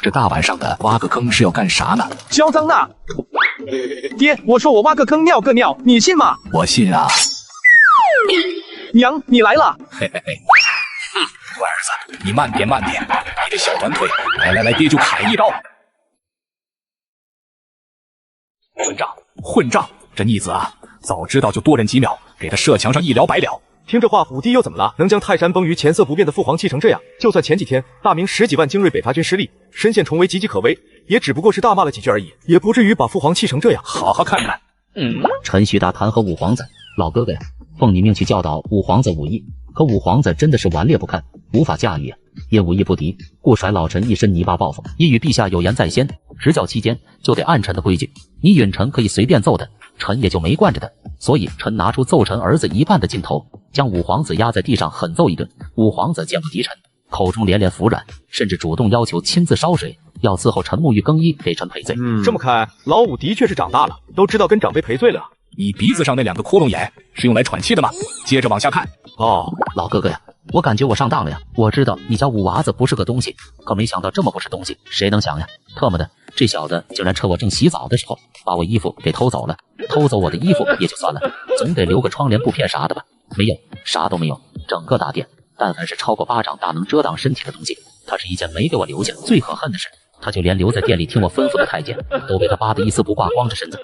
这大晚上的挖个坑是要干啥呢？嚣张呐！爹，我说我挖个坑尿个尿，你信吗？我信啊。娘，你来了。嘿嘿嘿。乖儿子，你慢点慢点，你这小短腿，来，爹就砍一刀。混账！这逆子啊，早知道就多忍几秒，给他射墙上一了百了。听这话，虎弟又怎么了？能将泰山崩于前色不变的父皇气成这样，就算前几天大明10几万精锐北伐军失利，身陷重围岌岌可危，也只不过是大骂了几句而已，也不至于把父皇气成这样。好好看看。陈徐大弹劾五皇子，老哥哥呀，奉你命去教导五皇子武艺，可五皇子真的是顽劣不堪，无法驾驭呀。因武艺不敌，故甩老臣一身泥巴报复。已与陛下有言在先，执教期间就得按臣的规矩，你允臣可以随便揍他，臣也就没惯着他。所以臣拿出揍臣儿子一半的劲头，将五皇子压在地上狠揍一顿。五皇子见不敌臣，口中连连服软，甚至主动要求亲自烧水，要伺候臣沐浴更衣，给臣赔罪。这么看，老五的确是长大了，都知道跟长辈赔罪了。你鼻子上那2个窟窿眼是用来喘气的吗？接着往下看。哦，老哥哥呀，我感觉我上当了呀！我知道你家五娃子不是个东西，可没想到这么不是东西。谁能想呀？特么的，这小子竟然趁我正洗澡的时候把我衣服给偷走了。偷走我的衣服也就算了，总得留个窗帘布片啥的吧？没有，啥都没有。整个大殿，但凡是超过巴掌大能遮挡身体的东西，他是一件没给我留下。最可恨的是，他就连留在店里听我吩咐的太监都被他扒得一丝不挂，光着身子。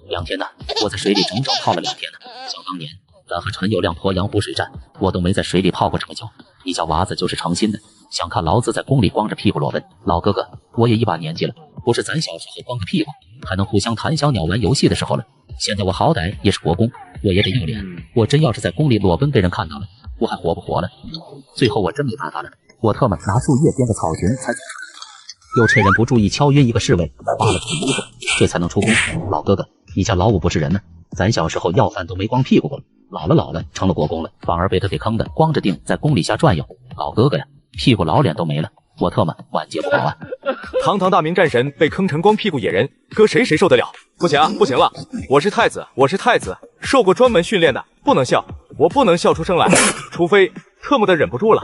2天呢，我在水里整整泡了2天呢。想当年咱和陈友谅鄱阳湖水战，我都没在水里泡过这么久。你家娃子就是诚心的，想看老子在宫里光着屁股裸奔。老哥哥，我也一把年纪了，不是咱小时候光个屁股还能互相谈小鸟玩游戏的时候了。现在我好歹也是国公，我也得要脸。我真要是在宫里裸奔被人看到了，我还活不活了？最后我真没办法了，我特么拿树叶编个草裙才走出来，又趁人不注意敲晕一个侍卫，扒了他的衣服，这才能出宫。老哥哥，你家老五不是人呢，咱小时候要饭都没光屁股过，老了成了国公了，反而被他给坑的光着腚在宫里瞎转悠。老哥哥呀，屁股老脸都没了，我特么晚节不保啊！堂堂大明战神被坑成光屁股野人，搁谁受得了？不行啊，不行了，我是太子，受过专门训练的，不能笑，我不能笑出声来，除非特么的忍不住了。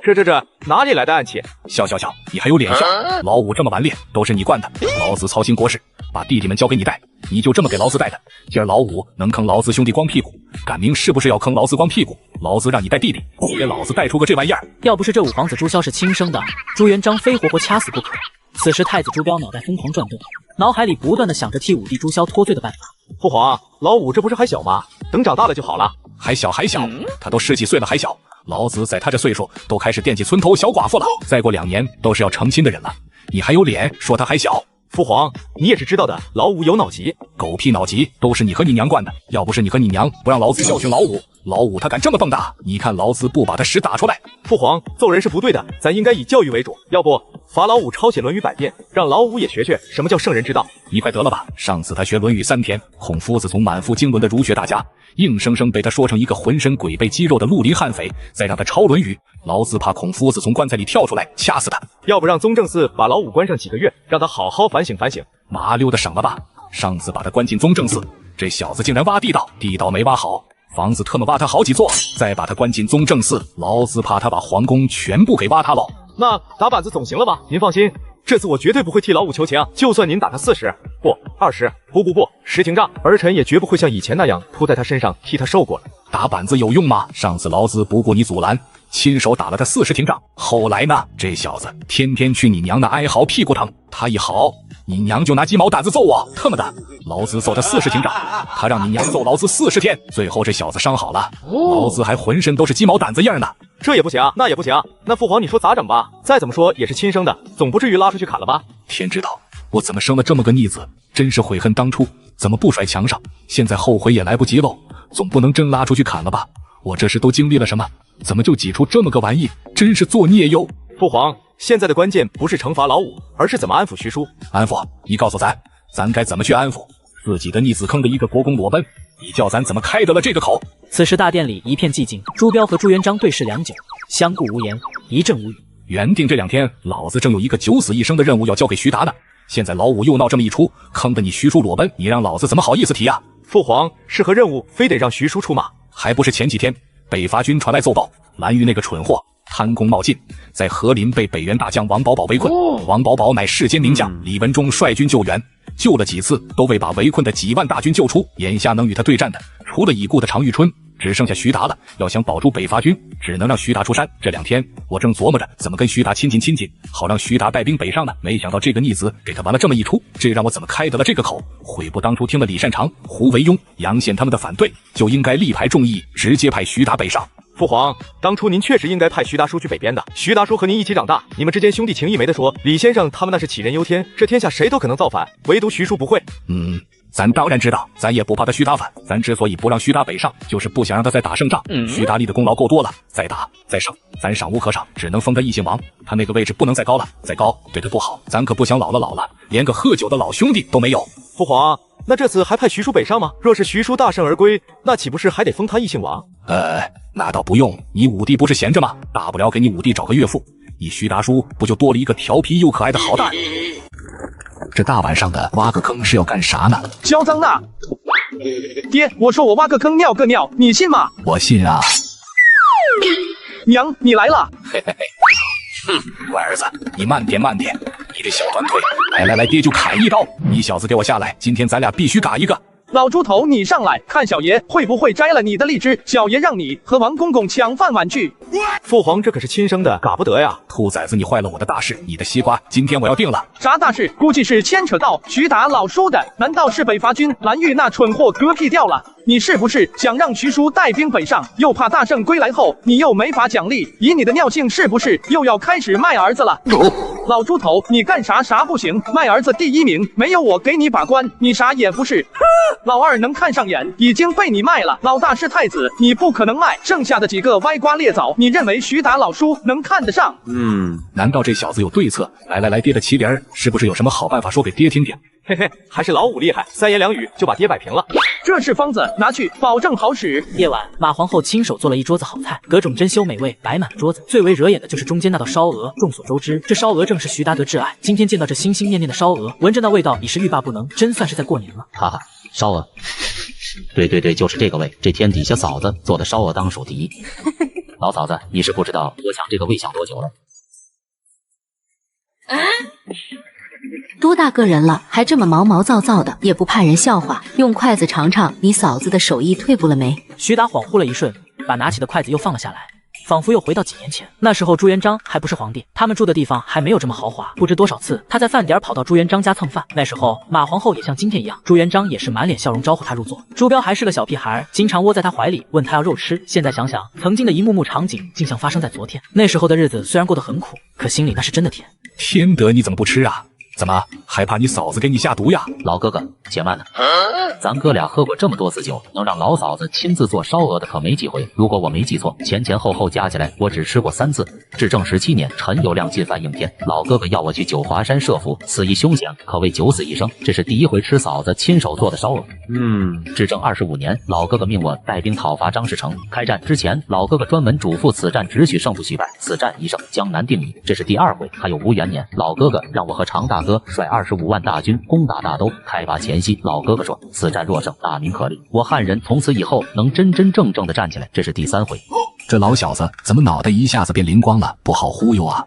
这哪里来的暗器？笑，你还有脸笑？老五这么顽劣，都是你惯的。老子操心国事，把弟弟们交给你带，你就这么给老子带的。今儿老五能坑老子兄弟光屁股，赶明是不是要坑老子光屁股？老子让你带弟弟，你给老子带出个这玩意儿！要不是这五皇子朱萧是亲生的，朱元璋非活活掐死不可。此时太子朱标脑袋疯狂转动，脑海里不断的想着替五弟朱萧脱罪的办法。父皇，老五这不是还小吗？等长大了就好了。还小，他都10几岁了还小。老子在他这岁数都开始惦记村头小寡妇了，再过2年都是要成亲的人了，你还有脸说他还小？父皇，你也是知道的，老五有脑疾。狗屁脑疾，都是你和你娘惯的。要不是你和你娘不让老子教训老五，老五他敢这么蹦跶？你看老子不把他屎打出来！父皇，揍人是不对的，咱应该以教育为主。要不罚老五抄写《论语》100遍，让老五也学学什么叫圣人之道。你快得了吧！上次他学《论语》3天，孔夫子从满腹经纶的儒学大家，硬生生被他说成一个浑身鬼背肌肉的绿林悍匪，再让他抄《论语》，老子怕孔夫子从棺材里跳出来掐死他。要不让宗正寺把老五关上几个月，让他好好反省反省。麻溜的省了吧！上次把他关进宗正寺，这小子竟然挖地道，地道没挖好，房子特么挖他好几座，再把他关进宗正寺，老子怕他把皇宫全部给挖塌了。那打板子总行了吧？您放心，这次我绝对不会替老五求情，就算您打他40不20不10廷杖，儿臣也绝不会像以前那样扑在他身上替他受过了。打板子有用吗？上次老子不顾你阻拦，亲手打了他40廷杖，后来呢？这小子天天去你娘那哀嚎屁股疼，他一嚎，你娘就拿鸡毛掸子揍我，特么的！老子揍他40廷杖，他让你娘揍老子40天，最后这小子伤好了，老子还浑身都是鸡毛掸子印呢。这也不行，那也不行，那父皇你说咋整吧？再怎么说也是亲生的，总不至于拉出去砍了吧？天知道我怎么生了这么个逆子，真是悔恨当初怎么不甩墙上，现在后悔也来不及喽，总不能真拉出去砍了吧？我这是都经历了什么？怎么就挤出这么个玩意？真是作孽哟！父皇，现在的关键不是惩罚老五，而是怎么安抚徐叔。安抚？你告诉咱该怎么去安抚自己的逆子坑的一个国公裸奔？你叫咱怎么开得了这个口？此时大殿里一片寂静，朱标和朱元璋对视良久，相顾无言，一阵无语。原定这2天老子正有一个9死1生的任务要交给徐达呢，现在老五又闹这么一出，坑得你徐叔裸奔，你让老子怎么好意思提啊？父皇，是何任务非得让徐叔出马？还不是前几天北伐军传来奏报，蓝玉那个蠢货贪功冒进，在河林被北原大将王保保围困。王保保乃世间名将，李文忠率军救援，救了几次都未把围困的几万大军救出。眼下能与他对战的，除了已故的常遇春，只剩下徐达了。要想保住北伐军，只能让徐达出山。这2天我正琢磨着怎么跟徐达亲近，好让徐达带兵北上呢。没想到这个逆子给他玩了这么一出，这让我怎么开得了这个口？悔不当初听了李善长、胡惟庸、杨宪他们的反对，就应该力排众议，直接派徐达北上。父皇，当初您确实应该派徐达叔去北边的。徐达叔和您一起长大，你们之间兄弟情谊没得说。李先生他们那是杞人忧天，这天下谁都可能造反，唯独徐叔不会。咱当然知道，咱也不怕他徐达反。咱之所以不让徐达北上，就是不想让他再打胜仗。徐达立的功劳够多了，再打再上，咱赏无可赏，只能封他异姓王。他那个位置不能再高了，再高对他不好。咱可不想老了，连个喝酒的老兄弟都没有。父皇，那这次还派徐叔北上吗？若是徐叔大胜而归，那岂不是还得封他异姓王？那倒不用，你五弟不是闲着吗？大不了给你五弟找个岳父，你徐达叔不就多了一个调皮又可爱的好蛋？这大晚上的挖个坑是要干啥呢？嚣张呐！爹，我说我挖个坑尿个尿，你信吗？我信啊。娘，你来了。嘿嘿嘿。乖儿子，你慢点，你这小短腿，来，爹就砍一刀。你小子给我下来，今天咱俩必须嘎一个。老猪头，你上来，看小爷会不会摘了你的荔枝。小爷让你和王公公抢饭碗去。父皇，这可是亲生的，嘎不得呀！兔崽子，你坏了我的大事，你的西瓜今天我要定了。啥大事？估计是牵扯到徐达老叔的。难道是北伐军蓝玉那蠢货嗝屁掉了？你是不是想让徐叔带兵北上，又怕大胜归来后你又没法奖励？以你的尿性，是不是又要开始卖儿子了？老猪头，你干啥不行？卖儿子第1名，没有我给你把关，你啥也不是。老二能看上眼，已经被你卖了。老大是太子，你不可能卖。剩下的几个歪瓜裂枣，你认为徐达老叔能看得上？难道这小子有对策？来，爹的麒麟是不是有什么好办法说给爹听听？嘿嘿，还是老五厉害，3言2语就把爹摆平了。这是方子，拿去，保证好使。夜晚，马皇后亲手做了一桌子好菜，各种珍馐美味摆满了桌子。最为惹眼的就是中间那道烧鹅。众所周知，这烧鹅正是徐达的挚爱。今天见到这心心念念的烧鹅，闻着那味道已是欲罢不能，真算是在过年了。哈哈，烧鹅，对，就是这个味。这天底下嫂子做的烧鹅当属第一。老嫂子，你是不知道我想这个味想多久了。多大个人了，还这么毛毛躁躁的，也不怕人笑话。用筷子尝尝你嫂子的手艺退步了没？徐达恍惚了一瞬，把拿起的筷子又放了下来，仿佛又回到几年前。那时候朱元璋还不是皇帝，他们住的地方还没有这么豪华。不知多少次他在饭点跑到朱元璋家蹭饭，那时候马皇后也像今天一样，朱元璋也是满脸笑容招呼他入座。朱标还是个小屁孩，经常窝在他怀里问他要肉吃。现在想想，曾经的一幕幕场景竟像发生在昨天。那时候的日子虽然过得很苦，可心里那是真的甜。天德，你怎么不吃啊？怎么还怕你嫂子给你下毒呀？老哥哥，且慢呢。咱哥俩喝过这么多次酒，能让老嫂子亲自做烧鹅的可没几回。如果我没记错，前后加起来我只吃过3次。至正17年，陈友谅进犯应天，老哥哥要我去九华山设伏，此役凶险，可谓九死一生。这是第1回吃嫂子亲手做的烧鹅。至正25年，老哥哥命我带兵讨伐张士诚。开战之前，老哥哥专门嘱咐此战只许胜不许败，此战一胜，江南定矣。这是第2回。还有吴元年，老哥哥让我和常大哥率25万大军攻打大都，开拔前夕。老哥哥说，此战若胜，大名可立，我汉人从此以后能真真正正的站起来。这是第3回。这老小子怎么脑袋一下子变灵光了？不好忽悠啊！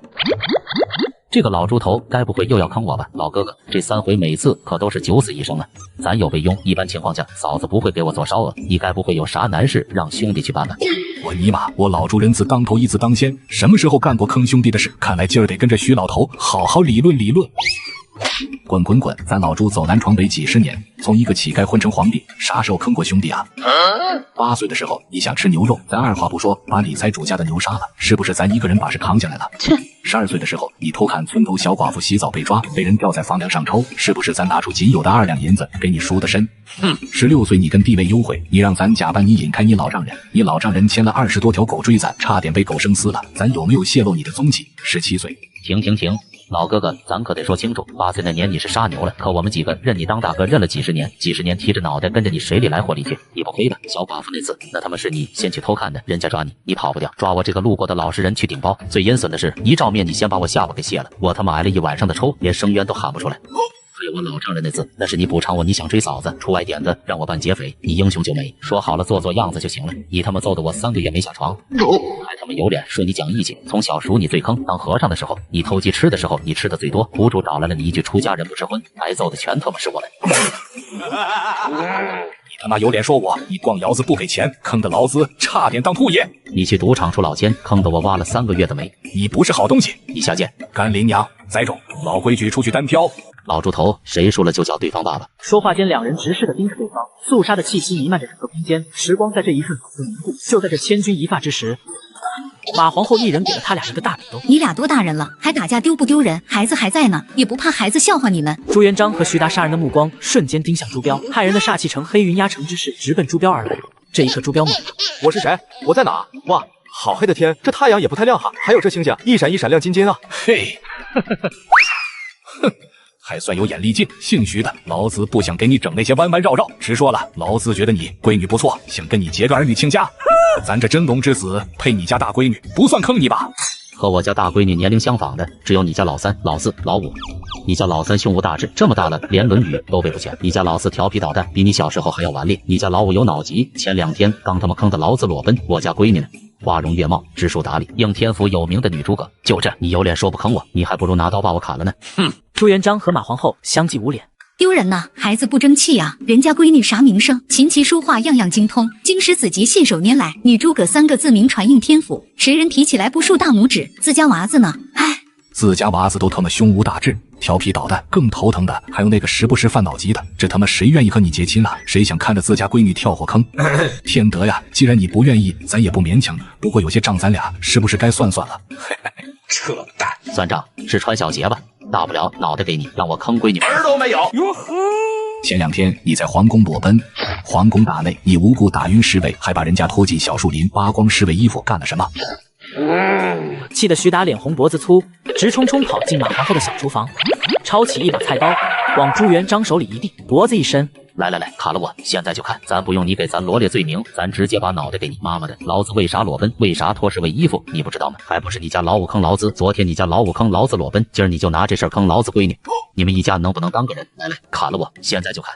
这个老猪头该不会又要坑我吧？老哥哥，这3回每次可都是九死一生啊！咱有备用，一般情况下嫂子不会给我做烧鹅，你该不会有啥难事让兄弟去办吧？我尼玛，我老朱人字当头一字当先，什么时候干过坑兄弟的事？看来今儿得跟着徐老头好好理论理论。滚！咱老朱走南闯北几10年，从一个乞丐混成皇帝，啥时候坑过兄弟啊？8岁的时候你想吃牛肉，咱二话不说把李财主家的牛杀了，是不是咱一个人把事扛下来了？12岁的时候你偷看村头小寡妇洗澡被抓，被人吊在房梁上抽，是不是咱拿出仅有的2两银子给你赎的身？16岁你跟地位优惠，你让咱假扮你引开你老丈人，你老丈人牵了20多条狗追咱，差点被狗生撕了，咱有没有泄露你的踪迹？17岁，停！老哥哥，咱可得说清楚，8岁那年你是杀牛了，可我们几个认你当大哥认了几十年提着脑袋跟着你水里来火里去，你不黑的。小寡妇那次，那他妈是你先去偷看的，人家抓你，你跑不掉，抓我这个路过的老实人去顶包。最阴损的是，一照面你先把我下巴给卸了，我他妈挨了一晚上的抽，连声冤都喊不出来。我老丈人的字，那是你补偿我，你想追嫂子，出歪点子让我扮劫匪，你英雄救美，说好了做做样子就行了，你他妈揍得我3个月没下床，还他妈有脸说你讲义气。从小数你最坑，当和尚的时候你偷鸡吃的时候你吃的最多，苦主找来了你一句出家人不吃荤，挨揍的全他妈是我们。你他妈有脸说我？你逛窑子不给钱，坑得老子差点当兔爷。你去赌场出老千，坑得我挖了3个月的煤。你不是好东西，你下贱！甘霖娘栽种，老规矩出去单挑。老猪头，谁输了就叫对方爸爸。说话间，两人直视地盯着对方，肃杀的气息弥漫着整个空间。时光在这一瞬仿佛凝固。就在这千钧一发之时，马皇后一人给了他俩一个大笔兜。你俩多大人了，还打架丢不丢人？孩子还在呢，也不怕孩子笑话你们？朱元璋和徐达杀人的目光瞬间盯向朱标，骇人的煞气乘黑云压城之势直奔朱标而来。这一刻，朱标懵了。我是谁？我在哪？哇，好黑的天，这太阳也不太亮哈，还有这星星，一闪一闪亮晶晶啊！嘿，哼。还算有眼力劲，姓徐的，老子不想给你整那些弯弯绕绕。直说了，老子觉得你闺女不错，想跟你结个儿女亲家。咱这真龙之子配你家大闺女，不算坑你吧？和我家大闺女年龄相仿的，只有你家老3、老4、老5。你家老3胸无大志，这么大了连《论语》都背不全。你家老4调皮捣蛋，比你小时候还要顽劣。你家老5有脑疾，前2天刚他妈坑的老子裸奔。我家闺女呢？花容月貌，知书达理，应天府有名的女诸葛。就这，你有脸说不坑我？你还不如拿刀把我砍了呢！哼！朱元璋和马皇后相继捂脸。丢人呐！孩子不争气呀！人家闺女啥名声？琴棋书画样样精通，经史子集信手拈来。你诸葛3个字名传应天府，谁人提起来不竖大拇指？自家娃子呢？唉，自家娃子都他妈胸无大志，调皮捣蛋，更头疼的还有那个时不时犯脑疾的。这他妈谁愿意和你结亲啊？谁想看着自家闺女跳火坑？天德呀！既然你不愿意，咱也不勉强。不过有些账咱俩是不是该算算了？扯淡！算账是穿小鞋吧？大不了脑袋给你，让我坑闺女，门都没有。前2天你在皇宫裸奔，皇宫大内你无故打晕侍卫，还把人家拖进小树林，扒光侍卫衣服，干了什么？气得徐达脸红脖子粗，直冲冲跑进马皇后的小厨房，抄起一把菜刀往朱元璋手里一递，脖子一伸，来，砍了我！现在就看，咱不用你给咱罗列罪名，咱直接把脑袋给你。妈妈的，老子为啥裸奔？为啥脱侍卫衣服？你不知道吗？还不是你家老5坑老子？昨天你家老5坑老子裸奔，今儿你就拿这事儿坑老子闺女。你们一家能不能当个人？来，砍了我！现在就砍！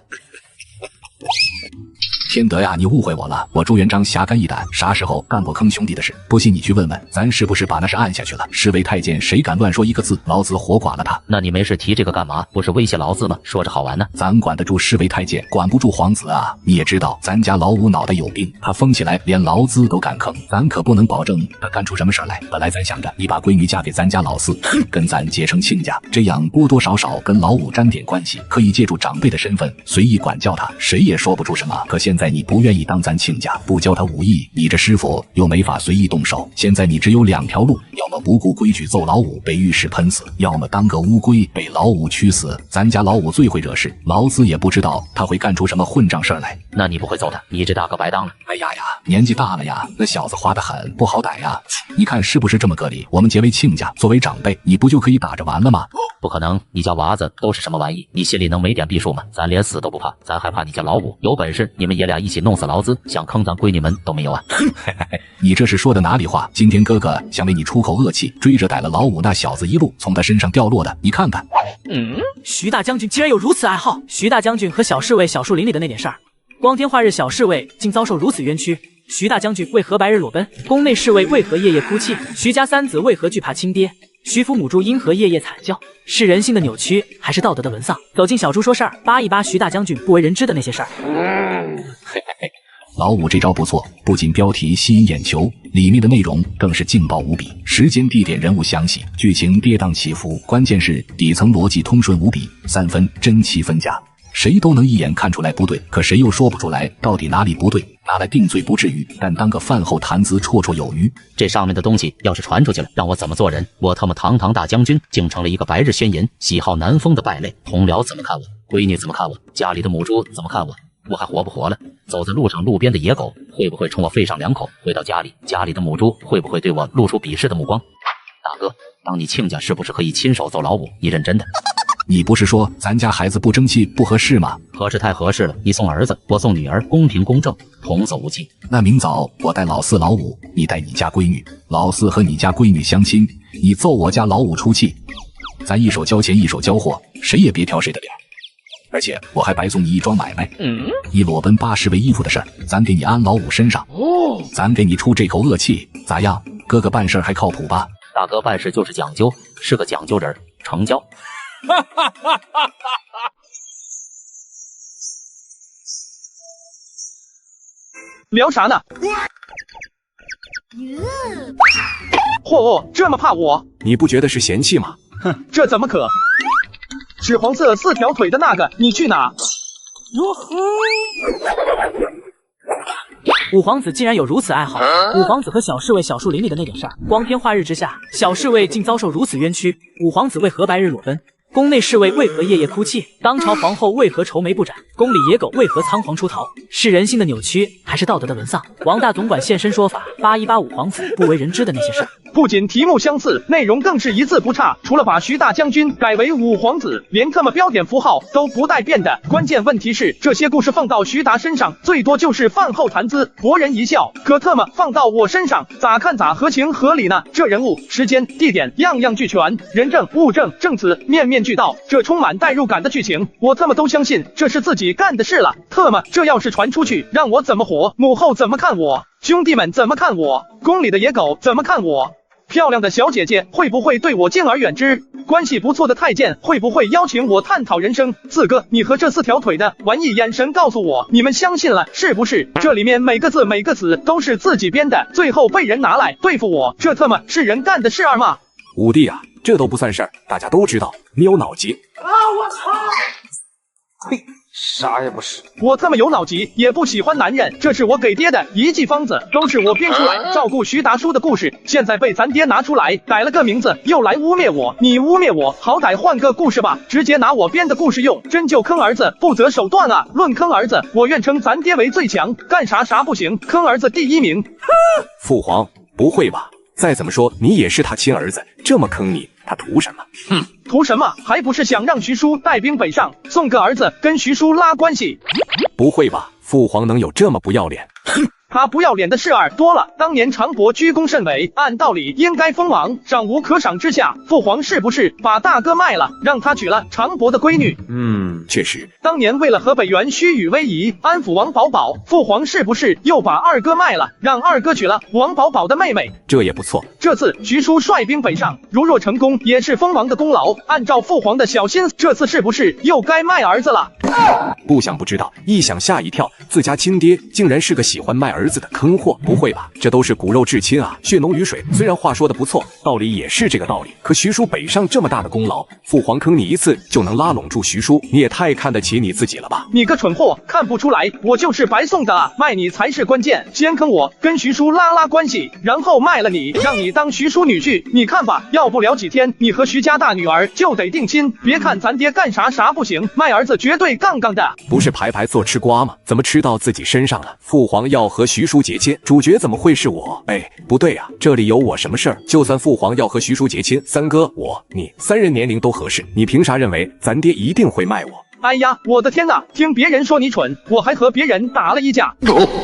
天德呀，你误会我了，我朱元璋侠肝义胆，啥时候干过坑兄弟的事？不信你去问问，咱是不是把那事按下去了？侍卫太监谁敢乱说一个字，老子活剐了他。那你没事提这个干嘛？不是威胁老子吗？说着好玩呢。咱管得住侍卫太监，管不住皇子啊！你也知道，咱家老5脑袋有病，他疯起来连劳资都敢坑，咱可不能保证他干出什么事来。本来咱想着你把闺女嫁给咱家老4，跟咱结成亲家，这样多多少少跟老5沾点关系，可以借助长辈的身份随意管教他，谁也说不出什么。可现在你不愿意当咱亲家，不教他武艺，你这师傅又没法随意动手。现在你只有2条路，要么不顾规矩揍老5被浴室喷死，要么当个乌龟被老5驱死。咱家老5最会惹事，老子也不知道他会干出什么混账事儿来。那你不会揍他，你这大哥白当了。哎呀，年纪大了呀，那小子花得很，不好歹呀。你看是不是这么个理？我们结为亲家，作为长辈，你不就可以打着完了吗？不可能，你家娃子都是什么玩意？你心里能没点逼数吗？咱连死都不怕，咱还怕你家老5？有本事你们爷俩一起弄死老子，想坑咱闺女们都没有啊！你这是说的哪里话？今天哥哥想为你出口恶气，追着逮了老5那小子，一路从他身上掉落的，你看看。徐大将军竟然有如此爱好！徐大将军和小侍卫小树林里的那点事儿，光天化日小侍卫竟遭受如此冤屈。徐大将军为何白日裸奔？宫内侍卫为何夜夜哭泣？徐家3子为何惧怕亲爹？徐府母猪因何夜夜惨叫？是人性的扭曲，还是道德的沦丧？走进小猪说事儿，扒一扒徐大将军不为人知的那些事儿。老5这招不错，不仅标题吸引眼球，里面的内容更是劲爆无比，时间、地点、人物详细，剧情跌宕起伏，关键是底层逻辑通顺无比，3分真7分假。谁都能一眼看出来不对，可谁又说不出来到底哪里不对，拿来定罪不至于，但当个饭后谈资绰绰有余。这上面的东西要是传出去了，让我怎么做人？我他妈堂堂大将军，竟成了一个白日宣淫、喜好南风的败类。同僚怎么看我？闺女怎么看我？家里的母猪怎么看我？我还活不活了？走在路上，路边的野狗会不会冲我吠上2口？回到家里，家里的母猪会不会对我露出鄙视的目光？大哥，当你亲家是不是可以亲手揍老5？你认真的？你不是说咱家孩子不争气不合适吗？合适太合适了，你送儿子，我送女儿，公平公正，童叟无欺。那明早我带老4老5，你带你家闺女，老4和你家闺女相亲，你揍我家老5出气，咱一手交钱一手交货，谁也别挑谁的脸。而且我还白送你一桩买卖，你裸奔80位衣服的事儿，咱给你安老五身上。咱给你出这口恶气，咋样？哥哥办事还靠谱吧？大哥办事就是讲究，是个讲究人，成交。聊啥呢？嚯，这么怕我？你不觉得是嫌弃吗？哼，这怎么可？纸黄色4条腿的那个，你去哪？五皇子竟然有如此爱好，五皇子和小侍卫小树林里的那点事儿，光天化日之下，小侍卫竟遭受如此冤屈，五皇子为何白日裸奔？宫内侍卫为何夜夜哭泣？当朝皇后为何愁眉不展？宫里野狗为何仓皇出逃？是人心的扭曲，还是道德的沦丧？王大总管现身说法，8185五皇子不为人知的那些事儿。不仅题目相似，内容更是一字不差。除了把徐大将军改为五皇子，连他们标点符号都不带变的。关键问题是，这些故事放到徐达身上，最多就是饭后谈资，博人一笑。可特么放到我身上，咋看咋合情合理呢？这人物、时间、地点样样俱全，人证、物证、证词面面俱到，这充满代入感的剧情，我他妈都相信这是自己干的事了。特么这要是传出去，让我怎么活？母后怎么看我？兄弟们怎么看我？宫里的野狗怎么看我？漂亮的小姐姐会不会对我敬而远之？关系不错的太监会不会邀请我探讨人生？四哥，你和这4条腿的玩意眼神告诉我，你们相信了是不是？这里面每个字每个词都是自己编的，最后被人拿来对付我，这他妈是人干的事儿吗？五弟啊，这都不算事儿，大家都知道你有脑疾啊！我操！嘿，啥也不是。我他妈有脑疾，也不喜欢男人，这是我给爹的一剂方子，都是我编出来照顾徐达叔的故事，现在被咱爹拿出来改了个名字，又来污蔑我。你污蔑我，好歹换个故事吧，直接拿我编的故事用，真就坑儿子不择手段啊！论坑儿子，我愿称咱爹为最强，干啥啥不行，坑儿子第1名。父皇，不会吧？再怎么说你也是他亲儿子，这么坑你，他图什么？图什么？还不是想让徐叔带兵北上，送个儿子跟徐叔拉关系？不会吧？父皇能有这么不要脸？他不要脸的事儿多了。当年常伯居功甚伟，按道理应该封王，赏无可赏之下，父皇是不是把大哥卖了，让他娶了常伯的闺女？确实。当年为了河北原虚与威仪，安抚王保保，父皇是不是又把二哥卖了，让二哥娶了王保保的妹妹？这也不错。这次徐叔率兵北上，如若成功，也是封王的功劳。按照父皇的小心，这次是不是又该卖儿子了？不想不知道，一想吓一跳，自家亲爹竟然是个喜欢卖儿子的坑货。不会吧？这都是骨肉至亲啊，血浓于水。虽然话说的不错，道理也是这个道理。可徐叔北上这么大的功劳，父皇坑你一次就能拉拢住徐叔，你也太看得起你自己了吧？你个蠢货，看不出来我就是白送的啊！卖你才是关键，先坑我，跟徐叔拉关系，然后卖了你，让你当徐叔女婿。你看吧，要不了几天，你和徐家大女儿就得定亲。别看咱爹干啥啥不行，卖儿子绝对杠杠的。不是排排坐吃瓜吗？怎么吃到自己身上了？父皇要和徐叔结亲，主角怎么会是我？哎，不对啊，这里有我什么事儿？就算父皇要和徐叔结亲，三哥你3人年龄都合适，你凭啥认为咱爹一定会卖我？哎呀，我的天哪！听别人说你蠢，我还和别人打了一架，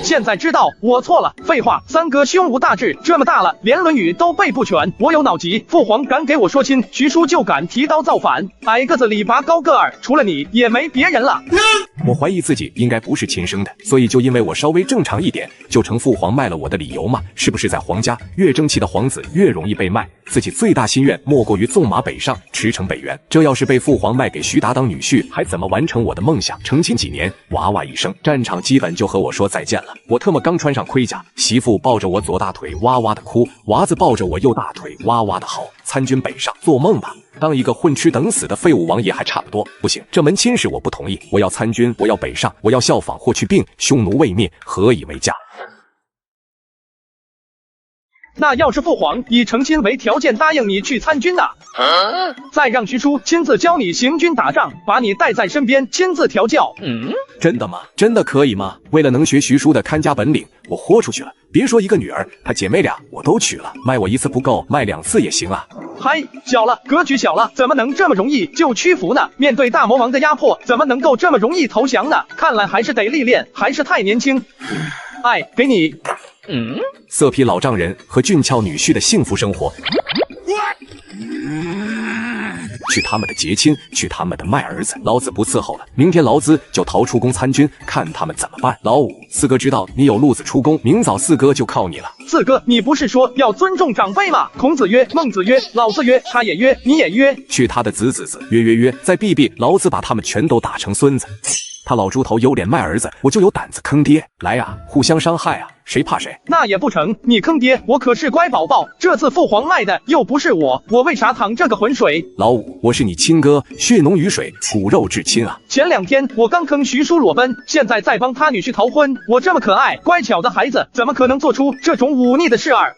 现在知道我错了。废话，三哥胸无大志，这么大了连《论语》都背不全。我有脑疾，父皇敢给我说亲，徐叔就敢提刀造反。矮个子里拔高个儿，除了你也没别人了。我怀疑自己应该不是亲生的，所以就因为我稍微正常一点，就成父皇卖了我的理由嘛？是不是在皇家越争气的皇子越容易被卖？自己最大心愿莫过于纵马北上，驰骋北原。这要是被父皇卖给徐达当女婿，还怎么完成我的梦想？成亲几年，娃娃一生，战场基本就和我说再见了。我特么刚穿上盔甲，媳妇抱着我左大腿哇哇的哭，娃子抱着我右大腿哇哇的嚎。参军北上，做梦吧！当一个混吃等死的废物王爷还差不多。不行，这门亲事我不同意，我要参军，我要北上，我要效仿霍去病，匈奴未灭，何以为家？那要是父皇以成亲为条件答应你去参军呢？再让徐叔亲自教你行军打仗，把你带在身边亲自调教。真的吗？真的可以吗？为了能学徐叔的看家本领，我豁出去了。别说一个女儿，她姐妹俩我都娶了，卖我一次不够，卖2次也行啊。嗨，小了，格局小了，怎么能这么容易就屈服呢？面对大魔王的压迫，怎么能够这么容易投降呢？看来还是得历练，还是太年轻。哎，给你。色批老丈人和俊俏女婿的幸福生活。去他们的结亲，去他们的卖儿子，老子不伺候了，明天老子就逃出宫参军，看他们怎么办。老五，四哥知道你有路子出宫，明早四哥就靠你了。四哥，你不是说要尊重长辈吗？孔子曰，孟子曰，老子曰，他也曰，你也曰。去他的子，约，再避，老子把他们全都打成孙子。他老猪头有脸卖儿子，我就有胆子坑爹。来呀，互相伤害啊，谁怕谁？那也不成，你坑爹，我可是乖宝宝。这次父皇卖的又不是我为啥淌这个浑水？老五，我是你亲哥，血浓于水，骨肉至亲啊。前2天我刚坑徐叔裸奔，现在在帮他女婿逃婚。我这么可爱乖巧的孩子，怎么可能做出这种忤逆的事儿？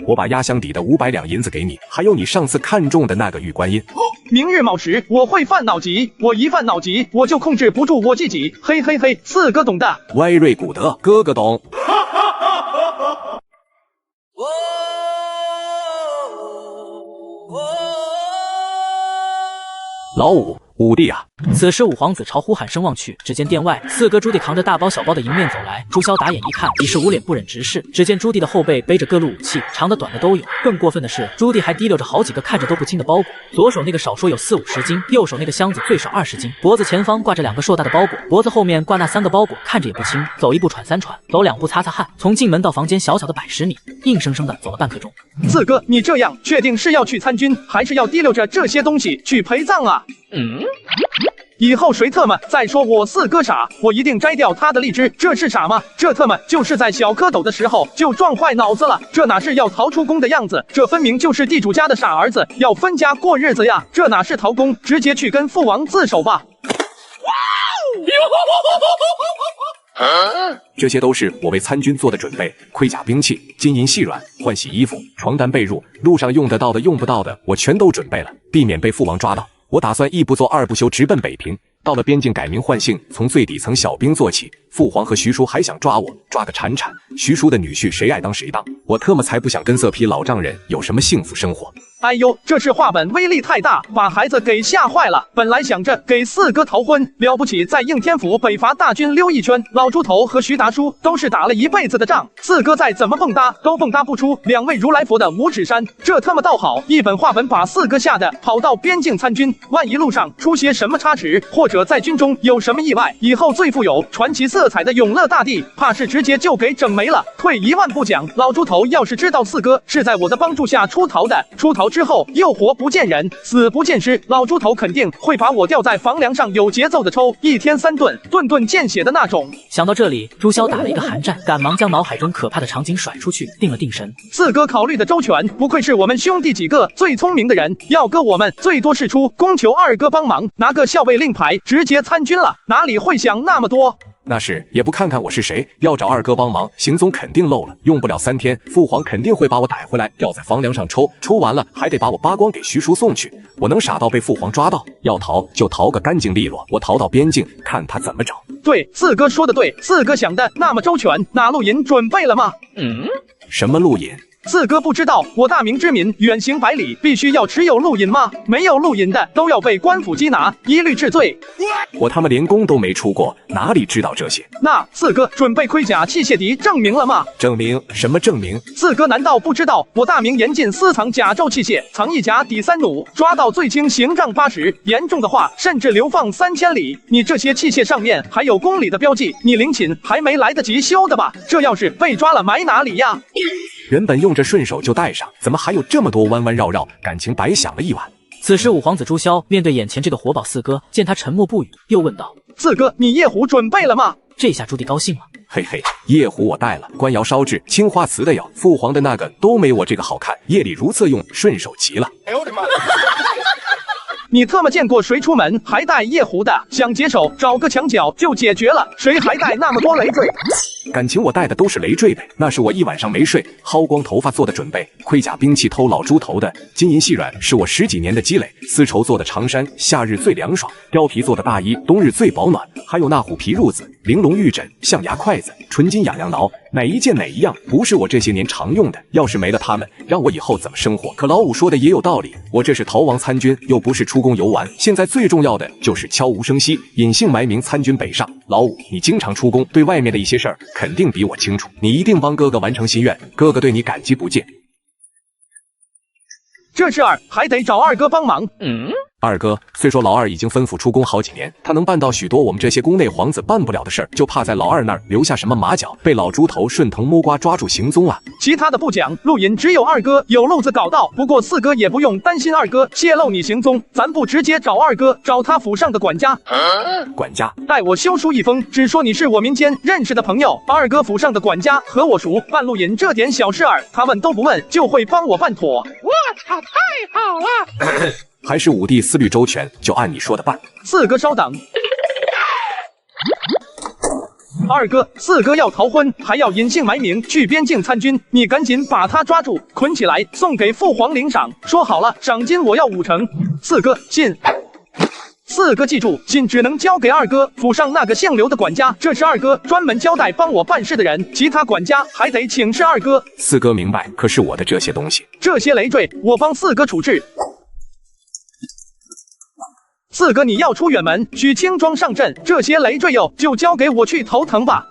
我把压箱底的500两银子给你，还有你上次看中的那个玉观音。明日卯时我会犯脑疾，我一犯脑疾我就控制不住我自己。嘿嘿嘿，四哥懂的。歪瑞古德，哥哥懂。老五，五弟啊！此时五皇子朝呼喊声望去，只见殿外四哥朱棣扛着大包小包的迎面走来。朱萧打眼一看，已是捂脸不忍直视。只见朱棣的后背背着各路武器，长的短的都有。更过分的是，朱棣还提溜着好几个看着都不轻的包裹，左手那个少说有40、50斤，右手那个箱子最少20斤，脖子前方挂着2个硕大的包裹，脖子后面挂那3个包裹，看着也不轻。走一步喘3喘，走2步擦擦汗。从进门到房间小小的110米，硬生生的走了半刻钟。四哥，你这样确定是要去参军，还是要提溜着这些东西去陪葬啊？以后谁特么再说我四哥傻，我一定摘掉他的荔枝。这是傻吗？这特么就是在小蝌蚪的时候就撞坏脑子了，这哪是要逃出宫的样子？这分明就是地主家的傻儿子，要分家过日子呀！这哪是逃宫，直接去跟父王自首吧！这些都是我为参军做的准备，盔甲兵器、金银细软、换洗衣服、床单被褥，路上用得到的用不到的我全都准备了，避免被父王抓到。我打算1不做2不休，直奔北平。到了边境改名换姓，从最底层小兵做起。父皇和徐叔还想抓我，抓个铲铲。徐叔的女婿谁爱当谁当，我特么才不想跟色批老丈人有什么幸福生活。哎呦，这是话本威力太大，把孩子给吓坏了。本来想着给四哥逃婚，了不起在应天府北伐大军溜一圈，老猪头和徐达叔都是打了一辈子的仗，四哥再怎么蹦跶都蹦跶不出2位如来佛的五指山。这他妈倒好，一本话本把四哥吓得跑到边境参军，万一路上出些什么差池，或者在军中有什么意外，以后最富有传奇色彩的永乐大帝，怕是直接就给整没了。退1万步讲，老猪头要是知道四哥是在我的帮助下出逃的，出逃之后又活不见人，死不见尸，老猪头肯定会把我吊在房梁上，有节奏的抽，1天3顿，顿顿见血的那种。想到这里，朱萧打了一个寒战，赶忙将脑海中可怕的场景甩出去，定了定神。四哥考虑的周全，不愧是我们兄弟几个最聪明的人。要搁我们，最多是出宫求二哥帮忙，拿个校尉令牌，直接参军了，哪里会想那么多？那是也不看看我是谁，要找二哥帮忙，行踪肯定漏了，用不了3天，父皇肯定会把我逮回来，吊在房梁上抽，抽完了还得把我扒光给徐叔送去。我能傻到被父皇抓到？要逃就逃个干净利落，我逃到边境，看他怎么找。对，四哥说的对，四哥想的那么周全，那路引准备了吗？什么路引？四哥不知道我大明之民远行百里必须要持有路引吗？没有路引的都要被官府缉拿，一律治罪。我他妈连宫都没出过，哪里知道这些？那四哥准备盔甲器械敌证明了吗？证明什么证明？四哥难道不知道我大明严禁私藏甲胄器械，藏1甲抵3弩，抓到最轻刑杖80，严重的话甚至流放3000里。你这些器械上面还有公里的标记，你陵寝还没来得及修的吧？这要是被抓了埋哪里呀？原本用着顺手就带上，怎么还有这么多弯弯绕绕？感情白想了一晚。此时五皇子朱萧面对眼前这个活宝四哥，见他沉默不语，又问道：四哥，你夜壶准备了吗？这下朱棣高兴了，嘿嘿，夜壶我带了，官窑烧制，青花瓷的哟，父皇的那个都没我这个好看，夜里如厕用，顺手极了。哎呦我的妈！你特么见过谁出门还带夜壶的？想解手找个墙角就解决了，谁还带那么多累赘？感情我带的都是累赘呗，那是我一晚上没睡，薅光头发做的准备。盔甲兵器偷老猪头的，金银细软是我10几年的积累，丝绸做的长衫夏日最凉爽，貂皮做的大衣冬日最保暖，还有那虎皮褥子、玲珑玉枕、象牙筷子、纯金雅量挠，哪一件哪一样不是我这些年常用的？要是没了它们，让我以后怎么生活？可老五说的也有道理，我这是逃亡参军，又不是出宫游玩，现在最重要的就是悄无声息、隐姓埋名参军北上。老五，你经常出宫，对外面的一些事儿肯定比我清楚，你一定帮哥哥完成心愿，哥哥对你感激不尽。这事儿还得找二哥帮忙。二哥，虽说老二已经吩咐出宫好几年，他能办到许多我们这些宫内皇子办不了的事儿，就怕在老二那儿留下什么马脚，被老猪头顺藤摸瓜抓住行踪啊。其他的不讲，陆隐只有二哥有路子搞到。不过四哥也不用担心二哥泄露你行踪，咱不直接找二哥，找他府上的管家。管家，待我修书一封，只说你是我民间认识的朋友，二哥府上的管家和我熟，办陆隐这点小事儿，他问都不问，就会帮我办妥。我操，太好了！还是五弟思虑周全，就按你说的办。四哥稍等。二哥，四哥要逃婚，还要隐姓埋名去边境参军，你赶紧把他抓住，捆起来，送给父皇领赏。说好了，赏金我要5成。四哥，信。四哥记住，信只能交给二哥府上那个姓刘的管家，这是二哥专门交代帮我办事的人，其他管家还得请示二哥。四哥明白，可是我的这些东西，这些累赘我帮四哥处置。四哥，你要出远门，需轻装上阵，这些累赘就交给我去头疼吧。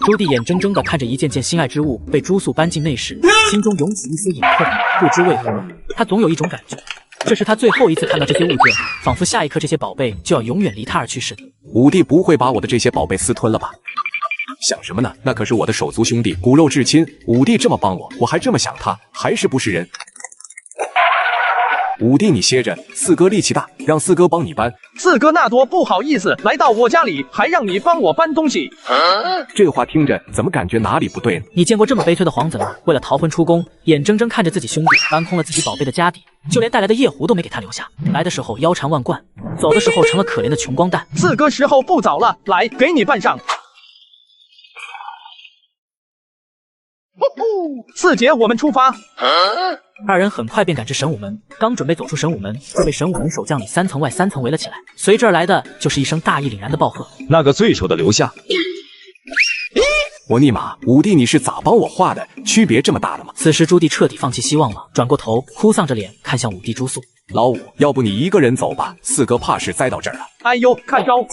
朱棣眼睁睁地看着一件件心爱之物被朱素搬进内室，心中涌起一丝隐痛。不知为何，他总有一种感觉，这是他最后一次看到这些物件，仿佛下一刻这些宝贝就要永远离他而去似的。五弟不会把我的这些宝贝私吞了吧？想什么呢？那可是我的手足兄弟，骨肉至亲。五弟这么帮我，我还这么想他，还是不是人？五弟你歇着，四哥力气大，让四哥帮你搬。四哥那多不好意思，来到我家里还让你帮我搬东西。这话听着怎么感觉哪里不对呢？你见过这么悲催的皇子吗？为了逃婚出宫，眼睁睁看着自己兄弟搬空了自己宝贝的家底，就连带来的夜壶都没给他留下。来的时候腰缠万贯，走的时候成了可怜的穷光蛋。四哥时候不早了，来给你办上。四姐，我们出发。二人很快便赶至神武门，刚准备走出神武门，就被神武门守将里3层外3层围了起来。随之而来的就是一声大义凛然的暴喝：那个最丑的留下！我尼玛，五弟你是咋帮我画的？区别这么大的吗？此时朱棣彻底放弃希望了，转过头哭丧着脸看向五弟朱肃：老五，要不你一个人走吧，四哥怕是栽到这儿了。哎呦，看招！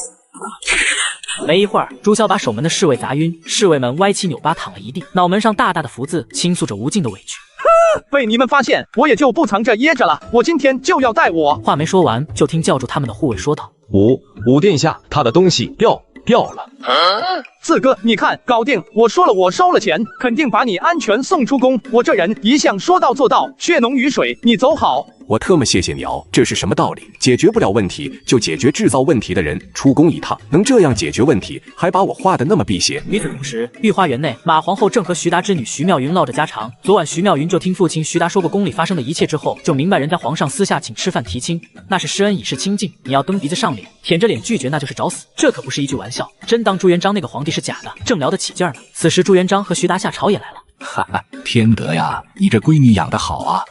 没一会儿，朱萧把守门的侍卫砸晕，侍卫们歪七扭八躺了一地，脑门上大大的福字倾诉着无尽的委屈。被你们发现，我也就不藏着掖着了，我今天就要带我。话没说完，就听叫住他们的护卫说道：五殿下，他的东西掉了。四哥，你看，搞定！我说了，我收了钱，肯定把你安全送出宫。我这人一向说到做到，血浓于水。你走好。我特么谢谢你哦，这是什么道理？解决不了问题就解决制造问题的人，出宫一趟能这样解决问题，还把我画得那么辟邪。与此同时，御花园内，马皇后正和徐达之女徐妙云唠着家常。昨晚徐妙云就听父亲徐达说过宫里发生的一切之后，就明白人家皇上私下请吃饭提亲，那是施恩以示亲近。你要蹬鼻子上脸，舔着脸拒绝，那就是找死。这可不是一句玩笑，真当朱元璋那个皇帝是假的，正聊得起劲儿呢。此时朱元璋和徐达下朝也来了。哈哈，天德呀，你这闺女养得好啊，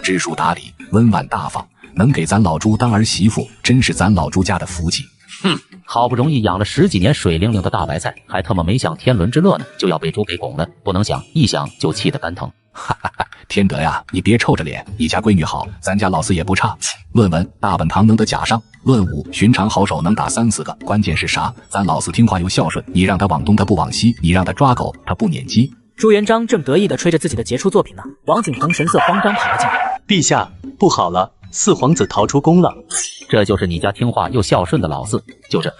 知书达理，温婉大方，能给咱老朱当儿媳妇，真是咱老朱家的福气。好不容易养了10几年水灵灵的大白菜，还他妈没享天伦之乐呢，就要被猪给拱了，不能想，一想就气得肝疼。哈哈哈，天德呀，你别臭着脸，你家闺女好，咱家老四也不差。论文大本堂能得甲上，论武寻常好手能打3、4个，关键是啥？咱老四听话又孝顺，你让他往东他不往西，你让他抓狗他不撵鸡。朱元璋正得意地吹着自己的杰出作品呢，王景洪神色慌张跑了进来。陛下，不好了，四皇子逃出宫了。这就是你家听话又孝顺的老四，就这。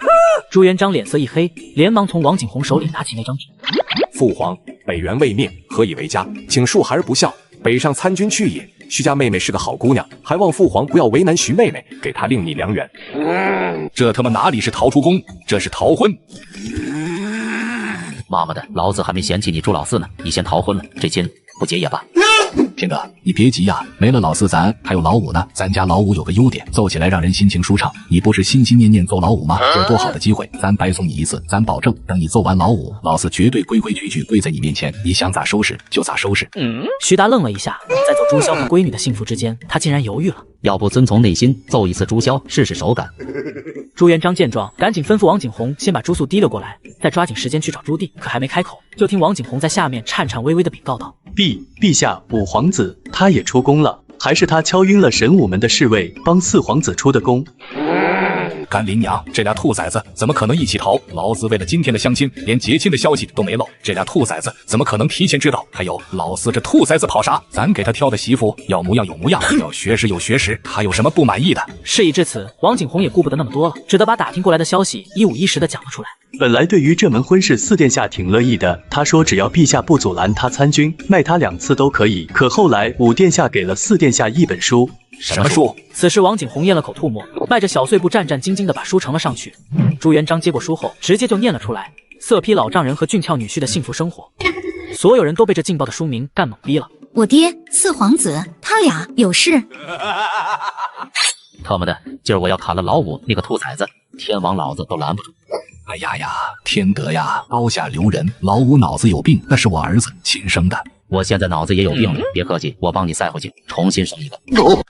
朱元璋脸色一黑，连忙从王景洪手里拿起那张纸。父皇，北元未灭，何以为家？请恕孩儿不孝，北上参军去也。徐家妹妹是个好姑娘，还望父皇不要为难徐妹妹，给她另觅良缘。这他妈哪里是逃出宫，这是逃婚！妈妈的，老子还没嫌弃你朱老四呢，你先逃婚了，这亲不结也罢。天哥，你别急呀，没了老四咱还有老五呢。咱家老五有个优点，奏起来让人心情舒畅。你不是心心念念揍老五吗？这多好的机会，咱白送你一次，咱保证等你揍完老五，老四绝对规规矩矩跪在你面前，你想咋收拾就咋收拾。徐达愣了一下，在走朱萧和闺女的幸福之间，他竟然犹豫了。要不遵从内心揍一次朱萧试试手感。朱元璋见状，赶紧吩咐王景洪先把朱肃提溜过来，再抓紧时间去找朱棣。可还没开口，就听王景洪在下面颤颤巍巍地禀告道：陛下，五皇子他也出宫了，还是他敲晕了神武门的侍卫，帮四皇子出的宫。干林娘，这俩兔崽子怎么可能一起逃？老子为了今天的相亲，连结亲的消息都没漏，这俩兔崽子怎么可能提前知道？还有老四这兔崽子跑啥？咱给他挑的媳妇要模样有模样，要学识有学识，他有什么不满意的？事已至此，王景洪也顾不得那么多了，只得把打听过来的消息一五一十的讲了出来。本来对于这门婚事，四殿下挺乐意的。他说只要陛下不阻拦他参军，卖他2次都可以。可后来五殿下给了四殿下一本书。什么书？此时王景洪咽了口吐沫，迈着小碎步战战兢兢地把书呈了上去。朱元璋接过书后，直接就念了出来：色批老丈人和俊俏女婿的幸福生活。所有人都被这劲爆的书名干懵逼了。我爹四皇子，他俩有事。特么的，今儿我要砍了老五那个兔崽子，天王老子都拦不住。哎呀呀，天德呀，刀下留人，老五脑子有病，那是我儿子亲生的。我现在脑子也有病了，别客气，我帮你塞回去，重新生一个。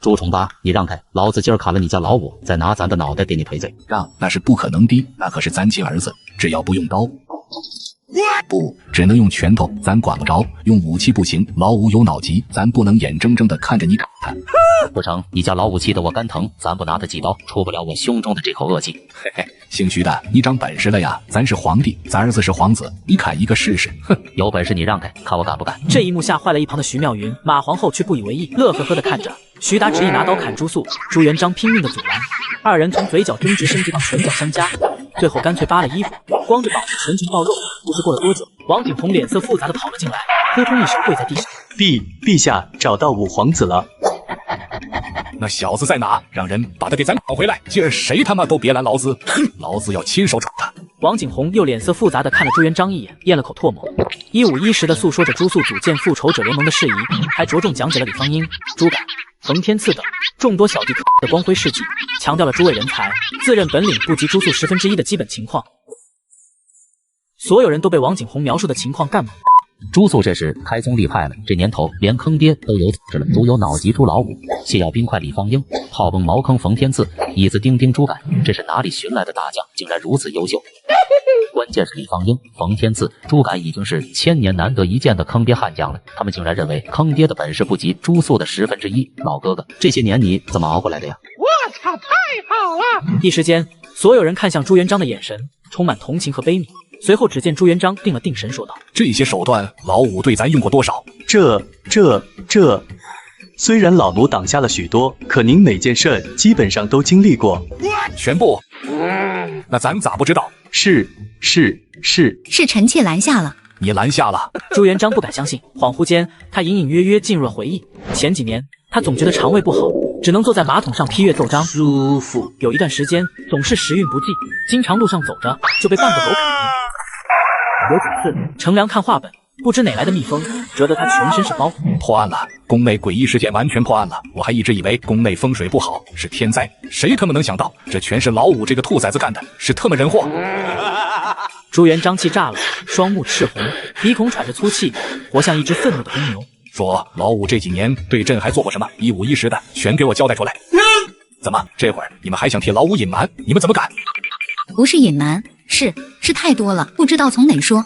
朱重八，你让开，老子今儿砍了你家老五，再拿咱的脑袋给你赔罪。让那是不可能的，那可是咱亲儿子，只要不用刀。不，只能用拳头，咱管不着，用武器不行。老五有脑疾，咱不能眼睁睁的看着你砍他。不成，你家老五气得我肝疼，咱不拿他几刀，出不了我胸中的这口恶气。嘿嘿，姓徐的，你长本事了呀！咱是皇帝，咱儿子是皇子，你砍一个试试。哼，有本事你让开，看我敢不敢。这一幕吓坏了一旁的徐妙云，马皇后却不以为意，乐呵呵的看着。徐达执意拿刀砍朱肃，朱元璋拼命的阻拦，二人从嘴角争执升级到拳脚相加，最后干脆扒了衣服，光着膀子全程暴露。不知过了多久，王景洪脸色复杂的跑了进来，扑通一声跪在地上。陛下找到五皇子了。那小子在哪？让人把他给咱绑回来！今儿谁他妈都别拦老子！老子要亲手处他！王景洪又脸色复杂的看了朱元璋一眼，咽了口唾沫，一五一十的诉说着朱肃组建复仇者联盟的事宜，还着重讲解了李方英、朱改、冯天赐等众多小弟的光辉事迹，强调了诸位人才自认本领不及朱肃1/10的基本情况。所有人都被王景洪描述的情况干懵。朱肃这时开宗立派了，这年头连坑爹都有组织了，足有脑疾朱老五、泻药冰块李方英、炮崩茅坑冯天赐、椅子钉钉朱改，这是哪里寻来的大将，竟然如此优秀？关键是李方英、冯天赐、朱改已经是千年难得一见的坑爹悍将了，他们竟然认为坑爹的本事不及朱肃的1/10。老哥哥，这些年你怎么熬过来的呀？我操，太好了！一时间，所有人看向朱元璋的眼神充满同情和悲悯。随后只见朱元璋定了定神，说道：这些手段老五对咱用过多少？这虽然老奴挡下了许多，可您每件事基本上都经历过。全部？那咱咋不知道？是臣妾拦下了。你拦下了？朱元璋不敢相信，恍惚间他隐隐约约进入了回忆。前几年他总觉得肠胃不好，只能坐在马桶上批阅奏章，舒服。有一段时间总是时运不济，经常路上走着就被半个狗啃。有几次乘凉看话本，不知哪来的蜜蜂蛰得他全身是包。破案了，宫内诡异事件完全破案了。我还一直以为宫内风水不好是天灾，谁他妈能想到这全是老五这个兔崽子干的，是他妈人祸。朱元璋气炸了，双目赤红，鼻孔喘着粗气，活像一只愤怒的公牛。说老五这几年对朕还做过什么？一五一十的全给我交代出来。怎么这会儿你们还想替老五隐瞒？你们怎么敢？不是隐瞒，是太多了，不知道从哪说。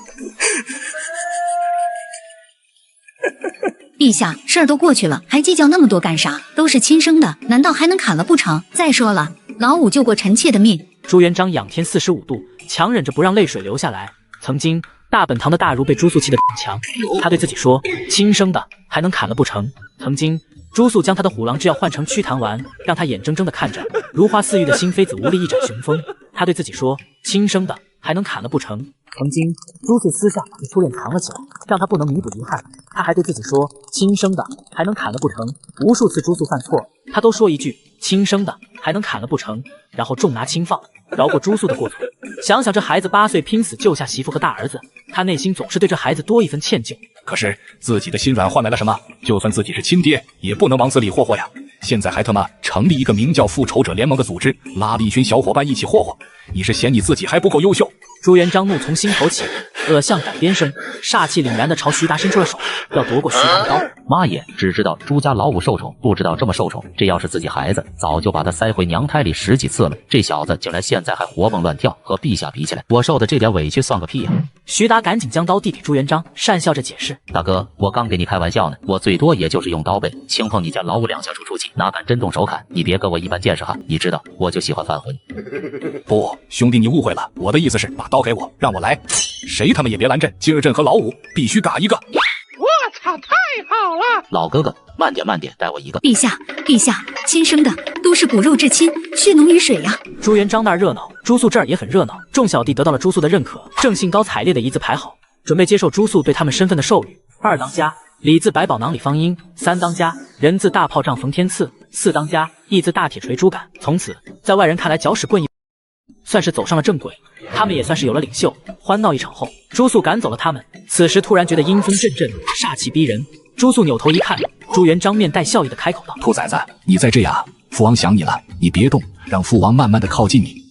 陛下，事儿都过去了，还计较那么多干啥？都是亲生的，难道还能砍了不成？再说了，老五救过臣妾的命。朱元璋仰天45度，强忍着不让泪水流下来。曾经大本堂的大儒被朱肃气得强，他对自己说：亲生的还能砍了不成？曾经朱肃将他的虎狼之药换成祛痰丸，让他眼睁睁地看着如花似玉的新妃子无力一展雄风。他对自己说：亲生的还能砍了不成？曾经朱肃私下把初恋藏了起来，让他不能弥补遗憾。他还对自己说：亲生的还能砍了不成？无数次朱肃犯错，他都说一句：亲生的还能砍了不成？然后重拿轻放，饶过朱肃的过错。想想这孩子8岁拼死救下媳妇和大儿子，他内心总是对这孩子多一份歉疚。可是自己的心软换来了什么？就算自己是亲爹，也不能往死里霍霍呀！现在还他妈成立一个名叫复仇者联盟的组织，拉了一群小伙伴一起霍霍，你是嫌你自己还不够优秀？朱元璋怒从心头起，恶相斩边生，煞气凛然地朝徐达伸出了手，要夺过徐达的刀。妈耶，只知道朱家老五受宠，不知道这么受宠。这要是自己孩子，早就把他塞回娘胎里10几次了。这小子竟然现在还活蹦乱跳，和陛下比起来，我受的这点委屈算个屁啊！徐达赶紧将刀递给朱元璋，讪笑着解释：“大哥，我刚给你开玩笑呢，我最多也就是用刀背轻碰你家老五2下出出气，哪敢真动手砍？你别跟我一般见识哈！你知道，我就喜欢犯浑。”不，兄弟，你误会了，我的意思是把刀给我，让我来，谁他妈也别拦阵，今日朕和老五必须嘎一个。我操，太好了！老哥哥，慢点慢点，带我一个。陛下，陛下，亲生的都是骨肉至亲，血浓于水呀！朱元璋那儿热闹，朱素这儿也很热闹。众小弟得到了朱素的认可，正兴高采烈的一字排好，准备接受朱素对他们身份的授予。2当家，李字百宝囊李方英；3当家，人字大炮仗冯天赐；4当家，义字大铁锤朱敢。从此，在外人看来搅屎棍一，算是走上了正轨。他们也算是有了领袖。欢闹一场后，朱素赶走了他们。此时突然觉得阴风阵阵，煞气逼人。朱素扭头一看，朱元璋面带笑意的开口道：“兔崽子，你再这样，父王想你了，你别动，让父王慢慢的靠近你。”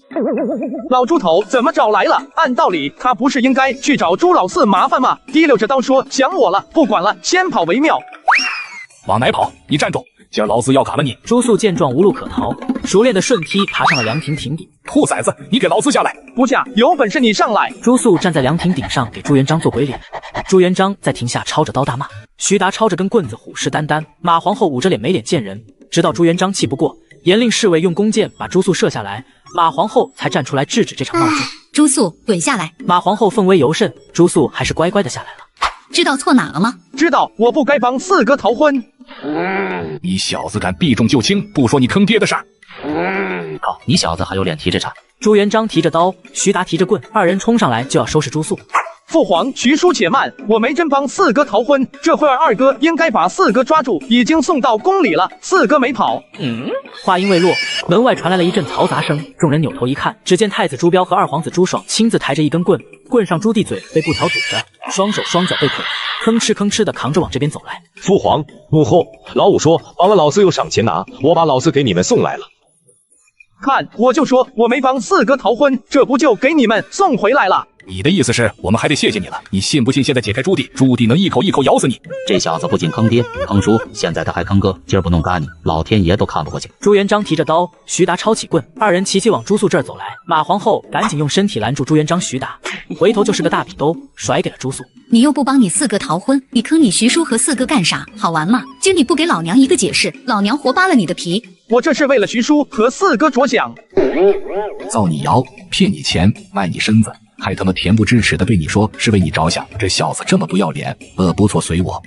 老猪头怎么找来了？按道理他不是应该去找朱老四麻烦吗？提溜着刀说想我了，不管了，先跑为妙。往哪跑？你站住！今儿老子要砍了你！朱素见状无路可逃，熟练的顺踢爬上了凉亭亭顶。兔崽子，你给老子下来！不下，有本事你上来！朱素站在凉亭顶上给朱元璋做鬼脸。朱元璋在亭下抄着刀大骂，徐达抄着根棍子虎视眈眈，马皇后捂着脸没脸见人。直到朱元璋气不过，严令侍卫用弓箭把朱素射下来，马皇后才站出来制止这场闹剧。朱素，滚下来！马皇后氛围尤甚，朱素还是乖乖的下来了。知道错哪了吗？知道，我不该帮四哥逃婚。你小子敢避重就轻，不说你坑爹的事儿！靠，你小子还有脸提这茬？朱元璋提着刀，徐达提着棍，二人冲上来就要收拾朱素。父皇，徐叔且慢，我没真帮四哥逃婚，这会儿二哥应该把四哥抓住，已经送到宫里了，四哥没跑。话音未落，门外传来了一阵嘈杂声，众人扭头一看，只见太子朱标和二皇子朱爽亲自抬着一根棍，棍上朱棣嘴被布条堵着，双手双脚被捆，吭哧吭哧的扛着往这边走来。父皇，母后，老五说帮了老四有赏钱拿，我把老四给你们送来了。看，我就说我没帮四哥逃婚，这不就给你们送回来了？你的意思是我们还得谢谢你了？你信不信现在解开朱棣，朱棣能一口一口咬死你？这小子不仅坑爹坑叔，现在他还坑哥，今儿不弄干你，老天爷都看不过去。朱元璋提着刀，徐达抄起棍，二人齐齐往朱素这儿走来。马皇后赶紧用身体拦住朱元璋、徐达，回头就是个大笔兜甩给了朱素。你又不帮你四哥逃婚，你坑你徐叔和四哥干啥？好玩吗？今你不给老娘一个解释，老娘活扒了你的皮！我这是为了徐叔和四哥着想。造你谣，骗你钱，卖你身子，还他妈恬不知耻的对你说是为你着想，这小子这么不要脸。不错，随我。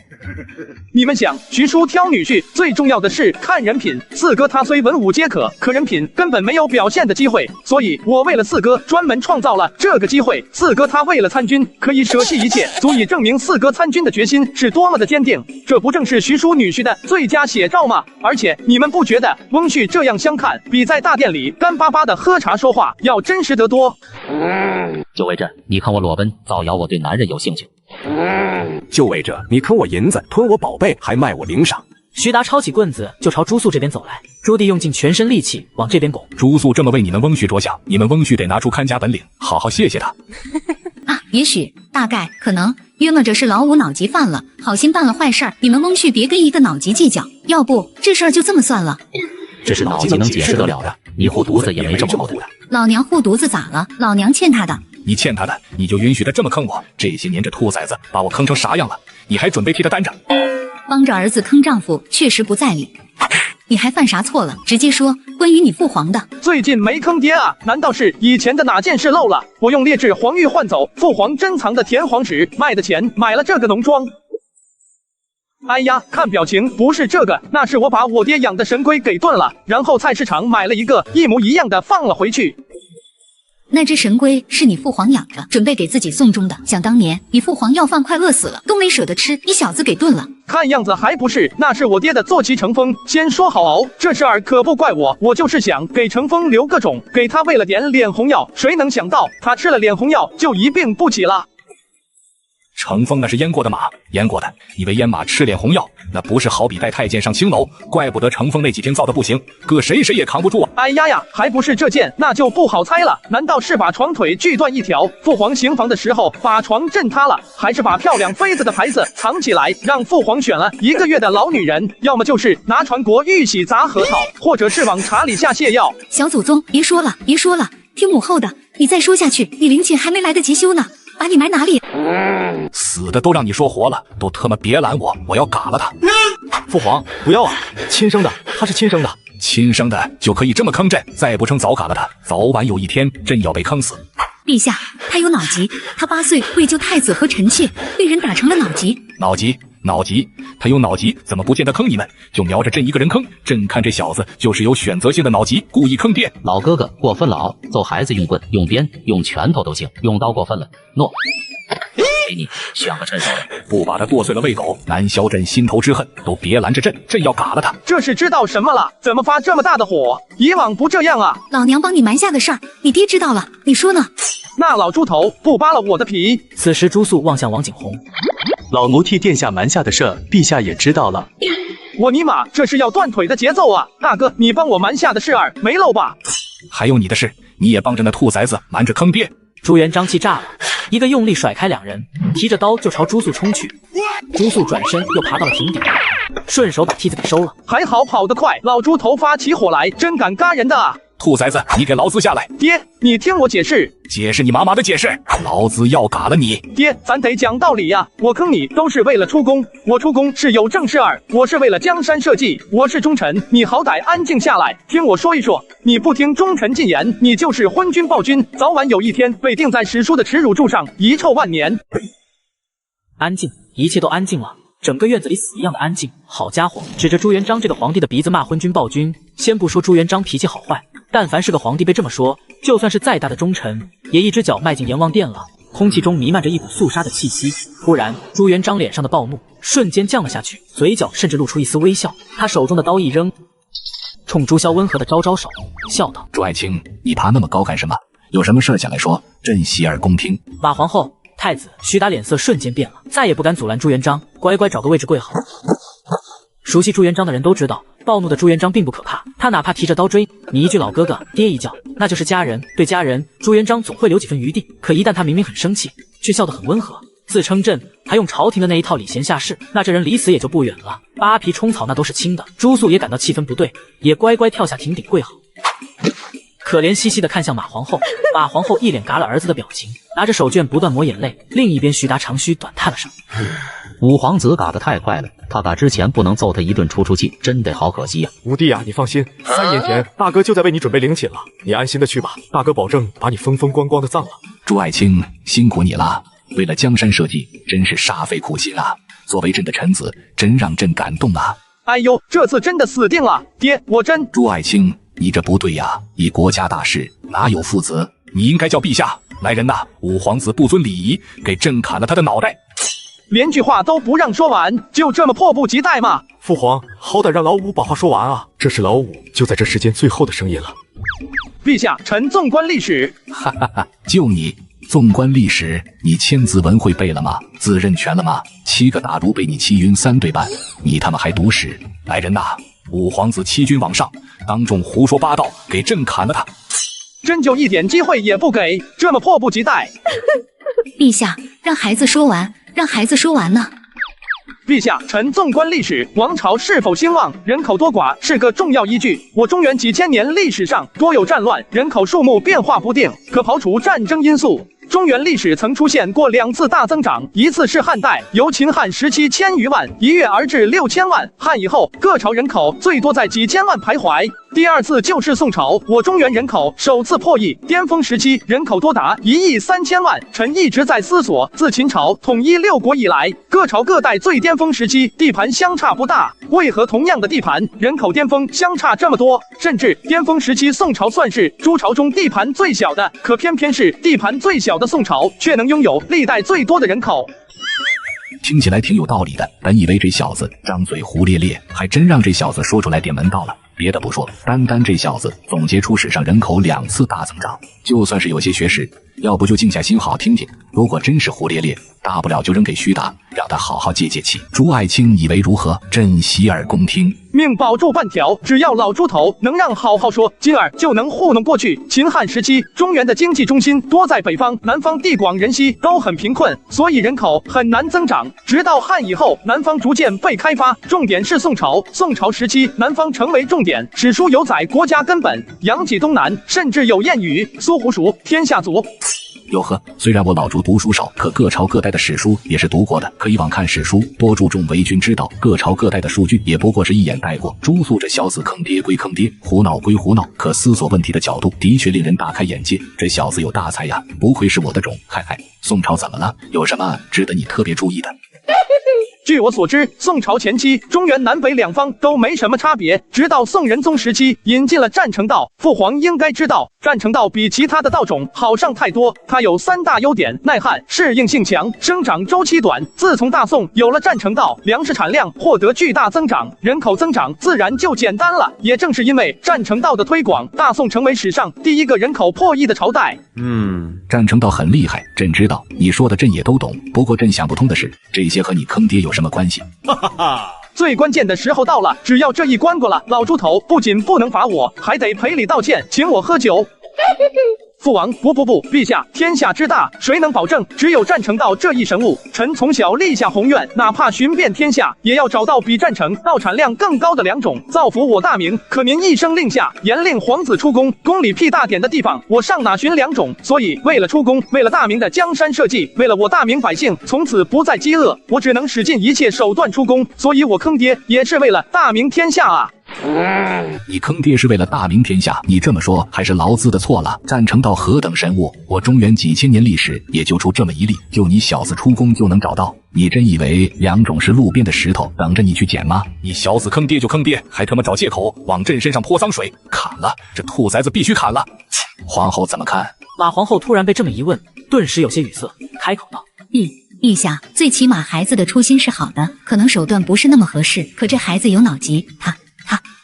你们想，徐叔挑女婿最重要的是看人品，四哥他虽文武皆可，可人品根本没有表现的机会，所以我为了四哥专门创造了这个机会。四哥他为了参军可以舍弃一切，足以证明四哥参军的决心是多么的坚定，这不正是徐叔女婿的最佳写照吗？而且你们不觉得翁婿这样相看，比在大殿里干巴巴的喝茶说话要真实得多？就为这，你看我裸奔造谣我对男人有兴趣。就为这，你坑我银子，吞我宝贝，还卖我领赏。徐达抄起棍子就朝朱素这边走来，朱棣用尽全身力气往这边拱。朱素这么为你们翁婿着想，你们翁婿得拿出看家本领，好好谢谢他。啊，也许，大概，可能，约摸着是老五脑急犯了，好心办了坏事儿，你们翁婿别跟一个脑急计较，要不这事儿就这么算了。这是脑筋能解释得了的，你护犊子也没这么厚的。老娘护犊子咋了？老娘欠他的。你欠他的，你就允许他这么坑我？这些年这兔崽子把我坑成啥样了？你还准备替他担着？帮着儿子坑丈夫，确实不在理。你还犯啥错了？直接说，关于你父皇的。最近没坑爹啊？难道是以前的哪件事漏了？我用劣质黄玉换走父皇珍藏的田黄纸，卖的钱买了这个农庄。哎呀，看表情不是这个，那是我把我爹养的神龟给炖了，然后菜市场买了一个一模一样的放了回去。那只神龟是你父皇养的，准备给自己送终的。想当年你父皇要饭快饿死了，都没舍得吃，你小子给炖了。看样子还不是，那是我爹的坐骑成风。先说好熬，这事儿可不怪我，我就是想给成风留个种，给他喂了点脸红药。谁能想到他吃了脸红药就一病不起了。乘风那是阉过的马，阉过的，以为阉马吃脸红药，那不是好比带太监上青楼，怪不得乘风那几天造的不行，搁谁也扛不住啊！哎呀呀，还不是这件，那就不好猜了。难道是把床腿锯断一条，父皇行房的时候把床震塌了，还是把漂亮妃子的牌子藏起来，让父皇选了1个月的老女人？要么就是拿传国玉玺砸核桃，或者是往茶里下泻药。小祖宗，别说了，别说了，听母后的，你再说下去，你灵寝还没来得及修呢。把你埋哪里？死的都让你说活了，都他妈别拦我，我要嘎了他！父皇，不要啊，亲生的，他是亲生的，亲生的就可以这么坑朕？再不成早嘎了他，早晚有一天朕要被坑死。陛下，他有脑疾，他8岁为救太子和臣妾，被人打成了脑疾。脑疾，他有脑疾，怎么不见得坑你们？就瞄着朕一个人坑。朕看这小子就是有选择性的脑疾，故意坑爹。老哥哥过分了啊！揍孩子用棍、用鞭、用拳头都行，用刀过分了。诺，给你选个趁手的，不把他剁碎了喂狗，难消朕心头之恨。都别拦着朕，朕要嘎了他。这是知道什么了？怎么发这么大的火？以往不这样啊！老娘帮你瞒下的事儿，你爹知道了，你说呢？那老猪头不扒了我的皮！此时朱素望向王景洪，老奴替殿下瞒下的事，陛下也知道了。我尼玛，这是要断腿的节奏啊！大哥，你帮我瞒下的事儿没漏吧？还有你的事，你也帮着那兔崽子瞒着坑爹。朱元璋气炸了，一个用力甩开两人，提着刀就朝朱素冲去。朱素转身又爬到了亭顶，顺手把梯子给收了。还好跑得快，老猪头发起火来，真敢嘎人的啊！兔崽子，你给老子下来！爹，你听我解释。解释你妈妈的解释！老子要嘎了你！爹，咱得讲道理呀！我坑你都是为了出宫，我出宫是有正事儿，我是为了江山社稷，我是忠臣，你好歹安静下来，听我说一说。你不听忠臣进言，你就是昏君暴君，早晚有一天被钉在史书的耻辱柱上，遗臭万年。安静，一切都安静了。整个院子里死一样的安静。好家伙，指着朱元璋这个皇帝的鼻子骂昏君暴君。先不说朱元璋脾气好坏，但凡是个皇帝被这么说，就算是再大的忠臣，也一只脚迈进阎王殿了。空气中弥漫着一股肃杀的气息。突然，朱元璋脸上的暴怒瞬间降了下去，嘴角甚至露出一丝微笑。他手中的刀一扔，冲朱萧温和的招招手，笑道：“朱爱卿，你爬那么高干什么？有什么事想来说，朕洗耳恭听。”马皇后、太子徐达脸色瞬间变了，再也不敢阻拦朱元璋，乖乖找个位置跪好。熟悉朱元璋的人都知道，暴怒的朱元璋并不可怕，他哪怕提着刀追你一句老哥哥，爹一叫，那就是家人对家人，朱元璋总会留几分余地。可一旦他明明很生气，却笑得很温和，自称朕，还用朝廷的那一套礼贤下士，那这人离死也就不远了。扒皮冲草那都是轻的。朱素也感到气氛不对，也乖乖跳下亭顶跪好。可怜兮兮地看向马皇后，马皇后一脸嘎了儿子的表情，拿着手绢不断抹眼泪。另一边，徐达长吁短叹了声：“五皇子嘎得太快了，他嘎之前不能揍他一顿出气，真得好可惜呀。”吴弟啊，你放心，3年前大哥就在为你准备陵寝了，你安心的去吧，大哥保证把你风风光光的葬了。朱爱卿辛苦你了，为了江山社稷，真是煞费苦心啊！作为朕的臣子，真让朕感动啊！哎呦，这次真的死定了，爹，我真……朱爱卿。你这不对呀！以国家大事，哪有父子？你应该叫陛下来人呐！五皇子不遵礼仪，给朕砍了他的脑袋！连句话都不让说完，就这么迫不及待吗？父皇，好歹让老五把话说完啊！这是老五就在这世间最后的声音了。陛下，臣纵观历史。哈哈哈！就你纵观历史，你千字文会背了吗？字认全了吗？7个打如被你7晕3对半，你他妈还读史？来人呐！五皇子欺君罔上，当众胡说八道，给朕砍了他！朕就一点机会也不给，这么迫不及待。陛下，让孩子说完，让孩子说完呢。陛下，臣纵观历史，王朝是否兴旺，人口多寡是个重要依据。我中原几千年历史上多有战乱，人口数目变化不定，可刨除战争因素，中原历史曾出现过2次大增长，一次是汉代，由秦汉时期1000余万一跃而至6000万，汉以后各朝人口最多在几千万徘徊。第2次就是宋朝，我中原人口首次破亿，巅峰时期人口多达1亿3000万。臣一直在思索，自秦朝统一6国以来，各朝各代最巅峰时期地盘相差不大，为何同样的地盘，人口巅峰相差这么多？甚至巅峰时期宋朝算是诸朝中地盘最小的，可偏偏是地盘最小的宋朝，却能拥有历代最多的人口。听起来挺有道理的，本以为这小子张嘴胡咧咧，还真让这小子说出来点门道了。别的不说，单单这小子总结出史上人口2次大增长，就算是有些学识，要不就静下心好好听听。如果真是胡咧咧，大不了就扔给徐达，让他好好解解气。朱爱卿以为如何？朕洗耳恭听。命保住半条，只要老猪头能让好好说，今儿就能糊弄过去。秦汉时期，中原的经济中心多在北方，南方地广人稀，都很贫困，所以人口很难增长。直到汉以后，南方逐渐被开发，重点是宋朝。宋朝时期，南方成为重点，史书有载国家根本，扬起东南，甚至有谚语：苏胡蜀，天下足。哟呵，虽然我老朱读书少，可各朝各代的史书也是读过的，可以往看史书，多注重为君之道。各朝各代的数据也不过是一眼带过。朱素这小子坑爹归坑爹，胡闹归胡闹，可思索问题的角度的确令人大开眼界。这小子有大才呀，不愧是我的种。嗨嗨，宋朝怎么了？有什么值得你特别注意的？据我所知，宋朝前期，中原南北两方都没什么差别，直到宋仁宗时期引进了战成道。父皇应该知道，战成道比其他的道种好上太多。它有3大优点：耐旱、适应性强、生长周期短。自从大宋有了战成道，粮食产量获得巨大增长，人口增长自然就简单了。也正是因为战成道的推广，大宋成为史上第一个人口破亿的朝代。战成道很厉害，朕知道，你说的朕也都懂。不过朕想不通的是，这些和你坑爹有什么关系？哈哈哈！最关键的时候到了，只要这一关过了，老猪头不仅不能罚我，还得赔礼道歉，请我喝酒。父王，不，陛下，天下之大，谁能保证只有战成道这一神物？臣从小立下宏愿，哪怕寻遍天下，也要找到比战成道产量更高的良种，造福我大明。可您一声令下，严令皇子出宫，宫里辟大典的地方，我上哪寻良种？所以为了出宫，为了大明的江山社稷，为了我大明百姓从此不再饥饿，我只能使尽一切手段出宫。所以我坑爹也是为了大明天下啊！你坑爹是为了大明天下，你这么说还是劳资的错了。战成道何等神物，我中原几千年历史也就出这么一例，就你小子出宫就能找到？你真以为良种是路边的石头等着你去捡吗？你小子坑爹就坑爹，还他妈找借口往朕身上泼脏水！砍了，这兔崽子必须砍了！皇后怎么看？马皇后突然被这么一问，顿时有些语塞，开口道：陛下，最起码孩子的初心是好的，可能手段不是那么合适，可这孩子有脑疾，他。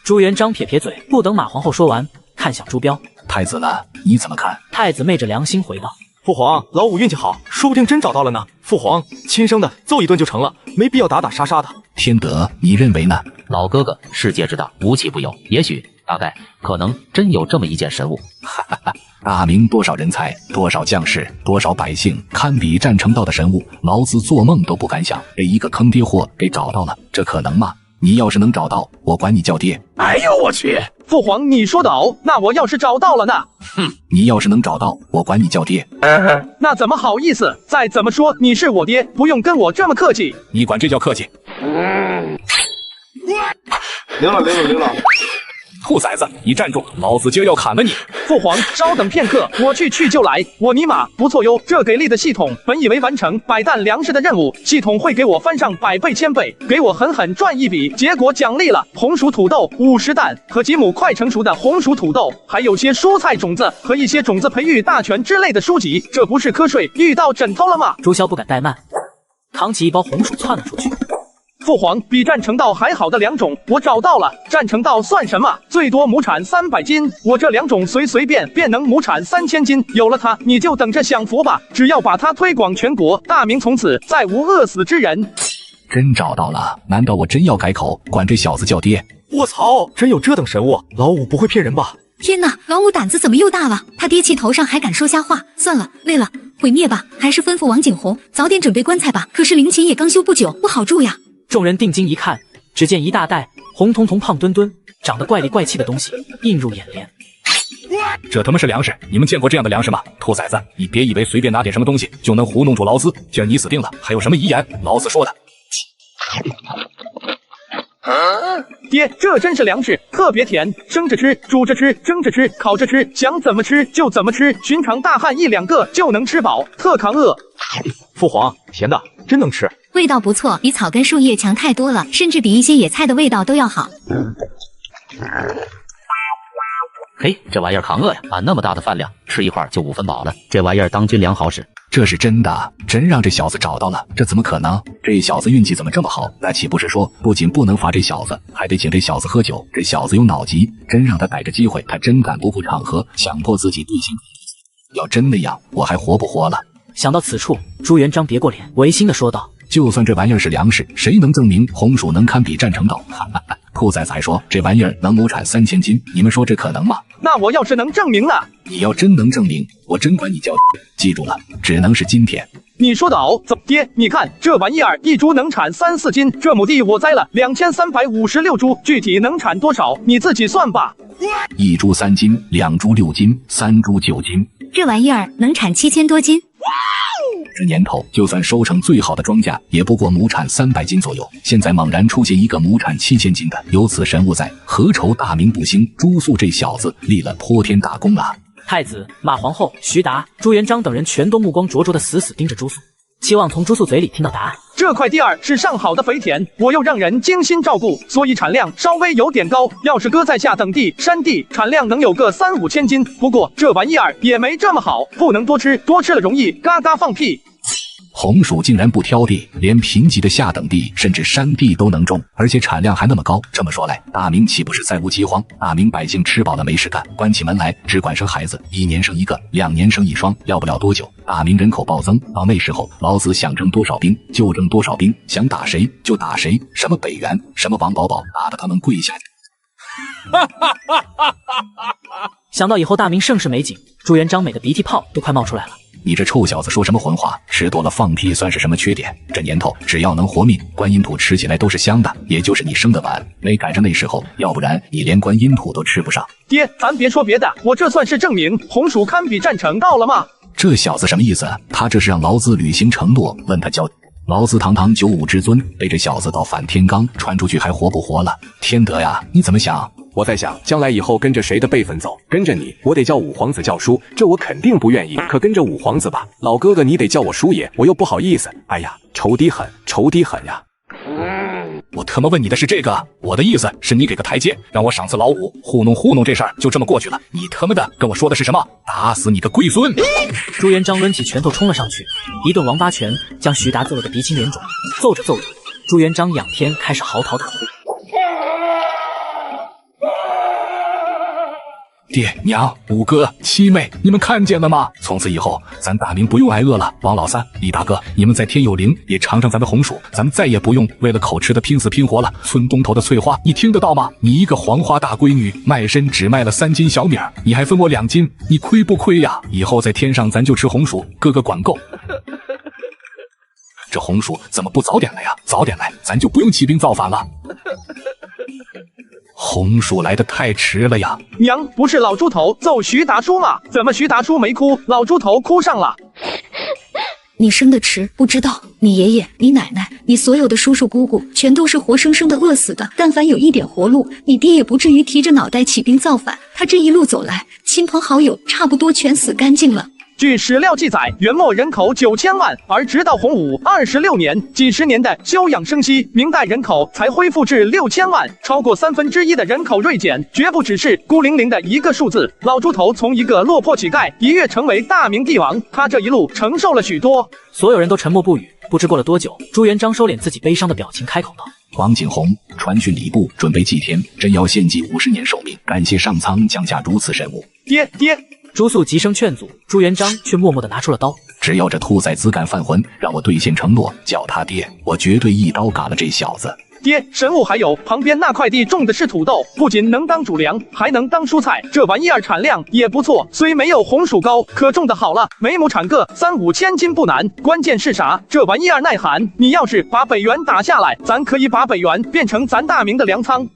朱元璋撇撇嘴，不等马皇后说完，看向朱标：太子呢？你怎么看？太子昧着良心回道：父皇，老五运气好，说不定真找到了呢。父皇，亲生的，揍一顿就成了，没必要打打杀杀的。天德，你认为呢？老哥哥，世界之大，无奇不有，也许，大概，可能真有这么一件神物。哈哈哈！大明多少人才，多少将士，多少百姓，堪比战成道的神物，老子做梦都不敢想。被一个坑爹货给找到了，这可能吗？你要是能找到，我管你叫爹。哎呦我去！父皇，你说的哦，那我要是找到了呢？哼，你要是能找到，我管你叫爹。那怎么好意思？再怎么说你是我爹，不用跟我这么客气。你管这叫客气？灵了！兔崽子，你站住！老子今儿要砍了你！父皇，稍等片刻，我去就来。我尼玛，不错哟，这给力的系统，本以为完成100担粮食的任务，系统会给我翻上100倍、1000倍，给我狠狠赚一笔。结果奖励了红薯土豆50担和几亩快成熟的红薯土豆，还有些蔬菜种子和一些种子培育大全之类的书籍。这不是瞌睡遇到枕头了吗？朱萧不敢怠慢，扛起一包红薯窜了出去。父皇，比战成道还好的良种我找到了。战成道算什么？最多亩产300斤，我这良种随便便能亩产3000斤。有了它，你就等着享福吧。只要把它推广全国，大明从此再无饿死之人。真找到了？难道我真要改口，管这小子叫爹？卧槽，真有这等神物？老五不会骗人吧？天哪，老五胆子怎么又大了？他爹气头上还敢说瞎话？算了，累了，毁灭吧。还是吩咐王景洪早点准备棺材吧。可是陵寝也刚修不久，不好住呀。众人定睛一看，只见一大袋红彤彤、胖墩墩、长得怪里怪气的东西映入眼帘。这他妈是粮食？你们见过这样的粮食吗？兔崽子，你别以为随便拿点什么东西就能糊弄住劳资。今儿你死定了，还有什么遗言？老子说的。爹，这真是粮食，特别甜，生着吃，煮着吃，蒸着吃，烤着吃，想怎么吃就怎么吃，寻常大汉1、2个就能吃饱，特抗饿。父皇，甜的，真能吃。味道不错，比草根树叶强太多了，甚至比一些野菜的味道都要好。嘿，这玩意儿扛饿呀！俺那么大的饭量，吃一块就5分饱了。这玩意儿当军粮好使。这是真的，真让这小子找到了，这怎么可能？这小子运气怎么这么好？那岂不是说，不仅不能罚这小子，还得请这小子喝酒？这小子有脑疾，真让他逮着机会，他真敢不顾场合，强迫自己兑现。要真那样，我还活不活了？想到此处，朱元璋别过脸，违心的说道：“就算这玩意儿是粮食，谁能证明红薯能堪比战成道？”哈哈哈！兔崽子还说这玩意儿能亩产3000斤，你们说这可能吗？那我要是能证明呢？你要真能证明，我真管你叫……记住了，只能是今天。你说的哦，怎么爹？你看这玩意儿一株能产3、4斤，这亩地我栽了2356株，具体能产多少？你自己算吧。一株3斤，2株6斤，3株9斤，这玩意儿能产7000多斤。这年头，就算收成最好的庄稼，也不过亩产300斤左右。现在猛然出现一个亩产7000斤的，有此神物在，何愁大明不兴？朱肃这小子立了泼天大功啊！太子、马皇后、徐达、朱元璋等人全都目光灼灼的死死盯着朱肃，期望从朱肃嘴里听到答案。这块地儿是上好的肥田，我又让人精心照顾，所以产量稍微有点高。要是搁在下等地、山地，产量能有个3、5千斤。不过这玩意儿也没这么好，不能多吃，多吃了容易嘎嘎放屁。红薯竟然不挑地，连贫瘠的下等地甚至山地都能种，而且产量还那么高。这么说来，大明岂不是再无饥荒？大明百姓吃饱了没事干，关起门来只管生孩子，1年生1个，2年生1双，要不了多久，大明人口暴增。到那时候，老子想征多少兵就征多少兵，想打谁就打谁，什么北元，什么王保保，打得他们跪下。想到以后大明盛世美景，朱元璋美的鼻涕泡都快冒出来了。你这臭小子说什么混话？吃多了放屁算是什么缺点？这年头只要能活命，观音土吃起来都是香的，也就是你生的晚，没赶上那时候，要不然你连观音土都吃不上。爹，咱别说别的，我这算是证明红薯堪比战成道了吗？这小子什么意思？他这是让劳资履行承诺，问他交。劳资堂堂95之尊，被这小子到反天罡传出去还活不活了？天德呀，你怎么想？我在想，将来以后跟着谁的辈分走？跟着你，我得叫五皇子叫叔，这我肯定不愿意。可跟着五皇子吧，老哥哥你得叫我叔爷，我又不好意思。哎呀，仇敌狠，仇敌狠呀！我他妈问你的是这个，我的意思是你给个台阶，让我赏赐老五，糊弄这事儿就这么过去了。你他妈的跟我说的是什么？打死你个龟孙！朱元璋抡起拳头冲了上去，一顿王八拳将徐达揍了个鼻青脸肿。揍着，朱元璋仰天开始嚎啕大哭。爹娘、五哥、七妹，你们看见了吗？从此以后，咱大明不用挨饿了。王老三、李大哥，你们在天有灵，也尝尝咱的红薯。咱们再也不用为了口吃的拼死拼活了。村东头的翠花，你听得到吗？你一个黄花大闺女，卖身只卖了3斤小米，你还分我2斤，你亏不亏呀？以后在天上咱就吃红薯，哥哥管够。这红薯怎么不早点来呀？早点来，咱就不用起兵造反了。红薯来得太迟了呀！娘，不是老猪头揍徐达叔吗？怎么徐达叔没哭，老猪头哭上了？你生的迟，不知道你爷爷、你奶奶、你所有的叔叔姑姑，全都是活生生的饿死的。但凡有一点活路，你爹也不至于提着脑袋起兵造反。他这一路走来，亲朋好友差不多全死干净了。据史料记载，元末人口9000万，而直到洪武26年，几十年的休养生息，明代人口才恢复至6000万，超过1/3的人口锐减，绝不只是孤零零的一个数字。老猪头从一个落魄乞丐一跃成为大明帝王，他这一路承受了许多。所有人都沉默不语。不知过了多久，朱元璋收敛自己悲伤的表情，开口道：“王景洪传讯礼部，准备祭天，真要献祭50年寿命，感谢上苍降下如此神物。”爹。朱肃急声劝阻，朱元璋却默默地拿出了刀。只要这兔崽子敢犯浑，让我兑现承诺，叫他爹，我绝对一刀嘎了这小子。爹，神物还有旁边那块地种的是土豆，不仅能当主粮，还能当蔬菜，这玩意儿产量也不错。虽没有红薯高，可种的好了，每亩产个3、5千斤不难。关键是啥？这玩意儿耐寒。你要是把北元打下来，咱可以把北元变成咱大明的粮仓。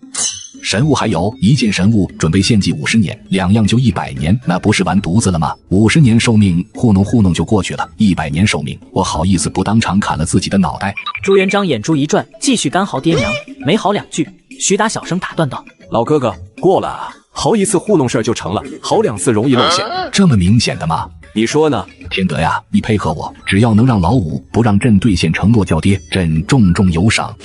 神物还有一件神物，准备献祭50年，2样就100年，那不是完犊子了吗？50年寿命糊弄就过去了，100年寿命，我好意思不当场砍了自己的脑袋？朱元璋眼珠一转，继续干嚎爹娘。没好2句，徐达小声打断道：“老哥哥，过了啊，嚎一次糊弄事儿就成了，嚎2次容易露馅，这么明显的吗？你说呢？天德呀，你配合我，只要能让老五不让朕兑现承诺叫爹，朕重重有赏。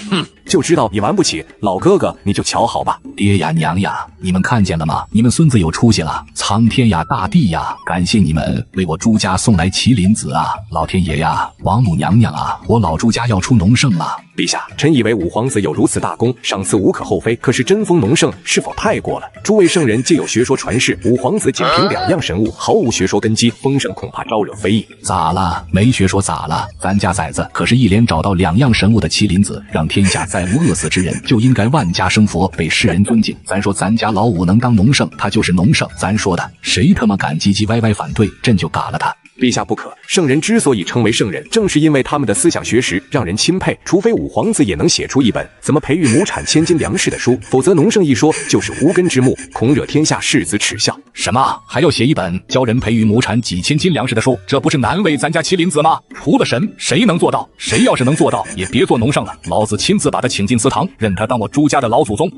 就知道你玩不起，老哥哥你就瞧好吧。爹呀娘呀，你们看见了吗？你们孙子有出息了！苍天呀大地呀，感谢你们为我朱家送来麒麟子啊！老天爷呀，王母娘娘啊，我老朱家要出农圣了！陛下，臣以为五皇子有如此大功，赏赐无可厚非。可是针锋农圣是否太过了？诸位圣人皆有学说传世，五皇子仅凭2样神物，毫无学说根基，封圣恐怕招惹非议。咋了？没学说咋了？咱家崽子可是一连找到2样神物的麒麟子，让天下再无饿死之人，就应该万家生佛，被世人尊敬。咱说咱家老五能当农圣，他就是农圣。咱说的，谁他妈敢唧唧歪歪反对，朕就嘎了他。陛下不可，圣人之所以称为圣人，正是因为他们的思想学识让人钦佩。除非五皇子也能写出一本怎么培育亩产千斤粮食的书，否则农圣一说就是无根之木，恐惹天下士子耻笑。什么？还要写一本教人培育亩产几千斤粮食的书？这不是难为咱家麒麟子吗？除了神，谁能做到？谁要是能做到，也别做农圣了。老子亲自把他请进祠堂，认他当我朱家的老祖宗。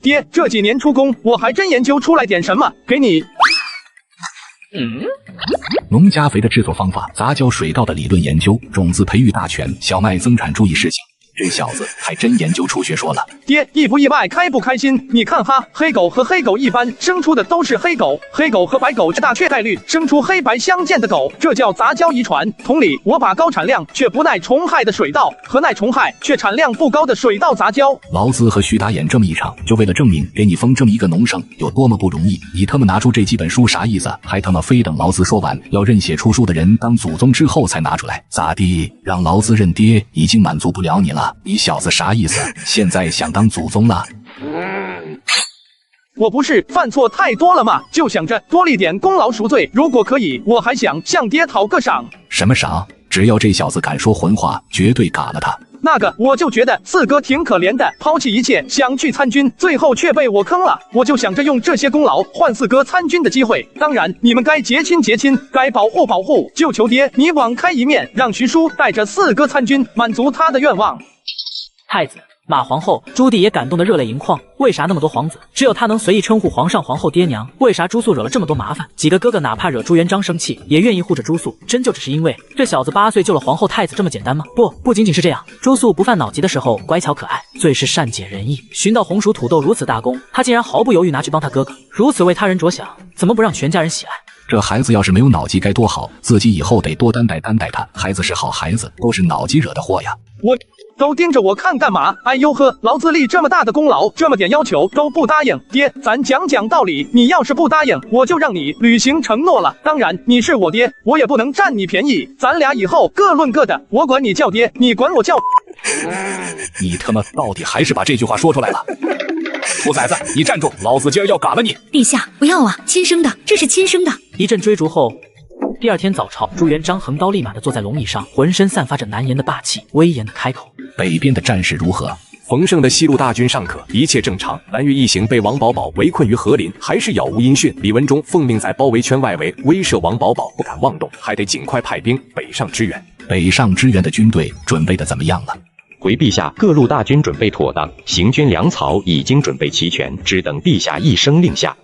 爹，这几年出宫，我还真研究出来点什么，给你。农家肥的制作方法、杂交水稻的理论研究、种子培育大全、小麦增产注意事项，这小子还真研究出学说了。爹，意不意外，开不开心？你看哈，黑狗和黑狗一般生出的都是黑狗，黑狗和白狗大却概率生出黑白相间的狗，这叫杂交遗传。同理，我把高产量却不耐虫害的水稻和耐虫害却产量不高的水稻杂交。劳资和徐达演这么一场，就为了证明给你封这么一个农生有多么不容易。你他妈拿出这几本书啥意思？还他妈非等劳资说完，要认写出书的人当祖宗之后才拿出来，咋地？让劳资认爹已经满足不了你了，你小子啥意思？现在想当祖宗了？我不是犯错太多了吗？就想着多立点功劳赎罪，如果可以，我还想向爹讨个赏。什么赏？只要这小子敢说混话，绝对嘎了他。那个，我就觉得四哥挺可怜的，抛弃一切想去参军，最后却被我坑了。我就想着用这些功劳换四哥参军的机会。当然，你们该结亲结亲，该保护保护，就求爹你网开一面，让徐叔带着四哥参军，满足他的愿望。太子、马皇后、朱棣也感动得热泪盈眶。为啥那么多皇子，只有他能随意称呼皇上、皇后爹娘？为啥朱肃惹了这么多麻烦？几个哥哥哪怕惹朱元璋生气，也愿意护着朱肃，真就只是因为这小子8岁救了皇后太子这么简单吗？不仅仅是这样，朱肃不犯脑疾的时候乖巧可爱，最是善解人意。寻到红薯土豆如此大功，他竟然毫不犹豫拿去帮他哥哥，如此为他人着想，怎么不让全家人喜爱？这孩子要是没有脑疾该多好，自己以后得多担待他。孩子是好孩子，都是脑疾惹的祸呀。我都盯着我看干嘛？哎呦呵，劳资立这么大的功劳，这么点要求都不答应。爹，咱讲道理，你要是不答应，我就让你履行承诺了。当然，你是我爹，我也不能占你便宜。咱俩以后各论各的，我管你叫爹，你管我叫。你他妈到底还是把这句话说出来了。兔崽子，你站住！老子今儿要嘎了你！陛下，不要啊，亲生的，这是亲生的。一阵追逐后，第二天早朝，朱元璋横刀立马地坐在龙椅上，浑身散发着难言的霸气，威严地开口：北边的战事如何？冯胜的西路大军尚可，一切正常。蓝玉一行被王保保围困于河林，还是杳无音讯。李文忠奉命在包围圈外围威慑王保保，不敢妄动，还得尽快派兵北上支援。北上支援的军队准备的怎么样了？回陛下，各路大军准备妥当，行军粮草已经准备齐全，只等陛下一声令下。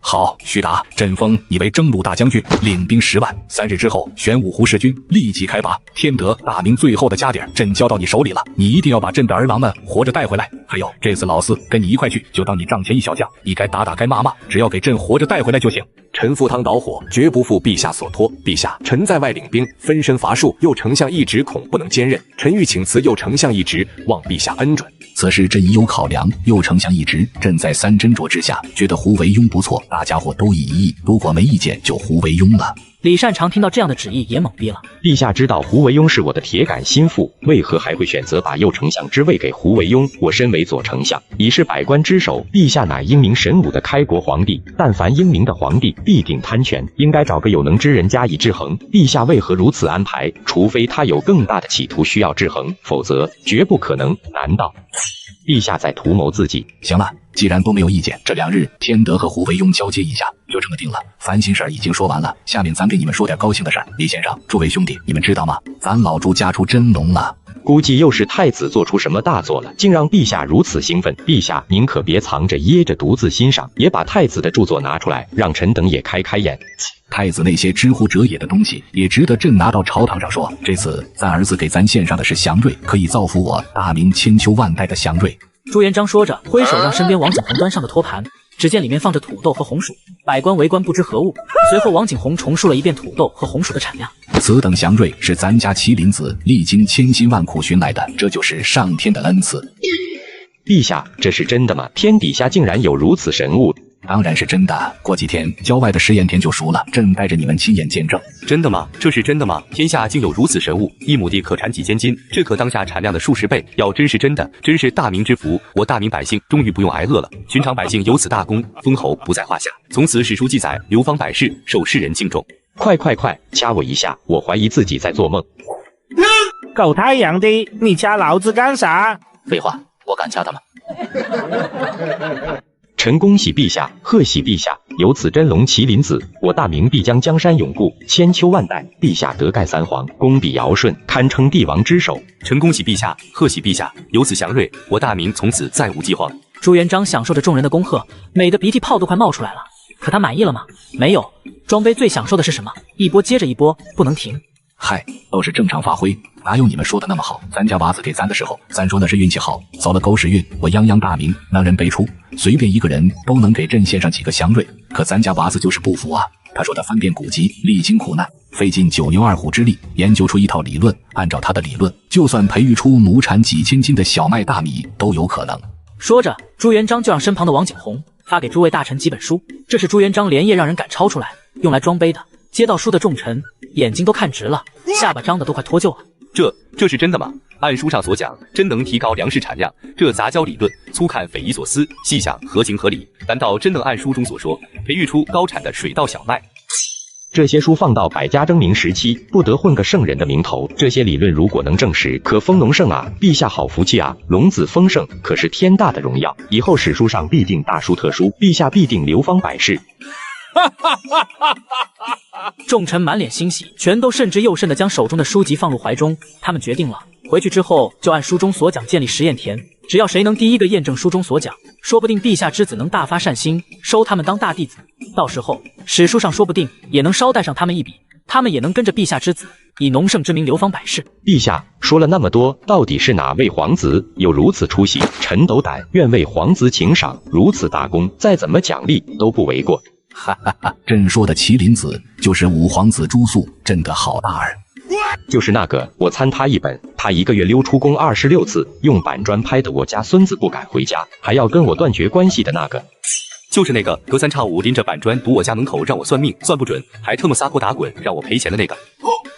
好，徐达，朕封你为征虏大将军，领兵10万。3日之后，玄武湖弑军，立即开拔。天德、大明最后的加点，朕交到你手里了，你一定要把朕的儿郎们活着带回来。还有，这次老四跟你一块去，就当你帐前一小将，你该打打，该骂骂，只要给朕活着带回来就行。臣赴汤蹈火，绝不负陛下所托。陛下，臣在外领兵，分身乏术，右丞相一职恐不能兼任。臣欲请辞右丞相一职，望陛下恩准。此事朕已有考量，右丞相一职，朕在3斟酌之下，觉得胡惟庸不错，大家伙都以一议，如果没意见，就胡惟庸了。李善长听到这样的旨意也懵逼了。陛下知道胡惟庸是我的铁杆心腹，为何还会选择把右丞相之位给胡惟庸？我身为左丞相，已是百官之首，陛下乃英明神武的开国皇帝，但凡英明的皇帝必定贪权，应该找个有能之人加以制衡。陛下为何如此安排？除非他有更大的企图需要制衡，否则绝不可能。难道陛下在图谋自己？行了，既然都没有意见，这2日天德和胡惟庸交接一下，就这么定了。烦心事儿已经说完了，下面咱给你们说点高兴的事儿。李先生，诸位兄弟，你们知道吗？咱老朱家出真龙了。估计又是太子做出什么大作了，竟让陛下如此兴奋。陛下，您可别藏着掖着，独自欣赏，也把太子的著作拿出来，让臣等也开开眼。太子那些知乎者也的东西，也值得朕拿到朝堂上说。这次咱儿子给咱献上的是祥瑞，可以造福我大明千秋万代的祥瑞。朱元璋说着，挥手让身边王景洪端上的托盘，只见里面放着土豆和红薯，百官围观不知何物。随后王景洪重述了一遍土豆和红薯的产量。此等祥瑞是咱家麒麟子历经千辛万苦寻来的，这就是上天的恩赐。陛下，这是真的吗？天底下竟然有如此神物？当然是真的，过几天郊外的实验田就熟了，朕带着你们亲眼见证。真的吗？这是真的吗？天下竟有如此神物，1亩地可产几千斤，这可当下产量的数十倍。要真是真的，真是大明之福，我大明百姓终于不用挨饿了。寻常百姓有此大功，封侯不在话下。从此史书记载，流芳百世，受世人敬重。快，掐我一下，我怀疑自己在做梦。狗太阳的，你掐老子干啥？废话，我敢掐他吗？臣恭喜陛下，贺喜陛下！有此真龙麒麟子，我大明必将江山永固，千秋万代。陛下德盖三皇，功比尧舜，堪称帝王之首。臣恭喜陛下，贺喜陛下！有此祥瑞，我大明从此再无饥荒。朱元璋享受着众人的恭贺，美的鼻涕泡都快冒出来了。可他满意了吗？没有。庄杯最享受的是什么？一波接着一波，不能停。嗨，都是正常发挥，哪有你们说的那么好？咱家娃子给咱的时候，咱说那是运气好，走了狗屎运。我泱泱大明，能人辈出，随便一个人都能给朕献上几个祥瑞。可咱家娃子就是不服啊！他说他翻遍古籍，历经苦难，费尽9牛2虎之力，研究出一套理论。按照他的理论，就算培育出亩产几千斤的小麦大米都有可能。说着，朱元璋就让身旁的王景洪发给诸位大臣几本书，这是朱元璋连夜让人赶抄出来，用来装杯的。接到书的众臣眼睛都看直了，下巴张的都快脱臼了。这是真的吗？按书上所讲，真能提高粮食产量，这杂交理论粗看匪夷所思，细想合情合理。难道真能按书中所说，培育出高产的水稻小麦？这些书放到百家争鸣时期，不得混个圣人的名头。这些理论如果能证实，可封龙盛啊！陛下好福气啊！龙子丰盛可是天大的荣耀，以后史书上必定大书特书，陛下必定流芳百世。众臣满脸欣喜，全都慎之又慎地将手中的书籍放入怀中。他们决定了，回去之后就按书中所讲建立实验田，只要谁能第一个验证书中所讲，说不定陛下之子能大发善心，收他们当大弟子。到时候史书上说不定也能捎带上他们一笔，他们也能跟着陛下之子，以农圣之名流芳百世。陛下说了那么多，到底是哪位皇子有如此出息？臣斗胆，愿为皇子请赏。如此大功，再怎么奖励都不为过。哈哈哈！朕说的麒麟子就是五皇子朱肃，朕的好大儿。就是那个，我参他一本，他1个月溜出宫26次，用板砖拍得我家孙子不敢回家，还要跟我断绝关系的那个。就是那个隔3差5拎着板砖堵我家门口让我算命，算不准，还特么撒泼打滚让我赔钱的那个。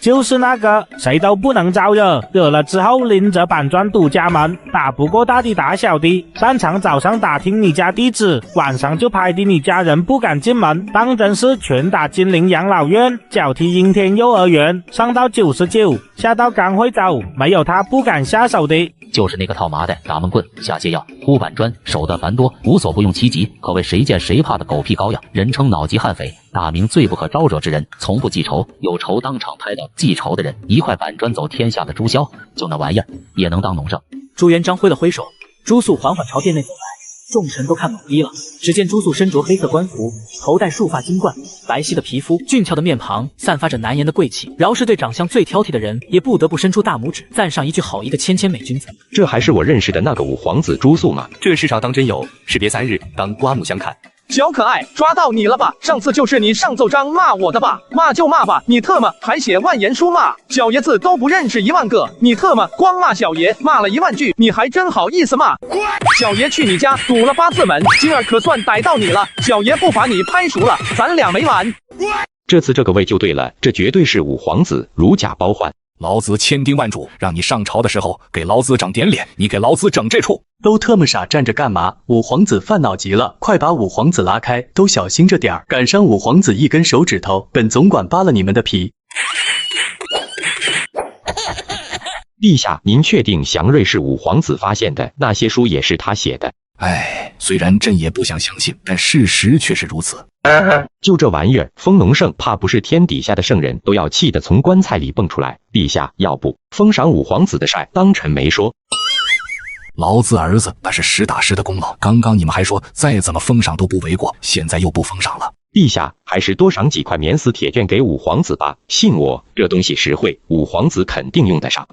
就是那个，谁都不能招惹，惹了之后拎着板砖堵家门，打不过大的打小的，擅长早上打听你家地址，晚上就拍的你家人不敢进门，当真是拳打金陵养老院，脚踢阴天幼儿园，上到99，下到刚会走，没有他不敢下手的。就是那个套麻袋、打闷棍、下泻药、呼板砖，手段繁多，无所不用其极，可谓谁见谁怕的狗屁膏药，人称脑极悍匪，大明最不可招惹之人，从不记仇，有仇当场拍到记仇的人，一块板砖走天下的朱萧，就那玩意儿也能当农政。朱元璋挥了挥手，朱肃缓缓朝殿内走来。众臣都看懵逼了，只见朱肃身着黑色官服，头戴束发金冠，白皙的皮肤，俊俏的面庞，散发着难言的贵气。饶是对长相最挑剔的人，也不得不伸出大拇指，赞上一句好一个谦谦美君子。这还是我认识的那个五皇子朱肃吗？这世上当真有，士别3日，当刮目相看。小可爱，抓到你了吧？上次就是你上奏章骂我的吧？骂就骂吧，你特么还写万言书骂小爷子都不认识1万个，你特么光骂小爷骂了1万句，你还真好意思骂？小爷去你家堵了8次门，今儿可算逮到你了，小爷不罚你拍熟了，咱俩没完。这次这个位就对了，这绝对是五皇子，如假包换。老子千叮万嘱，让你上朝的时候给老子长点脸，你给老子整这出。都特么傻站着干嘛？五皇子犯恼极了，快把五皇子拉开，都小心着点儿，赶上五皇子一根手指头，本总管扒了你们的皮。陛下，您确定祥瑞是五皇子发现的？那些书也是他写的？哎，虽然朕也不想相信，但事实却是如此。就这玩意儿，封农圣怕不是天底下的圣人都要气得从棺材里蹦出来。陛下，要不封赏五皇子的事，当臣没说。老子儿子那是实打实的功劳，刚刚你们还说再怎么封赏都不为过，现在又不封赏了。陛下，还是多赏几块免死铁券给五皇子吧，信我，这东西实惠，五皇子肯定用得上。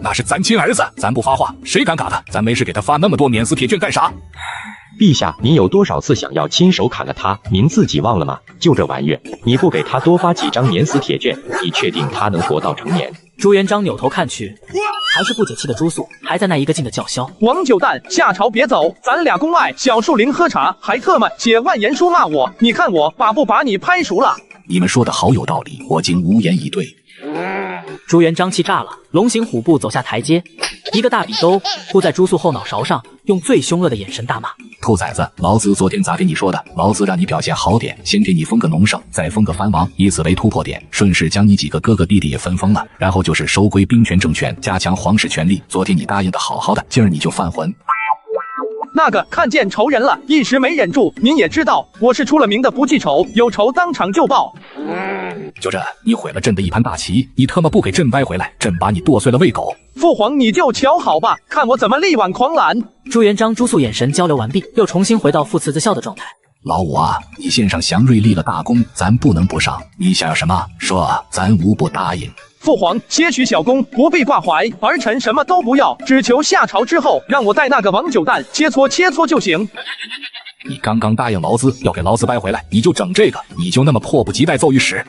那是咱亲儿子，咱不发话，谁敢嘎他？咱没事给他发那么多免死铁券干啥？陛下，您有多少次想要亲手砍了他，您自己忘了吗？就这玩意儿，你不给他多发几张免死铁券，你确定他能活到成年？朱元璋扭头看去，还是不解气的朱肃，还在那一个劲的叫嚣：王九蛋，下朝别走，咱俩宫外小树林喝茶，还特么写万言书骂我，你看我把不把你拍熟了？你们说的好有道理，我竟无言以对。朱元璋气炸了，龙行虎步走下台阶，一个大笔兜铺在朱肃后脑勺上，用最凶恶的眼神大骂：兔崽子，老子昨天咋跟你说的？老子让你表现好点，先给你封个农圣，再封个藩王，以此为突破点，顺势将你几个哥哥弟弟也分封了，然后就是收归兵权政权，加强皇室权力。昨天你答应的好好的，今儿你就犯浑。那个看见仇人了，一时没忍住。您也知道，我是出了名的不记仇，有仇当场就报。就这，你毁了朕的一盘大棋，你特么不给朕掰回来，朕把你剁碎了喂狗。父皇你就瞧好吧，看我怎么力挽狂澜。朱元璋、朱肃眼神交流完毕，又重新回到父慈子孝的状态。老五啊，你献上祥瑞立了大功，咱不能不上。你想要什么？说，咱无不答应。父皇，些许小功不必挂怀，儿臣什么都不要，只求下朝之后让我带那个王九蛋切磋就行。你刚刚答应老子要给老子掰回来，你就整这个，你就那么迫不及待奏御史？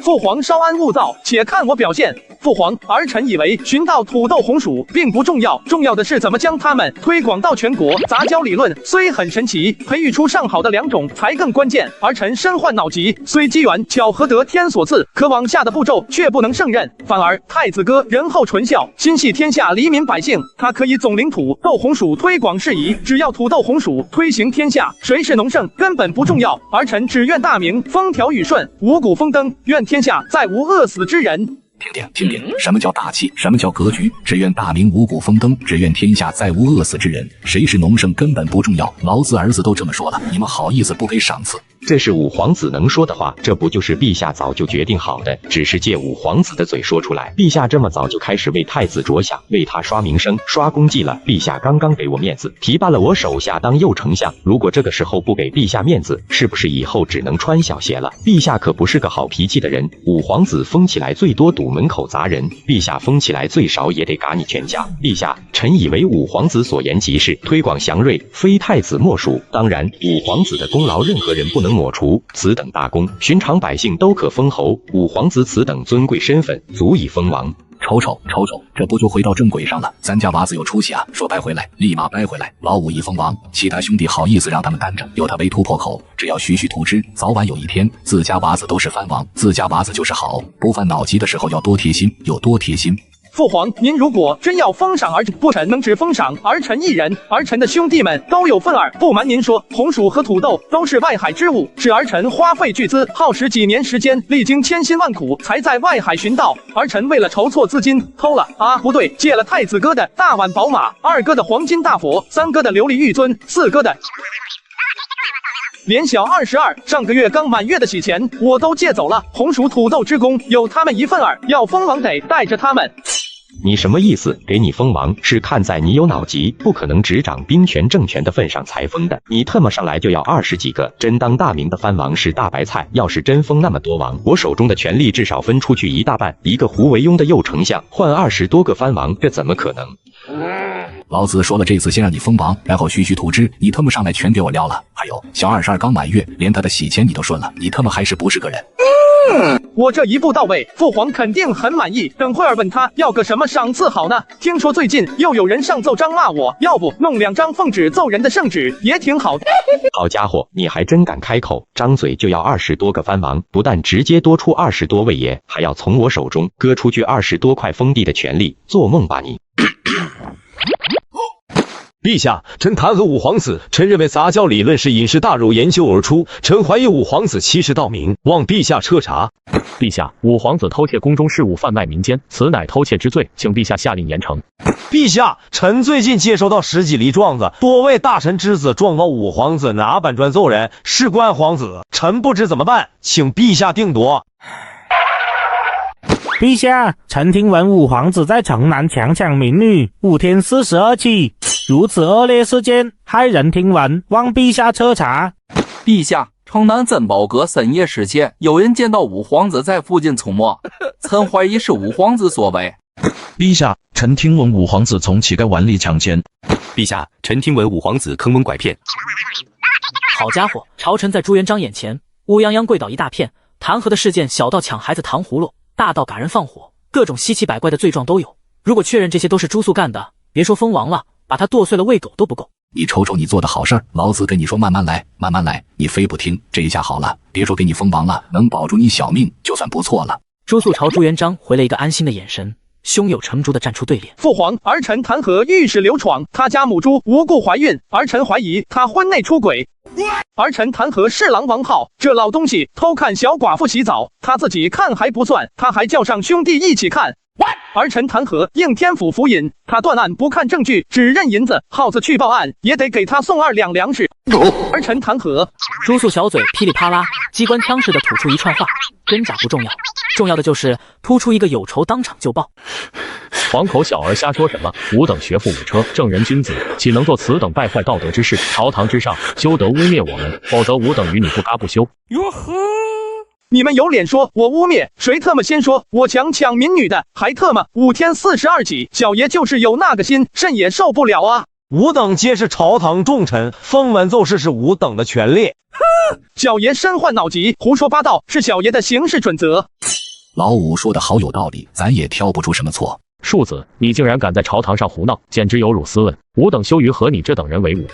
父皇稍安勿躁，且看我表现。父皇，儿臣以为寻到土豆红薯并不重要，重要的是怎么将它们推广到全国。杂交理论虽很神奇，培育出上好的良种才更关键。儿臣身患脑疾，虽机缘巧合得天所赐，可往下的步骤却不能胜任。反而太子哥仁厚纯孝，心系天下黎民百姓，他可以总领土豆红薯推广事宜。只要土豆红薯推行天下，谁是农圣根本不重要。儿臣只愿大明风调雨顺，五谷丰登，愿天下再无饿死之人。听听，什么叫大气？什么叫格局？只愿大明五谷丰登，只愿天下再无饿死之人。谁是农圣根本不重要，老子儿子都这么说了，你们好意思不给赏赐？这是五皇子能说的话，这不就是陛下早就决定好的，只是借五皇子的嘴说出来。陛下这么早就开始为太子着想，为他刷名声、刷功绩了。陛下刚刚给我面子，提拔了我手下当右丞相。如果这个时候不给陛下面子，是不是以后只能穿小鞋了？陛下可不是个好脾气的人。五皇子封起来最多堵门口砸人，陛下封起来最少也得嘎你全家。陛下，臣以为五皇子所言极是，推广祥瑞，非太子莫属。当然，五皇子的功劳任何人不能抹除，此等大功，寻常百姓都可封侯，五皇子此等尊贵身份，足以封王。瞅，这不就回到正轨上了？咱家娃子有出息啊，说掰回来，立马掰回来。老五一封王，其他兄弟好意思让他们担着，有他为突破口，只要徐图之，早晚有一天，自家娃子都是藩王，自家娃子就是好。不犯脑疾的时候要多贴心，有多贴心。父皇，您如果真要封赏儿臣，不臣能只封赏儿臣一人，儿臣的兄弟们都有份儿。不瞒您说，红薯和土豆都是外海之物，是儿臣花费巨资，耗时几年时间，历经千辛万苦，才在外海寻到。儿臣为了筹措资金，偷了不对，借了太子哥的大碗宝马，二哥的黄金大佛，三哥的琉璃玉尊，四哥的连小22，上个月刚满月的喜钱我都借走了。红薯土豆之功有他们一份儿，要封王得带着他们。你什么意思？给你封王是看在你有脑疾，不可能执掌兵权政权的份上才封的。你特么上来就要20几个，真当大明的藩王是大白菜？要是真封那么多王，我手中的权力至少分出去一大半。一个胡惟庸的右丞相换20多个藩王，这怎么可能？老子说了，这次先让你封王，然后徐图之，你他妈上来全给我撂了。还有小22刚满月，连他的喜钱你都顺了，你他妈还是不是个人？我这一步到位，父皇肯定很满意。等会儿问他要个什么赏赐好呢？听说最近又有人上奏章骂我，要不弄2张奉旨奏人的圣旨也挺好。好家伙，你还真敢开口，张嘴就要20多个藩王，不但直接多出20多位爷，还要从我手中割出去20多块封地的权利，做梦吧你！陛下，臣弹劾武皇子。臣认为杂交理论是隐士大儒研究而出，臣怀疑武皇子欺世盗名，望陛下彻查。陛下，武皇子偷窃宫中事务，贩卖民间，此乃偷窃之罪，请陛下下令严惩。陛下，臣最近接收到10几例状子，多位大臣之子状告武皇子拿板砖揍人，事关皇子，臣不知怎么办，请陛下定夺。陛下，臣听闻武皇子在城南强抢民女，5天42起，如此恶劣事件，骇人听闻，望陛下彻查。陛下，城南珍宝阁深夜失窃，有人见到武皇子在附近出没，臣怀疑是武皇子所为。陛下，臣听闻武皇子从乞丐碗里抢钱。陛下，臣听闻武皇子坑蒙拐骗。好家伙，朝臣在朱元璋眼前乌泱泱跪倒一大片，弹劾的事件小到抢孩子糖葫芦，大到赶人放火，各种稀奇百怪的罪状都有。如果确认这些都是朱肃干的，别说封王了，把他剁碎了喂狗都不够。你瞅瞅你做的好事儿，老子跟你说慢慢来，慢慢来，你非不听，这一下好了，别说给你封王了，能保住你小命就算不错了。朱肃朝朱元璋回了一个安心的眼神，胸有成竹地站出对联。父皇，儿臣弹劾御史刘闯，他家母猪无故怀孕，儿臣怀疑他婚内出轨。儿臣弹劾侍郎王浩，这老东西偷看小寡妇洗澡，他自己看还不算，他还叫上兄弟一起看。儿臣弹劾应天府府尹，他断案不看证据，只认银子，耗子去报案也得给他送2两粮食。儿臣弹劾。朱肃小嘴噼里啪啦，机关枪似的吐出一串话，真假不重要，重要的就是突出一个有仇当场就报。黄口小儿瞎说什么？吾等学富五车，正人君子，岂能做此等败坏道德之事？朝堂之上，休得污蔑我们，否则吾等与你不嘎不休。哟呵！你们有脸说我污蔑？谁特么先说我抢民女的？还特么5天42起，小爷就是有那个心，朕也受不了啊！吾等皆是朝堂重臣，封文奏事是吾等的权利。小爷身患脑疾，胡说八道是小爷的行事准则。老五说的好有道理，咱也挑不出什么错。庶子，你竟然敢在朝堂上胡闹，简直有辱斯文！吾等羞于和你这等人为伍。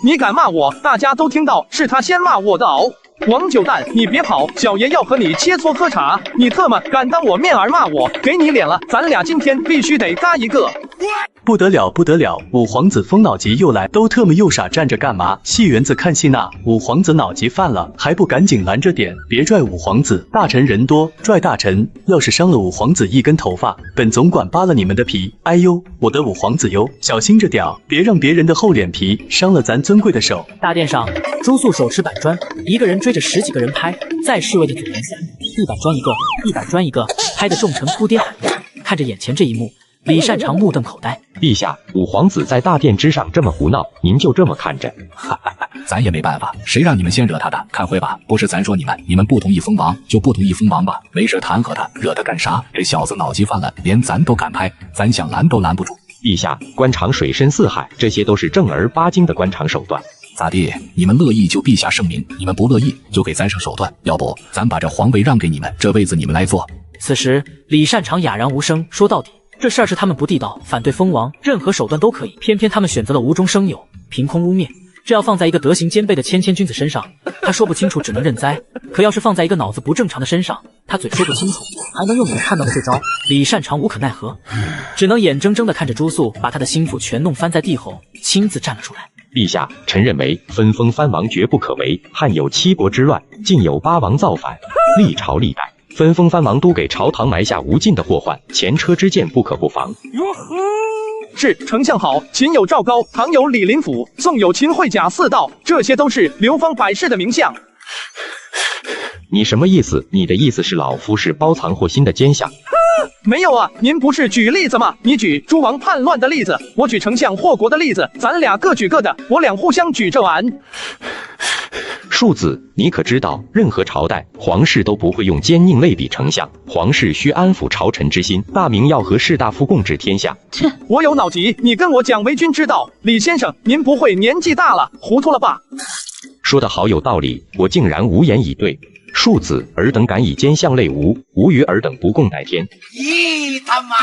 你敢骂我，大家都听到，是他先骂我的嗷！王九蛋，你别跑，小爷要和你切磋喝茶。你特么敢当我面儿骂我，给你脸了，咱俩今天必须得搭一个。不得了不得了，武皇子疯脑疾又来，都特么又傻站着干嘛？戏园子看戏呢？武皇子脑疾犯了，还不赶紧拦着点，别拽武皇子，大臣人多，拽大臣，要是伤了武皇子一根头发，本总管扒了你们的皮。哎呦，我的武皇子哟，小心着点，别让别人的厚脸皮伤了咱尊贵的手。大殿上，朱肃手持板砖，一个人追着10几个人拍，在侍卫的阻拦下，一板砖一个，一板砖一个，拍得众臣哭爹喊娘。看着眼前这一幕，李善长目瞪口呆。陛下，武皇子在大殿之上这么胡闹，您就这么看着？咱也没办法，谁让你们先惹他的？看会吧，不是咱说你们不同意封王就不同意封王吧，没事弹劾他，惹他干啥？这小子脑疾犯了，连咱都敢拍，咱想拦都拦不住。陛下，官场水深似海，这些都是正儿八经的官场手段。咋地？你们乐意就陛下圣明，你们不乐意就给咱上手段，要不咱把这皇位让给你们，这位子你们来做。此时李善长哑然无声，说到底这事儿是他们不地道，反对封王，任何手段都可以，偏偏他们选择了无中生有，凭空污蔑。这要放在一个德行兼备的谦君子身上，他说不清楚只能认栽，可要是放在一个脑子不正常的身上，他嘴说不清楚还能用你们看到的这招。李善长无可奈何，只能眼睁睁地看着朱肃把他的心腹全弄翻在地后，亲自站了出来。陛下，臣认为分封藩王绝不可为。汉有7国之乱，晋有8王造反，历朝历代分封藩王都给朝堂埋下无尽的祸患，前车之鉴不可不防。哟呵！是丞相好，秦有赵高，唐有李林甫，宋有秦桧贾似道，这些都是流芳百世的名相。你什么意思？你的意思是老夫是包藏祸心的奸相？没有啊，您不是举例子吗？你举诸王叛乱的例子，我举丞相祸国的例子，咱俩各举各的，我俩互相举着玩。庶子，你可知道，任何朝代皇室都不会用奸佞类比丞相，皇室需安抚朝臣之心，大明要和士大夫共治天下。切，我有脑疾，你跟我讲为君之道。李先生，您不会年纪大了，糊涂了吧？说得好有道理，我竟然无言以对。庶子，尔等敢以奸相类吾，吾与尔等不共戴天。咦，他妈！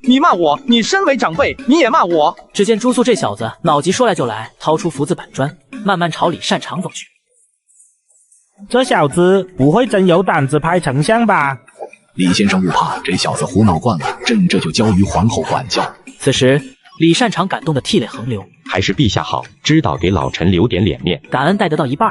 你骂我，你身为长辈，你也骂我。只见朱肃这小子脑疾说来就来，掏出福字板砖，慢慢朝李善长走去。这小子不会真有胆子拍丞相吧？李先生勿怕，这小子胡闹惯了，朕这就交于皇后管教。此时李善长感动得涕泪横流。还是陛下好，知道给老臣留点脸面。感恩戴德到一半，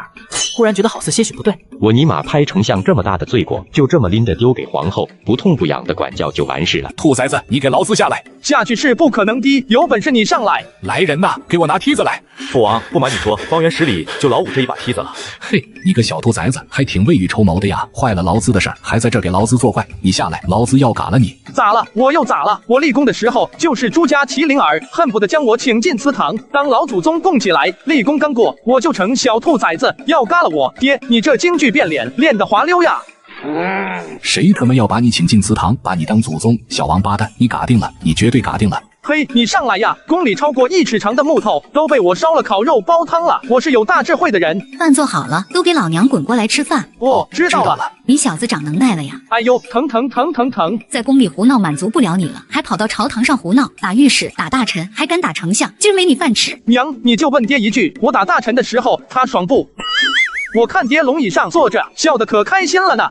忽然觉得好似些许不对。我尼玛拍丞相这么大的罪过，就这么拎着丢给皇后，不痛不痒的管教就完事了。兔崽子，你给老子下来！下去是不可能的，有本事你上来！来人呐，给我拿梯子来！父王，不瞒你说，方圆10里就老五这一把梯子了。嘿，你个小兔崽子，还挺未雨绸缪的呀！坏了劳资的事儿，还在这给劳资作怪！你下来，劳资要嘎了你！咋了？我又咋了？我立功的时候就是朱家麒麟儿，恨不得将我请进祠堂，当老祖宗供起来。立功刚过，我就成小兔崽子，要嘎了我！爹，你这京剧变脸练得滑溜呀！谁他妈要把你请进祠堂，把你当祖宗？小王八蛋，你嘎定了，你绝对嘎定了！嘿，你上来呀！宫里超过1尺长的木头都被我烧了烤肉煲汤了，我是有大智慧的人。饭做好了，都给老娘滚过来吃饭。哦，知道了。你小子长能耐了呀！哎呦，疼疼疼疼疼！在宫里胡闹满足不了你了，还跑到朝堂上胡闹，打御史、打大臣，还敢打丞相，今儿没你饭吃！娘，你就问爹一句，我打大臣的时候他爽不？我看爹龙椅上坐着，笑得可开心了呢。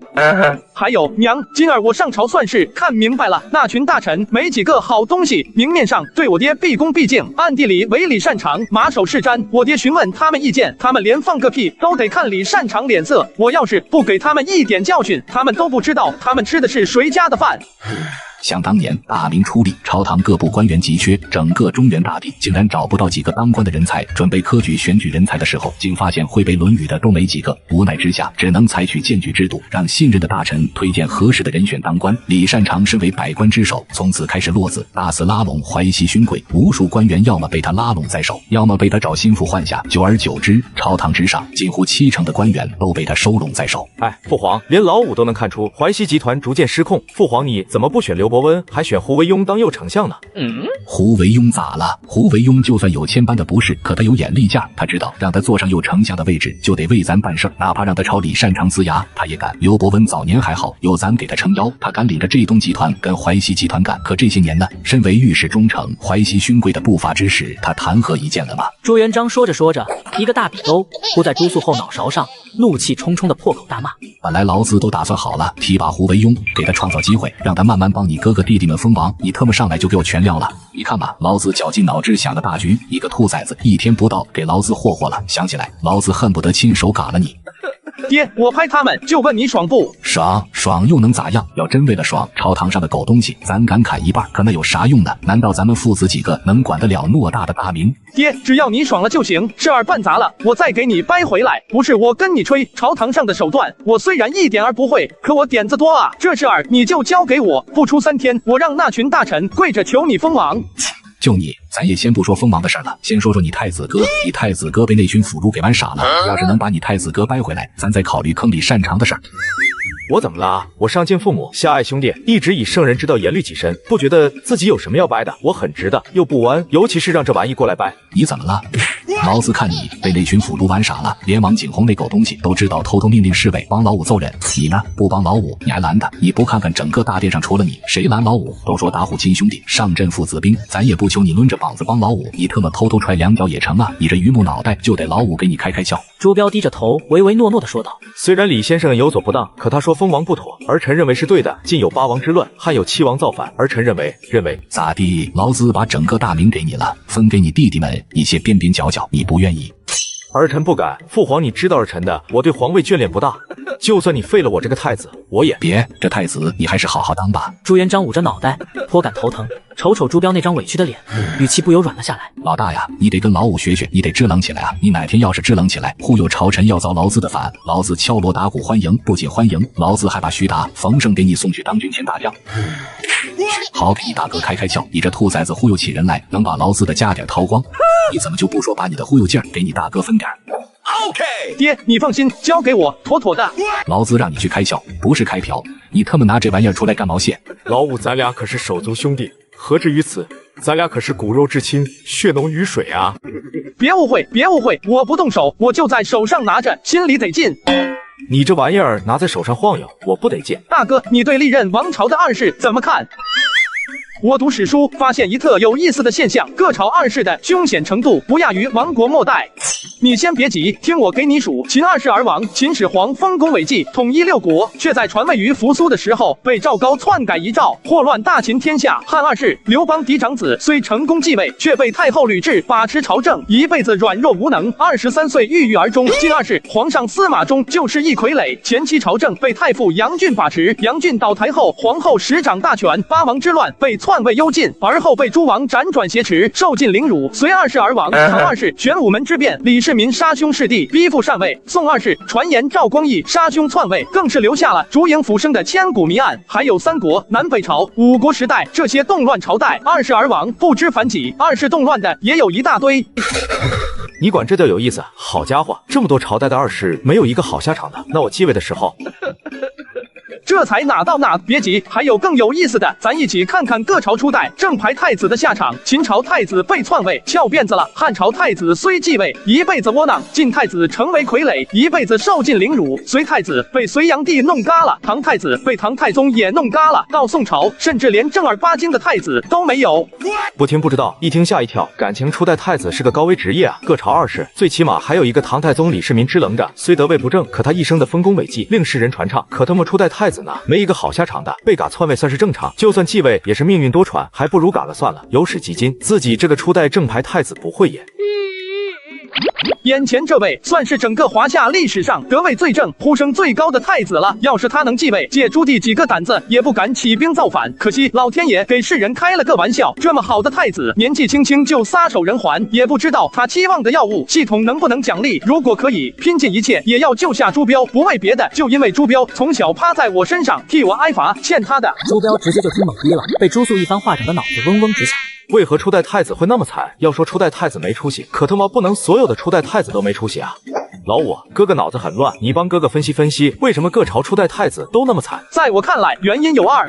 还有娘，今儿我上朝算是看明白了，那群大臣没几个好东西，明面上对我爹毕恭毕敬，暗地里唯李善长马首是瞻。我爹询问他们意见，他们连放个屁都得看李善长脸色。我要是不给他们一点教训，他们都不知道他们吃的是谁家的饭。想当年大明初立，朝堂各部官员急缺，整个中原大地竟然找不到几个当官的人才。准备科举选举人才的时候，竟发现会背《论语》的都没几个。无奈之下，只能采取荐举制度，让信任的大臣推荐合适的人选当官。李善长身为百官之首，从此开始落子大肆拉拢淮西勋贵，无数官员要么被他拉拢在手，要么被他找心腹换下。久而久之，朝堂之上几乎70%的官员都被他收拢在手。哎，父皇，连老五都能看出淮西集团逐渐失控，父皇你怎么不选刘伯温，还选胡惟庸当右丞相呢？胡惟庸咋了？胡惟庸就算有千般的不是，可他有眼力劲儿，他知道让他坐上右丞相的位置，就得为咱办事儿，哪怕让他朝李善长呲牙，他也干。刘伯温早年还好，有咱给他撑腰，他敢领着浙东集团跟淮西集团干。可这些年呢，身为御史中丞、淮西勋贵的不法之使，他谈何一见了吗？朱元璋说着说着，一个大笔钩糊在朱素后脑勺上，怒气冲冲的破口大骂。本来劳资都打算好了，提拔胡惟庸，给他创造机会，让他慢慢帮你哥哥弟弟们封王，你特么上来就给我全撂了。你看吧，劳资绞尽脑汁想个大局，一个兔崽子1天不到给劳资霍霍了。想起来，劳资恨不得亲手嘎了你。爹，我拍他们就问你爽不？爽又能咋样？要真为了爽，朝堂上的狗东西咱敢砍一半，可那有啥用呢？难道咱们父子几个能管得了偌大的大明？爹，只要你爽了就行，事儿办砸了，我再给你掰回来。不是我跟你吹，朝堂上的手段，我虽然一点儿不会，可我点子多啊。这事儿你就交给我，不出3天，我让那群大臣跪着求你封王。就你，咱也先不说封王的事了，先说说你太子哥。你太子哥被那群腐儒给玩傻了，要是能把你太子哥掰回来，咱再考虑坑李善长的事儿。我怎么了？我上敬父母，下爱兄弟，一直以圣人之道严律己身，不觉得自己有什么要掰的？我很直的，又不弯，尤其是让这玩意过来掰。你怎么了？老子看你被那群腐儒玩傻了，连王景洪那狗东西都知道偷偷命令侍卫帮老五揍人，你呢？不帮老五，你还拦他？你不看看整个大殿上除了你，谁拦老五？都说打虎亲兄弟，上阵父子兵，咱也不求你抡着膀子帮老五，你特么偷偷踹2脚也成啊！你这榆木脑袋就得老五给你开窍。朱标低着头，唯唯诺诺地说道：“虽然李先生有所不当，可他说封王不妥，而臣认为是对的。近有8王之乱，汉有7王造反，而臣认为咋地？老子把整个大明给你了，分给你弟弟们一些边边角角，你不愿意？儿臣不敢。父皇，你知道儿臣的，我对皇位眷恋不大。就算你废了我这个太子，我也别。这太子你还是好好当吧。”朱元璋捂着脑袋，颇感头疼，瞅瞅朱标那张委屈的脸，语气不由软了下来。老大呀，你得跟老五学学，你得支棱起来啊！你哪天要是支棱起来，忽悠朝臣要遭劳资的反，劳资敲锣打鼓欢迎，不仅欢迎，劳资还把徐达、冯胜给你送去当军前大将。好给你大哥开窍，你这兔崽子忽悠起人来，能把劳资的家底掏光，你怎么就不说把你的忽悠劲儿给你大哥分点？OK， 爹，你放心，交给我，妥妥的。劳资让你去开窍，不是开瓢，你他妈拿这玩意儿出来干毛线？老五，咱俩可是手足兄弟，何至于此？咱俩可是骨肉至亲，血浓于水啊！别误会，别误会，我不动手，我就在手上拿着，心里得劲。你这玩意儿拿在手上晃悠，我不得劲。大哥，你对历任王朝的二世怎么看？我读史书发现一特有意思的现象，各朝二世的凶险程度不亚于亡国末代。你先别急，听我给你数。秦二世而亡，秦始皇丰功伟绩，统一6国，却在传位于扶苏的时候被赵高篡改遗诏，祸乱大秦天下。汉二世刘邦嫡长子虽成功继位，却被太后吕雉把持朝政，一辈子软弱无能。23岁郁郁而终。晋二世皇上司马衷就是一傀儡，前期朝政被太傅杨俊把持，杨俊倒台后，皇后执掌大权，八王之乱被篡位幽禁，而后被诸王辗转挟持，受尽凌辱，随二世而亡。唐二世玄武门之变，李世民杀兄弑弟，逼父禅位。宋二世传言赵光义杀兄篡位，更是留下了烛影斧声的千古谜案。还有三国、南北朝、五国时代这些动乱朝代，二世而亡不知凡几，二世动乱的也有一大堆。你管这叫有意思？好家伙，这么多朝代的二世，没有一个好下场的。那我继位的时候，这才哪到哪，别急，还有更有意思的，咱一起看看各朝初代正牌太子的下场。秦朝太子被篡位，翘辫子了；汉朝太子虽继位，一辈子窝囊；晋太子成为傀儡，一辈子受尽凌辱；隋太子被隋炀帝弄嘎了，唐太子被唐太宗也弄嘎了。到宋朝，甚至连正儿八经的太子都没有。不听不知道，一听吓一跳。感情初代太子是个高危职业啊！各朝二世，最起码还有一个唐太宗李世民支棱着，虽得位不正，可他一生的丰功伟绩令世人传唱。可他妈初代太子呢，没一个好下场的，被嘎篡位算是正常，就算继位也是命运多舛，还不如嘎了算了。有史及今，自己这个初代正牌太子不会也。眼前这位算是整个华夏历史上得位最正、呼声最高的太子了。要是他能继位，借朱棣几个胆子也不敢起兵造反。可惜老天爷给世人开了个玩笑，这么好的太子，年纪轻轻就撒手人寰，也不知道他期望的药物系统能不能奖励。如果可以，拼尽一切也要救下朱标，不为别的，就因为朱标从小趴在我身上替我挨罚，欠他的。朱标直接就听懵逼了，被朱素一番话整得脑袋嗡嗡直响。为何初代太子会那么惨？要说初代太子没出息，可他妈不能所有的初代太子都没出息啊！老五，哥哥脑子很乱，你帮哥哥分析分析，为什么各朝初代太子都那么惨？在我看来，原因有二。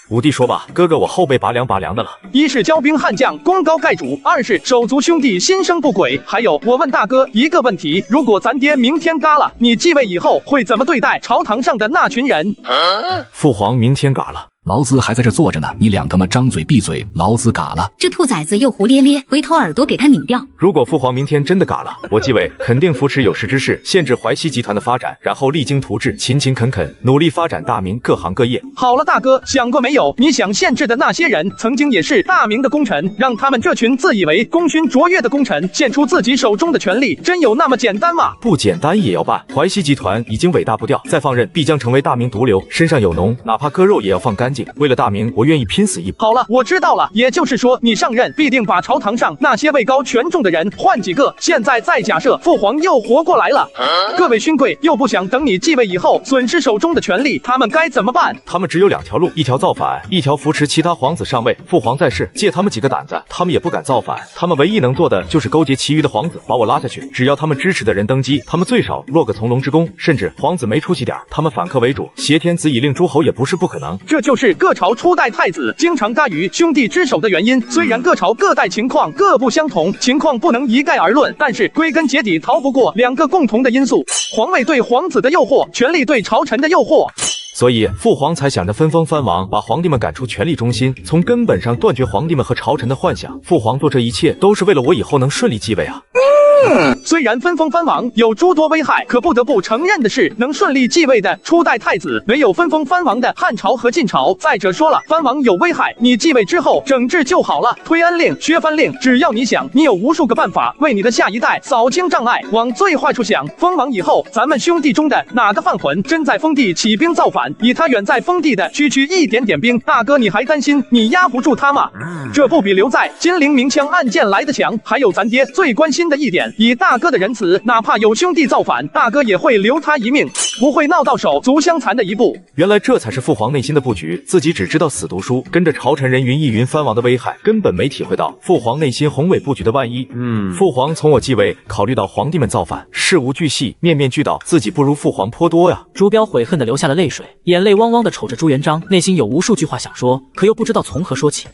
五弟说吧，哥哥我后背拔凉拔凉的了。一是骄兵悍将功高盖主，二是手足兄弟心生不轨。还有，我问大哥一个问题：如果咱爹明天嘎了，你继位以后会怎么对待朝堂上的那群人？父皇明天嘎了。老子还在这坐着呢，你俩他妈张嘴闭嘴！老子嘎了！这兔崽子又胡咧咧，回头耳朵给他拧掉。如果父皇明天真的嘎了，我继位肯定扶持有识之士，限制淮西集团的发展，然后励精图治，勤勤恳恳，努力发展大明各行各业。好了，大哥，想过没有？你想限制的那些人，曾经也是大明的功臣，让他们这群自以为功勋卓越的功臣献出自己手中的权力，真有那么简单吗？不简单也要办。淮西集团已经伟大不掉，再放任必将成为大明毒瘤，身上有脓，哪怕割肉也要放干净。为了大明，我愿意拼死一搏。好了，我知道了。也就是说，你上任必定把朝堂上那些位高权重的人换几个。现在再假设父皇又活过来了，各位勋贵又不想等你继位以后损失手中的权力，他们该怎么办？他们只有两条路，一条造反，一条扶持其他皇子上位。父皇在世，借他们几个胆子，他们也不敢造反。他们唯一能做的就是勾结其余的皇子把我拉下去。只要他们支持的人登基，他们最少落个从龙之功，甚至皇子没出息点，他们反客为主，挟天子以令诸侯也不是不可能。这就是各朝初代太子经常嘎于兄弟之手的原因。虽然各朝各代情况各不相同，情况不能一概而论，但是归根结底逃不过两个共同的因素：皇位对皇子的诱惑，权力对朝臣的诱惑。所以父皇才想着分封藩王，把皇帝们赶出权力中心，从根本上断绝皇帝们和朝臣的幻想。父皇做这一切都是为了我以后能顺利继位啊。虽然分封藩王有诸多危害，可不得不承认的是，能顺利继位的初代太子没有分封藩王的汉朝和晋朝。再者说了，藩王有危害，你继位之后整治就好了。推恩令、削藩令，只要你想，你有无数个办法为你的下一代扫清障碍。往最坏处想，封王以后，咱们兄弟中的哪个犯浑真在封地起兵造反，以他远在封地的区一点点兵，大哥你还担心你压不住他吗？这不比留在金陵鸣枪案件来得强。还有咱爹最关心的一点，以大哥的仁慈，哪怕有兄弟造反，大哥也会留他一命，不会闹到手足相残的一步。原来这才是父皇内心的布局，自己只知道死读书，跟着朝臣人云亦云藩王的危害，根本没体会到父皇内心宏伟布局的万一。父皇从我继位，考虑到皇帝们造反，事无巨细，面面俱到，自己不如父皇颇多呀。朱标悔恨地流下了泪水，眼泪汪汪地瞅着朱元璋，内心有无数句话想说，可又不知道从何说起。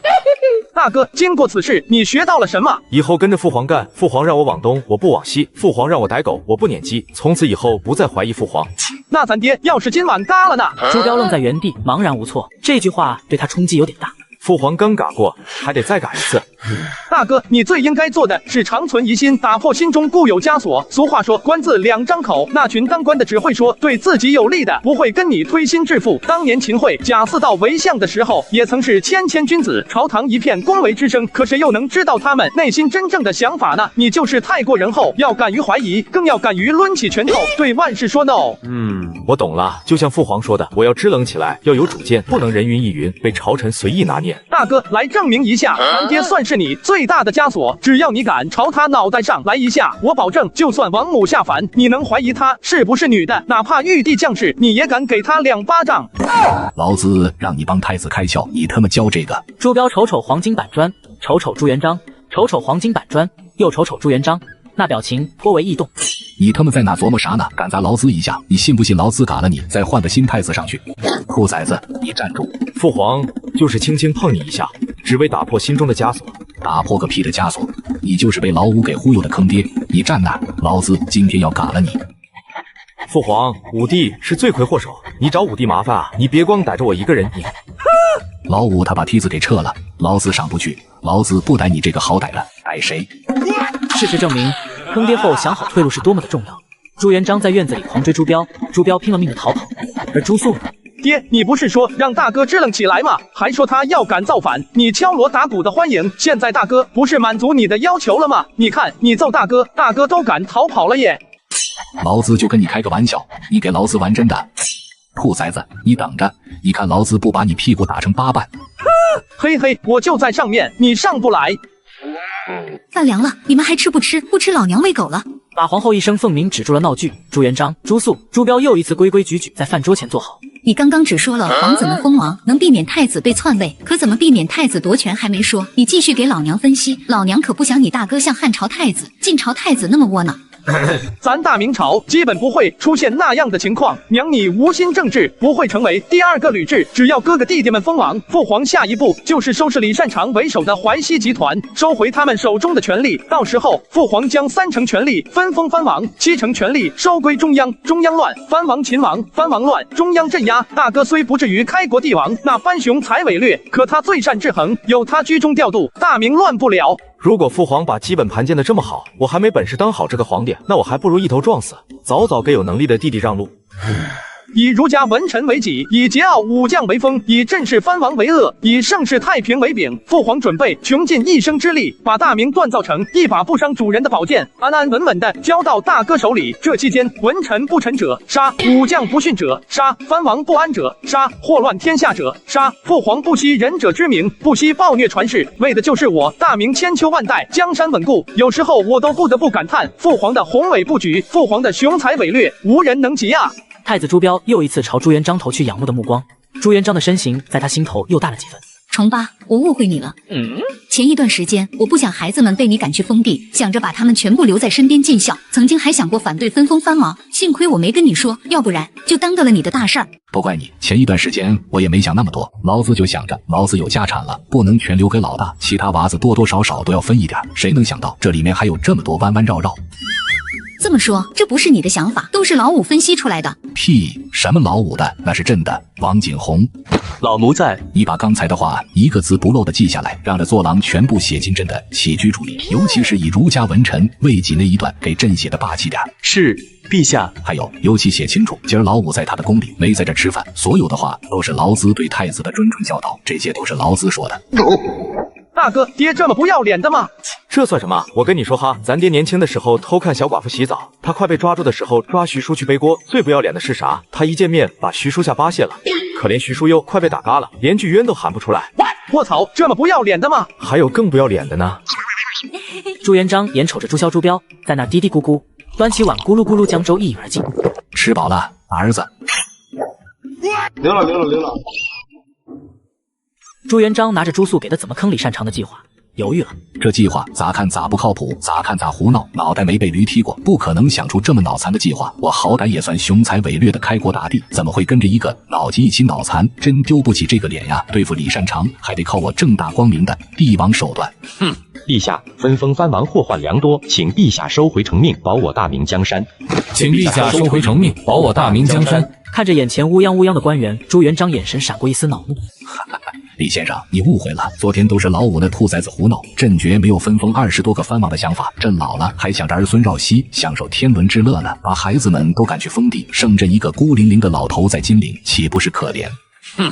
大哥，经过此事，你学到了什么？以后跟着父皇干，父皇让我往东，我不往西；父皇让我逮狗，我不撵鸡。从此以后不再怀疑父皇。那咱爹要是今晚嘎了呢？朱标愣在原地，茫然无措。这句话对他冲击有点大。父皇刚嘎过，还得再嘎一次。大哥，你最应该做的是长存疑心，打破心中固有枷锁。俗话说，官字两张口，那群当官的只会说对自己有利的，不会跟你推心置腹。当年秦桧、贾似道为相的时候，也曾是谦谦君子，朝堂一片恭维之声。可谁又能知道他们内心真正的想法呢？你就是太过仁厚，要敢于怀疑，更要敢于抡起拳头对万事说 no。我懂了，就像父皇说的，我要支棱起来，要有主见，不能人云亦云，被朝臣随意拿捏。大哥，来证明一下，咱爹算是你最大的枷锁，只要你敢朝他脑袋上来一下，我保证，就算王母下凡，你能怀疑她是不是女的，哪怕玉帝降世，你也敢给他2巴掌。老子让你帮太子开窍，你他妈教这个？朱标瞅瞅黄金板砖，瞅瞅朱元璋，瞅瞅黄金板砖，又瞅瞅朱元璋，那表情颇为异动。你他妈在那琢磨啥呢？敢砸老子一下，你信不信老子嘎了你，再换个新太子上去？兔崽子，你站住！父皇就是轻轻碰你一下，只为打破心中的枷锁。打破个屁的枷锁！你就是被老五给忽悠的坑爹！你站那，老子今天要嘎了你！父皇，武帝是罪魁祸首，你找武帝麻烦啊！你别光逮着我一个人，你。老五他把梯子给撤了，老子上不去，老子不逮你这个好歹了，逮谁？事实证明，坑爹后想好退路是多么的重要。朱元璋在院子里狂追朱标，朱标拼了命的逃跑，而朱肃呢？爹，你不是说让大哥支棱起来吗？还说他要敢造反，你敲锣打鼓的欢迎。现在大哥不是满足你的要求了吗？你看你揍大哥，大哥都敢逃跑了耶！老子就跟你开个玩笑，你给老子玩真的？兔崽子，你等着，你看老子不把你屁股打成8瓣！嘿嘿，我就在上面，你上不来。饭凉了，你们还吃不吃？不吃老娘喂狗了！马皇后一声凤鸣止住了闹剧，朱元璋、朱肃、朱标又一次规规矩矩在饭桌前坐好。你刚刚只说了皇子们封王能避免太子被篡位，可怎么避免太子夺权还没说，你继续给老娘分析。老娘可不想你大哥像汉朝太子、晋朝太子那么窝囊。咱大明朝基本不会出现那样的情况，娘你无心政治，不会成为第2个吕雉。只要哥哥弟弟们封王，父皇下一步就是收拾李善长为首的淮西集团，收回他们手中的权力。到时候父皇将3成权力分封藩王，7成权力收归中央。中央乱，藩王秦王；藩王乱，中央镇压。大哥虽不至于开国帝王，那般雄才伟略，可他最善制衡，有他居中调度，大明乱不了。如果父皇把基本盘建得这么好，我还没本事当好这个皇帝，那我还不如一头撞死，早早给有能力的弟弟让路。以儒家文臣为己，以桀骜武将为风，以正视藩王为恶，以盛世太平为柄。父皇准备穷尽一生之力，把大明锻造成一把不伤主人的宝剑，安安稳稳的交到大哥手里。这期间，文臣不臣者杀，武将不驯者杀，藩王不安者杀，祸乱天下者杀。父皇不惜仁者之名，不惜暴虐传世，为的就是我大明千秋万代，江山稳固。有时候我都不得不感叹，父皇的宏伟布局，父皇的雄才伟略，无人能及啊！太子朱标又一次朝朱元璋投去仰慕的目光，朱元璋的身形在他心头又大了几分。重八，我误会你了。前一段时间，我不想孩子们被你赶去封地，想着把他们全部留在身边尽孝，曾经还想过反对分封藩王，幸亏我没跟你说，要不然就耽搁了你的大事儿。不怪你，前一段时间我也没想那么多，老子就想着老子有家产了，不能全留给老大，其他娃子多多少少都要分一点。谁能想到这里面还有这么多弯弯绕绕。这么说，这不是你的想法，都是老五分析出来的。屁，什么老五的，那是朕的。王景洪，老奴在。你把刚才的话一个字不漏的记下来，让这坐牢全部写进朕的起居注里，尤其是以儒家文臣为己那一段，给朕写的霸气点。是，陛下。还有，尤其写清楚，今儿老五在他的宫里，没在这吃饭，所有的话都是老子对太子的谆谆教导，这些都是老子说的。大哥，爹这么不要脸的吗？这算什么？我跟你说哈，咱爹年轻的时候偷看小寡妇洗澡，他快被抓住的时候抓徐叔去背锅，最不要脸的是啥？他一见面把徐叔下扒卸了，可怜徐叔又快被打嘎了，连句冤都喊不出来。卧槽，这么不要脸的吗？还有更不要脸的呢。朱元璋眼瞅着朱萧朱标在那嘀嘀咕咕，端起碗咕噜咕噜将粥一饮而尽。吃饱了，儿子。溜了。朱元璋拿着朱肃给的怎么坑李善长的计划，犹豫了。这计划咋看咋不靠谱，咋看咋胡闹，脑袋没被驴踢过，不可能想出这么脑残的计划。我好歹也算雄才伟略的开国大帝，怎么会跟着一个脑筋一起脑残？真丢不起这个脸呀！对付李善长还得靠我正大光明的帝王手段。陛下，分封藩王祸患良多，请陛下收回成命，保我大明江山。请陛下收回成命，保我大明江山。看着眼前乌泱乌泱的官员，朱元璋眼神闪过一丝恼怒。李先生，你误会了，昨天都是老五那兔崽子胡闹，朕绝没有分封20多个藩王的想法。朕老了还想着儿孙绕膝，享受天伦之乐呢。把孩子们都赶去封地，剩朕一个孤零零的老头在金陵，岂不是可怜？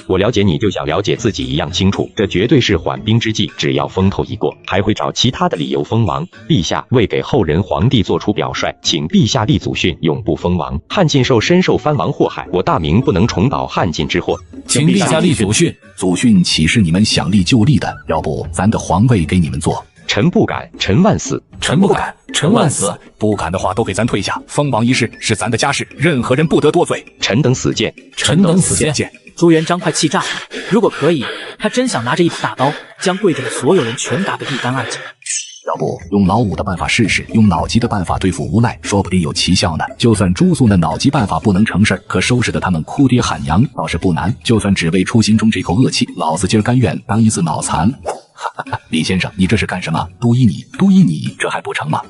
我了解你就像了解自己一样清楚，这绝对是缓兵之计，只要风头一过，还会找其他的理由封王。陛下为给后人皇帝做出表率，请陛下立祖训，永不封王。汉晋深受藩王祸害，我大明不能重蹈汉晋之祸。请陛下立祖训，祖训岂是你们想立就立的？要不咱的皇位给你们做？臣不敢，臣万死。臣不敢，臣万死。不敢的话都给咱退下，封王一事是咱的家事，任何人不得多嘴。臣等死谏，臣等死谏。朱元璋快气炸了，如果可以，他真想拿着一把大刀，将跪着的所有人全打个一干二净。要不用老五的办法试试，用脑急的办法对付无赖，说不定有奇效呢。就算朱素那脑急办法不能成事，可收拾的他们哭爹喊娘倒是不难。就算只为出心中这口恶气，老子今儿甘愿当一次脑残。李先生，你这是干什么？督一你，这还不成吗？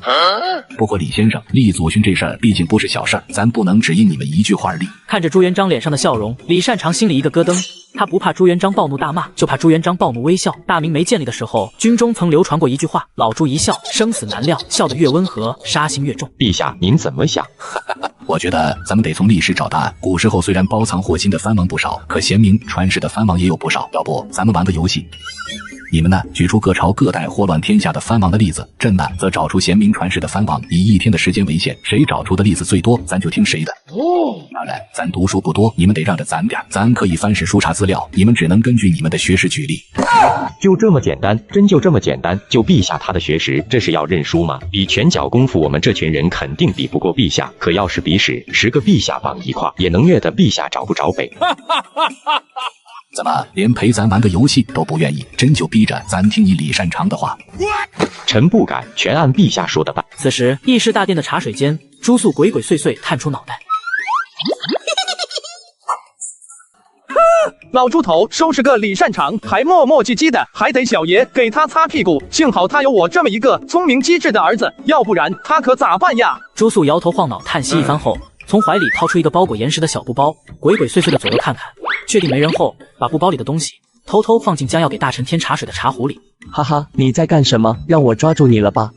不过李先生，立祖训这事儿毕竟不是小事儿，咱不能只因你们一句话而立。看着朱元璋脸上的笑容，李善长心里一个咯噔。他不怕朱元璋暴怒大骂，就怕朱元璋暴怒微笑。大明没建立的时候，军中曾流传过一句话：老朱一笑，生死难料，笑得越温和，杀心越重。陛下，您怎么想？我觉得咱们得从历史找答案。古时候虽然包藏祸心的藩王不少，可贤明传世的藩王也有不少。要不咱们玩个游戏？你们呢，举出各朝各代祸乱天下的藩王的例子，朕呢则找出贤明传世的藩王，以1天的时间为限，谁找出的例子最多，咱就听谁的。当然，咱读书不多，你们得让着咱点，咱可以翻史书查资料，你们只能根据你们的学识举例。就这么简单，真就这么简单？就陛下他的学识，这是要认输吗？比拳脚功夫，我们这群人肯定比不过陛下。可要是比史，10个陛下绑一块，也能虐得陛下找不着北。怎么连陪咱玩个游戏都不愿意？真就逼着咱听你李善长的话？臣不敢，全按陛下说的办。此时，议事大殿的茶水间，朱素鬼鬼祟祟探出脑袋。老猪头收拾个李善长，还磨磨唧唧的，还得小爷给他擦屁股。幸好他有我这么一个聪明机智的儿子，要不然他可咋办呀？朱素摇头晃脑叹息一番后，从怀里掏出一个包裹严实的小布包，鬼鬼祟祟的左右看看，确定没人后，把布包里的东西偷偷放进将要给大臣添茶水的茶壶里。哈哈，你在干什么？让我抓住你了吧？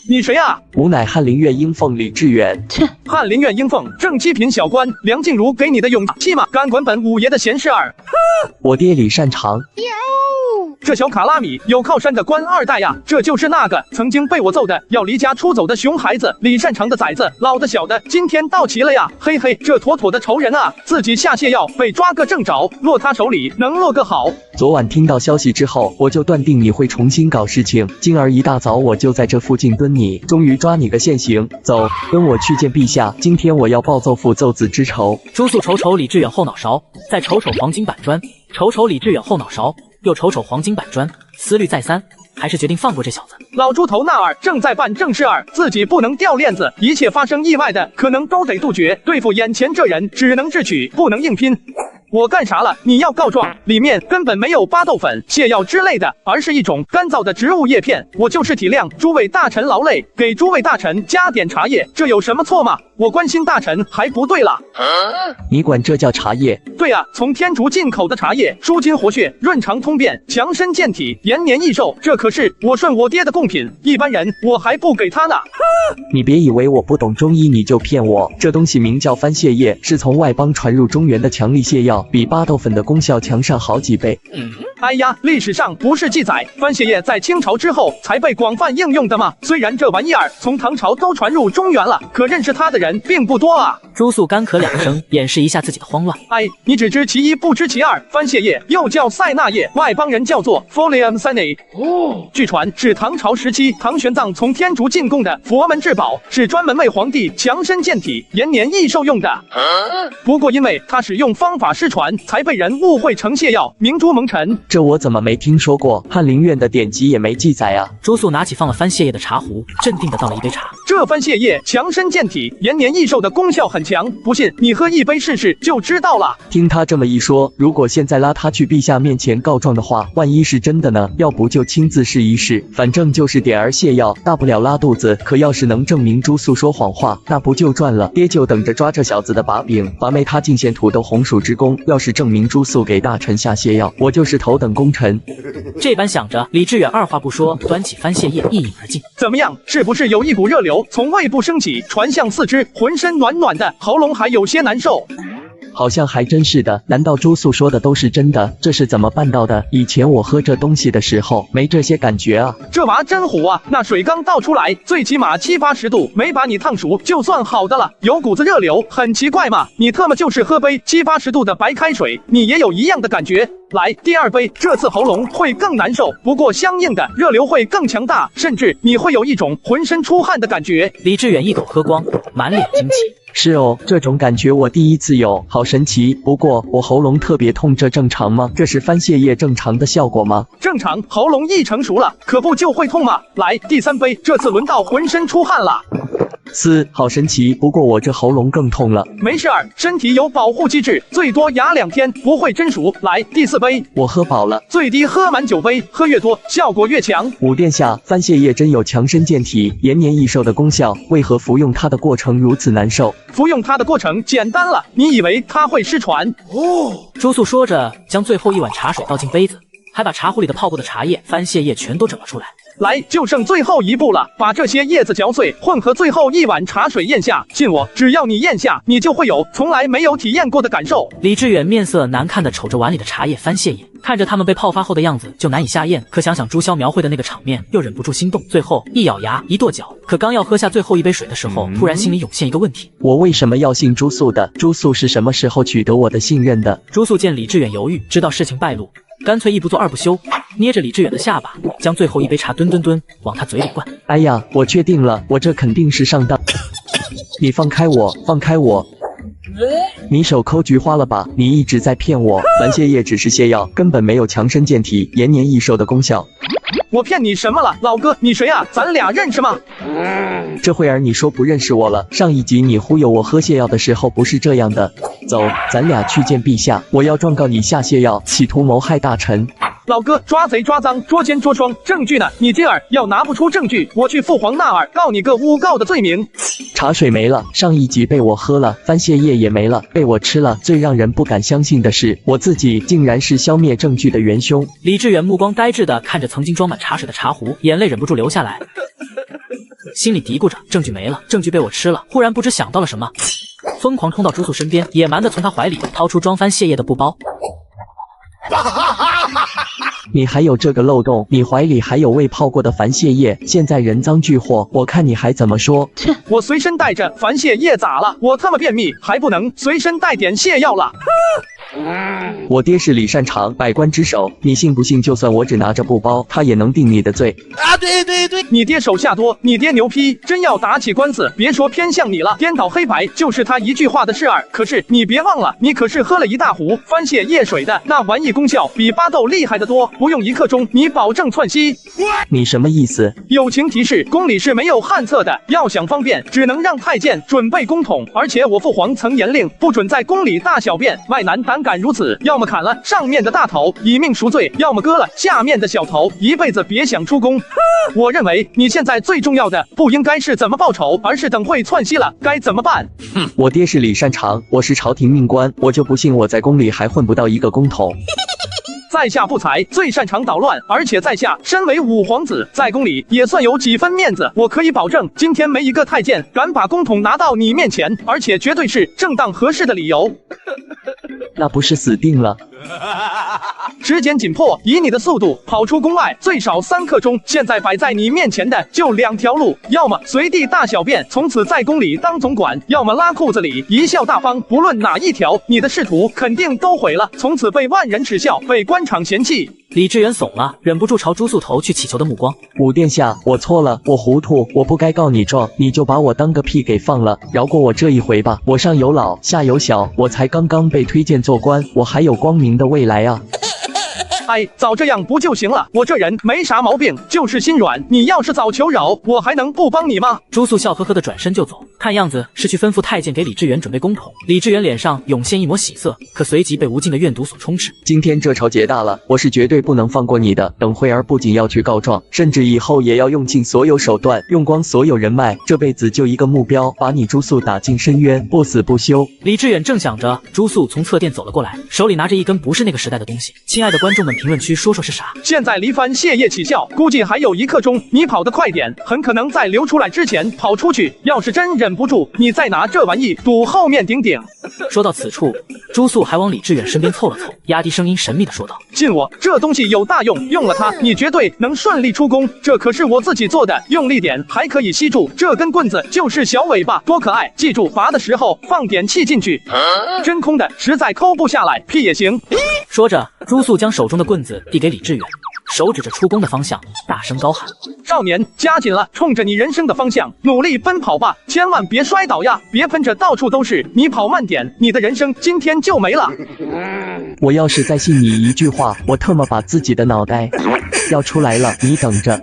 你谁啊？吾乃翰林院鹰凤李志远。切，翰林院鹰凤正七品小官梁静茹给你的勇气吗？敢管本五爷的闲事儿？我爹李善长。这小卡拉米有靠山的官二代呀，这就是那个曾经被我揍的要离家出走的熊孩子李善长的崽子，老的小的今天到齐了呀！嘿嘿，这妥妥的仇人啊！自己下泻药被抓个正着，落他手里能落个好。昨晚听到消息之后，我就断定你会重新搞事情，今儿一大早我就在这附近蹲你，终于抓你个现行。走，跟我去见陛下，今天我要报奏父奏子之仇。朱素瞅瞅李志远后脑勺，再瞅瞅黄金板砖，瞅瞅李志远后脑勺，又瞅瞅黄金板砖，思虑再三，还是决定放过这小子。老猪头那儿正在办正事儿，自己不能掉链子，一切发生意外的可能都得杜绝。对付眼前这人，只能智取，不能硬拼。我干啥了？你要告状？里面根本没有巴豆粉、泻药之类的，而是一种干燥的植物叶片。我就是体谅诸位大臣劳累，给诸位大臣加点茶叶，这有什么错吗？我关心大臣还不对了？你管这叫茶叶？对啊，从天竺进口的茶叶，舒筋活血，润肠通便，强身健体，延年益寿，这可是我顺我爹的贡品，一般人我还不给他呢。你别以为我不懂中医你就骗我，这东西名叫番泻叶，是从外邦传入中原的强力泻药，比巴豆粉的功效强上好几倍。哎呀，历史上不是记载番泻叶在清朝之后才被广泛应用的吗？虽然这玩意儿从唐朝都传入中原了，可认识它的人并不多啊。朱素干咳2声，掩饰一下自己的慌乱。哎，你只知其一不知其二，番泻叶又叫塞纳叶，外邦人叫做 Folium sene。据传是唐朝时期唐玄奘从天竺进贡的佛门至宝，是专门为皇帝强身健体、延年益寿用的。不过因为他使用方法失传。传，才被人误会成泻药，明珠蒙尘。这我怎么没听说过？翰林院的典籍也没记载啊。朱素拿起放了番泻叶的茶壶，镇定地倒了一杯茶。这番泻叶强身健体，延年益寿的功效很强，不信你喝一杯试试就知道了。听他这么一说，如果现在拉他去陛下面前告状的话，万一是真的呢？要不就亲自试一试，反正就是点儿泻药，大不了拉肚子。可要是能证明朱素说谎话，那不就赚了？爹就等着抓这小子的把柄，罚没他进献土豆红薯之功。要是证明朱素给大臣下泻药，我就是头等功臣。这般想着，李志远二话不说，端起番泻叶一饮而尽。怎么样？是不是有一股热流从胃部升起，传向四肢，浑身暖暖的，喉咙还有些难受？好像还真是的，难道朱素说的都是真的？这是怎么办到的？以前我喝这东西的时候没这些感觉啊。这娃真虎啊！那水刚倒出来，最起码70、80度，没把你烫熟就算好的了。有股子热流，很奇怪嘛。你特么就是喝杯70、80度的白开水，你也有一样的感觉。来，第二杯，这次喉咙会更难受，不过相应的热流会更强大，甚至你会有一种浑身出汗的感觉。李志远一口喝光，满脸惊奇。是哦，这种感觉我第一次有，好神奇。不过我喉咙特别痛，这正常吗？这是番泻叶正常的效果吗？正常，喉咙一成熟了，可不就会痛吗？来，第三杯，这次轮到浑身出汗了。好神奇。不过我这喉咙更痛了。没事儿，身体有保护机制，最多压2天，不会真熟。来，第4杯，我喝饱了，最低喝满9杯，喝越多效果越强。武殿下，番泻叶真有强身健体、延年益寿的功效，为何服用它的过程如此难受？服用它的过程简单了，你以为它会失传？朱素说着，将最后一碗茶水倒进杯子，还把茶壶里的泡过的茶叶、番泻叶全都整了出来。来，就剩最后一步了，把这些叶子嚼碎，混合最后一碗茶水咽下。信我，只要你咽下，你就会有从来没有体验过的感受。李志远面色难看地瞅着碗里的茶叶、番泻叶，看着他们被泡发后的样子就难以下咽。可想想朱萧描绘的那个场面，又忍不住心动。最后一咬牙，一跺脚，可刚要喝下最后一杯水的时候，突然心里涌现一个问题：我为什么要信朱素的？朱素是什么时候取得我的信任的？朱素见李志远犹豫，知道事情败露，干脆一不做二不休，捏着李志远的下巴，将最后一杯茶吨往他嘴里灌。哎呀，我确定了，我这肯定是上当。你放开我，放开我！你手抠菊花了吧？你一直在骗我，番泻叶只是泻药，根本没有强身健体、延年益寿的功效。我骗你什么了，老哥？你谁啊？咱俩认识吗？这会儿你说不认识我了？上一集你忽悠我喝泻药的时候不是这样的。走，咱俩去见陛下，我要状告你下泻药，企图谋害大臣。老哥，抓贼抓赃，捉奸捉双，证据呢？你今儿要拿不出证据，我去父皇那儿告你个诬告的罪名。茶水没了，上一集被我喝了，番泻叶也没了，被我吃了。最让人不敢相信的是，我自己竟然是消灭证据的元凶。李志远目光呆滞地看着曾经装满茶水的茶壶，眼泪忍不住流下来，心里嘀咕着：证据没了，证据被我吃了。忽然不知想到了什么，疯狂冲到朱素身边，野蛮地从他怀里掏出装番泻叶的布包。你还有这个漏洞？你怀里还有未泡过的番泻叶，现在人赃俱获，我看你还怎么说？切！我随身带着番泻叶咋了？我他妈便秘还不能随身带点泻药了？我爹是李善长，百官之首，你信不信？就算我只拿着布包，他也能定你的罪啊！对，你爹手下多，你爹牛批，真要打起官司，别说偏向你了，颠倒黑白就是他一句话的事儿。可是你别忘了，你可是喝了一大壶番泻叶水的，那玩意功效比巴豆厉害得多，不用1刻钟，你保证窜稀。你什么意思？友情提示：宫里是没有旱厕的，要想方便，只能让太监准备公桶，而且我父皇曾严令，不准在宫里大小便，外男胆敢如此，要么砍了上面的大头以命赎罪，要么割了下面的小头，一辈子别想出宫。我认为你现在最重要的不应该是怎么报仇，而是等会窜稀了该怎么办。我爹是李善长，我是朝廷命官，我就不信我在宫里还混不到一个公桶。在下不才，最擅长捣乱，而且在下身为五皇子，在宫里也算有几分面子。我可以保证，今天没一个太监敢把公桶拿到你面前，而且绝对是正当合适的理由。那不是死定了？时间紧迫，以你的速度跑出宫外最少3刻钟。现在摆在你面前的就2条路，要么随地大小便，从此在宫里当总管；要么拉裤子里贻笑大方。不论哪一条，你的仕途肯定都毁了，从此被万人耻笑，被官场嫌弃。李志远怂了，忍不住朝朱素投去祈求的目光。五殿下，我错了，我糊涂，我不该告你状，你就把我当个屁给放了，饶过我这一回吧。我上有老，下有小，我才刚刚被推荐做官，我还有光明的未来啊。哎，早这样不就行了？我这人没啥毛病，就是心软。你要是早求饶，我还能不帮你吗？朱素笑呵呵的转身就走，看样子是去吩咐太监给李志远准备公桶。李志远脸上涌现一抹喜色，可随即被无尽的怨毒所充斥。今天这仇结大了，我是绝对不能放过你的。等会儿不仅要去告状，甚至以后也要用尽所有手段，用光所有人脉，这辈子就一个目标，把你朱素打进深渊，不死不休。李志远正想着，朱素从侧殿走了过来，手里拿着一根不是那个时代的东西。亲爱的观众们，评论区说说是啥？现在离番谢业起效，估计还有1刻钟，你跑得快点，很可能在流出来之前跑出去。要是真忍不住，你再拿这玩意堵后面顶顶。说到此处，朱素还往李志远身边凑了凑，压低声音神秘的说道：“信我，这东西有大用，用了它，你绝对能顺利出宫。这可是我自己做的，用力点还可以吸住。这根棍子就是小尾巴，多可爱！记住，拔的时候放点气进去。真空的，实在抠不下来，屁也行。”说着，朱素将手中的棍子递给李志远，手指着出宫的方向，大声高喊：“少年，加紧了，冲着你人生的方向努力奔跑吧，千万别摔倒呀！别喷着到处都是，你跑慢点，你的人生今天就没了。”我要是再信你一句话，我特么把自己的脑袋要出来了，你等着。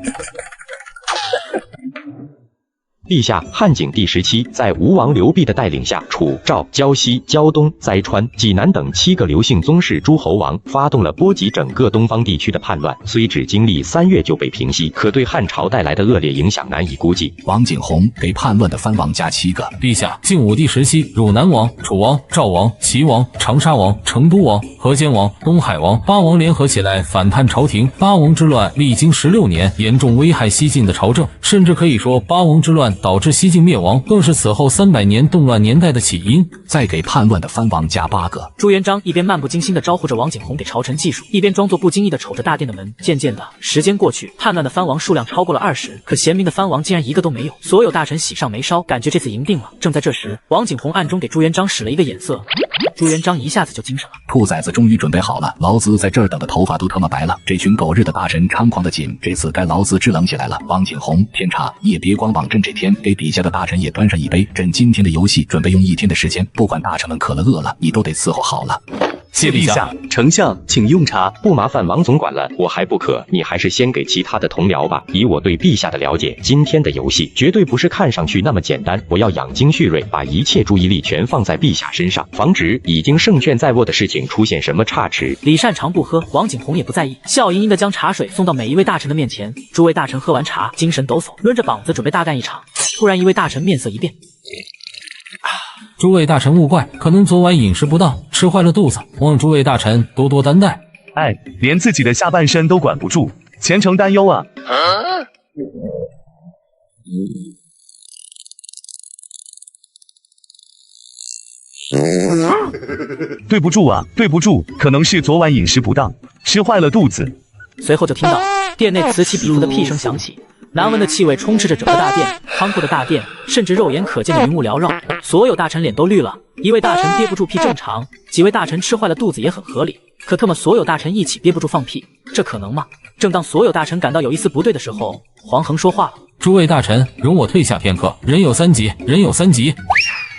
陛下，汉景帝时期，在吴王刘濞的带领下，楚、赵、胶西、胶东、灾川、济南等7个刘姓宗室诸侯王发动了波及整个东方地区的叛乱，虽只经历3月就被平息，可对汉朝带来的恶劣影响难以估计。王景洪给叛乱的藩王加7个。陛下，晋武帝时期，汝南王、楚王、赵王、齐王、长沙王、成都王、河间王、东海王8王联合起来反叛朝廷。八王之乱历经16年，严重危害西晋的朝政，甚至可以说八王之乱导致西晋灭亡，更是此后300年动乱年代的起因。再给叛乱的藩王加8个。朱元璋一边漫不经心地招呼着王景洪给朝臣技术，一边装作不经意地瞅着大殿的门。渐渐的，时间过去，叛乱的藩王数量超过了20，可贤明的藩王竟然1个都没有。所有大臣喜上眉梢，感觉这次赢定了。正在这时，王景洪暗中给朱元璋使了一个眼色，朱元璋一下子就精神了。兔崽子终于准备好了，老子在这儿等的头发都他妈白了。这群狗日的大臣猖狂的紧，这次该老子制冷起来了。王景洪，天差，你也别光往朕这天，给底下的大臣也端上一杯。朕今天的游戏准备用1天的时间，不管大臣们渴了饿了，你都得伺候好了。谢陛下。丞相，请用茶。不麻烦王总管了，我还不渴，你还是先给其他的同僚吧。以我对陛下的了解，今天的游戏绝对不是看上去那么简单。我要养精蓄锐，把一切注意力全放在陛下身上，防止已经胜券在握的事情出现什么差池。李善长不喝，王景洪也不在意，笑盈盈地将茶水送到每一位大臣的面前。诸位大臣喝完茶，精神抖擞，抡着膀子准备大干一场。突然，一位大臣面色一变。诸位大臣勿怪，可能昨晚饮食不当，吃坏了肚子，望诸位大臣多多担待。哎，连自己的下半身都管不住，前程担忧啊！对不住啊，对不住，可能是昨晚饮食不当，吃坏了肚子。随后就听到殿内此起彼伏的屁声响起，难闻的气味充斥着整个大殿，宽阔的大殿，甚至肉眼可见的云雾缭绕，所有大臣脸都绿了。一位大臣憋不住屁正常，几位大臣吃坏了肚子也很合理，可特么所有大臣一起憋不住放屁，这可能吗？正当所有大臣感到有一丝不对的时候，黄恒说话了：诸位大臣，容我退下片刻，人有3急，人有3急。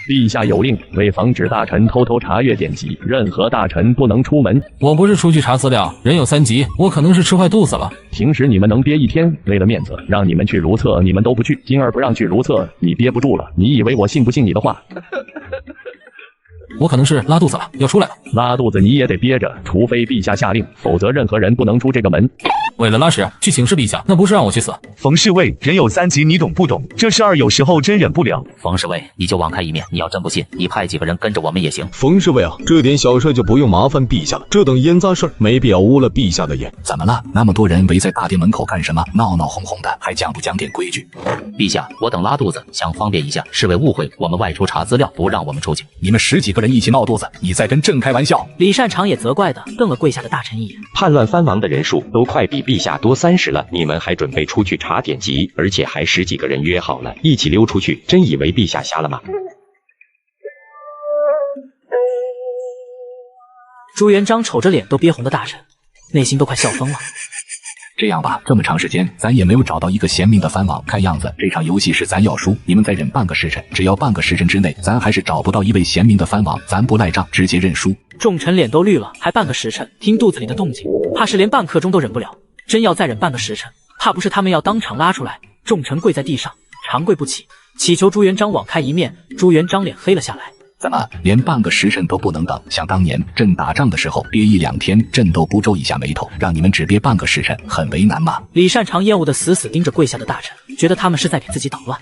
陛下有令，为防止大臣偷偷查阅典籍，任何大臣不能出门。我不是出去查资料，人有3急，我可能是吃坏肚子了。平时你们能憋1天，为了面子，让你们去如厕，你们都不去。今儿不让去如厕，你憋不住了。你以为我信不信你的话？我可能是拉肚子了，要出来了。拉肚子你也得憋着，除非陛下下令，否则任何人不能出这个门。为了拉屎去请示陛下，那不是让我去死。冯侍卫，人有三急，你懂不懂？这事儿有时候真忍不了。冯侍卫，你就网开一面，你要真不信，你派几个人跟着我们也行。冯侍卫啊，这点小事就不用麻烦陛下了，这等烟杂事没必要污了陛下的眼。怎么了？那么多人围在大殿门口干什么？闹闹哄哄的，还讲不讲点规矩？陛下，我等拉肚子，想方便一下，侍卫误会我们外出查资料，不让我们出去。你们10几个人一起闹肚子，你在跟朕开玩笑？李善长也责怪的瞪了跪下的大臣一眼。叛乱藩王的人数都快比陛下多30了，你们还准备出去查典籍，而且还10几个人约好了一起溜出去，真以为陛下瞎了吗？朱元璋瞅着脸都憋红的大臣，内心都快笑疯了。这样吧，这么长时间咱也没有找到一个贤明的藩王，看样子这场游戏是咱要输，你们再忍半个时辰，只要半个时辰之内咱还是找不到一位贤明的藩王，咱不赖账，直接认输。众臣脸都绿了，还半个时辰，听肚子里的动静，怕是连半刻钟都忍不了。真要再忍半个时辰，怕不是他们要当场拉出来。众臣跪在地上，长跪不起，祈求朱元璋网开一面。朱元璋脸黑了下来。怎么连半个时辰都不能等？想当年朕打仗的时候憋1、2天，朕都不皱一下眉头，让你们只憋半个时辰，很为难吗？李善长厌恶的死死盯着跪下的大臣，觉得他们是在给自己捣乱。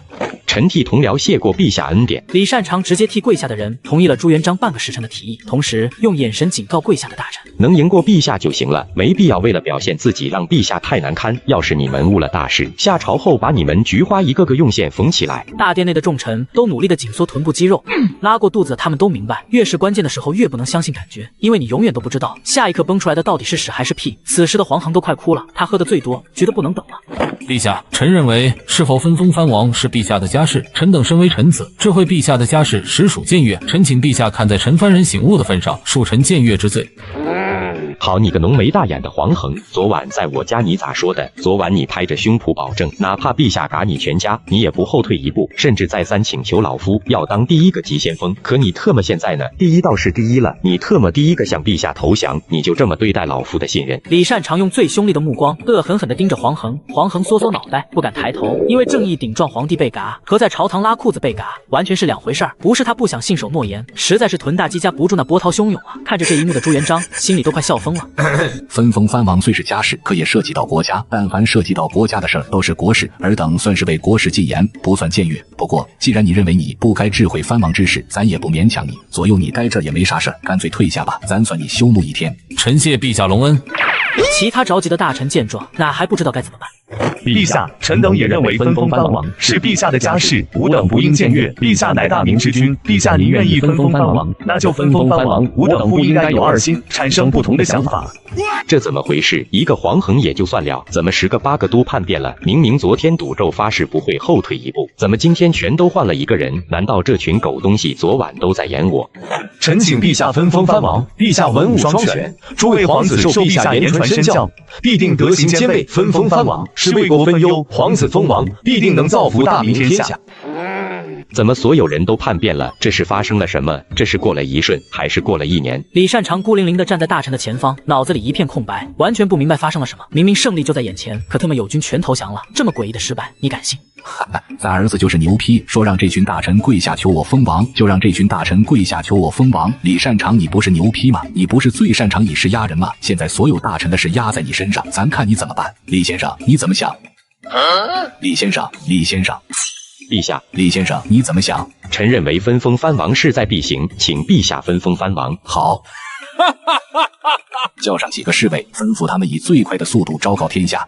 臣替同僚谢过陛下恩典。李善长直接替跪下的人同意了朱元璋半个时辰的提议，同时用眼神警告跪下的大臣，能赢过陛下就行了，没必要为了表现自己让陛下太难堪。要是你们误了大事，下朝后把你们菊花一个个用线缝起来。大殿内的众臣都努力的紧缩臀部肌肉，拉过肚子的他们都明白，越是关键的时候越不能相信感觉，因为你永远都不知道下一刻崩出来的到底是屎还是屁。此时的黄恒都快哭了，他喝的最多，觉得不能等了。陛下，臣认为是否分封藩王是陛下的家事，臣等身为臣子，智慧陛下的家事实属僭越，臣请陛下看在臣藩人醒悟的份上，恕臣僭越之罪。好你个浓眉大眼的黄恒，昨晚在我家你咋说的？昨晚你拍着胸脯保证，哪怕陛下嘎你全家，你也不后退一步，甚至再三请求老夫要当第一个急先锋。可你特么现在呢？第一倒是第一了，你特么第一个向陛下投降，你就这么对待老夫的信任？李善长用最凶厉的目光恶狠狠地盯着黄恒，黄恒缩缩脑袋，不敢抬头，因为正义顶撞皇帝被嘎和在朝堂拉裤子被嘎完全是两回事儿。不是他不想信守诺言，实在是臀大肌夹不住那波涛汹涌啊！看着这一幕的朱元璋心里都快笑疯了。分封藩王虽是家事，可也涉及到国家，但凡涉及到国家的事儿都是国事，尔等算是为国事进言，不算僭越。不过既然你认为你不该智慧藩王之事，咱也不勉强你，左右你待这也没啥事儿，干脆退下吧，咱算你休沐1天。臣谢陛下隆恩。其他着急的大臣见状，哪还不知道该怎么办？陛下，臣等也认为分封藩王是陛下的家事，吾等不应僭越。陛下乃大明之君，陛下您愿意分封藩王，那就分封藩王，吾等不应该有二心，产生不同的想法。这怎么回事？一个黄恒也就算了，怎么10个8个都叛变了？明明昨天赌咒发誓不会后退一步，怎么今天全都换了一个人？难道这群狗东西昨晚都在演我？臣请陛下分封藩王，陛下文武双全，诸位皇子受陛下言传身教，必定德行兼备。分封藩王是为国分忧，皇子封王必定能造福大明天下。怎么所有人都叛变了？这是发生了什么？这是过了1瞬，还是过了1年？李善长孤零零地站在大臣的前方，脑子里一片空白，完全不明白发生了什么。明明胜利就在眼前，可他们友军全投降了，这么诡异的失败，你敢信？咱儿子就是牛批，说让这群大臣跪下求我封王，就让这群大臣跪下求我封王。李善长，你不是牛批吗？你不是最擅长以势压人吗？现在所有大臣的事压在你身上，咱看你怎么办。李先生，你怎么想？李先生，李先生。陛下，李先生，你怎么想？臣认为分封藩王势在必行，请陛下分封藩王。好，叫上几个侍卫，吩咐他们以最快的速度昭告天下。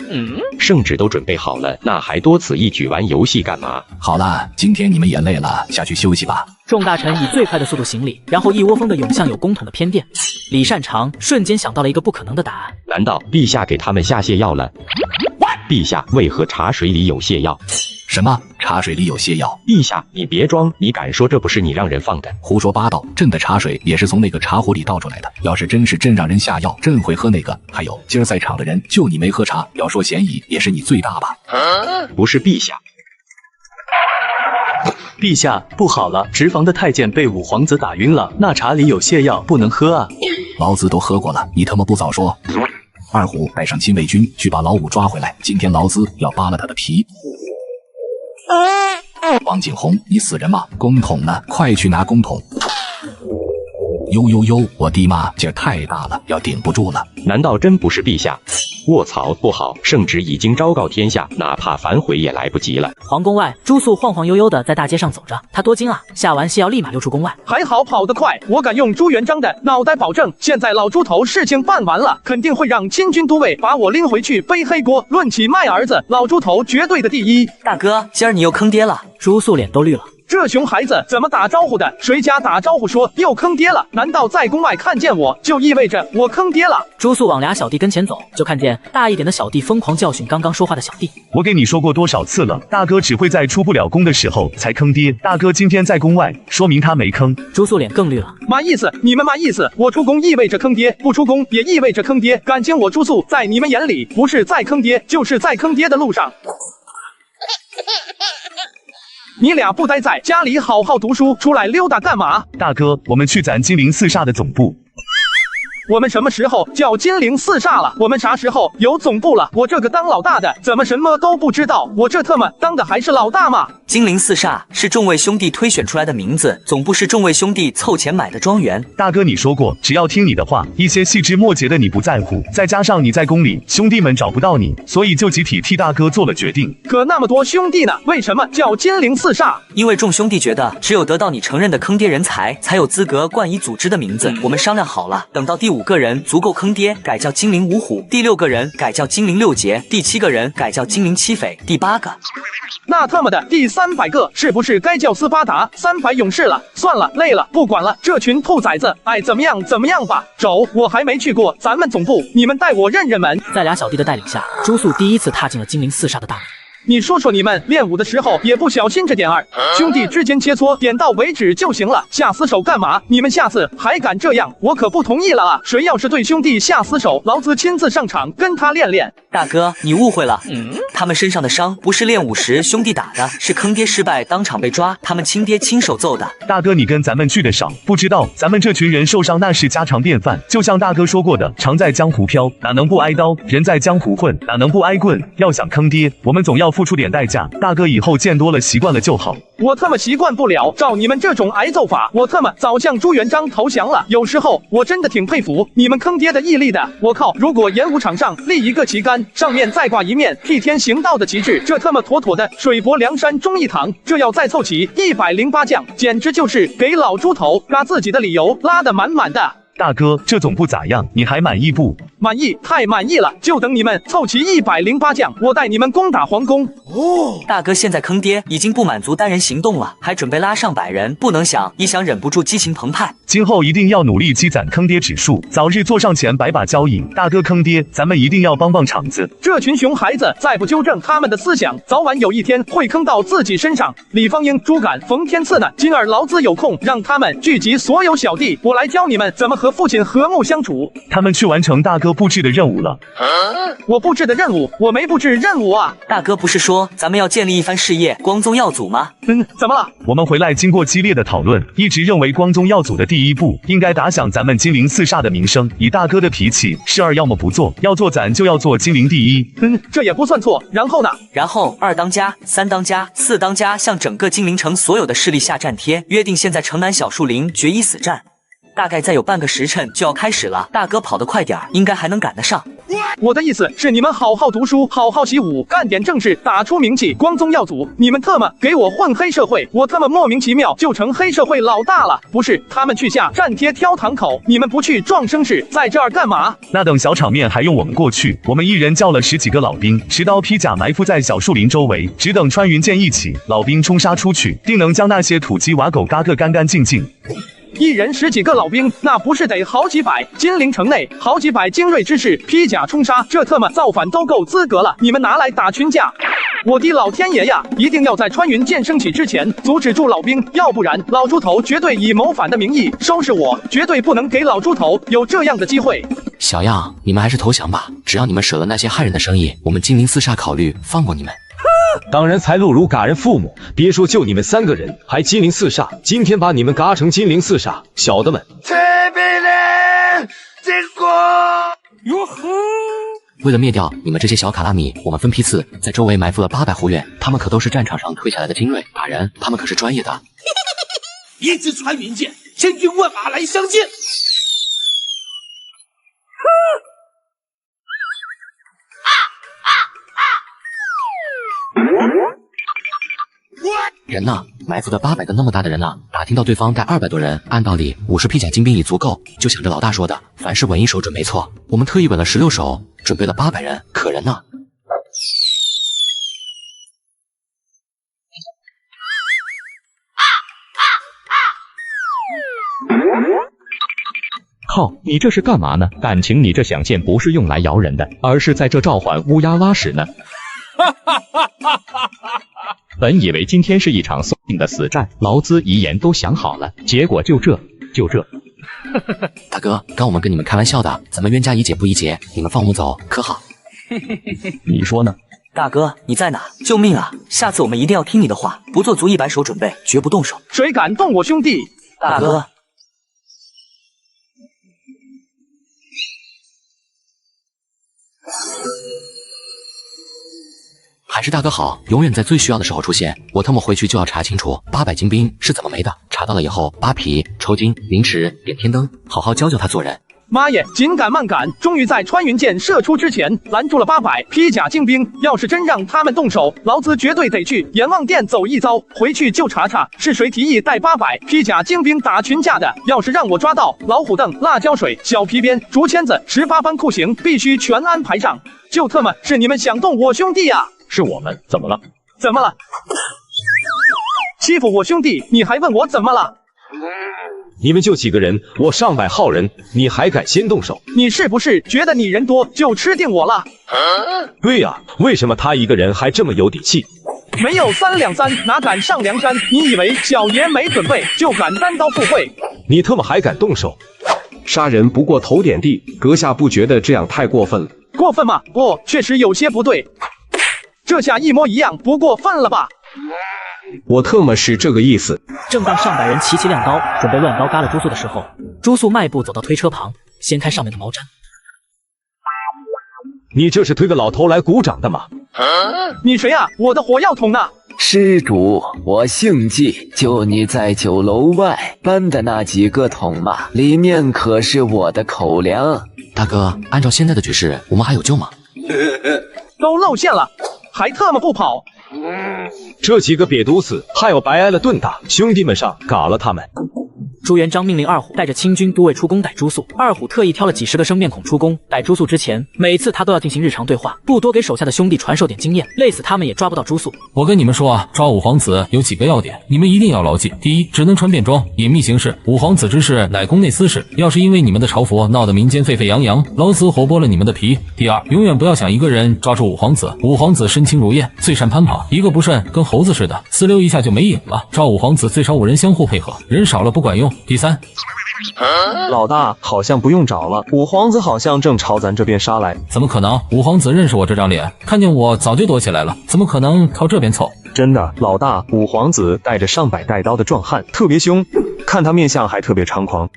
圣旨都准备好了，那还多此一举玩游戏干嘛？好了，今天你们也累了，下去休息吧。众大臣以最快的速度行礼，然后一窝蜂地涌向有公统的偏殿。李善长瞬间想到了一个不可能的答案：难道陛下给他们下泻药了？陛下，为何茶水里有泻药？什么？茶水里有泻药？陛下，你别装，你敢说这不是你让人放的？胡说八道！朕的茶水也是从那个茶壶里倒出来的。要是真是朕让人下药，朕会喝那个。还有，今儿在场的人就你没喝茶，要说嫌疑也是你最大吧？不是陛下。陛下，不好了，直房的太监被五皇子打晕了，那茶里有泻药，不能喝啊！老子都喝过了，你他妈不早说！二虎，带上禁卫军去把老五抓回来，今天老子要扒了他的皮。王景洪，你死人吗？公桶呢？快去拿公桶！呦呦呦，我弟妈劲儿太大了，要顶不住了。难道真不是陛下？卧槽，不好，圣旨已经昭告天下，哪怕反悔也来不及了。皇宫外，朱素晃晃悠悠的在大街上走着，他多惊啊！下完戏要立马溜出宫外。还好跑得快，我敢用朱元璋的脑袋保证，现在老猪头事情办完了，肯定会让亲军都尉把我拎回去背黑锅。论起卖儿子，老猪头绝对的第一。大哥，今儿你又坑爹了！朱素脸都绿了。这熊孩子怎么打招呼的？谁家打招呼说又坑爹了？难道在宫外看见我就意味着我坑爹了？朱素往俩小弟跟前走，就看见大一点的小弟疯狂教训刚刚说话的小弟。我给你说过多少次了，大哥只会在出不了宫的时候才坑爹。大哥今天在宫外，说明他没坑。朱素脸更绿了。嘛意思？你们嘛意思？我出宫意味着坑爹，不出宫也意味着坑爹。感情我朱素在你们眼里不是在坑爹，就是在坑爹的路上。你俩不待在家里好好读书，出来溜达干嘛？大哥，我们去咱金陵四煞的总部。我们什么时候叫金陵四煞了？我们啥时候有总部了？我这个当老大的怎么什么都不知道？我这特么当的还是老大吗？金陵四煞是众位兄弟推选出来的名字，总部是众位兄弟凑钱买的庄园。大哥，你说过只要听你的话，一些细枝末节的你不在乎，再加上你在宫里，兄弟们找不到你，所以就集体替大哥做了决定。可那么多兄弟呢，为什么叫金陵四煞？因为众兄弟觉得只有得到你承认的坑爹人才，才有资格冠以组织的名字。我们商量好了，等到第5个人足够坑爹，改叫金陵五虎；第6个人改叫金陵六杰；第7个人改叫金陵七匪；第8个，那他妈的第300个是不是该叫斯巴达300勇士了？算了，累了，不管了，这群兔崽子爱怎么样怎么样吧。走，我还没去过咱们总部，你们带我认认门。在俩小弟的带领下，朱素第一次踏进了金陵四煞的大门。你说说你们练武的时候也不小心着点儿，兄弟之间切磋点到为止就行了，下死手干嘛？你们下次还敢这样，我可不同意了啊！谁要是对兄弟下死手，老子亲自上场跟他练练。大哥，你误会了，他们身上的伤不是练武时兄弟打的，是坑爹失败当场被抓，他们亲爹亲手揍的。大哥，你跟咱们聚的少，不知道咱们这群人受伤那是家常便饭。就像大哥说过的，常在江湖飘，哪能不挨刀？人在江湖混，哪能不挨棍？要想坑爹，我们总要付出点代价。大哥以后见多了习惯了就好。我他妈习惯不了，照你们这种挨揍法，我他妈早向朱元璋投降了。有时候我真的挺佩服你们坑爹的毅力的。我靠，如果演武场上立一个旗杆，上面再挂一面替天行道的旗帜，这他妈妥妥的水泊梁山忠义堂。这要再凑齐108将，简直就是给老猪头嘎自己的理由拉得满满的。大哥，这总不咋样，你还满意不？满意，太满意了！就等你们凑齐108将，我带你们攻打皇宫。大哥现在坑爹已经不满足单人行动了，还准备拉上100人，不能想，一想忍不住激情澎湃。今后一定要努力积攒坑爹指数，早日坐上前100把交椅。大哥坑爹，咱们一定要帮帮场子。这群熊孩子再不纠正他们的思想，早晚有一天会坑到自己身上。李方英、朱敢、冯天赐呢？今儿老子有空，让他们聚集所有小弟，我来教你们怎么和父亲和睦相处。他们去完成大哥布置的任务了。我布置的任务，我没布置任务啊！大哥不是说咱们要建立一番事业，光宗耀祖吗？怎么了？我们回来经过激烈的讨论，一直认为光宗耀祖的第一步应该打响咱们金陵四煞的名声。以大哥的脾气，事儿要么不做，要做咱就要做金陵第一。这也不算错。然后呢？然后2当家、3当家、4当家向整个金陵城所有的势力下战帖，约定现在城南小树林决一死战。大概再有半个时辰就要开始了，大哥跑得快点儿，应该还能赶得上。我的意思是你们好好读书，好好习武，干点正事，打出名气，光宗耀祖。你们特么给我混黑社会，我特么莫名其妙就成黑社会老大了。不是他们去下战帖挑堂口，你们不去壮声势，在这儿干嘛？那等小场面还用我们过去？我们一人叫了10几个老兵，持刀披甲埋伏在小树林周围，只等穿云箭一起，老兵冲杀出去，定能将那些土鸡瓦狗嘎个干干净净。一人10几个老兵，那不是得好几百？金陵城内好几百精锐之士披甲冲杀，这特么造反都够资格了，你们拿来打群架？我的老天爷呀！一定要在穿云箭升起之前阻止住老兵，要不然老猪头绝对以谋反的名义收拾我，绝对不能给老猪头有这样的机会。小样，你们还是投降吧，只要你们舍了那些害人的生意，我们金陵四煞考虑放过你们。当然财路如嘎人父母，别说就你们3个人，还金陵四煞，今天把你们嘎成金陵四煞，小的们。为了灭掉你们这些小卡拉米，我们分批次在周围埋伏了800护院，他们可都是战场上退下来的精锐，打人他们可是专业的。一支穿云箭，千军万马来相见。人呢？埋伏的800个那么大的人呢？打听到对方带200多人，按道理50披甲精兵已足够，就想着老大说的，凡事稳1手准没错。我们特意稳了16手，准备了800人，可人呢？靠，你这是干嘛呢？感情你这响箭不是用来摇人的，而是在这召唤乌鸦拉屎呢。本以为今天是一场送命的死战，劳资遗言都想好了，结果就这。大哥，刚我们跟你们开玩笑的，咱们冤家宜解不宜结，你们放我们走可好？你说呢？大哥，你在哪？救命啊！下次我们一定要听你的话，不做足100手准备，绝不动手。谁敢动我兄弟？大哥。还是大哥好，永远在最需要的时候出现。我他妈回去就要查清楚800精兵是怎么没的，查到了以后扒皮、抽筋、凌迟、点天灯，好好教教他做人。妈耶，紧赶慢赶，终于在穿云箭射出之前拦住了800披甲精兵。要是真让他们动手，劳资绝对得去阎王殿走一遭。回去就查查是谁提议带800披甲精兵打群架的。要是让我抓到，老虎凳、辣椒水、小皮鞭、竹签子、18般酷刑必须全安排上。就特么是你们想动我兄弟呀？是我们，怎么了？怎么了？欺负我兄弟，你还问我怎么了？你们就几个人，我上百号人，你还敢先动手？你是不是觉得你人多就吃定我了？对呀，为什么他一个人还这么有底气？没有3两3，哪敢上梁山？你以为小爷没准备就敢单刀赴会？你他妈还敢动手？杀人不过头点地，阁下不觉得这样太过分了？过分吗？确实有些不对。这下一模一样，不过分了吧？我特么是这个意思。正当上百人齐齐亮刀，准备乱刀嘎了朱素的时候，朱素迈步走到推车旁，掀开上面的毛毡。你这是推个老头来鼓掌的吗？你谁啊？我的火药桶呢？施主，我姓纪，就你在酒楼外搬的那几个桶嘛，里面可是我的口粮。大哥，按照现在的局势，我们还有救吗？都露馅了，还特么不跑？这几个瘪犊子，害我白挨了顿打，兄弟们上，嘎了他们！朱元璋命令二虎带着清军都尉出宫逮朱素。二虎特意挑了几10个生面孔出宫逮朱素之前，每次他都要进行日常对话，不多给手下的兄弟传授点经验，累死他们也抓不到朱素。我跟你们说啊，抓五皇子有几个要点，你们一定要牢记。第一，只能穿便装，隐秘行事。五皇子之事乃宫内私事，要是因为你们的朝服闹得民间沸沸扬扬，老子活剥了你们的皮。第二，永远不要想一个人抓住五皇子。五皇子身轻如燕，最善攀跑，一个不慎跟猴子似的，呲溜一下就没影了。抓五皇子最少5人相互配合，人少了不管用。第三，老大好像不用找了，五皇子好像正朝咱这边杀来。怎么可能？五皇子认识我这张脸，看见我早就躲起来了，怎么可能朝这边凑？真的，老大，五皇子带着上百带刀的壮汉，特别凶，看他面相还特别猖狂。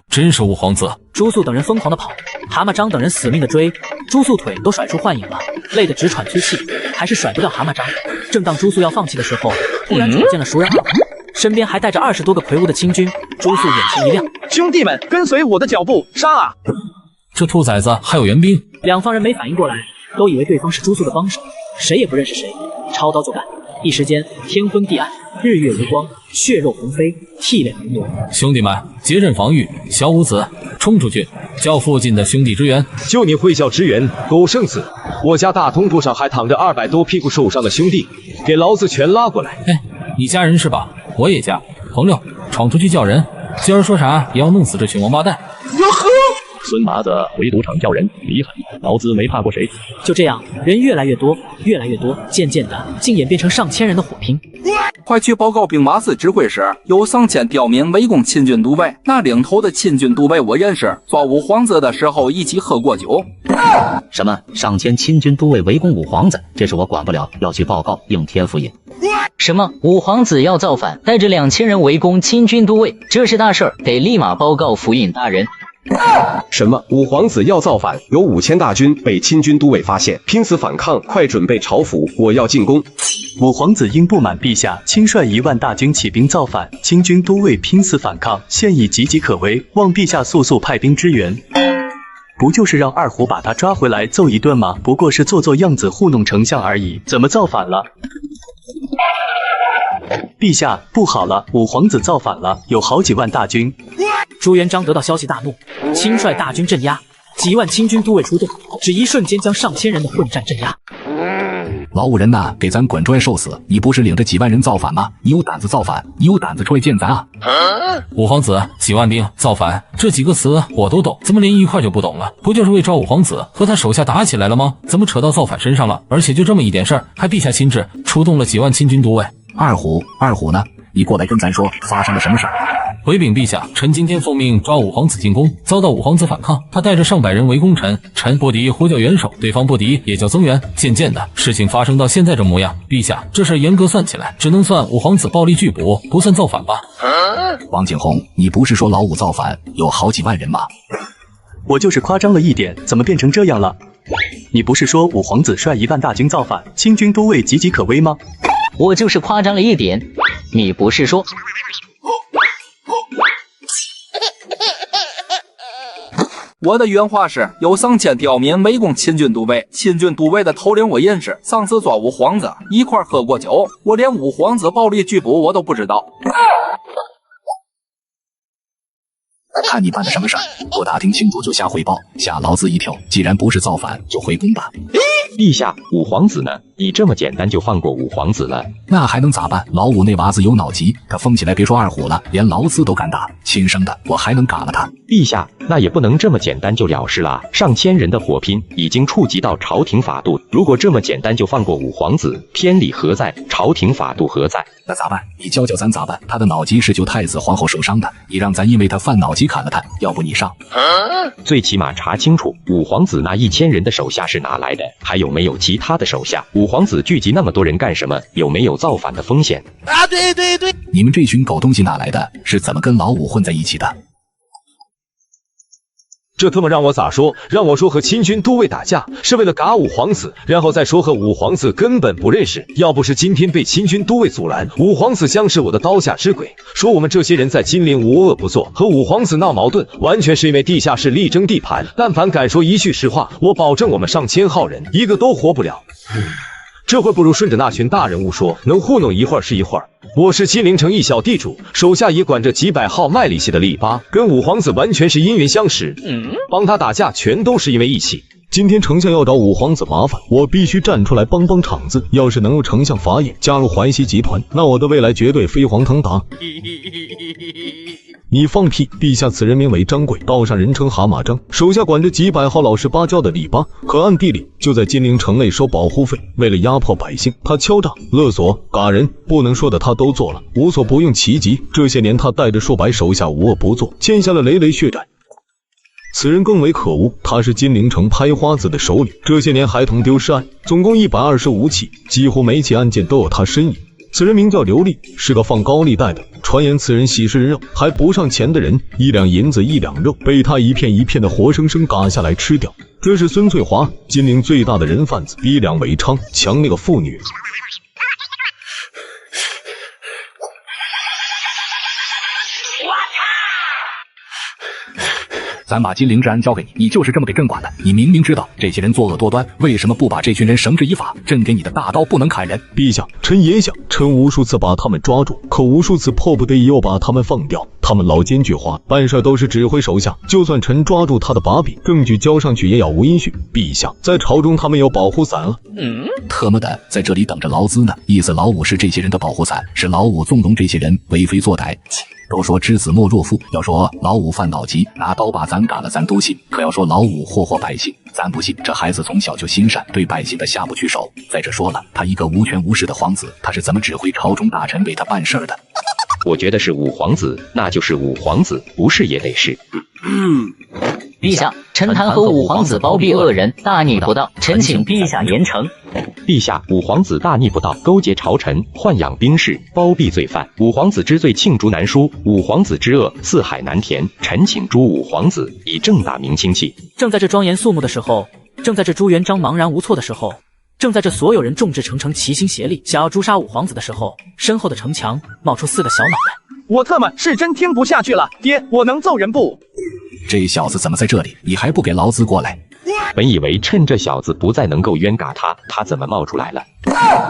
真是五皇子！朱素等人疯狂的跑，蛤蟆张等人死命的追，朱素腿都甩出幻影了，累得直喘粗气，还是甩不掉蛤蟆张。正当朱素要放弃的时候，突然瞅见了熟人二虎，身边还带着20多个魁梧的清军。朱素眼前一亮，兄弟们，跟随我的脚步，杀啊！这兔崽子还有援兵！两方人没反应过来，都以为对方是朱素的帮手，谁也不认识谁，抄刀就干。一时间天昏地暗，日月无光，血肉横飞，涕泪横流。兄弟们，结阵防御，小五子冲出去，叫附近的兄弟支援。就你会叫支援，狗剩子！我家大通铺上还躺着200多屁股受伤的兄弟，给老子全拉过来！哎，你家人是吧？我也家。朋友，闯出去叫人，今儿说啥也要弄死这群王八蛋！哟呵！孙麻子回赌场叫人，厉害，老子没怕过谁。就这样，人越来越多，越来越多，渐渐的，竟演变成上千人的火拼。快去报告兵马司指挥使，有上千刁民围攻亲军都尉，那领头的亲军都尉我认识，抓五皇子的时候一起喝过酒。什么上千亲军都尉围攻五皇子？这事我管不了，要去报告应天府尹。什么五皇子要造反，带着2000人围攻亲军都尉，这是大事儿，得立马报告府尹大人。什么五皇子要造反？有5000大军被亲军都尉发现，拼死反抗，快准备朝服，我要进攻。五皇子因不满陛下亲率1万大军起兵造反，清军都尉拼死反抗，现已岌岌可危，望陛下速速派兵支援。不就是让二虎把他抓回来揍一顿吗？不过是做样子糊弄丞相而已，怎么造反了？陛下，不好了，五皇子造反了，有好几万大军。朱元璋得到消息大怒，亲率大军镇压，几万清军都尉出动，只一瞬间将上千人的混战镇压。老五人呐，给咱滚出来受死！你不是领着几万人造反吗？你有胆子造反，你有胆子出来见咱啊！五皇子几万兵造反，这几个词我都懂，怎么连一块就不懂了？不就是为赵五皇子和他手下打起来了吗？怎么扯到造反身上了？而且就这么一点事儿，还陛下亲自出动了几万清军都尉。二虎呢？你过来跟咱说发生了什么事儿？回禀陛下，臣今天奉命抓五皇子进宫，遭到五皇子反抗，他带着上百人围攻臣，臣不敌呼叫元首，对方不敌也叫增援，渐渐的事情发生到现在这模样。陛下，这事严格算起来，只能算五皇子暴力拒捕，不算造反吧？王景洪，你不是说老五造反有好几万人吗？我就是夸张了一点，怎么变成这样了？你不是说五皇子率1万大军造反，清军都尉岌岌可危吗？我就是夸张了一点，你不是说？我的原话是，有上千刁民围攻秦军都尉，秦军都尉的头领我认识，上次抓五皇子一块喝过酒，我连五皇子暴力拒捕我都不知道。看你办的什么事儿，不打听清楚就瞎汇报，吓老子一跳。既然不是造反，就回宫吧。陛下，五皇子呢？你这么简单就放过五皇子了？那还能咋办？老五那娃子有脑疾，他疯起来别说二虎了，连劳资都敢打，亲生的我还能嘎了他？陛下，那也不能这么简单就了事啦！上千人的火拼已经触及到朝廷法度，如果这么简单就放过五皇子，天理何在？朝廷法度何在？那咋办？你教教咱咋办？他的脑疾是救太子皇后受伤的，你让咱因为他犯脑疾砍了他，要不你上？最起码查清楚五皇子那1000人的手下是哪来的，还有没有其他的手下？五皇子聚集那么多人干什么？有没有造反的风险？啊，对，你们这群狗东西哪来的？是怎么跟老五混在一起的？这他妈让我咋说？让我说和清军都尉打架是为了嘎五皇子，然后再说和五皇子根本不认识。要不是今天被清军都尉阻拦，五皇子将是我的刀下之鬼。说我们这些人在金陵无恶不作，和五皇子闹矛盾，完全是因为地下室力争地盘。但凡敢说一句实话，我保证我们上千号人一个都活不了。这会不如顺着那群大人物说，能糊弄一会儿是一会儿。我是金陵城一小地主，手下也管着几百号卖力气的力巴，跟五皇子完全是因缘相识。帮他打架全都是因为义气。今天丞相要找五皇子麻烦，我必须站出来帮帮场子。要是能入丞相法眼，加入淮西集团，那我的未来绝对飞黄腾达。你放屁！陛下此人名为张贵，道上人称蛤蟆张，手下管着几百号老实巴交的力巴，可暗地里就在金陵城内收保护费。为了压迫百姓，他敲诈、勒索、嘎人，不能说的他都做了，无所不用其极。这些年他带着数百手下无恶不作，欠下了累累血债。此人更为可恶，他是金陵城拍花子的首领，这些年孩童丢失案总共125起，几乎每起案件都有他身影。此人名叫刘立，是个放高利贷的，传言此人喜食人肉，还不上钱的人1两银子1两肉，被他一片一片的活生生嘎下来吃掉。这是孙翠华，金陵最大的人贩子，逼良为娼，强那个妇女。咱把金陵治安交给你，你就是这么给朕管的。你明明知道这些人作恶多端，为什么不把这群人绳之以法？朕给你的大刀不能砍人。陛下，臣也想，臣无数次把他们抓住，可无数次迫不得已又把他们放掉。他们老奸巨猾，办事都是指挥手下，就算臣抓住他的把柄，证据交上去也杳无音讯。陛下，在朝中他们有保护伞了。特么的，在这里等着劳资呢。意思老五是这些人的保护伞，是老五纵容这些人为非作歹。都说知子莫若父，要说老五犯脑疾，拿刀把咱嘎了，咱都信；可要说老五祸祸百姓，咱不信。这孩子从小就心善，对百姓的下不去手。再者说了，他一个无权无势的皇子，他是怎么指挥朝中大臣为他办事的？我觉得是五皇子，那就是五皇子，不是也得是。陛下，臣弹劾五皇子包庇恶人，大逆不道，臣请陛下严惩。陛下，五皇子大逆不道，勾结朝臣，豢养兵士，包庇罪犯。五皇子之罪罄竹难书，五皇子之恶四海难填。臣请诛五皇子，以正大明清气。正在这庄严肃穆的时候，正在这朱元璋茫然无措的时候，正在这所有人众志成城、齐心协力想要诛杀五皇子的时候，身后的城墙冒出4个小脑袋。我特么是真听不下去了，爹，我能揍人不？这小子怎么在这里？你还不给劳资过来？本以为趁这小子不再能够冤尬他怎么冒出来了？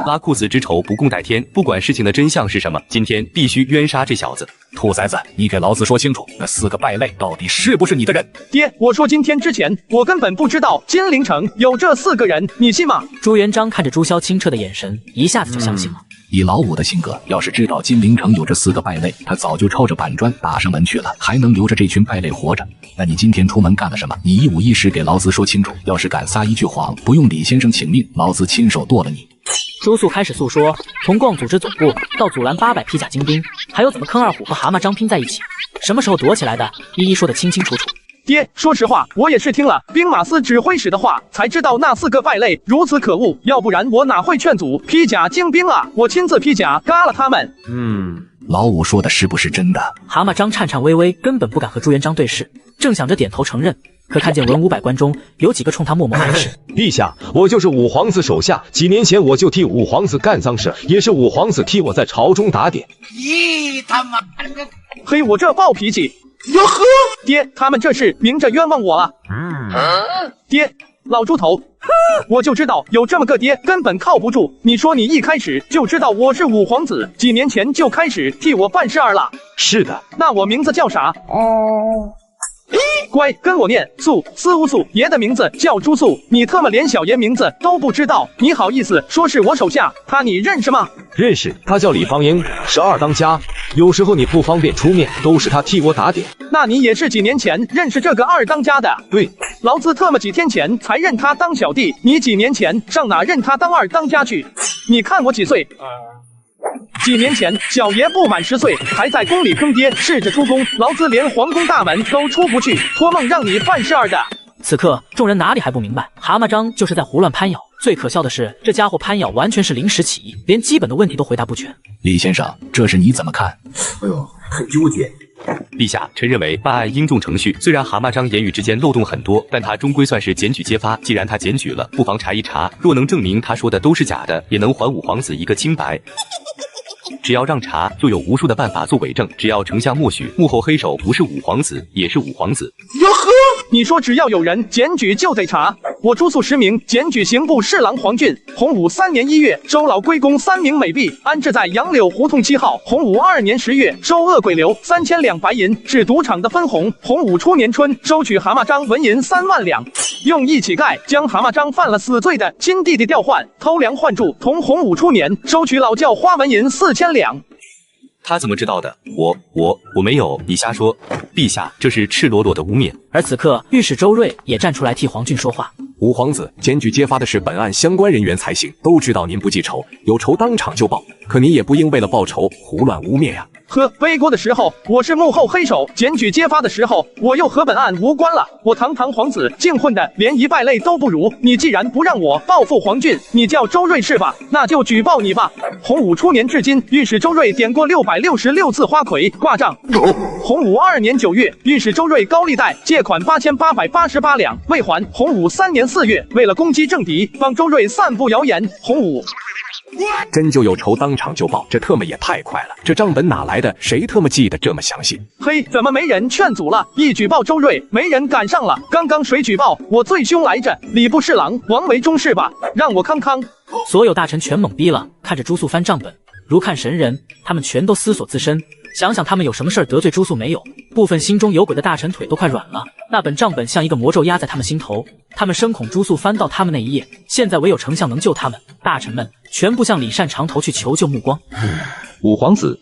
拉裤子之仇不共戴天，不管事情的真相是什么，今天必须冤杀这小子。兔崽子，你给老子说清楚，那4个败类到底是不是你的人？爹，我说今天之前，我根本不知道金陵城有这4个人，你信吗？朱元璋看着朱萧清澈的眼神，一下子就相信了。以老五的性格，要是知道金陵城有这4个败类，他早就抄着板砖打上门去了，还能留着这群败类活着？那你今天出门干了什么？你一五一十给老子说清楚，要是敢撒一句谎，不用李先生请命，老子亲手剁了你。朱素开始诉说，从逛组织总部到阻拦800披甲精兵，还有怎么坑二虎和蛤蟆张拼在一起，什么时候躲起来的，一一说得清清楚楚。爹，说实话，我也是听了兵马司指挥使的话，才知道那4个败类如此可恶，要不然我哪会劝阻披甲精兵啊？我亲自披甲嘎了他们。老五说的是不是真的？蛤蟆张颤颤巍巍，根本不敢和朱元璋对视，正想着点头承认，可看见文武百官中有几个冲他默默暗示。陛下，我就是五皇子手下，几年前我就替五皇子干脏事，也是五皇子替我在朝中打点。咦，他妈！嘿，我这暴脾气！哟呵，爹，他们这是明着冤枉我啊！爹，老猪头，我就知道有这么个爹根本靠不住。你说你一开始就知道我是五皇子，几年前就开始替我办事儿了。是的，那我名字叫啥？乖，跟我念素，司无素，爷的名字叫朱素，你特么连小爷名字都不知道，你好意思说是我手下？他你认识吗？认识，他叫李方英，是2当家。有时候你不方便出面，都是他替我打点。那你也是几年前认识这个2当家的？对，老子特么几天前才认他当小弟，你几年前上哪认他当2当家去？你看我几岁？几年前，小爷不满10岁，还在宫里坑爹，试着出宫，老子连皇宫大门都出不去，托梦让你办事儿的。此刻，众人哪里还不明白，蛤蟆张就是在胡乱攀咬。最可笑的是，这家伙攀咬完全是临时起意，连基本的问题都回答不全。李先生，这事你怎么看？哎呦，很纠结。陛下，臣认为办案应重程序。虽然蛤蟆张言语之间漏洞很多，但他终归算是检举揭发。既然他检举了，不妨查一查，若能证明他说的都是假的，也能还五皇子一个清白。只要让查，就有无数的办法做伪证。只要丞相默许，幕后黑手不是五皇子，也是五皇子。哟呵，你说只要有人检举就得查？我朱素实名检举刑部侍郎黄俊，洪武3年1月收老归公3名美婢，安置在杨柳胡同7号。洪武2年10月收恶鬼流3000两白银，是赌场的分红。洪武初年春收取蛤蟆张纹银3万两，用一乞丐将蛤蟆张犯了死罪的亲弟弟调换，偷梁换柱。同洪武初年收取老教花纹银4000两。他怎么知道的？我没有，你瞎说！陛下，这是赤裸裸的污蔑。而此刻，御史周瑞也站出来替黄俊说话。五皇子，检举揭发的是本案相关人员才行，都知道您不记仇，有仇当场就报，可您也不应为了报仇胡乱污蔑呀。呵，背锅的时候我是幕后黑手，检举揭发的时候我又和本案无关了。我堂堂皇子竟混的连一败类都不如。你既然不让我报复黄俊，你叫周瑞是吧？那就举报你吧。洪武初年至今，御史周瑞点过666次花魁挂账。洪武2年9月，御史周瑞高利贷借款8888两未还。洪武3年4月，为了攻击政敌，帮周瑞散布谣言。洪武真就有仇当场就报，这特么也太快了！这账本哪来的？谁特么记得这么详细？嘿，怎么没人劝阻了？一举报周瑞，没人赶上了。刚刚谁举报？我最凶来着，礼部侍郎王维忠是吧？让我康康。所有大臣全懵逼了，看着朱素翻账本，如看神人。他们全都思索自身，想想他们有什么事儿得罪朱素没有？部分心中有鬼的大臣腿都快软了。那本账本像一个魔咒压在他们心头，他们生恐朱素翻到他们那一页。现在唯有丞相能救他们，大臣们全部向李善长头去求救目光。五皇子，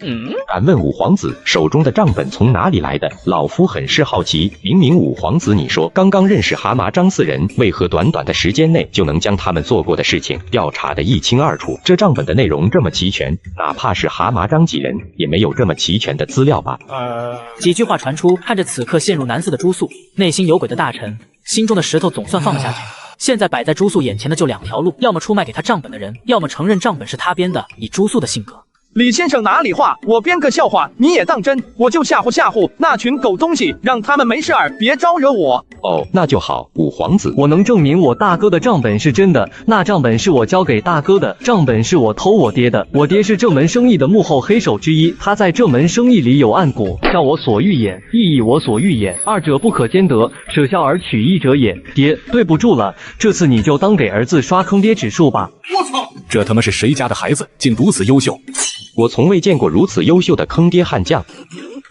敢问五皇子手中的账本从哪里来的？老夫很是好奇。明明五皇子你说刚刚认识蛤蟆张4人，为何短短的时间内就能将他们做过的事情调查得一清二楚？这账本的内容这么齐全，哪怕是蛤蟆张几人也没有这么齐全的资料吧？几句话传出，看着此刻陷入难思的朱素，内心有鬼的大臣心中的石头总算放了下去。现在摆在朱素眼前的就2条路，要么出卖给他账本的人，要么承认账本是他编的。以朱素的性格，李先生哪里话，我编个笑话你也当真，我就吓唬吓唬那群狗东西，让他们没事儿别招惹我。哦，那就好，五皇子。我能证明我大哥的账本是真的，那账本是我交给大哥的，账本是我偷我爹的，我爹是这门生意的幕后黑手之一，他在这门生意里有暗股，照我所欲也，亦以我所欲也，二者不可兼得，舍孝而取义者也。爹，对不住了，这次你就当给儿子刷坑爹指数吧。我操，这他妈是谁家的孩子，竟如此优秀？我从未见过如此优秀的坑爹悍将。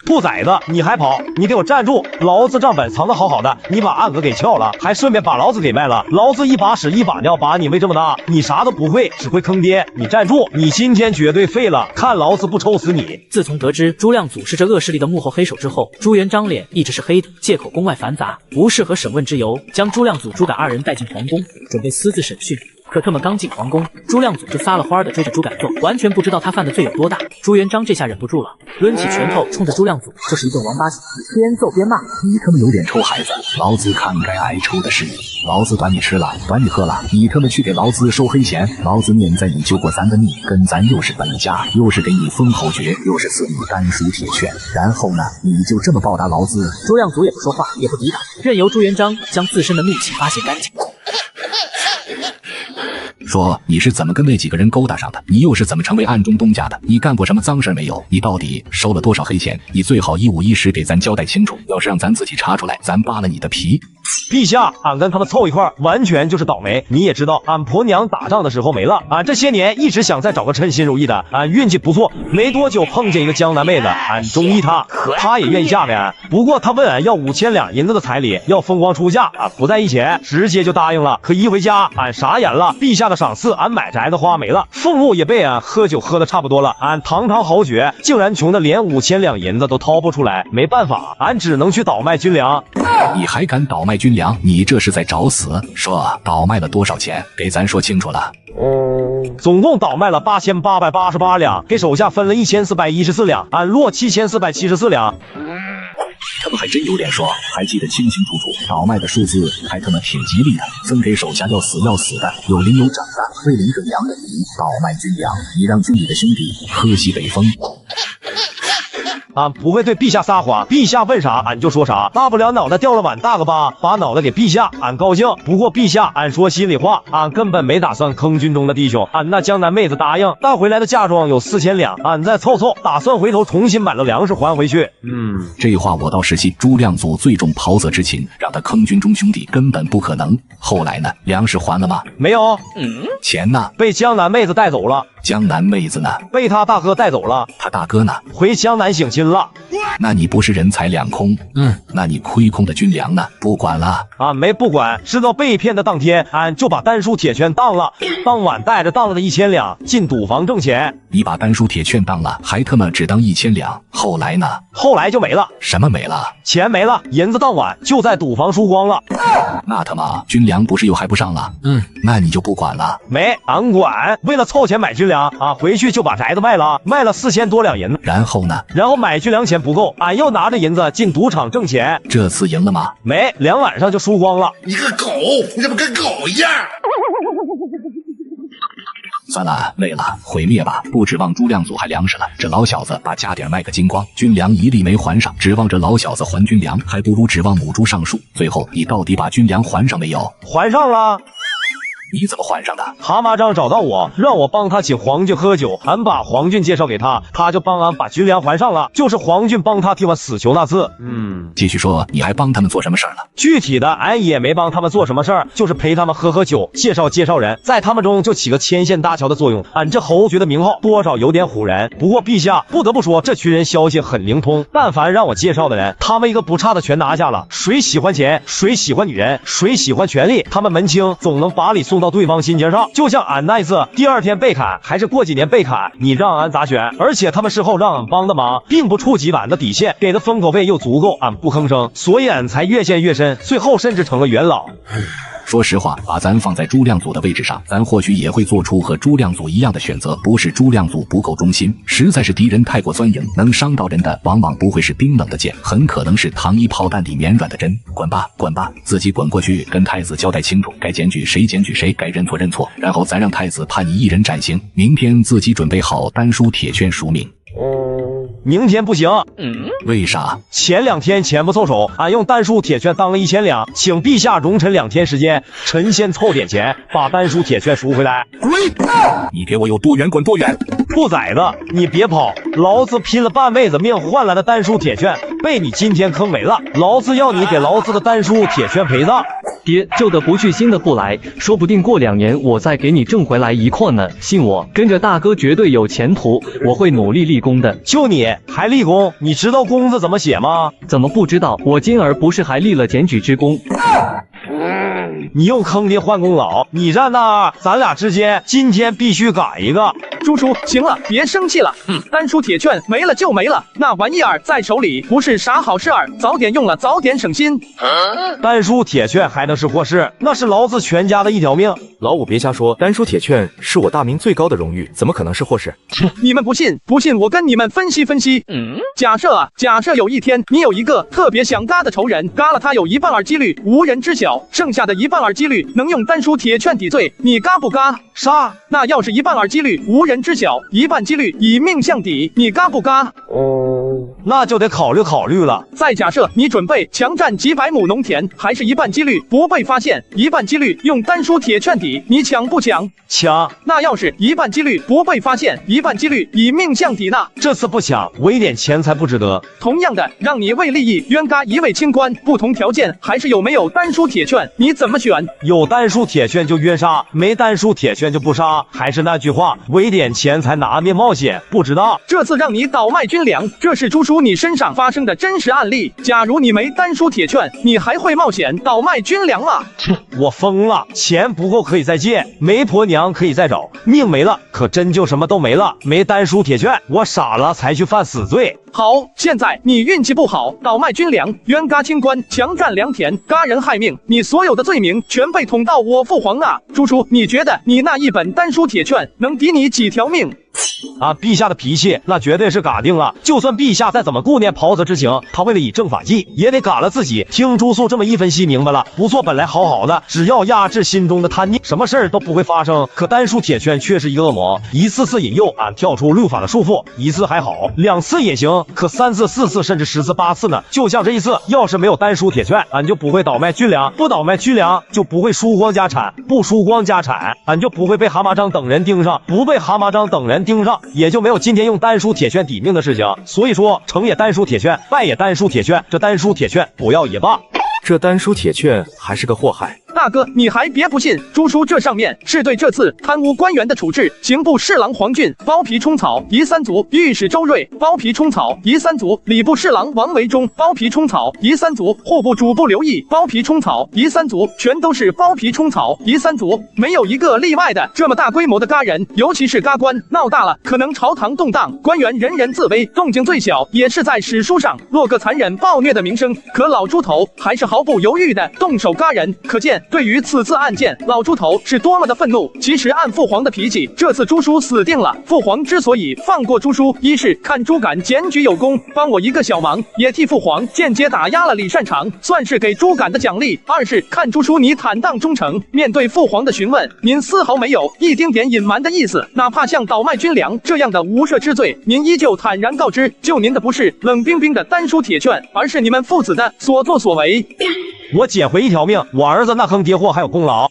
兔崽子，你还跑？你给我站住！老子账本藏得好好的，你把暗格给撬了，还顺便把老子给卖了。老子一把屎一把尿把你喂这么大，你啥都不会，只会坑爹。你站住！你今天绝对废了，看老子不抽死你！自从得知朱亮祖是这恶势力的幕后黑手之后，朱元璋脸一直是黑的，借口宫外繁杂，不适合审问之由，将朱亮祖、朱改二人带进皇宫，准备私自审讯。可他们刚进皇宫，朱亮祖就撒了欢的追着朱改做，完全不知道他犯的罪有多大。朱元璋这下忍不住了，抡起拳头冲着朱亮祖就是一顿王八拳，边揍边骂：“你他妈有脸臭孩子！老子看该挨抽的是你，老子短你吃了，短你喝了，你他妈去给老子收黑钱！老子念在你救过咱的命，跟咱又是本家，又是给你封侯爵，又是赐你丹书铁券，然后呢，你就这么报答老子？”朱亮祖也不说话，也不抵挡，任由朱元璋将自身的怒气发泄干净。说你是怎么跟那几个人勾搭上的？你又是怎么成为暗中东家的？你干过什么脏事没有？你到底收了多少黑钱？你最好一五一十给咱交代清楚，要是让咱自己查出来，咱扒了你的皮。陛下，俺跟他们凑一块完全就是倒霉。你也知道，俺婆娘打仗的时候没了，俺这些年一直想再找个称心如意的，俺运气不错，没多久碰见一个江南妹子，俺中意她，她也愿意嫁给俺。不过她问俺要5000两银子的彩礼，要风光出嫁，俺不在意钱，直接就答应了。可一回家，俺傻眼了，陛下的赏赐，俺买宅的花没了，俸禄也被俺喝酒喝的差不多了，俺堂堂侯爵竟然穷的连5000两银子都掏不出来，没办法，俺只能去倒卖军粮。你还敢倒卖军粮？你这是在找死！说倒卖了多少钱？给咱说清楚了。总共倒卖了8888两，给手下分了1414两，俺落7474两。他们还真有脸说，还记得清清楚楚，倒卖的数字还他妈挺吉利的，分给手下要死的，有领有长的，为了一个粮的你倒卖军粮，你让军里的兄弟喝西北风。俺不会对陛下撒谎，陛下问啥俺就说啥，大不了脑袋掉了碗大个疤，把脑袋给陛下，俺高兴。不过陛下，俺说心里话，俺根本没打算坑军中的弟兄，俺那江南妹子答应带回来的嫁妆有4000两，俺再凑凑，打算回头重新买了粮食还回去。这话我倒是信。朱亮祖最重袍泽之情，让他坑军中兄弟根本不可能。后来呢？粮食还了吗？没有。钱呢？被江南妹子带走了。江南妹子呢？被他大哥带走了。他大哥呢？回江南省亲了。那你不是人财两空？那你亏空的军粮呢？不管了。俺没不管，知道被骗的当天，俺就把丹书铁券当了，当晚带着当了的1000两进赌房挣钱。你把丹书铁券当了，还他妈只当1000两，后来呢？后来就没了。什么没了？钱没了，银子当晚就在赌房输光了。那他妈军粮不是又还不上了？那你就不管了？没，俺管。为了凑钱买军粮啊，回去就把宅子卖了，卖了4000多两银子。然后呢？然后买军粮钱不够，俺又拿着银子进赌场挣钱。这次赢了吗？没，2晚上就输光了。你个狗，你怎么跟狗一样？算了，累了，毁灭吧！不指望朱亮祖还粮食了，这老小子把家底卖个精光，军粮一粒没还上，指望着老小子还军粮，还不如指望母猪上树。最后你到底把军粮还上没有？还上了。你怎么还上的？蛤蟆张找到我，让我帮他请皇军喝酒，俺把皇军介绍给他，他就帮俺把军粮还上了，就是皇军帮他替我死求那次。继续说，你还帮他们做什么事儿了？具体的俺也没帮他们做什么事儿，就是陪他们喝酒，介绍人，在他们中就起个牵线搭桥的作用。俺这侯爵的名号多少有点唬人，不过陛下不得不说，这群人消息很灵通，但凡让我介绍的人，他们一个不差的全拿下了。谁喜欢钱，谁喜欢女人，谁喜欢权力，他们门清总能把礼送到对方心尖上。就像俺那一次，第2天被砍，还是过几年被砍，你让俺咋选？而且他们事后让俺帮的忙，并不触及俺的底线，给的封口费又足够，俺不吭声，所以俺才越陷越深，最后甚至成了元老。说实话，把咱放在朱亮祖的位置上，咱或许也会做出和朱亮祖一样的选择。不是朱亮祖不够忠心，实在是敌人太过钻营，能伤到人的往往不会是冰冷的剑，很可能是糖衣炮弹里绵软的针。滚吧，滚吧，自己滚过去，跟太子交代清楚，该检举谁检举谁，该认错认错，然后咱让太子判你一人斩刑。明天自己准备好丹书铁券赎命。明天不行，为啥？前2天钱不凑手，俺用丹书铁券当了1000两，请陛下容臣2天时间，臣先凑点钱，把丹书铁券赎回来。滚！你给我有多远滚多远！兔崽子，你别跑！老子拼了半辈子命换来的丹书铁券，被你今天坑没了，老子要你给老子的丹书铁券赔葬！爹，旧的不去，新的不来，说不定过2年我再给你挣回来1矿呢。信我，跟着大哥绝对有前途，我会努力立功的。就你还立功？你知道功字怎么写吗？怎么不知道？我今儿不是还立了检举之功？你用坑爹换功劳，你站那，咱俩之间今天必须赶一个。朱叔，行了，别生气了。丹书铁券没了就没了，那玩意儿在手里不是啥好事儿，早点用了，早点省心。丹书铁券还能是祸事？那是老子全家的一条命。老五别瞎说，丹书铁券是我大明最高的荣誉，怎么可能是祸事？你们不信，我跟你们分析分析。假设有一天你有一个特别想嘎的仇人，嘎了他有1半2几率无人知晓，剩下的1半2几率能用丹书铁券抵罪，你嘎不嘎？杀！那要是1半2几率无人知晓，1半几率以命相抵，你嘎不嘎？那就得考虑了。再假设你准备强占几百亩农田，还是1半几率不被发现，1半几率用丹书铁券抵，你抢不抢？抢。那要是1半几率不被发现，1半几率以命相抵呢？这次不抢，为点钱财不值得。同样的，让你为利益冤嘎1位清官，不同条件还是有没有丹书铁券，你怎么选？有丹书铁券就冤杀，没丹书铁券就不杀。还是那句话，为点钱财拿命冒险，不值当。这次让你倒卖军粮，这是朱叔你身上发生的真实案例。假如你没丹书铁券，你还会冒险倒卖军粮吗？我疯了，钱不够可以再借，没婆娘可以再找，命没了可真就什么都没了。没丹书铁券，我傻了才去犯死罪。好，现在你运气不好，倒卖军粮，冤嘎清官，强占良田，嘎人害命，你所有的罪名全被捅到我父皇啊！朱叔，你觉得你那一本丹书铁券能抵你几条命？陛下的脾气那绝对是嘎定了。就算陛下再怎么顾念袍泽之情，他为了以正法纪，也得嘎了自己。听朱素这么一分析，明白了。不错，本来好好的，只要压制心中的贪念，什么事儿都不会发生。可丹书铁券却是一个恶魔，一次次引诱俺跳出律法的束缚。1次还好，2次也行，可3次、4次甚至10次、8次呢？就像这一次，要是没有丹书铁券，俺就不会倒卖军粮，不倒卖军粮就不会输光家产，不输光家产，俺就不会被蛤蟆章等人盯上，不被蛤蟆章等人盯上，也就没有今天用丹书铁券抵命的事情。所以说，成也丹书铁券，败也丹书铁券，这丹书铁券不要也罢。这丹书铁券还是个祸害。大哥，你还别不信，朱叔这上面是对这次贪污官员的处置。刑部侍郎黄俊包皮冲草夷3族，御史周瑞包皮冲草夷3族，礼部侍郎王维忠包皮冲草夷3族，户部主簿刘毅包皮冲草夷3族，全都是包皮冲草夷3族，没有一个例外的。这么大规模的嘎人，尤其是嘎官，闹大了可能朝堂动荡，官员人人自危，动静最小也是在史书上落个残忍暴虐的名声。可老猪头还是毫不犹豫的动手嘎人，可见对于此次案件，老猪头是多么的愤怒。其实按父皇的脾气，这次朱叔死定了。父皇之所以放过朱叔，一是看朱敢检举有功，帮我一个小忙，也替父皇间接打压了李善长，算是给朱敢的奖励；二是看朱叔你坦荡忠诚，面对父皇的询问，您丝毫没有一丁点隐瞒的意思，哪怕像倒卖军粮这样的无赦之罪，您依旧坦然告知，救您的不是冷冰冰的丹书铁券，而是你们父子的所作所为。我捡回1条命，我儿子那坑爹货还有功劳。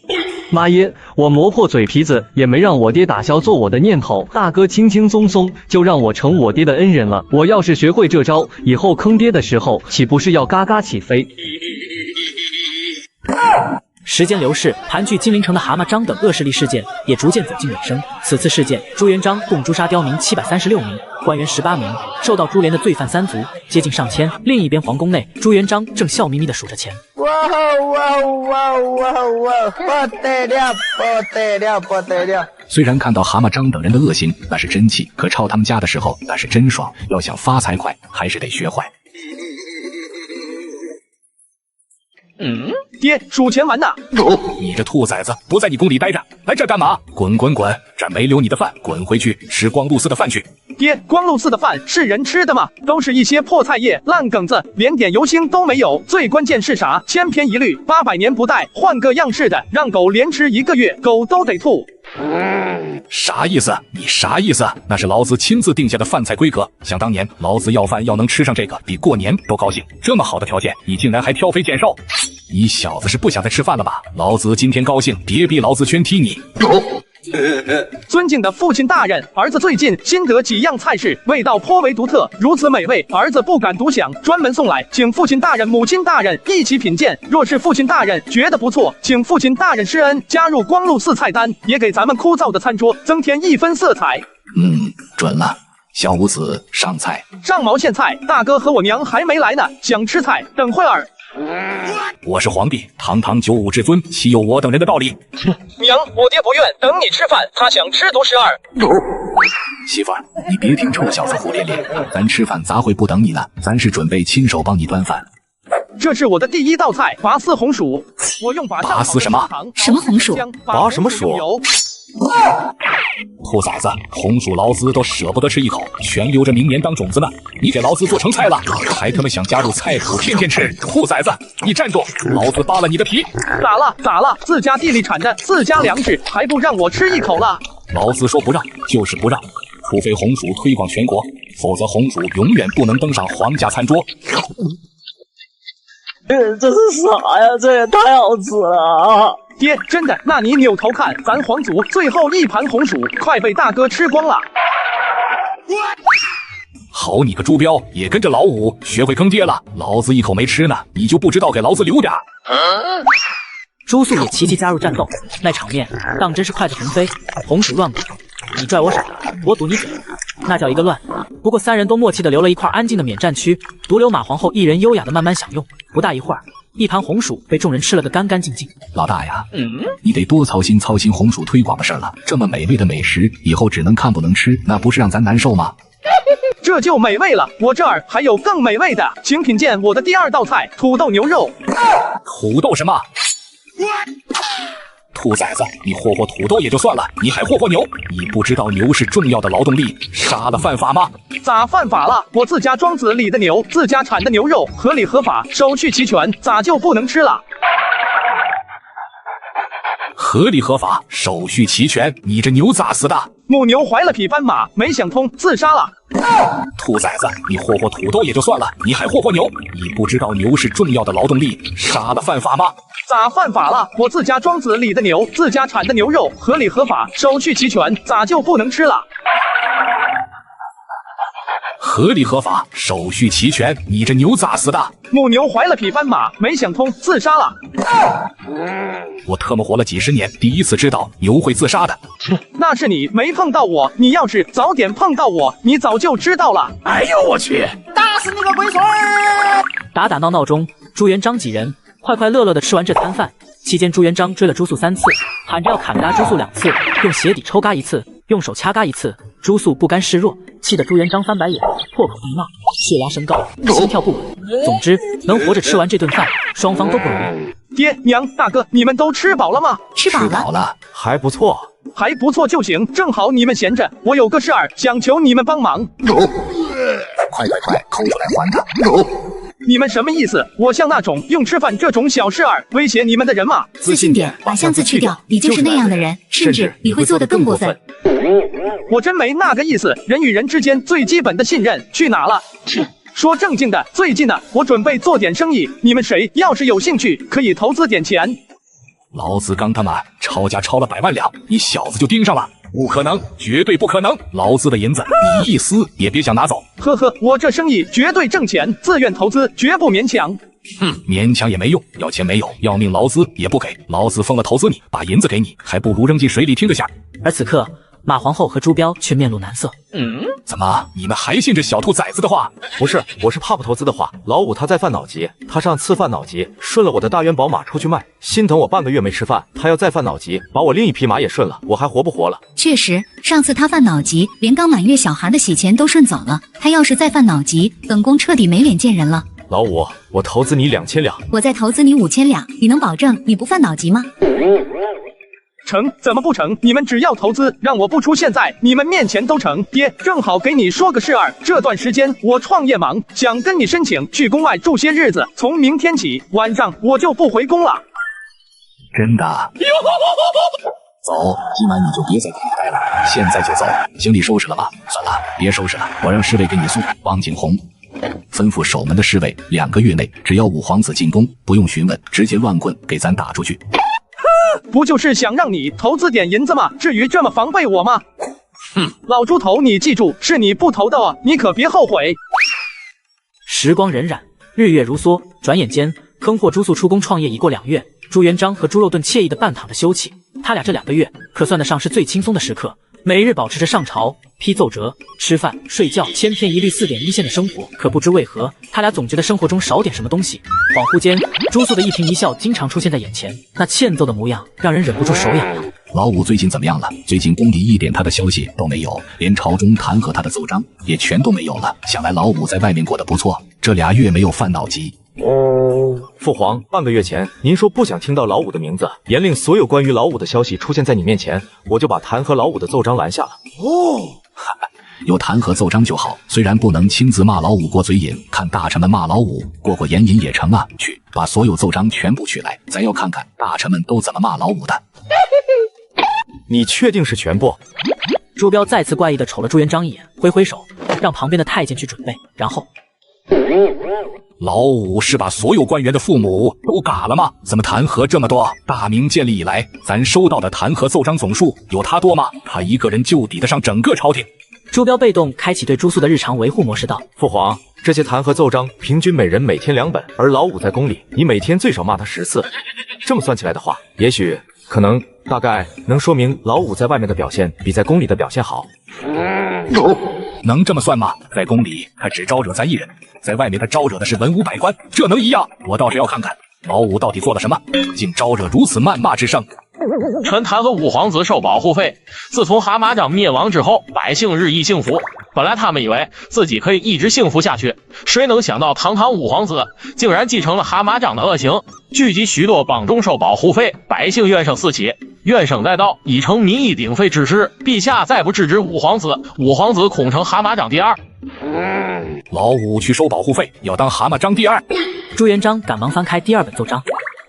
妈耶，我磨破嘴皮子也没让我爹打消做我的念头，大哥轻轻松松就让我成我爹的恩人了。我要是学会这招，以后坑爹的时候岂不是要嘎嘎起飞？时间流逝，盘踞金陵城的蛤蟆章等恶势力事件也逐渐走进尾声。此次事件，朱元璋共诛杀刁民736名，官员18名，受到株连的罪犯3族接近上千。另一边，皇宫内，朱元璋正笑眯眯地数着钱。哇不得了，不得了，不得了！虽然看到蛤蟆章等人的恶行，那是真气；可抄他们家的时候，那是真爽。要想发财快，还是得学坏。爹，数钱完呢。你这兔崽子，不在你宫里待着，来这干嘛？滚滚滚！这儿没留你的饭，滚回去吃光禄寺的饭去。爹，光禄寺的饭是人吃的吗？都是一些破菜叶、烂梗子，连点油星都没有。最关键是啥？千篇一律，800年不带，换个样式的，让狗连吃1个月，狗都得吐。啥意思？你啥意思？那是老子亲自定下的饭菜规格。想当年，老子要饭要能吃上这个，比过年都高兴。这么好的条件，你竟然还挑肥拣瘦？你小子是不想再吃饭了吧？老子今天高兴，别逼老子全踢你！尊敬的父亲大人，儿子最近新得几样菜式，味道颇为独特，如此美味，儿子不敢独享，专门送来，请父亲大人、母亲大人一起品鉴。若是父亲大人觉得不错，请父亲大人施恩，加入光禄寺菜单，也给咱们枯燥的餐桌增添一分色彩。准了。小五子上菜，上毛线菜，大哥和我娘还没来呢，想吃菜，等会儿。我是皇帝，堂堂95至尊，岂有我等人的道理？娘，我爹不愿等你吃饭，他想吃独食儿。媳妇儿，你别听臭小子胡咧咧，咱吃饭咋会不等你呢？咱是准备亲手帮你端饭。这是我的第一道菜，拔丝红薯。我用把拔丝什么？什么红薯？拔什么薯？兔崽子，红薯老子都舍不得吃一口，全留着明年当种子呢。你给老子做成菜了，还他妈想加入菜谱天天吃？兔崽子，你站住！老子扒了你的皮！咋了？自家地里产的，自家粮食，还不让我吃一口了？老子说不让就是不让，除非红薯推广全国，否则红薯永远不能登上皇家餐桌。这是啥呀？这也太好吃了！爹，真的？那你扭头看，咱皇族最后一盘红薯快被大哥吃光了。好你个猪彪，也跟着老五学会坑爹了。老子一口没吃呢，你就不知道给老子留点？朱素也齐齐加入战斗，那场面当真是快得腾飞，红薯乱滚，你拽我手，我堵你嘴，那叫一个乱。不过3人都默契地留了一块安静的免战区，独留马皇后一人优雅地慢慢享用。不大一会儿，一盘红薯被众人吃了个干干净净。老大呀，你得多操心红薯推广的事了。这么美味的美食，以后只能看不能吃，那不是让咱难受吗？这就美味了，我这儿还有更美味的，请品鉴我的第2道菜——土豆牛肉。土豆什么？兔崽子，你霍霍土豆也就算了，你还霍霍牛？你不知道牛是重要的劳动力，杀了犯法吗？咋犯法了？我自家庄子里的牛，自家产的牛肉，合理合法，手续齐全，咋就不能吃了？合理合法，手续齐全，你这牛咋死的？母牛怀了匹斑马，没想通，自杀了。兔崽子，你霍霍土豆也就算了，你还霍霍牛？你不知道牛是重要的劳动力，杀了犯法吗？咋犯法了？我自家庄子里的牛，自家产的牛肉，合理合法，手续齐全，咋就不能吃了？合理合法，手续齐全，你这牛咋死的？母牛怀了匹斑马，没想通，自杀了。我特么活了几十年，第一次知道牛会自杀的。那是你没碰到我，你要是早点碰到我，你早就知道了。哎呦我去！打死你个龟孙儿！打打闹闹中，朱元璋几人快快乐乐地吃完这餐饭。期间，朱元璋追了朱素3次，喊着要砍嘎朱素2次，用鞋底抽嘎1次，用手掐嘎1次。朱素不甘示弱，气得朱元璋翻白眼，破口大骂，血压升高，心跳不稳。总之，能活着吃完这顿饭，双方都不容易。爹娘大哥，你们都吃饱了吗？吃饱了，还不错，还不错就行。正好你们闲着，我有个事儿想求你们帮忙。快，抠出来还他！你们什么意思？我像那种用吃饭这种小事儿威胁你们的人吗？自信点，把像字去掉，你就是那样的人，甚至你会做得更过分。我真没那个意思，人与人之间最基本的信任去哪了？说正经的，最近呢，我准备做点生意，你们谁要是有兴趣，可以投资点钱。老子刚他妈抄家抄了100万两，你小子就盯上了？不可能，绝对不可能！老子的银子，你一丝也别想拿走。呵呵，我这生意绝对挣钱，自愿投资，绝不勉强。勉强也没用，要钱没有，要命老子也不给。老子疯了投资你，把银子给你，还不如扔进水里听个响。而此刻，马皇后和朱标却面露难色。怎么，你们还信这小兔崽子的话？不是，我是怕不投资的话。老五他在犯脑急，他上次犯脑急，顺了我的大元宝马出去卖，心疼我半个月没吃饭，他要再犯脑急，把我另一匹马也顺了，我还活不活了？确实，上次他犯脑急，连刚满月小孩的喜钱都顺走了。他要是再犯脑急，本宫彻底没脸见人了。老五，我投资你2000两。我再投资你5000两，你能保证你不犯脑疾吗？成，怎么不成？你们只要投资，让我不出现在你们面前都成。爹，正好给你说个事儿，这段时间我创业忙，想跟你申请去宫外住些日子，从明天起晚上我就不回宫了。真的？走，今晚你就别在这里待了，现在就走。行李收拾了吗？算了，别收拾了，我让侍卫给你送。王景洪吩咐守门的侍卫，2个月内只要五皇子进宫，不用询问，直接乱棍给咱打出去。不就是想让你投资点银子吗？至于这么防备我吗？哼，老猪头，你记住，是你不投的啊，你可别后悔。时光荏苒，日月如梭，转眼间，坑货朱素出宫创业已过2月。朱元璋和猪肉盾惬意的半躺着休憩，他俩这2个月可算得上是最轻松的时刻，每日保持着上朝、批奏折、吃饭、睡觉，千篇一律4点1线的生活。可不知为何，他俩总觉得生活中少点什么东西。恍惚间，朱素的一颦一笑经常出现在眼前，那欠揍的模样让人忍不住手痒痒。老五最近怎么样了？最近宫里一点他的消息都没有，连朝中弹劾他的奏章也全都没有了。想来老五在外面过得不错，这2月没有犯脑疾。父皇，半个月前您说不想听到老五的名字，严令所有关于老五的消息出现在你面前，我就把弹劾老五的奏章拦下了。有弹劾奏章就好，虽然不能亲自骂老五过嘴瘾，看大臣们骂老五过眼瘾也成啊。去，把所有奏章全部取来，咱要看看大臣们都怎么骂老五的。你确定是全部？朱标再次怪异地瞅了朱元璋一眼，挥挥手，让旁边的太监去准备，然后老五是把所有官员的父母都嘎了吗？怎么弹劾这么多？大明建立以来，咱收到的弹劾奏章总数有他多吗？他一个人就抵得上整个朝廷。朱标被动开启对朱素的日常维护模式道：父皇，这些弹劾奏章平均每人每天2本，而老五在宫里，你每天最少骂他10次。这么算起来的话，也许大概能说明老五在外面的表现比在宫里的表现好。能这么算吗？在宫里他只招惹咱一人，在外面他招惹的是文武百官，这能一样？我倒是要看看老五到底做了什么，竟招惹如此谩骂之声。臣弹劾五皇子收保护费。自从蛤蟆张灭亡之后，百姓日益幸福。本来他们以为自己可以一直幸福下去，谁能想到堂堂五皇子竟然继承了蛤蟆张的恶行，聚集许多帮众收保护费，百姓怨声四起。怨声载道，已成民意鼎沸之势。陛下再不制止五皇子，五皇子恐成蛤蟆张第2。老五去收保护费，要当蛤蟆张第2。朱元璋赶忙翻开第2本奏章。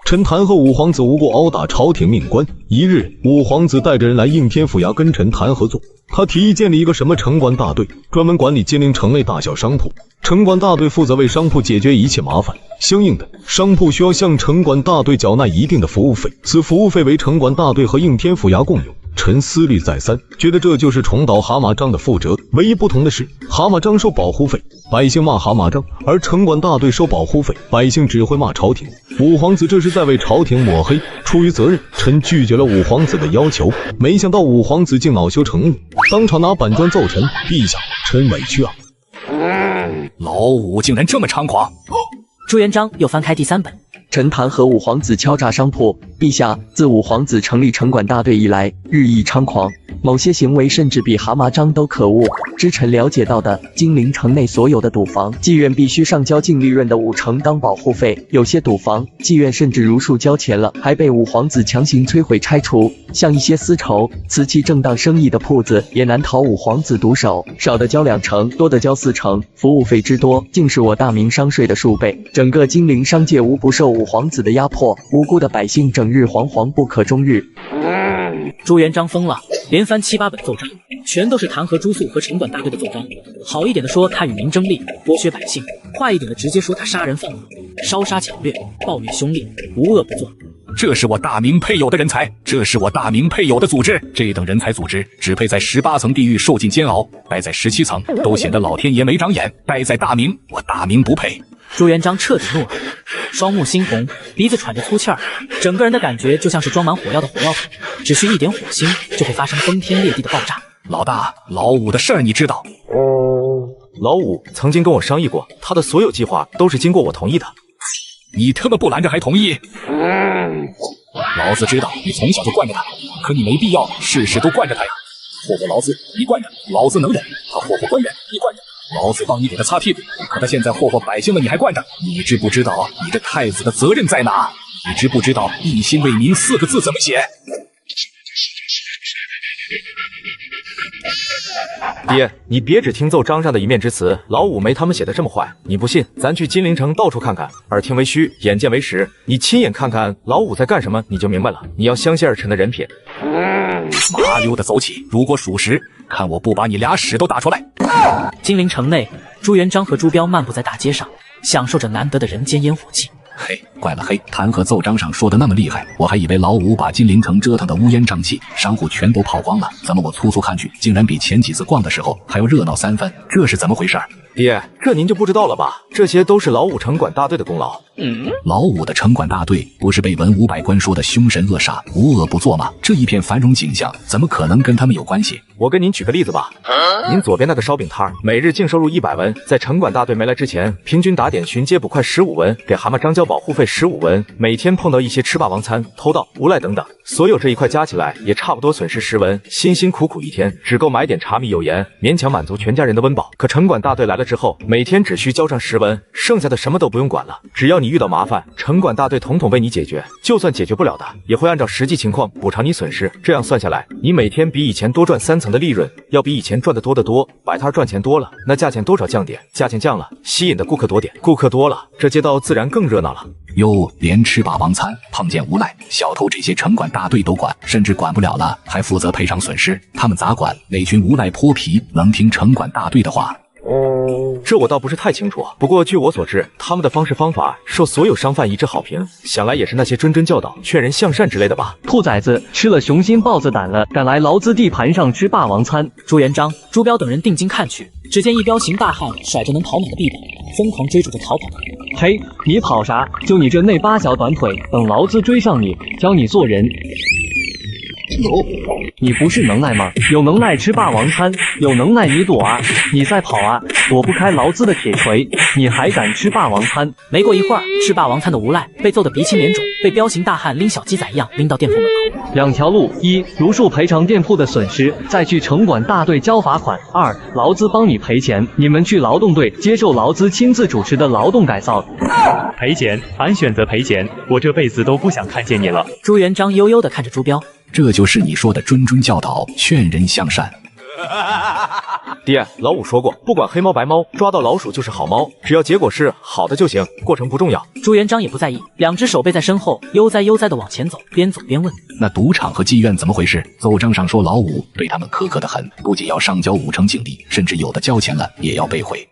臣弹劾五皇子无故殴打朝廷命官。一日，五皇子带着人来应天府衙跟臣弹劾坐。他提议建立一个什么城管大队，专门管理金陵城内大小商铺。城管大队负责为商铺解决一切麻烦，相应的，商铺需要向城管大队缴纳一定的服务费，此服务费为城管大队和应天府衙共有。臣思虑再三，觉得这就是重蹈蛤蟆张的覆辙。唯一不同的是，蛤蟆张收保护费，百姓骂蛤蟆张；而城管大队收保护费，百姓只会骂朝廷。五皇子这是在为朝廷抹黑。出于责任，臣拒绝了五皇子的要求。没想到五皇子竟恼羞成怒，当场拿板砖揍臣。陛下，臣委屈啊！老五竟然这么猖狂！朱元璋又翻开第3本。臣弹劾五皇子敲诈商铺。陛下，自五皇子成立城管大队以来，日益猖狂，某些行为甚至比蛤蟆张都可恶。知臣了解到的，金陵城内所有的赌坊，妓院必须上交净利润的50%当保护费，有些赌坊、妓院甚至如数交钱了，还被五皇子强行摧毁拆除。像一些丝绸、瓷器正当生意的铺子，也难逃五皇子毒手，少的交2%，多的交4%，服务费之多，竟是我大明商税的数倍。整个金陵商界无不受五皇子的压迫，无辜的百姓整日惶惶不可终日。朱元璋疯了，连翻7、8本奏章，全都是弹劾朱素和城管大队的奏章。好一点的说他与民争利，剥削百姓；坏一点的直接说他杀人放火，烧杀抢掠，暴虐凶厉，无恶不作。这是我大明配有的人才，这是我大明配有的组织。这等人才组织只配在18层地狱受尽煎熬，待在17层都显得老天爷没长眼。待在大明，我大明不配。朱元璋彻底怒了，双目猩红，鼻子喘着粗气儿，整个人的感觉就像是装满火药的火药桶，只需一点火星就会发生崩天裂地的爆炸。老大，老五的事儿你知道？老五曾经跟我商议过，他的所有计划都是经过我同意的。你他妈不拦着还同意？老子知道你从小就惯着他，可你没必要事事都惯着他呀。祸祸老子，你惯着；老子能忍，他祸祸官员，你惯着，老子帮你给他擦屁股，可他现在祸祸百姓了，你还惯着？你知不知道你这太子的责任在哪？你知不知道一心为民4个字怎么写？爹，你别只听奏章上的一面之词，老五没他们写的这么坏。你不信，咱去金陵城到处看看，耳听为虚，眼见为实。你亲眼看看老五在干什么，你就明白了。你要相信二臣的人品。麻溜的走起，如果属实，看我不把你俩屎都打出来！金陵城内，朱元璋和朱标漫步在大街上，享受着难得的人间烟火气。嘿，怪了嘿！弹劾奏章上说的那么厉害，我还以为老五把金陵城折腾得乌烟瘴气，商户全都跑光了。怎么我粗粗看去，竟然比前几次逛的时候还要热闹3分？这是怎么回事？爹，这您就不知道了吧？这些都是老五城管大队的功劳。老五的城管大队不是被文武百官说的凶神恶煞、无恶不作吗？这一片繁荣景象，怎么可能跟他们有关系？我跟您举个例子吧，您左边那个烧饼摊每日净收入100文，在城管大队没来之前，平均打点巡街捕快15文，给蛤蟆张交保护费15文，每天碰到一些吃霸王餐、偷盗、无赖等等，所有这一块加起来也差不多损失10文，辛辛苦苦一天只够买点茶米油盐，勉强满足全家人的温饱。可城管大队来了之后，每天只需交上10文，剩下的什么都不用管了。只要你遇到麻烦，城管大队统统为你解决，就算解决不了的，也会按照实际情况补偿你损失。这样算下来，你每天比以前多赚3层的利润，要比以前赚得多得多。摆摊赚钱多了，那价钱多少降点，价钱降了，吸引的顾客多点，顾客多了，这街道自然更热闹了。哟，连吃霸王餐、碰见无赖、小偷这些城管大队都管，甚至管不了了还负责赔偿损失，他们咋管？那群无赖泼皮能听城管大队的话？这我倒不是太清楚，不过据我所知，他们的方式方法受所有商贩一致好评，想来也是那些谆谆教导、劝人向善之类的吧。兔崽子吃了雄心豹子胆了，敢来劳资地盘上吃霸王餐！朱元璋、朱标等人定睛看去，只见一彪形大汉甩着能跑马的臂膀，疯狂追逐着逃跑的人。嘿，你跑啥？就你这内八小短腿，等劳资追上你，教你做人。你不是能耐吗？有能耐吃霸王餐，有能耐你躲啊！你再跑啊，躲不开劳资的铁锤，你还敢吃霸王餐？没过一会儿，吃霸王餐的无赖被揍得鼻青脸肿，被彪形大汉拎小鸡仔一样拎到店铺门口。2条路：一，如数赔偿店铺的损失，再去城管大队交罚款；二，劳资帮你赔钱，你们去劳动队接受劳资亲自主持的劳动改造。赔钱，俺选择赔钱，我这辈子都不想看见你了。朱元璋悠悠地看着朱标，这就是你说的谆谆教导、劝人向善。爹，老五说过，不管黑猫白猫，抓到老鼠就是好猫，只要结果是好的就行，过程不重要。朱元璋也不在意，两只手背在身后，悠哉悠哉地往前走，边走边问：那赌场和妓院怎么回事？奏章上说老五对他们苛刻得很，不仅要上交5成警力，甚至有的交钱了也要被毁。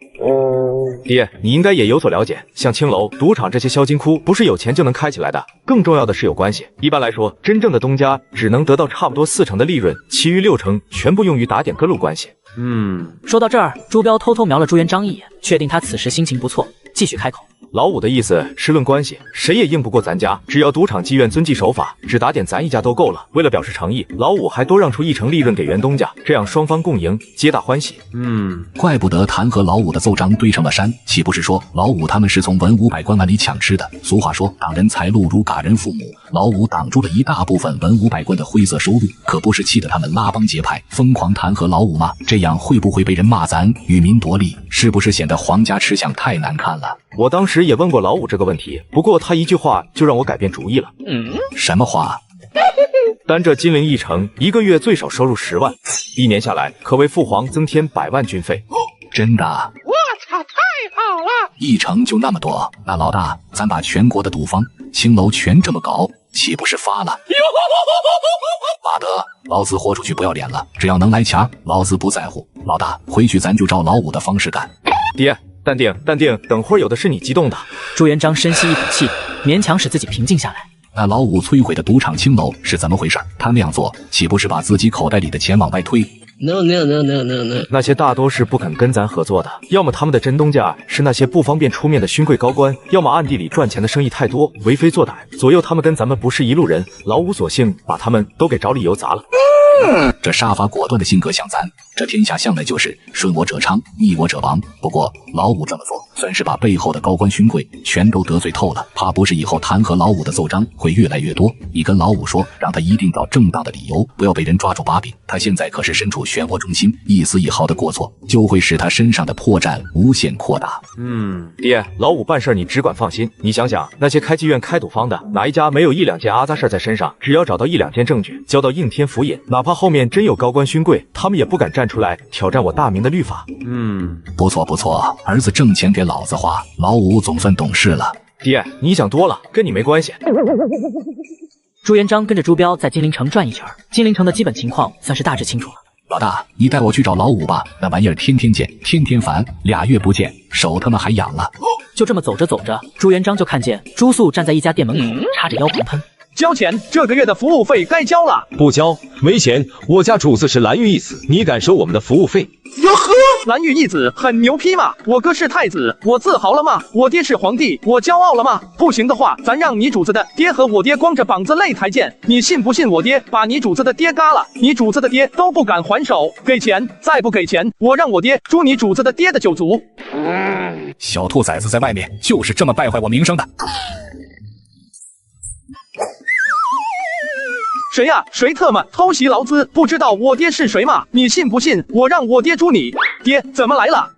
爹，你应该也有所了解，像青楼、赌场这些销金窟，不是有钱就能开起来的，更重要的是有关系。一般来说，真正的东家只能得到差不多4成的利润，其余6成全部用于打点各路关系。说到这儿，朱标偷偷瞄了朱元璋一眼，确定他此时心情不错，继续开口。老五的意思是论关系，谁也硬不过咱家，只要赌场妓院遵纪守法，只打点咱一家都够了。为了表示诚意，老五还多让出1成利润给原东家，这样双方共赢，皆大欢喜。怪不得弹劾老五的奏章堆成了山，岂不是说老五他们是从文武百官碗里抢吃的？俗话说，挡人财路如嘎人父母，老五挡住了一大部分文武百官的灰色收入，可不是气得他们拉帮结派，疯狂弹劾老五吗？这样会不会被人骂咱与民夺利？是不是显得皇家吃相太难看了？我当时也问过老五这个问题，不过他一句话就让我改变主意了。什么话？单这金陵一城1个月最少收入10万，1年下来可为父皇增添100万军费。真的？我操，太好了！1城就那么多，那老大，咱把全国的赌坊、青楼全这么搞，岂不是发了？妈的，老子豁出去不要脸了！只要能来钱，老子不在乎。老大，回去咱就照老五的方式干。爹，淡定，淡定，等会儿有的是你激动的。朱元璋深吸一口气，勉强使自己平静下来。那老五摧毁的赌场青楼是怎么回事？他那样做，岂不是把自己口袋里的钱往外推？ No， 那些大多是不肯跟咱合作的，要么他们的真东家是那些不方便出面的勋贵高官，要么暗地里赚钱的生意太多，为非作歹，左右他们跟咱们不是一路人。老五索性把他们都给找理由砸了。这杀伐果断的性格像咱，这天下向来就是顺我者昌，逆我者亡。不过老五这么做，算是把背后的高官勋贵全都得罪透了，怕不是以后弹劾老五的奏章会越来越多。你跟老五说，让他一定找正当的理由，不要被人抓住把柄。他现在可是身处漩涡中心，一丝一毫的过错，就会使他身上的破绽无限扩大。爹，老五办事你只管放心。你想想，那些开妓院、开赌坊的，哪一家没有一两件阿杂事在身上？只要找到一两件证据，交到应天府尹，哪怕后面真有高官勋贵，他们也不敢站出来挑战我大明的律法。不错不错，儿子挣钱给老子花，老五总算懂事了。爹，你想多了，跟你没关系。朱元璋跟着朱标在金陵城转一圈，金陵城的基本情况算是大致清楚了。老大，你带我去找老五吧，那玩意儿天天见，天天烦，2月不见，手他妈还痒了。就这么走着走着，朱元璋就看见朱素站在一家店门口，叉着腰狂喷。交钱，这个月的服务费该交了。不交，没钱。我家主子是蓝玉一子，你敢收我们的服务费？哟呵，蓝玉一子很牛批嘛！我哥是太子，我自豪了吗？我爹是皇帝，我骄傲了吗？不行的话，咱让你主子的爹和我爹光着膀子擂台见，你信不信我爹把你主子的爹嘎了？你主子的爹都不敢还手，给钱，再不给钱，我让我爹诛你主子的爹的9族。小兔崽子在外面就是这么败坏我名声的。谁呀？谁特么偷袭劳资？不知道我爹是谁吗？你信不信我让我爹诛你？爹怎么来了？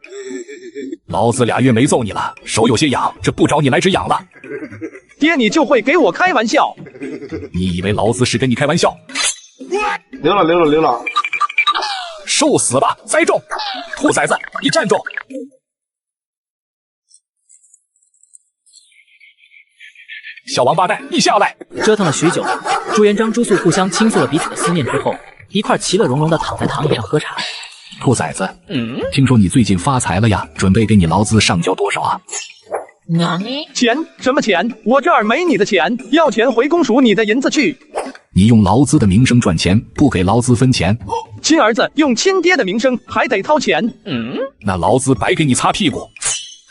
老子2月没揍你了，手有些痒，这不找你来只痒了。爹，你就会给我开玩笑？你以为老子是跟你开玩笑？溜了！受死吧，栽中！兔崽子，你站住！小王八蛋，你下来！折腾了许久，朱元璋、朱素互相倾诉了彼此的思念之后，一块其乐融融的躺在躺椅上喝茶。兔崽子，听说你最近发财了呀？准备给你劳资上交多少啊？钱？什么钱？我这儿没你的钱，要钱回公署你的银子去。你用劳资的名声赚钱，不给劳资分钱？亲儿子用亲爹的名声还得掏钱。那劳资白给你擦屁股。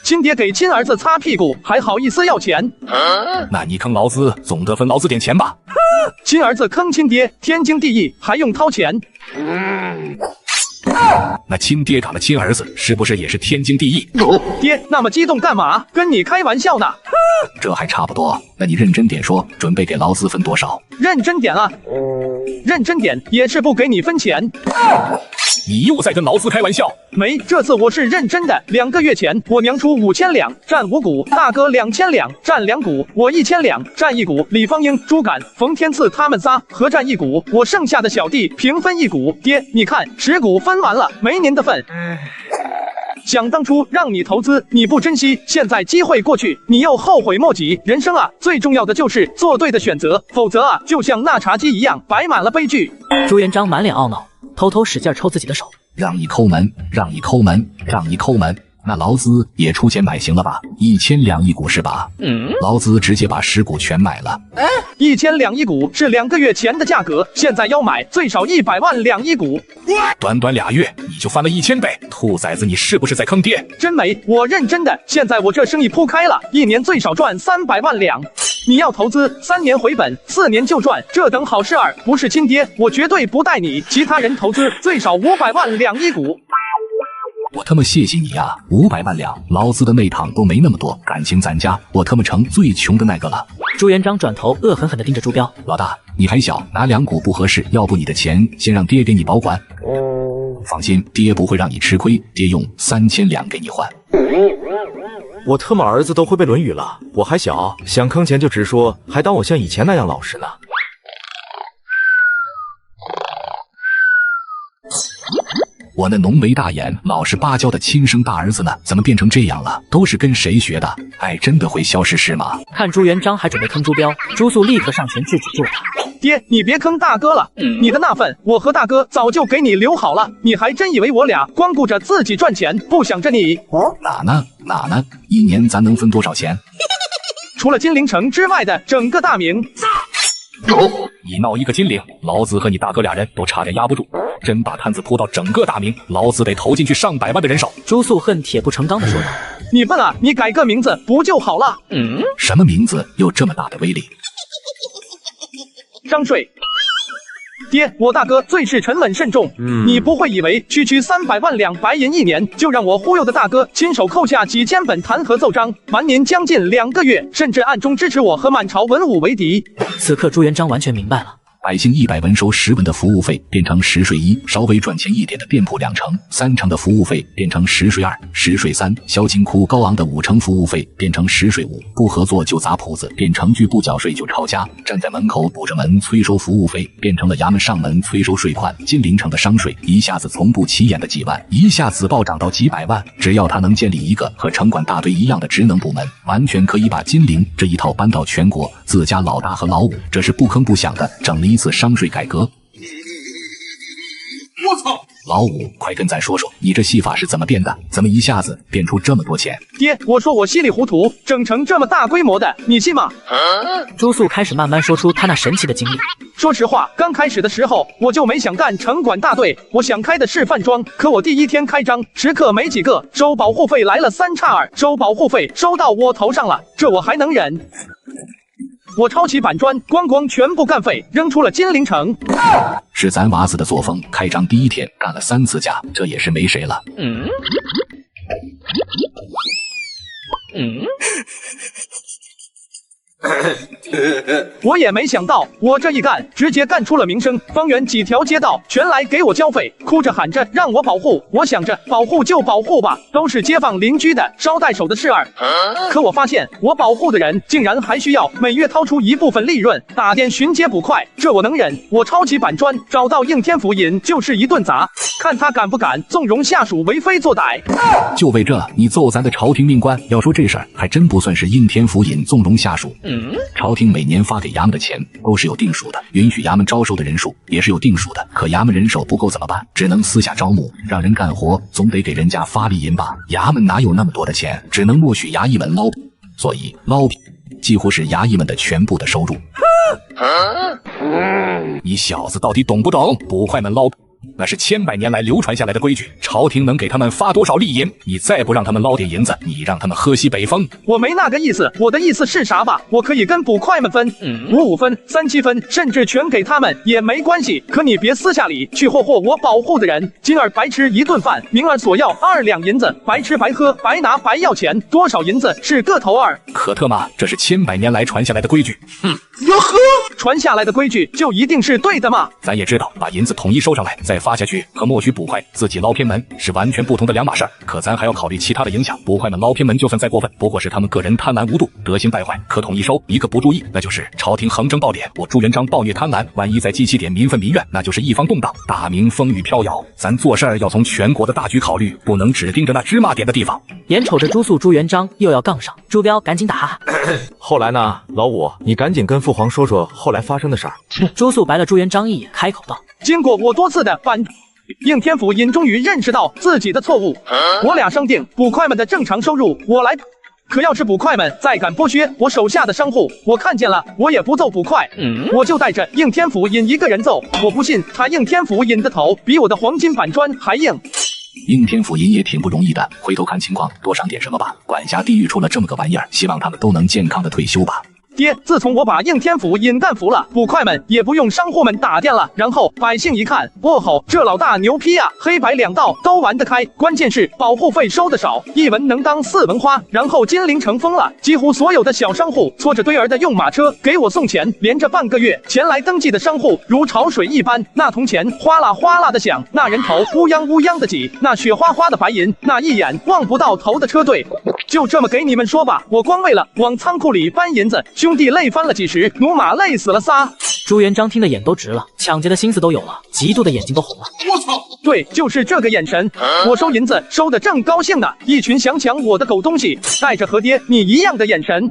亲爹给亲儿子擦屁股，还好意思要钱？那你坑劳资，总得分劳资点钱吧？亲儿子坑亲爹，天经地义，还用掏钱？那亲爹打了亲儿子，是不是也是天经地义？爹，那么激动干嘛？跟你开玩笑呢。这还差不多，那你认真点说，准备给劳资分多少？认真点啊！认真点也是不给你分钱。你又在跟劳资开玩笑？没，这次我是认真的。2个月前，我娘出5000两，占5股；大哥2000两，占2股；我1000两，占1股。李方英、朱敢、冯天赐他们仨合占1股，我剩下的小弟平分1股。爹，你看10股分完了，没您的份。想当初让你投资，你不珍惜，现在机会过去，你又后悔莫及。人生啊，最重要的就是做对的选择，否则啊，就像那茶几一样，摆满了悲剧。朱元璋满脸懊恼，偷偷使劲抽自己的手。让你抠门，让你抠门，让你抠门。那劳资也出钱买行了吧？1000两1股是吧？劳资直接把10股全买了。1000两1股是2个月前的价格，现在要买最少100万两1股。短短2月你就翻了1000倍，兔崽子，你是不是在坑爹？真没，我认真的。现在我这生意铺开了，1年最少赚300万两。你要投资3年回本，4年就赚，这等好事儿，不是亲爹，我绝对不带你。其他人投资最少500万两1股。我他妈谢谢你呀！500万两，劳资的内躺都没那么多，感情咱家我他妈成最穷的那个了。朱元璋转头恶狠狠地盯着朱标，老大，你还小，拿2股不合适，要不你的钱先让爹给你保管。放心，爹不会让你吃亏，爹用3000两给你换。我他妈儿子都会背《论语》了，我还小，想坑钱就直说，还当我像以前那样老实呢。我那浓眉大眼、老实巴交的亲生大儿子呢？怎么变成这样了？都是跟谁学的？爱真的会消失是吗？看朱元璋还准备坑朱标，朱素立刻上前制止住了他。爹，你别坑大哥了，你的那份我和大哥早就给你留好了，你还真以为我俩光顾着自己赚钱，不想着你？哪呢？1年咱能分多少钱？除了金陵城之外的整个大明。你闹一个金陵，老子和你大哥俩人都差点压不住。真把摊子铺到整个大明，老子得投进去上百万的人手。朱素恨铁不成钢地说道：“你笨啊，你改个名字不就好了？”什么名字有这么大的威力？张税。爹，我大哥最是沉稳慎重，你不会以为区300万两白银1年就让我忽悠的大哥亲手扣下几千本弹劾奏章，瞒您将近2个月，甚至暗中支持我和满朝文武为敌。此刻朱元璋完全明白了。百姓100文收10文的服务费变成10税1，稍微赚钱一点的店铺2成，3成的服务费变成10税2、10税3，销金库高昂的5成服务费变成10税5，不合作就砸铺子，变成拒不缴税就抄家，站在门口堵着门催收服务费变成了衙门上门催收税款。金陵城的商税一下子从不起眼的几万，一下子暴涨到几百万，只要他能建立一个和城管大队一样的职能部门，完全可以把金陵这一套搬到全国，自家老大和老五，这是不吭不响的整了一次商税改革。我操！老五，快跟咱说说，你这戏法是怎么变的？怎么一下子变出这么多钱？爹，我说我稀里糊涂整成这么大规模的，你信吗？朱素开始慢慢说出他那神奇的经历。说实话，刚开始的时候我就没想干城管大队，我想开的是饭庄。可我第1天开张，食客没几个，收保护费来了3差2，收保护费收到我头上了，这我还能忍？我抄起板砖，咣咣全部干废，扔出了金陵城。是咱娃子的作风，开张第1天干了3次架，这也是没谁了。我也没想到，我这一干，直接干出了名声，方圆几条街道全来给我交费，哭着喊着让我保护。我想着保护就保护吧，都是街坊邻居的捎带手的事儿。可我发现，我保护的人竟然还需要每月掏出一部分利润打点巡街捕快，这我能忍。我抄起板砖，找到应天府尹就是一顿砸，看他敢不敢纵容下属为非作歹。就为这，你揍咱的朝廷命官？要说这事儿，还真不算是应天府尹纵容下属。朝廷每年发给衙门的钱都是有定数的，允许衙门招收的人数也是有定数的。可衙门人手不够怎么办？只能私下招募，让人干活，总得给人家发利银吧。衙门哪有那么多的钱？只能默许衙役们捞，所以捞几乎是衙役们的全部的收入。你小子到底懂不懂？捕快们捞那是千百年来流传下来的规矩，朝廷能给他们发多少利银？你再不让他们捞点银子，你让他们喝西北风。我没那个意思，我的意思是啥吧？我可以跟捕快们分，55分、37分，甚至全给他们也没关系。可你别私下里去霍霍我保护的人，今儿白吃一顿饭，明儿索要2两银子，白吃白喝，白拿白要钱，多少银子是个头儿？可特嘛，这是千百年来传下来的规矩。哟呵，传下来的规矩就一定是对的吗？咱也知道，把银子统一收上来再发下去，和默许捕快自己捞偏门是完全不同的两码事儿。可咱还要考虑其他的影响，捕快们捞偏门就算再过分，不过是他们个人贪婪无度，德行败坏，可统一收。一个不注意，那就是朝廷横征暴敛，我朱元璋暴虐贪婪，万一再激起点民愤民怨，那就是一方动荡，大明风雨飘摇。咱做事儿要从全国的大局考虑，不能只盯着那芝麻点的地方。眼瞅着朱素朱元璋又要杠上，朱标赶紧打哈哈。后来呢，老五，你赶紧跟父皇说说后来发生的事儿。朱素白了朱元璋一眼，开口道：经过我多次的应天府尹终于认识到自己的错误，我俩商定捕快们的正常收入我来。可要是捕快们再敢剥削我手下的商户，我看见了，我也不揍捕快，我就带着应天府尹一个人揍。我不信他应天府尹的头比我的黄金板砖还硬。应天府尹也挺不容易的，回头看情况多赏点什么吧。管辖地狱出了这么个玩意儿，希望他们都能健康的退休吧。爹，自从我把应天府尹干服了，捕快们也不用商户们打电了。然后百姓一看，哦吼，这老大牛批啊，黑白两道都玩得开。关键是保护费收的少，1文能当4文花。然后金陵城疯了，几乎所有的小商户搓着堆儿的用马车给我送钱，连着半个月前来登记的商户如潮水一般，那铜钱哗啦哗啦的响，那人头乌泱乌泱的挤，那雪花花的白银，那一眼望不到头的车队。就这么给你们说吧，我光为了往仓库里搬银子，兄弟累翻了几十，驽马累死了仨。朱元璋听得眼都直了，抢劫的心思都有了，嫉妒的眼睛都红了。我操！对，就是这个眼神。我收银子收得正高兴呢，一群想抢我的狗东西，带着和爹你一样的眼神。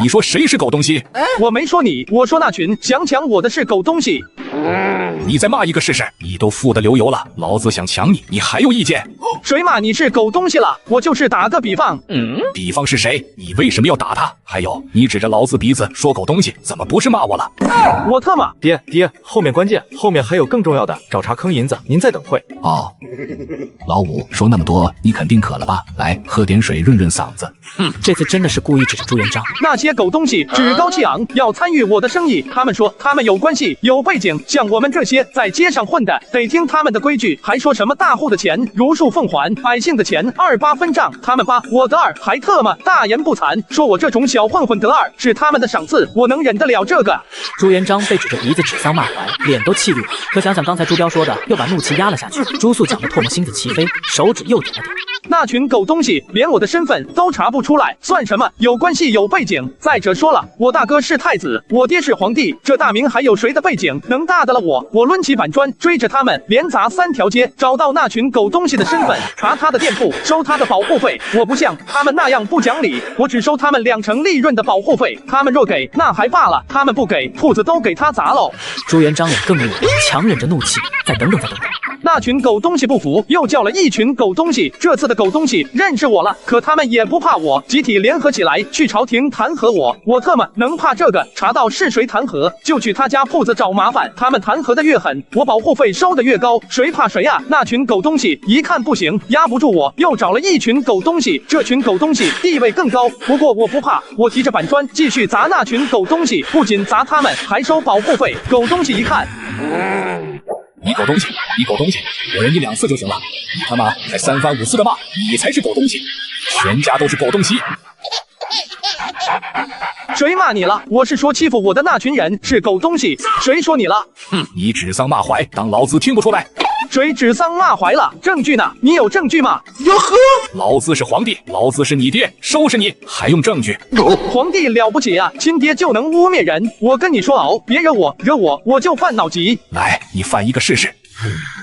你说谁是狗东西？我没说你，我说那群想抢我的是狗东西。你再骂一个试试，你都富得流油了，老子想抢你，你还有意见？谁骂你是狗东西了？我就是打个比方。比方是谁？你为什么要打他？还有，你指着老子鼻子说狗东西，怎么不是骂我了？我特么！爹，后面关键，后面还有更重要的，找茬坑银子，您再等会。哦，老五说那么多，你肯定渴了吧？来，喝点水润润嗓子。这次真的是故意指着朱元璋。那些狗东西趾高气昂，要参与我的生意。他们说他们有关系、有背景，像我们这些在街上混的，得听他们的规矩。还说什么大户的钱如数奉还，百姓的钱28分账。他们8，我得2，还特么大言不惭，说我这种小混混得2是他们的赏赐，我能忍得了这个？朱元璋被指着鼻子指桑骂槐，脸都气绿了。可想想刚才朱标说的，又把怒气压了下去。朱素讲的唾沫星子齐飞，手指又点了点。那群狗东西连我的身份都查不出来，算什么有关系有背景？再者说了，我大哥是太子，我爹是皇帝，这大明还有谁的背景能大得了我？我抡起板砖追着他们，连砸3条街，找到那群狗东西的身份，查他的店铺，收他的保护费。我不像他们那样不讲理，我只收他们2成利润的保护费。他们若给那还罢了，他们不给，铺子都给他砸喽。朱元璋脸更绿了，强忍着怒气，再等等。那群狗东西不服，又叫了一群狗东西。这次的狗东西认识我了，可他们也不怕我，集体联合起来去朝廷弹劾我。我特么能怕这个？查到是谁弹劾，就去他家铺子找麻烦。他们弹劾的越狠，我保护费收的越高，谁怕谁啊？那群狗东西一看不行，压不住我，又找了一群狗东西。这群狗东西地位更高，不过我不怕，我提着板砖继续砸那群狗东西，不仅砸他们，还收保护费。狗东西一看，你狗东西，你狗东西，我忍你2次就行了，你他妈还3番5次的骂，你才是狗东西，全家都是狗东西。谁骂你了？我是说欺负我的那群人是狗东西，谁说你了？你指桑骂槐，当老子听不出来？谁指桑骂槐了？证据呢？你有证据吗？哟呵，老子是皇帝，老子是你爹，收拾你还用证据？皇帝了不起啊，亲爹就能污蔑人？我跟你说哦，别惹我，惹我就犯脑疾。来，你犯一个试试。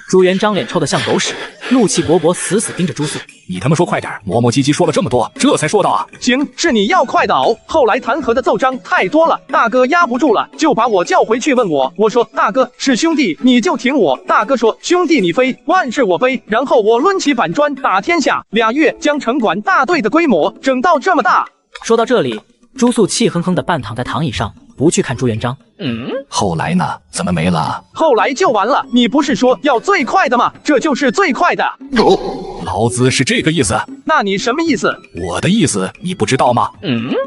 朱元璋脸臭得像狗屎，怒气勃勃，死死盯着朱素。你他妈说快点，磨磨唧唧说了这么多，这才说到啊。行，是你要快的哦。后来弹劾的奏章太多了，大哥压不住了，就把我叫回去问我。我说大哥是兄弟，你就挺我。大哥说兄弟你飞，万事我背。然后我抡起板砖打天下，2月将城管大队的规模整到这么大。说到这里，朱素气哼哼地半躺在躺椅上，不去看朱元璋。后来呢？怎么没了？后来就完了。你不是说要最快的吗？这就是最快的。老子是这个意思。那你什么意思？我的意思你不知道吗？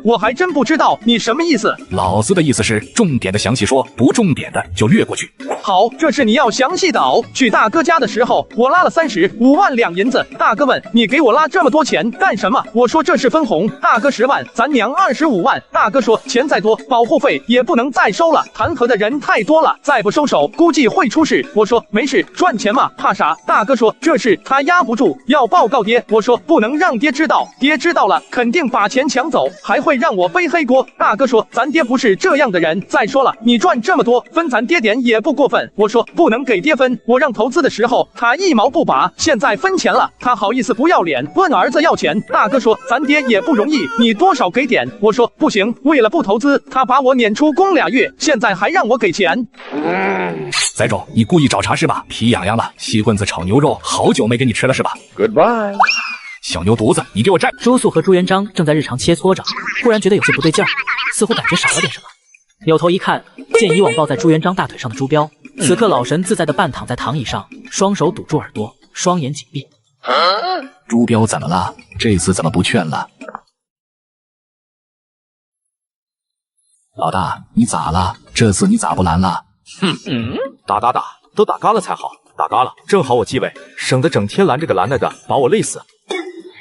我还真不知道你什么意思。老子的意思是重点的详细说，不重点的就略过去。好，这是你要详细的哦。去大哥家的时候，我拉了35万两银子。大哥问你给我拉这么多钱干什么？我说这是分红。大哥10万，咱娘25万。大哥说钱再多，保护费也不能再收了，弹劾的人太多了，再不收手，估计会出事。我说没事，赚钱嘛，怕啥？大哥说这事他压不住，要报告爹。我说不能让爹知道，爹知道了肯定把钱抢走，还会让我背黑锅。大哥说咱爹不是这样的人。再说了，你赚这么多，分咱爹点也不过分。我说不能给爹分，我让投资的时候他1毛不拔，现在分钱了，他好意思不要脸问儿子要钱。大哥说咱爹也不容易，你多少给点。我说不行，为了不投资，他把我撵出宫2月，现在还让我给钱。宰种，你故意找茬是吧？皮痒痒了，西棍子炒牛肉好久没给你吃了是吧 ？Goodbye， 小牛犊子，你给我站！朱素和朱元璋正在日常切磋着，忽然觉得有些不对劲儿，似乎感觉少了点什么。扭头一看，见以往抱在朱元璋大腿上的朱标，此刻老神自在的半躺在躺椅上，双手堵住耳朵，双眼紧闭。朱标怎么了？这次怎么不劝了？老大，你咋了？这次你咋不拦了？打，都打嘎了才好，打嘎了，正好我继位，省得整天拦这个拦那个，把我累死。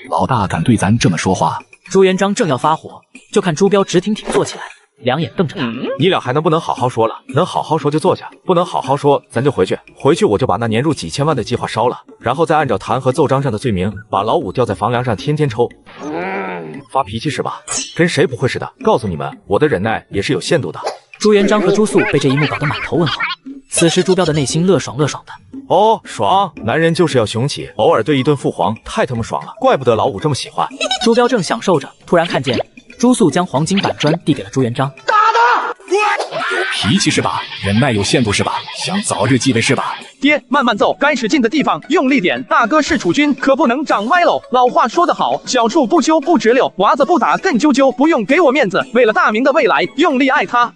老大敢对咱这么说话？朱元璋正要发火，就看朱标直挺挺坐起来，两眼瞪着他。你俩还能不能好好说了？能好好说就坐下，不能好好说咱就回去。回去我就把那年入几千万的计划烧了，然后再按照弹劾奏章上的罪名，把老五吊在房梁上天天抽。发脾气是吧？跟谁不会似的？告诉你们，我的忍耐也是有限度的。朱元璋和朱素被这一幕搞得满头问号。此时朱标的内心乐爽的。哦，爽！男人就是要雄起，偶尔对一顿父皇，太他妈爽了，怪不得老五这么喜欢。朱标正享受着，突然看见朱素将黄金板砖递给了朱元璋。有脾气是吧？忍耐有限度是吧？想早日继位是吧？爹，慢慢奏，该使劲的地方用力点。大哥是储君，可不能长歪喽。老话说得好，小树不修不直溜，娃子不打更啾啾。不用给我面子，为了大明的未来，用力爱他。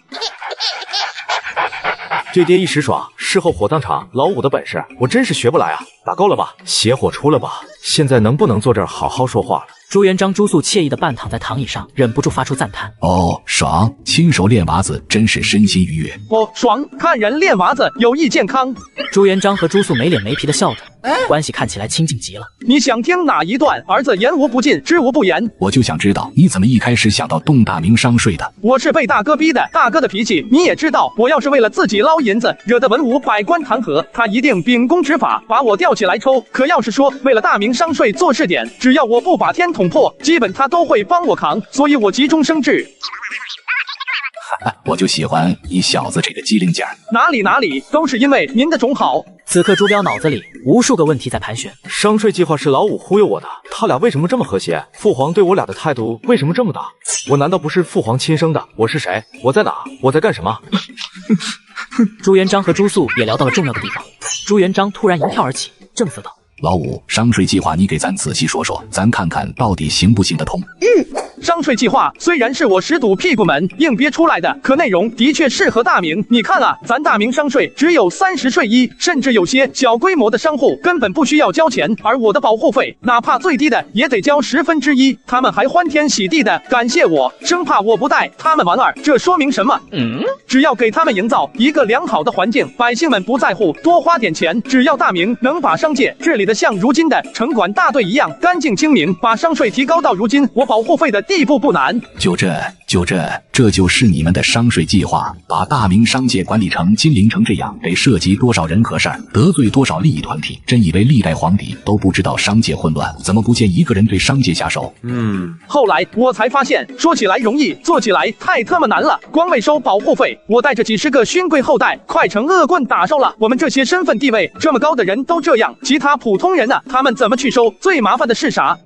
对爹一时爽，事后火葬场，老五的本事我真是学不来啊！打够了吧，邪火出了吧？现在能不能坐这儿好好说话了？朱元璋、朱素惬意地半躺在躺椅上，忍不住发出赞叹：“哦，爽！亲手练娃子真是身心愉悦。哦，爽！看人练娃子有益健康。”朱元璋和朱素没脸没皮地笑着，关系看起来亲近极了。你想听哪一段？儿子言无不尽，知无不言。我就想知道你怎么一开始想到动大明商税的？我是被大哥逼的，大哥的脾气你也知道。我要是为了自己捞银子，惹得文武百官弹劾，他一定秉公执法，把我吊起来抽。可要是说为了大明商税做试点，只要我不把天捅破，基本他都会帮我扛。所以我急中生智。我就喜欢你小子这个机灵劲儿。哪里，都是因为您的种好。此刻朱标脑子里无数个问题在盘旋。商税计划是老五忽悠我的，他俩为什么这么和谐？父皇对我俩的态度为什么这么大？我难道不是父皇亲生的？我是谁？我在哪？我在干什么？朱元璋和朱素也聊到了重要的地方。朱元璋突然一跳而起，正色道：“老五，商税计划你给咱仔细说说，咱看看到底行不行得通。”商税计划虽然是我10堵屁股门硬憋出来的，可内容的确适合大明。你看啊，咱大明商税只有30税1，甚至有些小规模的商户根本不需要交钱，而我的保护费哪怕最低的也得交1/10，他们还欢天喜地的感谢我，生怕我不带他们玩儿。这说明什么？只要给他们营造一个良好的环境，百姓们不在乎多花点钱，只要大明能把商界治理得像如今的城管大队一样干净清明，把商税提高到如今我保护费的地步不难。这就是你们的商税计划，把大明商界管理成金陵城这样，得涉及多少人和事儿，得罪多少利益团体？真以为历代皇帝都不知道商界混乱，怎么不见一个人对商界下手？后来我才发现，说起来容易，做起来太他妈难了。光为收保护费，我带着几十个勋贵后代，快成恶棍打手了。我们这些身份地位这么高的人都这样，其他普通人呢？他们怎么去收？最麻烦的是啥？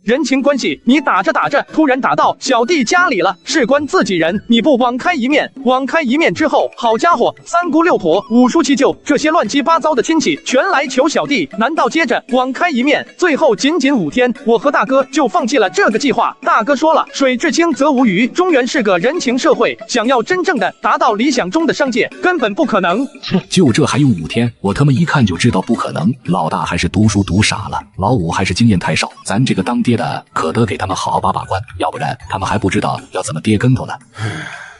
人情关系，你打着打着，突然打到小弟家里了，事关自己人，你不网开一面，网开一面之后，好家伙，3姑6婆、5叔7舅这些乱七八糟的亲戚全来求小弟，难道接着网开一面？最后仅5天，我和大哥就放弃了这个计划。大哥说了，水至清则无鱼，中原是个人情社会，想要真正的达到理想中的商界，根本不可能。就这还用5天？我他妈一看就知道不可能。老大还是读书读傻了，老五还是经验太少，咱这个当爹的可得给他们好好把关，要不然他们还不知道要怎么跌跟头呢。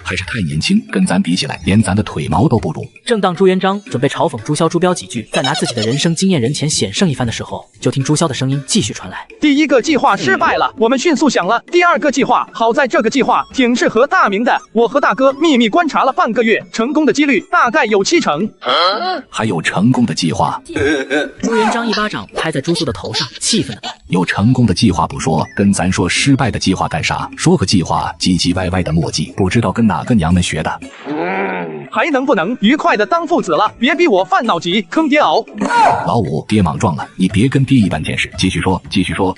还是太年轻，跟咱比起来，连咱的腿毛都不如。正当朱元璋准备嘲讽朱萧、朱标几句，再拿自己的人生经验人前显圣一番的时候，就听朱萧的声音继续传来：“第1个计划失败了，我们迅速想了第2个计划。好在这个计划挺适合大明的，我和大哥秘密观察了半个月，成功的几率大概有70%。”还有成功的计划？朱元璋一巴掌拍在朱素的头上，气愤的道：“有成功的计划不说，跟咱说失败的计划干啥？说个计划唧唧歪歪的墨迹，不知道跟哪个娘们学的。还能不能愉快的当父子了？别逼我犯脑急，坑爹熬。”老五，爹莽撞了，你别跟爹一般见识。继续说。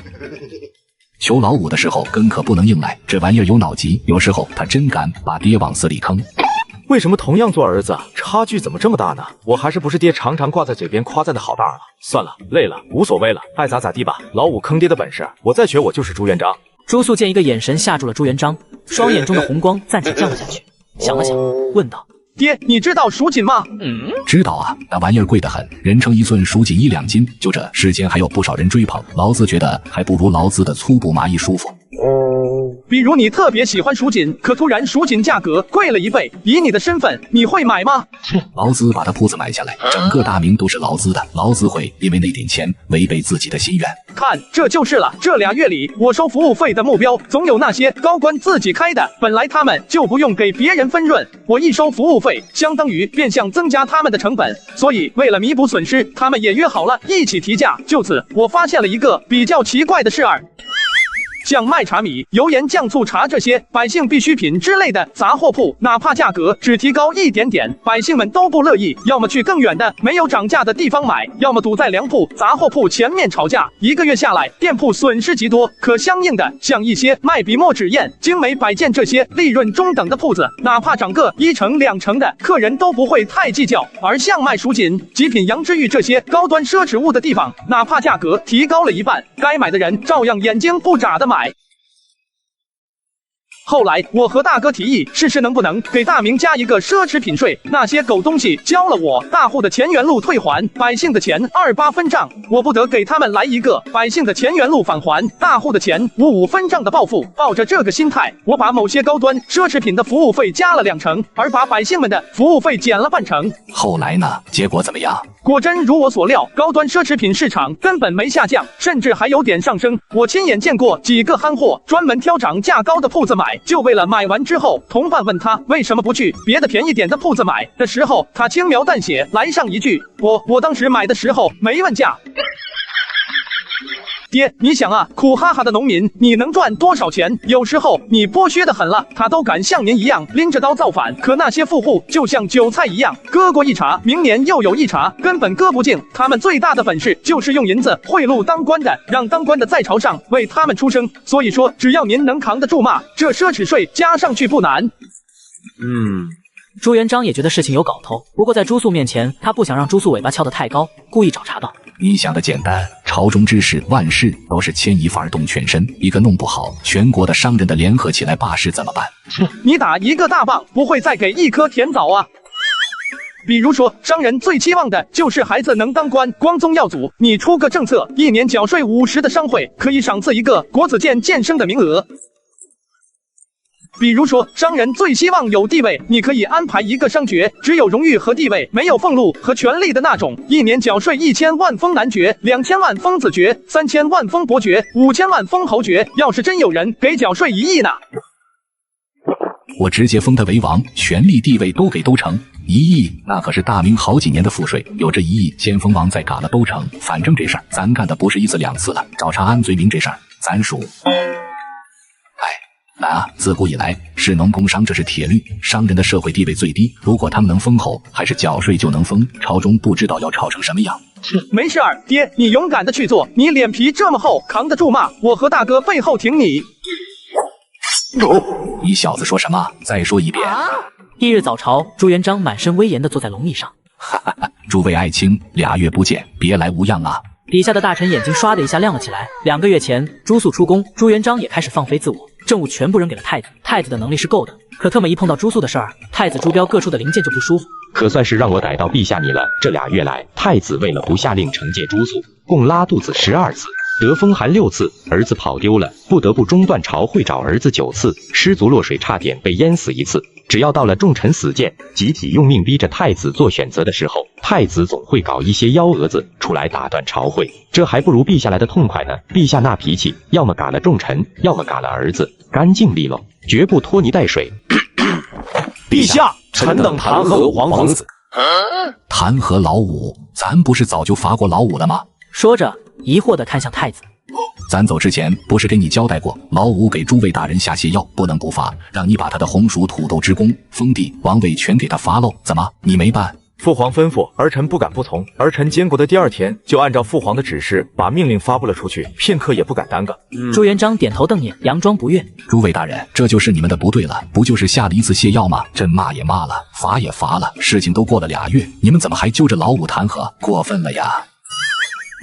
求老五的时候跟可不能硬来，这玩意儿有脑急，有时候他真敢把爹往死里坑。为什么同样做儿子，差距怎么这么大呢？我还是不是爹常常挂在嘴边夸赞的好大儿了？算了，累了，无所谓了，爱咋咋地吧。老五坑爹的本事，我再学我就是朱元璋。朱素见一个眼神吓住了朱元璋，双眼中的红光暂且降了下去，想了想，问道：“爹，你知道蜀锦吗？”知道啊，那玩意儿贵得很，人称1寸蜀锦1两斤，就这世间还有不少人追捧，劳资觉得还不如劳资的粗布麻衣舒服。比如你特别喜欢蜀锦，可突然蜀锦价格贵了1倍，以你的身份，你会买吗？劳资把他铺子买下来，整个大明都是劳资的，劳资会因为那点钱违背自己的心愿。看，这就是了。这2月里，我收服务费的目标总有那些高官自己开的，本来他们就不用给别人分润，我一收服务费，相当于变相增加他们的成本，所以为了弥补损失，他们也约好了一起提价。就此，我发现了一个比较奇怪的事儿。像卖茶米、油盐酱醋茶这些百姓必需品之类的杂货铺，哪怕价格只提高一点点，百姓们都不乐意，要么去更远的没有涨价的地方买，要么堵在粮铺、杂货铺前面吵架。1个月下来，店铺损失极多。可相应的，像一些卖笔墨纸砚、精美摆件这些利润中等的铺子，哪怕涨个1成2成的，客人都不会太计较。而像卖蜀锦、极品羊脂玉这些高端奢侈物的地方，哪怕价格提高了1半，该买的人照样眼睛不眨的买。后来我和大哥提议，试试能不能给大明加一个奢侈品税。那些狗东西交了我，大户的钱原路退还，百姓的钱28分账，我不得给他们来一个百姓的钱原路返还，大户的钱55分账的报复。抱着这个心态，我把某些高端奢侈品的服务费加了2成，而把百姓们的服务费减了半成。后来呢？结果怎么样？果真如我所料，高端奢侈品市场根本没下降，甚至还有点上升。我亲眼见过几个憨货专门挑涨价高的铺子买，就为了买完之后，同伴问他为什么不去别的便宜点的铺子买的时候，他轻描淡写来上一句：我当时买的时候没问价。爹，你想啊，苦哈哈的农民，你能赚多少钱？有时候你剥削的很了，他都敢像您一样拎着刀造反。可那些富户就像韭菜一样，割过一茬，明年又有一茬，根本割不净。他们最大的本事就是用银子贿赂当官的，让当官的在朝上为他们出声。所以说，只要您能扛得住骂，这奢侈税加上去不难。朱元璋也觉得事情有搞头，不过在朱素面前，他不想让朱素尾巴翘得太高，故意找茬道：你想的简单，朝中之事万事都是牵一发而动全身，一个弄不好，全国的商人的联合起来罢市怎么办？你打一个大棒，不会再给一颗甜枣啊。比如说，商人最期望的就是孩子能当官，光宗耀祖。你出个政策，1年缴税50的商会可以赏赐一个国子监监生的名额。比如说，商人最希望有地位，你可以安排一个商爵，只有荣誉和地位，没有俸禄和权力的那种，1年缴税1000万封男爵，2000万封子爵，3000万封伯爵，5000万封侯爵。要是真有人给缴税1亿呢？我直接封他为王，权力地位都给都成。1亿那可是大明好几年的赋税，有这1亿，先封王再嘎了都成。反正这事儿咱干的不是1次2次了，找茬安罪名这事儿咱属。难啊！自古以来，士农工商这是铁律，商人的社会地位最低，如果他们能封侯，还是缴税就能封，朝中不知道要吵成什么样。没事儿，爹，你勇敢的去做，你脸皮这么厚，扛得住骂，我和大哥背后挺你。你小子说什么？再说一遍。翌日早朝，朱元璋满身威严地坐在龙椅上。哈哈哈！诸位爱卿，2月不见，别来无恙啊！底下的大臣眼睛唰的一下亮了起来。2个月前，朱素出宫，朱元璋也开始放飞自我，政务全部扔给了太子。太子的能力是够的，可特么一碰到朱素的事儿，太子朱标各处的零件就不舒服。可算是让我逮到陛下你了。这2月来，太子为了不下令惩戒朱素，共拉肚子12次，得风寒6次，儿子跑丢了，不得不中断朝会找儿子9次，失足落水差点被淹死1次。只要到了众臣死谏，集体用命逼着太子做选择的时候，太子总会搞一些幺蛾子出来打断朝会，这还不如陛下来的痛快呢。陛下那脾气，要么嘎了众臣，要么嘎了儿子，干净利落，绝不拖泥带水。陛下，臣等弹劾武皇子。弹劾老五？咱不是早就罚过老五了吗？说着，疑惑地看向太子。咱走之前不是给你交代过，老五给诸位大人下泻药，不能不罚，让你把他的红薯土豆之功、封地、王位全给他罚喽？怎么，你没办？父皇吩咐，儿臣不敢不从。儿臣监国的第2天，就按照父皇的指示，把命令发布了出去，片刻也不敢耽搁。朱元璋点头瞪眼，佯装不悦。诸位大人，这就是你们的不对了，不就是下了1次泻药吗？朕骂也骂了，罚也罚了，事情都过了2月，你们怎么还揪着老五弹劾？过分了呀！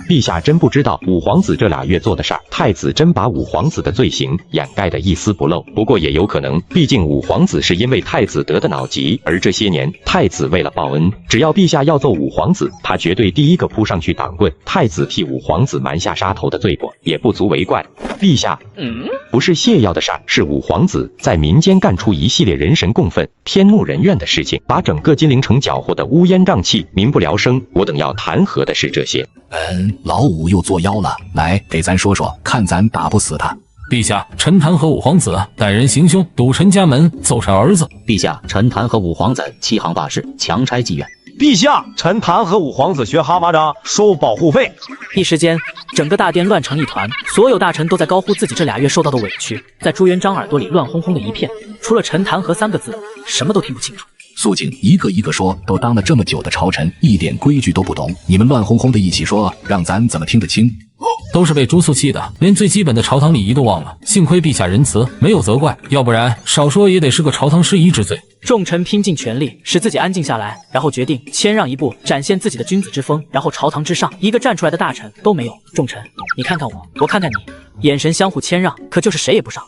陛下真不知道五皇子这2月做的事儿，太子真把五皇子的罪行掩盖得一丝不漏。不过也有可能，毕竟五皇子是因为太子得的脑疾，而这些年太子为了报恩，只要陛下要揍五皇子，他绝对第一个扑上去挡棍。太子替五皇子瞒下杀头的罪过，也不足为怪。陛下，不是泻药的事儿，是五皇子在民间干出一系列人神共愤、天怒人怨的事情，把整个金陵城搅和得乌烟瘴气、民不聊生。我等要弹劾的是这些。老五又作妖了，来给咱说说，看咱打不死他。陛下，臣弹劾五皇子歹人行凶，堵臣家门，揍杀儿子。陛下，臣弹劾五皇子欺行霸市，强拆妓院。陛下，臣弹劾五皇子学蛤蟆章，收保护费。一时间，整个大殿乱成一团，所有大臣都在高呼自己这2月受到的委屈，在朱元璋耳朵里乱哄哄的一片，除了臣弹劾3个字，什么都听不清楚。肃静，一个一个说，都当了这么久的朝臣，一点规矩都不懂，你们乱哄哄的一起说，让咱怎么听得清？都是被朱素气的，连最基本的朝堂礼仪都忘了。幸亏陛下仁慈，没有责怪，要不然少说也得是个朝堂失仪之罪。众臣拼尽全力使自己安静下来，然后决定谦让一步，展现自己的君子之风。然后朝堂之上，一个站出来的大臣都没有。众臣，你看看我，我看看你，眼神相互谦让，可就是谁也不上。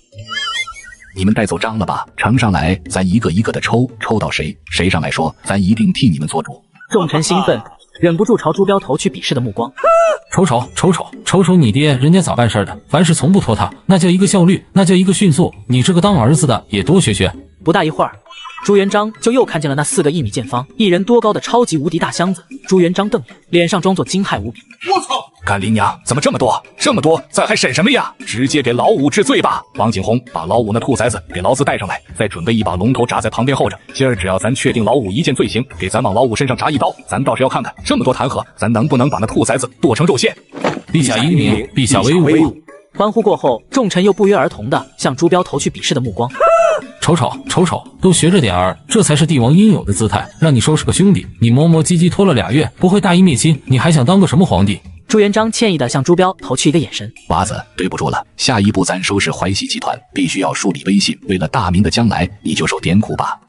你们带走章了吧？呈上来，咱一个一个的抽，抽到谁上来说，咱一定替你们做主。众臣兴奋，忍不住朝朱标投去鄙视的目光。瞅你爹，人家咋办事的？凡事从不拖沓，那叫一个效率，那叫一个迅速。你这个当儿子的也多学学。不大一会儿，朱元璋就又看见了那4个1米见方、1人多高的超级无敌大箱子。朱元璋瞪眼，脸上装作惊骇无比。我操！干林娘，怎么这么多？这么多，咱还审什么呀？直接给老五治罪吧！王景洪，把老五那兔崽子给老子带上来，再准备一把龙头铡在旁边候着。今儿只要咱确定老五一件罪行，给咱往老五身上铡一刀，咱倒是要看看这么多弹劾，咱能不能把那兔崽子剁成肉馅。陛下英明，陛下威武！欢呼过后，众臣又不约而同地向朱标投去鄙视的目光。瞅，都学着点儿，这才是帝王应有的姿态。让你收拾个兄弟，你磨磨唧唧拖了2月，不会大义灭亲，你还想当个什么皇帝？朱元璋歉意地向朱标投去一个眼神。娃子，对不住了，下一步咱收拾淮西集团，必须要树立威信，为了大明的将来，你就受点苦吧。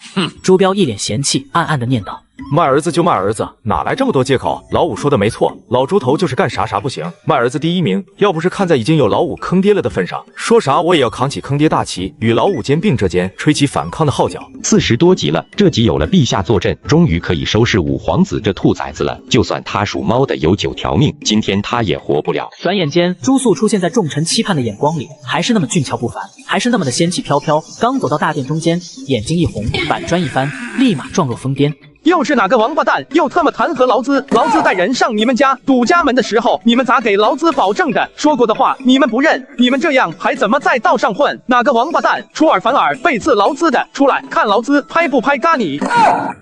朱标一脸嫌弃，暗暗地念叨。卖儿子就卖儿子，哪来这么多借口？老五说的没错，老猪头就是干啥不行。卖儿子第一名，要不是看在已经有老五坑爹了的份上，说啥我也要扛起坑爹大旗，与老五肩并着肩，吹起反抗的号角。40多集了，这集有了陛下坐镇，终于可以收拾五皇子这兔崽子了。就算他属猫的有9条命，今天他也活不了。转眼间，朱肃出现在众臣期盼的眼光里，还是那么俊俏不凡，还是那么的仙气飘飘。刚走到大殿中间，眼睛一红，板砖一翻，立马状若疯癫。又是哪个王八蛋又他妈弹劾劳资？劳资带人上你们家堵家门的时候，你们咋给劳资保证的？说过的话你们不认，你们这样还怎么在道上混？哪个王八蛋出尔反尔背刺劳资的，出来看劳资拍不拍嘎你？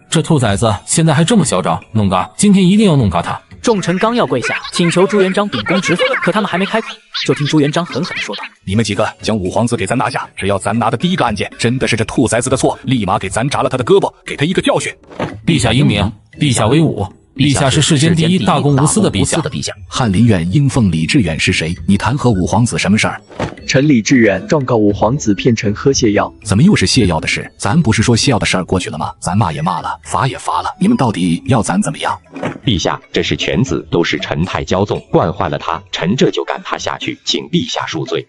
这兔崽子现在还这么嚣张，弄嘎！今天一定要弄嘎他！众臣刚要跪下请求朱元璋秉公执法，可他们还没开口，就听朱元璋狠狠地说道：“你们几个将五皇子给咱拿下，只要咱拿的第一个案件真的是这兔崽子的错，立马给咱铡了他的胳膊，给他一个教训。”陛下英明，陛下威武，陛下是世间第一大公无私的陛下。翰林院应奉李志远是谁？你弹劾五皇子什么事儿？臣李志远状告五皇子骗臣喝泻药。怎么又是泻药的事？咱不是说泻药的事儿过去了吗？咱骂也骂了，罚也罚了，你们到底要咱怎么样？陛下，这是犬子，都是臣太骄纵，惯坏了他，臣这就赶他下去，请陛下恕罪。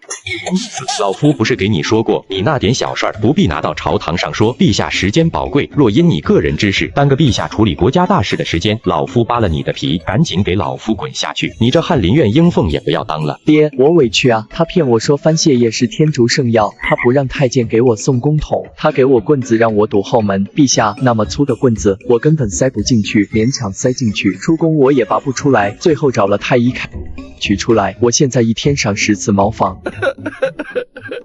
老夫不是给你说过，你那点小事儿不必拿到朝堂上说。陛下时间宝贵，若因你个人之事耽搁陛下处理国家大事的时间，老夫扒了你的皮，赶紧给老夫滚下去！你这翰林院应凤也不要当了。爹，我委屈啊！他骗我说番泻叶是天竺圣药，他不让太监给我送公桶，他给我棍子让我堵后门。陛下，那么粗的棍子我根本塞不进去，勉强塞进去，出宫我也拔不出来，最后找了太医开取出来。我现在一天上10次茅房，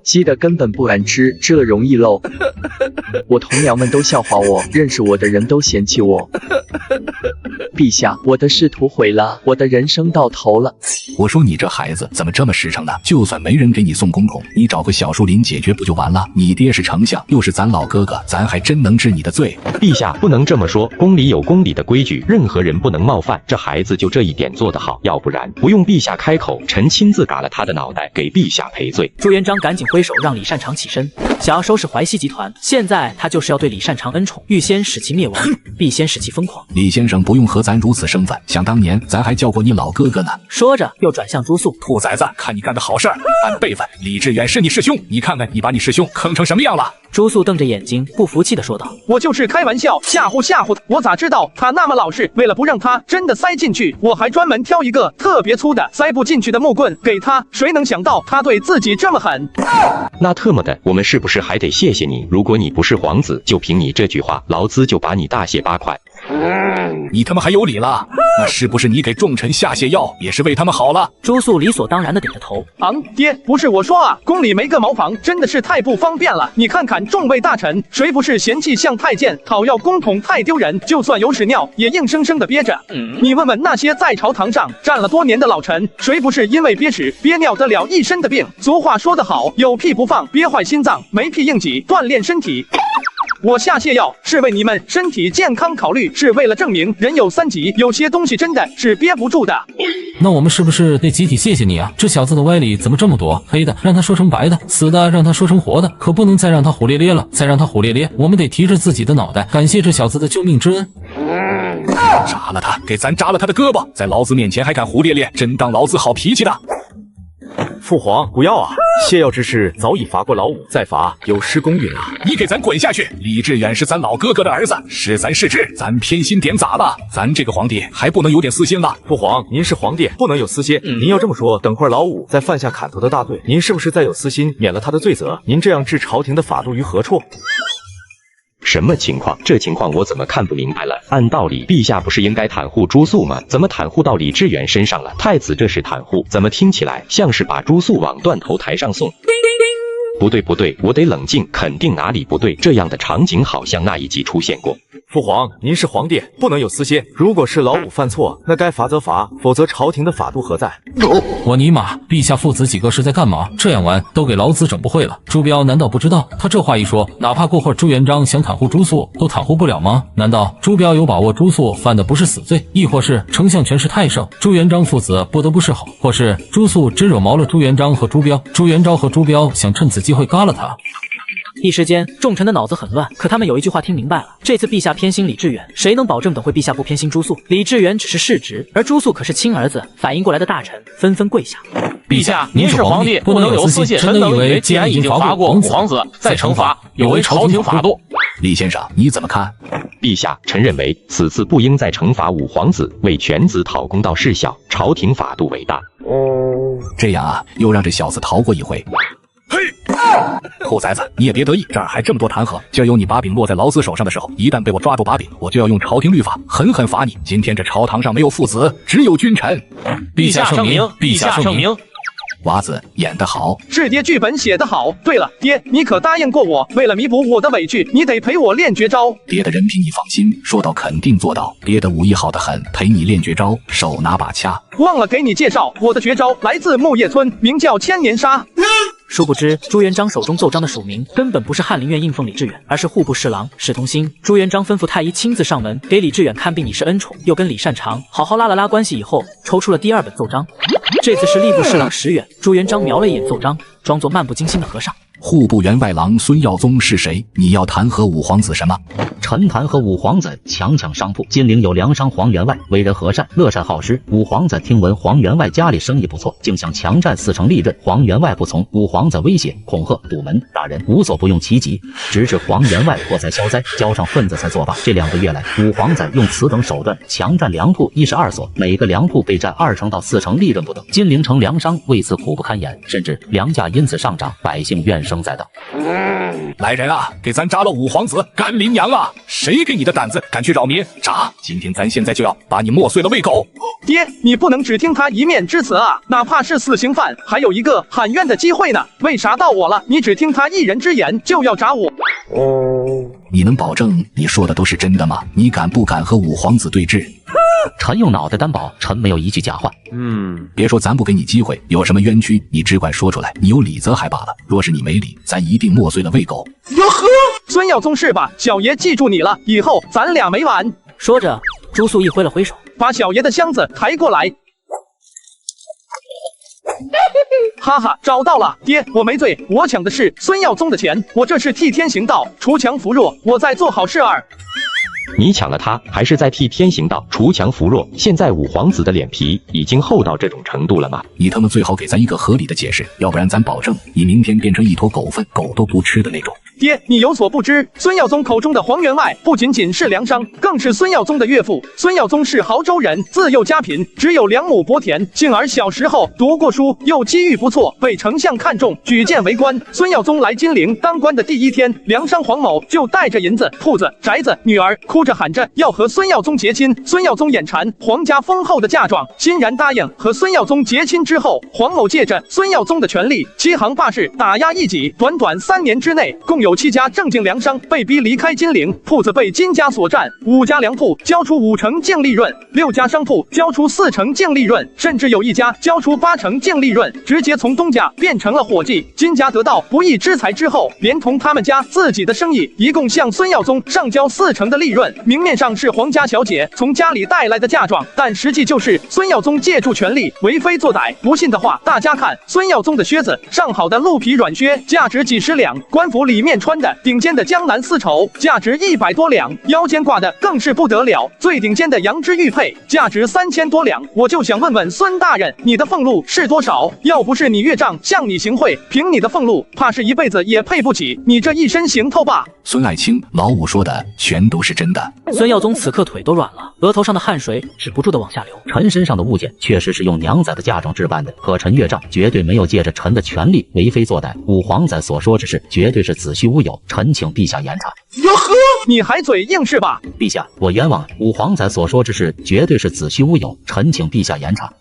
稀的根本不敢吃，吃了容易漏。我同僚们都笑话我，认识我的人都嫌弃我。陛下，我的仕途毁了，我的人生到头了。我说你这孩子怎么这么实诚呢？就算没人给你送公桶，你找个小树林解决不就完了？你爹是丞相，又是咱老哥哥，咱还真能治你的罪。陛下不能这么说，宫里有宫里的规矩，任何人不能冒犯。这孩子就这一点做得好，要不然不用陛下开口，臣亲自嘎了他的脑袋，给陛下赔罪。朱元璋赶紧挥手让李善长起身，想要收拾淮西集团。现在他就是要对李善长恩宠，欲先使其灭亡，必先使其疯狂。李先生不用和咱如此生分，想当年咱还叫过你老哥哥呢。说着又转向朱肃，兔崽子，看你干的好事儿，按辈分，李志远是你师兄，你看看你把你师兄坑成什么样了。朱肃瞪着眼睛，不服气地说道：“我就是开玩笑，吓唬吓唬，我咋知道他那么老实？为了不让他真的塞进去，我还专门挑一个特别粗的塞不进去的木棍给他。谁能想到他对自己这么狠？”那特么的，我们是不是还得谢谢你？如果你不是皇子，就凭你这句话，劳资就把你大卸8块。你他妈还有理了？那是不是你给众臣下泻药，也是为他们好了？朱肃理所当然的点着头。爹，不是我说啊，宫里没个茅房真的是太不方便了。你看看众位大臣，谁不是嫌弃向太监讨要公桶太丢人？就算有屎尿，也硬生生的憋着。你问问那些在朝堂上站了多年的老臣，谁不是因为憋屎憋尿得了一身的病？俗话说得好，有屁不放憋坏心脏，没屁硬挤锻炼身体。我下泻药是为你们身体健康考虑，是为了证明人有3急，有些东西真的是憋不住的。那我们是不是得集体谢谢你啊？这小子的歪理怎么这么多？黑的让他说成白的，死的让他说成活的，可不能再让他虎咧咧了，再让他虎咧咧，我们得提着自己的脑袋感谢这小子的救命之恩。铡了他，给咱铡了他的胳膊，在老子面前还敢胡咧咧，真当老子好脾气的。父皇不要啊！泻药之事早已罚过老五，再罚有失公允啊！你给咱滚下去！李志远是咱老哥哥的儿子，是咱世侄，咱偏心点咋了？咱这个皇帝还不能有点私心了？父皇，您是皇帝，不能有私心。您要这么说，等会儿老五再犯下砍头的大罪，您是不是再有私心，免了他的罪责？您这样置朝廷的法度于何处？什么情况？这情况我怎么看不明白了？按道理，陛下不是应该袒护朱肃吗？怎么袒护到李志远身上了？太子这是袒护，怎么听起来像是把朱肃往断头台上送？不对不对，我得冷静，肯定哪里不对。这样的场景好像那一集出现过。父皇，您是皇帝，不能有私心。如果是老五犯错，那该罚则罚，否则朝廷的法度何在？我尼玛，陛下父子几个是在干嘛？这样玩都给老子整不会了。朱标难道不知道？他这话一说，哪怕过会儿朱元璋想袒护朱肃，都袒护不了吗？难道朱标有把握朱肃犯的不是死罪，亦或是丞相权势太盛，朱元璋父子不得不示好，或是朱肃只惹毛了朱元璋和朱标，朱元璋和朱标想趁此机会嘎了他？一时间，众臣的脑子很乱，可他们有一句话听明白了：这次陛下偏心李志远，谁能保证等会陛下不偏心朱肃？李志远只是世侄，而朱肃可是亲儿子。反应过来的大臣纷纷跪下。陛下，您是皇帝，不能有私心。臣等以为，既然已经罚过五皇子，再惩罚有违朝廷法度。李先生，你怎么看？陛下，臣认为此次不应再惩罚五皇子，为犬子讨公道事小，朝廷法度为大。这样啊，又让这小子逃过一回。嘿，兔崽子，你也别得意，这儿还这么多弹劾。今儿有你把柄落在老子手上的时候，一旦被我抓住把柄，我就要用朝廷律法狠狠罚你。今天这朝堂上没有父子，只有君臣。陛下圣明，陛下圣明。娃子演得好，是爹剧本写得好。对了，爹，你可答应过我，为了弥补我的委屈，你得陪我练绝招。爹的人品你放心，说到肯定做到。爹的武艺好得很，陪你练绝招，手拿把掐。忘了给你介绍，我的绝招来自木叶村，名叫千年杀。殊不知，朱元璋手中奏章的署名根本不是翰林院应奉李志远，而是户部侍郎史同心。朱元璋吩咐太医亲自上门给李志远看病以示恩宠，又跟李善长好好拉了拉关系以后，抽出了第二本奏章。这次是吏部侍郎石远。朱元璋瞄了一眼奏章，装作漫不经心的和尚。户部员外郎孙耀宗是谁？你要弹劾五皇子什么？臣弹劾五皇子强抢商铺。金陵有梁商黄员外，为人和善，乐善好施。五皇子听闻黄员外家里生意不错，竟想强占4成利润。黄员外不从，五皇子威胁、恐吓、堵门、打人，无所不用其极，直至黄员外破财消灾，交上份子才作罢。这2个月来，五皇子用此等手段强占粮铺12所，每个粮铺被占2成到4成利润不等。金陵城粮商为此苦不堪言，甚至粮价因此上涨，百姓怨声载道。来人啊，给咱扎了五皇子，干林娘啊！谁给你的胆子敢去扰民？扎！今天咱现在就要把你磨碎了喂狗！爹，你不能只听他一面之词啊！哪怕是死刑犯，还有一个喊冤的机会呢。为啥到我了，你只听他一人之言就要铡我？你能保证你说的都是真的吗？你敢不敢和五皇子对峙？臣用脑袋担保，臣没有一句假话。别说咱不给你机会，有什么冤屈你只管说出来，你有理则还罢了，若是你没理，咱一定磨碎了喂狗。哟呵，孙耀宗是吧？小爷记住你了，以后咱俩没完。说着，朱肃一挥了挥手，把小爷的箱子抬过来。哈哈，找到了，爹，我没罪，我抢的是孙耀宗的钱，我这是替天行道，锄强扶弱，我在做好事儿。你抢了他，还是在替天行道，锄强扶弱？现在五皇子的脸皮已经厚到这种程度了吗？你他妈最好给咱一个合理的解释，要不然咱保证你明天变成一坨狗粪，狗都不吃的那种。爹，你有所不知，孙耀宗口中的黄员外不仅仅是梁商，更是孙耀宗的岳父。孙耀宗是亳州人，自幼家贫，只有2亩薄田。幸而小时候读过书，又机遇不错，被丞相看中，举荐为官。孙耀宗来金陵当官的第1天，梁商黄某就带着银子、铺子、宅子、女儿，哭着喊着要和孙耀宗结亲。孙耀宗眼馋皇家丰厚的嫁妆，欣然答应和孙耀宗结亲。之后，黄某借着孙耀宗的权力，欺行霸市，打压异己。短短3年之内，共有7家正经粮商被逼离开金陵，铺子被金家所占，5家粮铺交出5成净利润，6家商铺交出4成净利润，甚至有1家交出8成净利润，直接从东家变成了伙计。金家得到不义之财之后，连同他们家自己的生意，一共向孙耀宗上交4成的利润。润，明面上是皇家小姐从家里带来的嫁妆，但实际就是孙耀宗借助权力为非作歹。不信的话，大家看孙耀宗的靴子，上好的鹿皮软靴，价值几十两；官服里面穿的顶尖的江南丝绸，价值100多两；腰间挂的更是不得了，最顶尖的羊脂玉佩，价值3000多两。我就想问问孙大人，你的俸禄是多少？要不是你岳丈向你行贿，凭你的俸禄，怕是一辈子也配不起你这一身行头吧。孙爱卿，老五说的全都是真的。孙耀宗此刻腿都软了，额头上的汗水止不住的往下流。臣身上的物件确实是用娘仔的嫁妆置办的，可臣岳丈绝对没有借着臣的权力为非作歹。五皇子所说之事绝对是子虚乌有，臣请陛下严查。哟呵，你还嘴硬是吧？陛下，我冤枉了。五皇子所说之事绝对是子虚乌有，臣请陛下严查。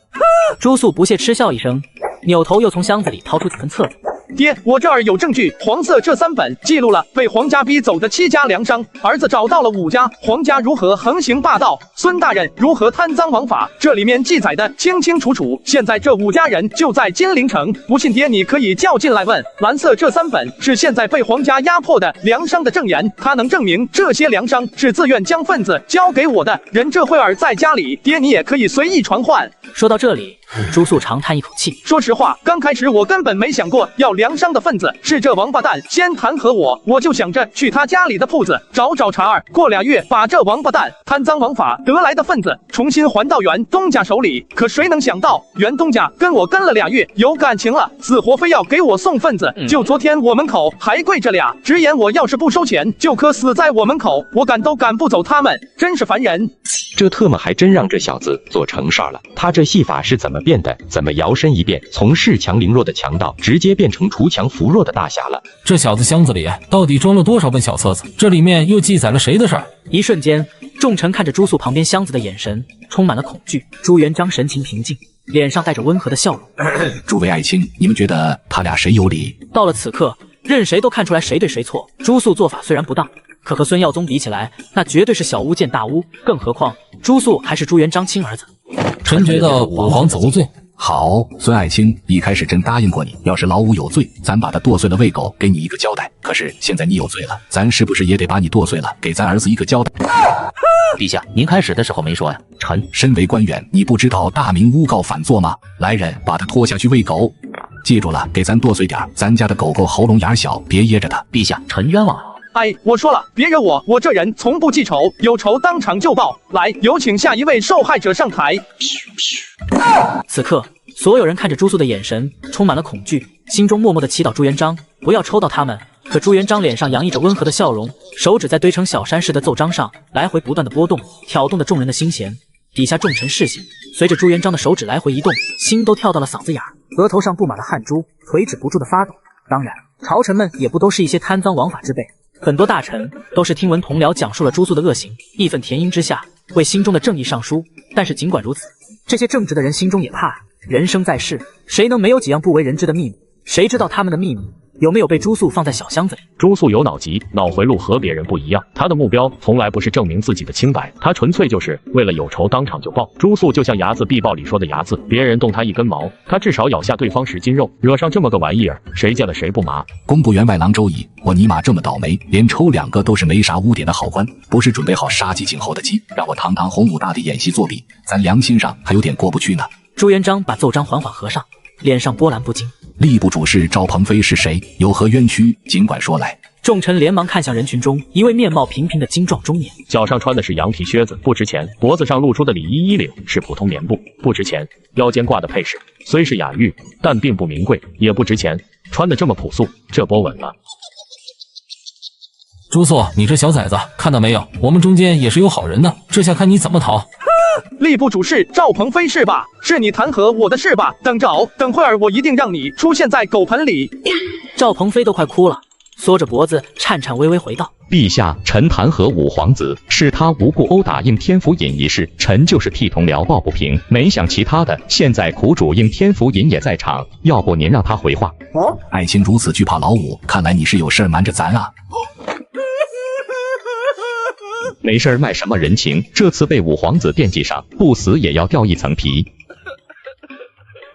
朱素不屑嗤笑一声，扭头又从箱子里掏出几份册子。爹，我这儿有证据，黄色这3本记录了被皇家逼走的7家粮商，儿子找到了5家，皇家如何横行霸道，孙大人如何贪赃枉法，这里面记载的清清楚楚。现在这5家人就在金陵城，不信爹你可以叫进来问。蓝色这3本是现在被皇家压迫的粮商的证言，他能证明这些粮商是自愿将份子交给我的。人这会儿在家里，爹你也可以随意传唤。说到这里，朱素长叹一口气，说实话，刚开始我根本没想过要粮商的份子，是这王八蛋先弹劾我就想着去他家里的铺子找茬儿，过2月把这王八蛋贪赃枉法得来的份子重新还到袁东家手里。可谁能想到袁东家跟我跟了2月有感情了，死活非要给我送份子。就昨天我门口还跪着俩，直言我要是不收钱就可死在我门口，我赶都赶不走他们，真是烦人。这特么还真让这小子做成事儿了。他这戏法是怎么变的？怎么摇身一变，从恃强凌弱的强盗直接变成锄强扶弱的大侠了？这小子箱子里到底装了多少本小册子？这里面又记载了谁的事儿？一瞬间，众臣看着朱素旁边箱子的眼神充满了恐惧。朱元璋神情平静，脸上带着温和的笑容。诸位爱卿，你们觉得他俩谁有理？到了此刻，任谁都看出来谁对谁错。朱素做法虽然不当，可和孙耀宗比起来，那绝对是小巫见大巫。更何况朱素还是朱元璋亲儿子。臣觉得五皇子无罪。好，孙爱卿，一开始朕答应过你，要是老五有罪，咱把他剁碎了喂狗，给你一个交代。可是现在你有罪了，咱是不是也得把你剁碎了，给咱儿子一个交代？陛下，您开始的时候没说呀。臣身为官员，你不知道大明诬告反作吗？来人，把他拖下去喂狗。记住了，给咱剁碎点，咱家的狗狗喉咙眼小，别噎着它。陛下，臣冤枉了。哎，我说了，别惹我，我这人从不记仇，有仇当场就报。来，有请下一位受害者上台。此刻，所有人看着朱素的眼神充满了恐惧，心中默默的祈祷朱元璋不要抽到他们。可朱元璋脸上洋溢着温和的笑容，手指在堆成小山似的奏章上来回不断的拨动，挑动着众人的心弦。底下众臣视线随着朱元璋的手指来回移动，心都跳到了嗓子眼儿，额头上布满了汗珠，腿止不住的发抖。当然，朝臣们也不都是一些贪赃枉法之辈。很多大臣都是听闻同僚讲述了朱素的恶行，义愤填膺之下为心中的正义上书。但是尽管如此，这些正直的人心中也怕，人生在世，谁能没有几样不为人知的秘密？谁知道他们的秘密有没有被朱素放在小箱子里？朱素有脑疾，脑回路和别人不一样，他的目标从来不是证明自己的清白，他纯粹就是为了有仇当场就报。朱素就像睚眦必报里说的睚眦，别人动他一根毛，他至少咬下对方10斤肉，惹上这么个玩意儿，谁见了谁不麻。工部员外郎周乙，我尼玛这么倒霉，连抽2个都是没啥污点的好官，不是准备好杀鸡儆猴的鸡，让我堂堂洪武大帝演习作弊，咱良心上还有点过不去呢。朱元璋把奏章缓缓合上，脸上波澜不惊。吏部主事赵鹏飞是谁？有何冤屈？尽管说来。众臣连忙看向人群中一位面貌平平的精壮中年，脚上穿的是羊皮靴子，不值钱；脖子上露出的里衣衣领是普通棉布，不值钱；腰间挂的配饰虽是雅玉，但并不名贵，也不值钱。穿的这么朴素，这波稳了。朱素，你这小崽子，看到没有？我们中间也是有好人的，这下看你怎么逃。吏部主事赵鹏飞是吧？是你弹劾我的是吧？等着，等会儿我一定让你出现在狗盆里。赵鹏飞都快哭了，缩着脖子颤颤巍巍回道：陛下，臣弹劾五皇子，是他无故殴打应天福尹一事，臣就是替同僚抱不平，没想其他的。现在苦主应天福尹也在场，要不您让他回话。爱卿如此惧怕老五，看来你是有事瞒着咱啊。没事儿卖什么人情？这次被五皇子惦记上，不死也要掉一层皮。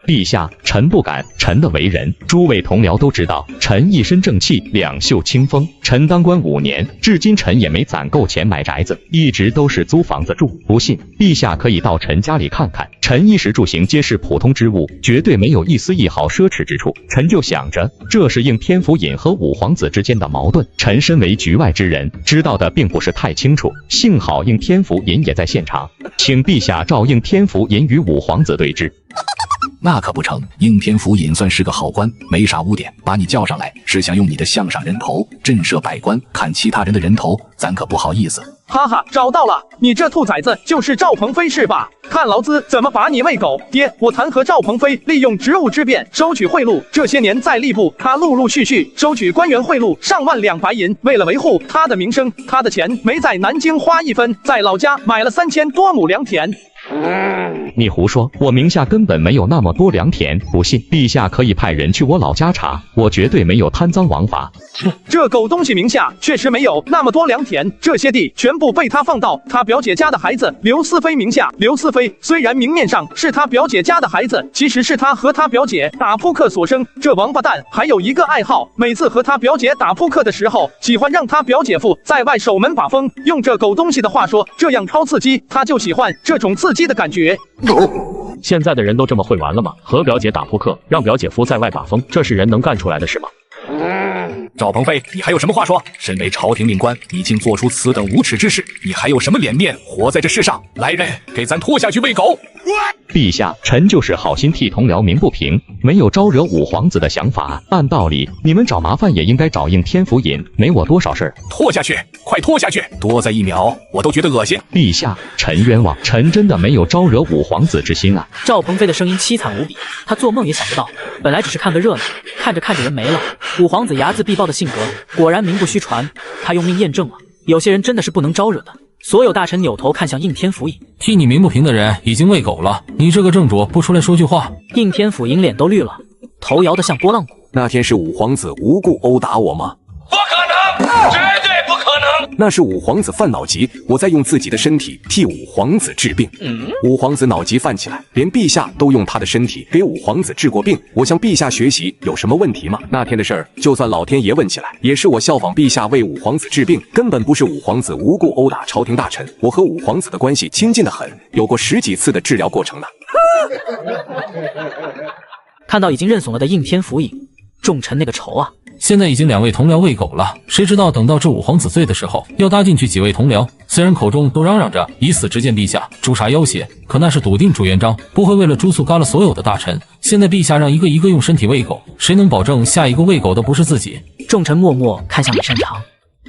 陛下，臣不敢。臣的为人，诸位同僚都知道，臣一身正气，两袖清风。臣当官5年，至今臣也没攒够钱买宅子，一直都是租房子住。不信，陛下可以到臣家里看看。臣衣食住行皆是普通之物，绝对没有一丝一毫奢侈之处。臣就想着，这是应天府尹和五皇子之间的矛盾。臣身为局外之人，知道的并不是太清楚。幸好应天府尹也在现场，请陛下照应天府尹与五皇子对质。那可不成，应天府尹算是个好官，没啥污点，把你叫上来是想用你的项上人头震慑百官，看其他人的人头，咱可不好意思。哈哈，找到了，你这兔崽子就是赵鹏飞是吧？看老子怎么把你喂狗！爹，我弹劾赵鹏飞利用职务之便收取贿赂，这些年在吏部，他陆陆续续收取官员贿赂上万两白银，为了维护他的名声，他的钱没在南京花一分，在老家买了3000多亩良田。你胡说，我名下根本没有那么多良田，不信陛下可以派人去我老家查，我绝对没有贪赃枉法。这狗东西名下确实没有那么多良田，这些地全部被他放到他表姐家的孩子刘思飞名下。刘思飞虽然明面上是他表姐家的孩子，其实是他和他表姐打扑克所生。这王八蛋还有一个爱好，每次和他表姐打扑克的时候，喜欢让他表姐夫在外守门把风。用这狗东西的话说，这样超刺激，他就喜欢这种刺激的感觉。现在的人都这么会玩了吗？和表姐打扑克，让表姐夫在外把风，这是人能干出来的事吗？赵鹏飞，你还有什么话说？身为朝廷命官，你竟做出此等无耻之事，你还有什么脸面活在这世上？来人，给咱拖下去喂狗！陛下，臣就是好心替同僚鸣不平，没有招惹五皇子的想法。按道理，你们找麻烦也应该找应天府尹，没我多少事儿。拖下去，快拖下去！多在1秒，我都觉得恶心。陛下，臣冤枉，臣真的没有招惹五皇子之心啊！赵鹏飞的声音凄惨无比，他做梦也想不到，本来只是看个热闹，看着看着人没了。五皇子睚眦必报的性格，果然名不虚传。他用命验证了，有些人真的是不能招惹的。所有大臣扭头看向应天府尹，替你鸣不平的人已经喂狗了，你这个正主不出来说句话？应天府尹脸都绿了，头摇得像拨浪鼓。那天是五皇子无故殴打我吗？不可能，绝对不可能！那是五皇子犯脑疾，我在用自己的身体替五皇子治病。五皇子脑疾犯起来，连陛下都用他的身体给五皇子治过病。我向陛下学习，有什么问题吗？那天的事儿，就算老天爷问起来，也是我效仿陛下为五皇子治病，根本不是五皇子无故殴打朝廷大臣。我和五皇子的关系亲近得很，有过10几次的治疗过程呢。看到已经认怂了的应天府尹，众臣那个仇啊！现在已经2位同僚喂狗了，谁知道等到这五皇子醉的时候，要搭进去几位同僚。虽然口中都嚷嚷着以死直谏陛下，诛杀要挟，可那是笃定朱元璋不会为了猪素嘎了所有的大臣。现在陛下让一个一个用身体喂狗，谁能保证下一个喂狗的不是自己？众臣默默看向李善长。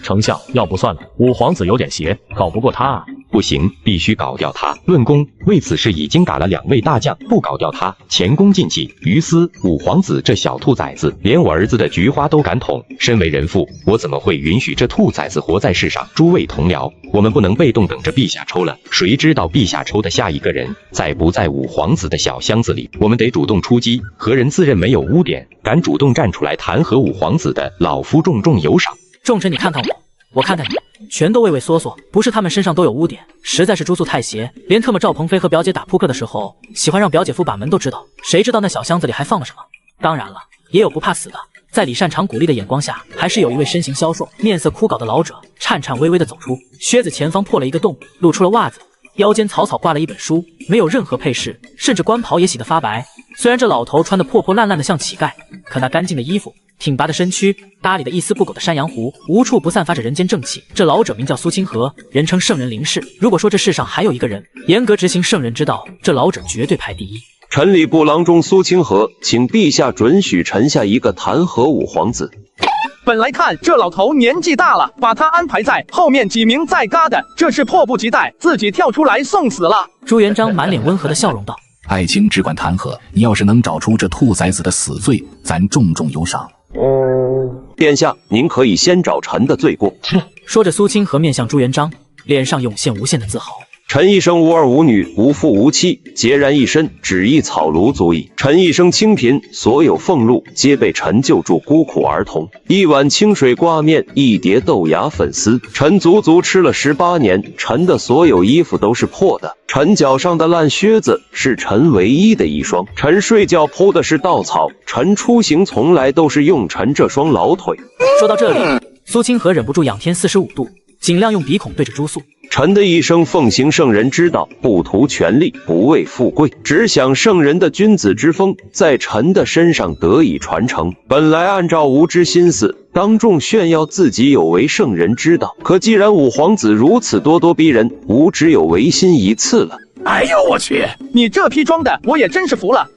丞相，要不算了，五皇子有点邪，搞不过他啊。不行，必须搞掉他。论功，为此事已经打了2位大将，不搞掉他，前功尽弃。于私，五皇子这小兔崽子，连我儿子的菊花都敢捅。身为人父，我怎么会允许这兔崽子活在世上？诸位同僚，我们不能被动等着陛下抽了，谁知道陛下抽的下一个人在不在五皇子的小箱子里？我们得主动出击。何人自认没有污点，敢主动站出来弹劾五皇子的，老夫重重有赏。众臣，你看看我，我看看你，全都畏畏缩缩。不是他们身上都有污点，实在是猪素太邪，连特么赵鹏飞和表姐打扑克的时候，喜欢让表姐夫把门都知道，谁知道那小箱子里还放了什么？当然了，也有不怕死的。在李善长鼓励的眼光下，还是有一位身形消瘦、面色枯槁的老者，颤颤巍巍地走出，靴子前方破了一个洞，露出了袜子，腰间草草挂了一本书，没有任何配饰，甚至官袍也洗得发白。虽然这老头穿得破破烂烂的像乞丐，可那干净的衣服，挺拔的身躯，搭理的一丝不苟的山羊胡，无处不散发着人间正气。这老者名叫苏清河，人称圣人林氏。如果说这世上还有一个人严格执行圣人之道，这老者绝对排第一。臣礼部郎中苏清河，请陛下准许臣下一个弹劾五皇子。本来看这老头年纪大了，把他安排在后面几名在嘎的，这是迫不及待自己跳出来送死了。朱元璋满脸温和的笑容道：爱卿只管弹劾，你要是能找出这兔崽子的死罪，咱重重有赏。殿下，您可以先找臣的罪过。说着，苏清河面向朱元璋，脸上涌现无限的自豪。陈一生无儿无女，无父无妻，孑然一身，只一草庐足矣。陈一生清贫，所有俸禄皆被陈救助孤苦儿童。一碗清水挂面，一碟豆芽粉丝，陈足足吃了18年。陈的所有衣服都是破的，陈脚上的烂靴子是陈唯一的一双。陈睡觉铺的是稻草，陈出行从来都是用陈这双老腿。说到这里，苏清河忍不住仰天45度，尽量用鼻孔对着朱素。陈的一生奉行圣人之道，不图权力，不为富贵，只想圣人的君子之风在陈的身上得以传承。本来按照吾之心思，当众炫耀自己有违圣人之道，可既然五皇子如此咄咄逼人，吾只有违心一次了。哎呦我去，你这批装的我也真是服了。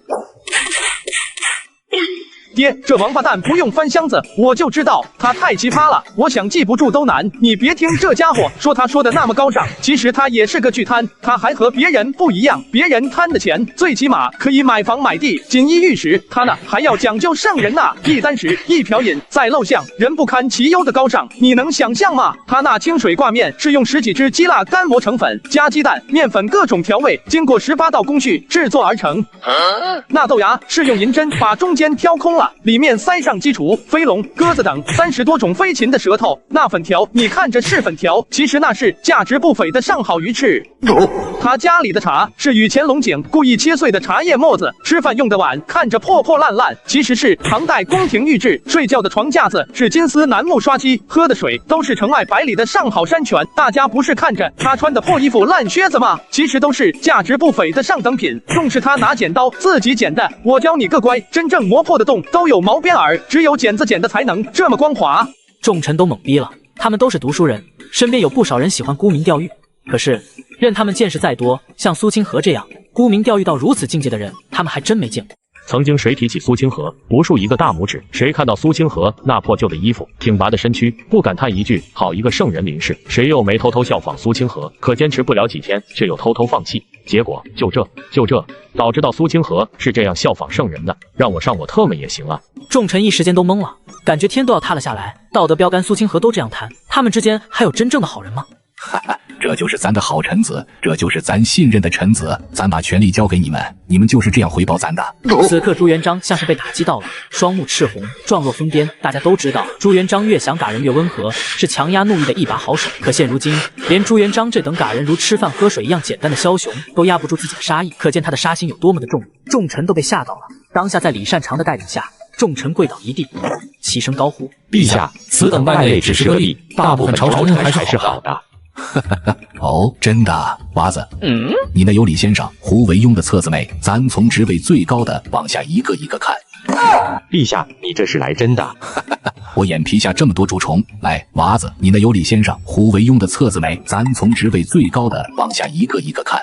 爹，这王八蛋不用翻箱子，我就知道他太奇葩了，我想记不住都难。你别听这家伙说他说的那么高尚，其实他也是个巨贪，他还和别人不一样，别人贪的钱最起码可以买房买地、锦衣玉食，他呢还要讲究圣人呐，一簪食，一瓢饮，再露相，人不堪其忧的高尚，你能想象吗？他那清水挂面是用10几只鸡辣干磨成粉，加鸡蛋、面粉各种调味，经过18道工序制作而成。那豆芽是用银针把中间挑空了，里面塞上鸡雏、飞龙、鸽子等30多种飞禽的舌头。那粉条你看着是粉条，其实那是价值不菲的上好鱼翅。他家里的茶是雨前龙井故意切碎的茶叶沫子，吃饭用的碗看着破破烂烂，其实是唐代宫廷御制。睡觉的床架子是金丝楠木刷漆，喝的水都是城外百里的上好山泉。大家不是看着他穿的破衣服烂靴子吗？其实都是价值不菲的上等品，重是他拿剪刀自己剪的。我教你个乖，真正磨破的洞都有毛边耳，只有剪子剪的才能这么光滑。众臣都懵逼了，他们都是读书人，身边有不少人喜欢沽名钓誉，可是任他们见识再多，像苏清河这样沽名钓誉到如此境界的人，他们还真没见过。曾经谁提起苏清河，不竖一个大拇指；谁看到苏清河那破旧的衣服、挺拔的身躯，不感叹一句好一个圣人临世。谁又没偷偷效仿苏清河？可坚持不了几天，却又偷偷放弃。结果就这，早知道苏清河是这样效仿圣人的，让我上我特么也行啊！众臣一时间都懵了，感觉天都要塌了下来。道德标杆苏清河都这样谈，他们之间还有真正的好人吗？哈哈，这就是咱的好臣子，这就是咱信任的臣子，咱把权力交给你们，你们就是这样回报咱的。此刻朱元璋像是被打击到了，双目赤红，状若疯癫。大家都知道，朱元璋越想嘎人越温和，是强压怒意的一把好手。可现如今，连朱元璋这等嘎人如吃饭喝水一样简单的枭雄，都压不住自己的杀意，可见他的杀心有多么的重。众臣都被吓到了。当下在李善长的带领下，众臣跪倒一地，齐声高呼：陛下，此等败类只是个例，大部分朝臣还是好的。哦，真的，娃子，你那有李先生、胡惟庸的册子没？咱从职位最高的往下一个一个看。陛下，你这是来真的？我眼皮下这么多蛀虫。来，娃子，你那有李先生、胡惟庸的册子没？咱从职位最高的往下一个一个看。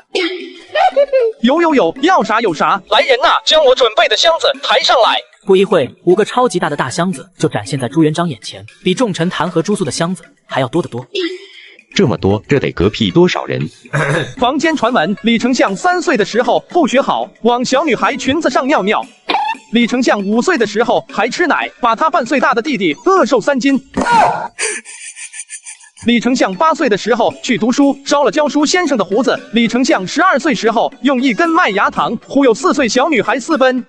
有，要啥有啥。来人呐，将我准备的箱子抬上来。不一会，5个超级大的大箱子就展现在朱元璋眼前，比众臣弹劾朱素的箱子还要多得多。这么多，这得嗝屁多少人？坊间传闻，李丞相3岁的时候不学好，往小女孩裙子上尿尿。李丞相5岁的时候还吃奶，把他半岁大的弟弟饿瘦3斤。李丞相8岁的时候去读书，烧了教书先生的胡子。李丞相12岁时候用1根麦芽糖忽悠4岁小女孩私奔。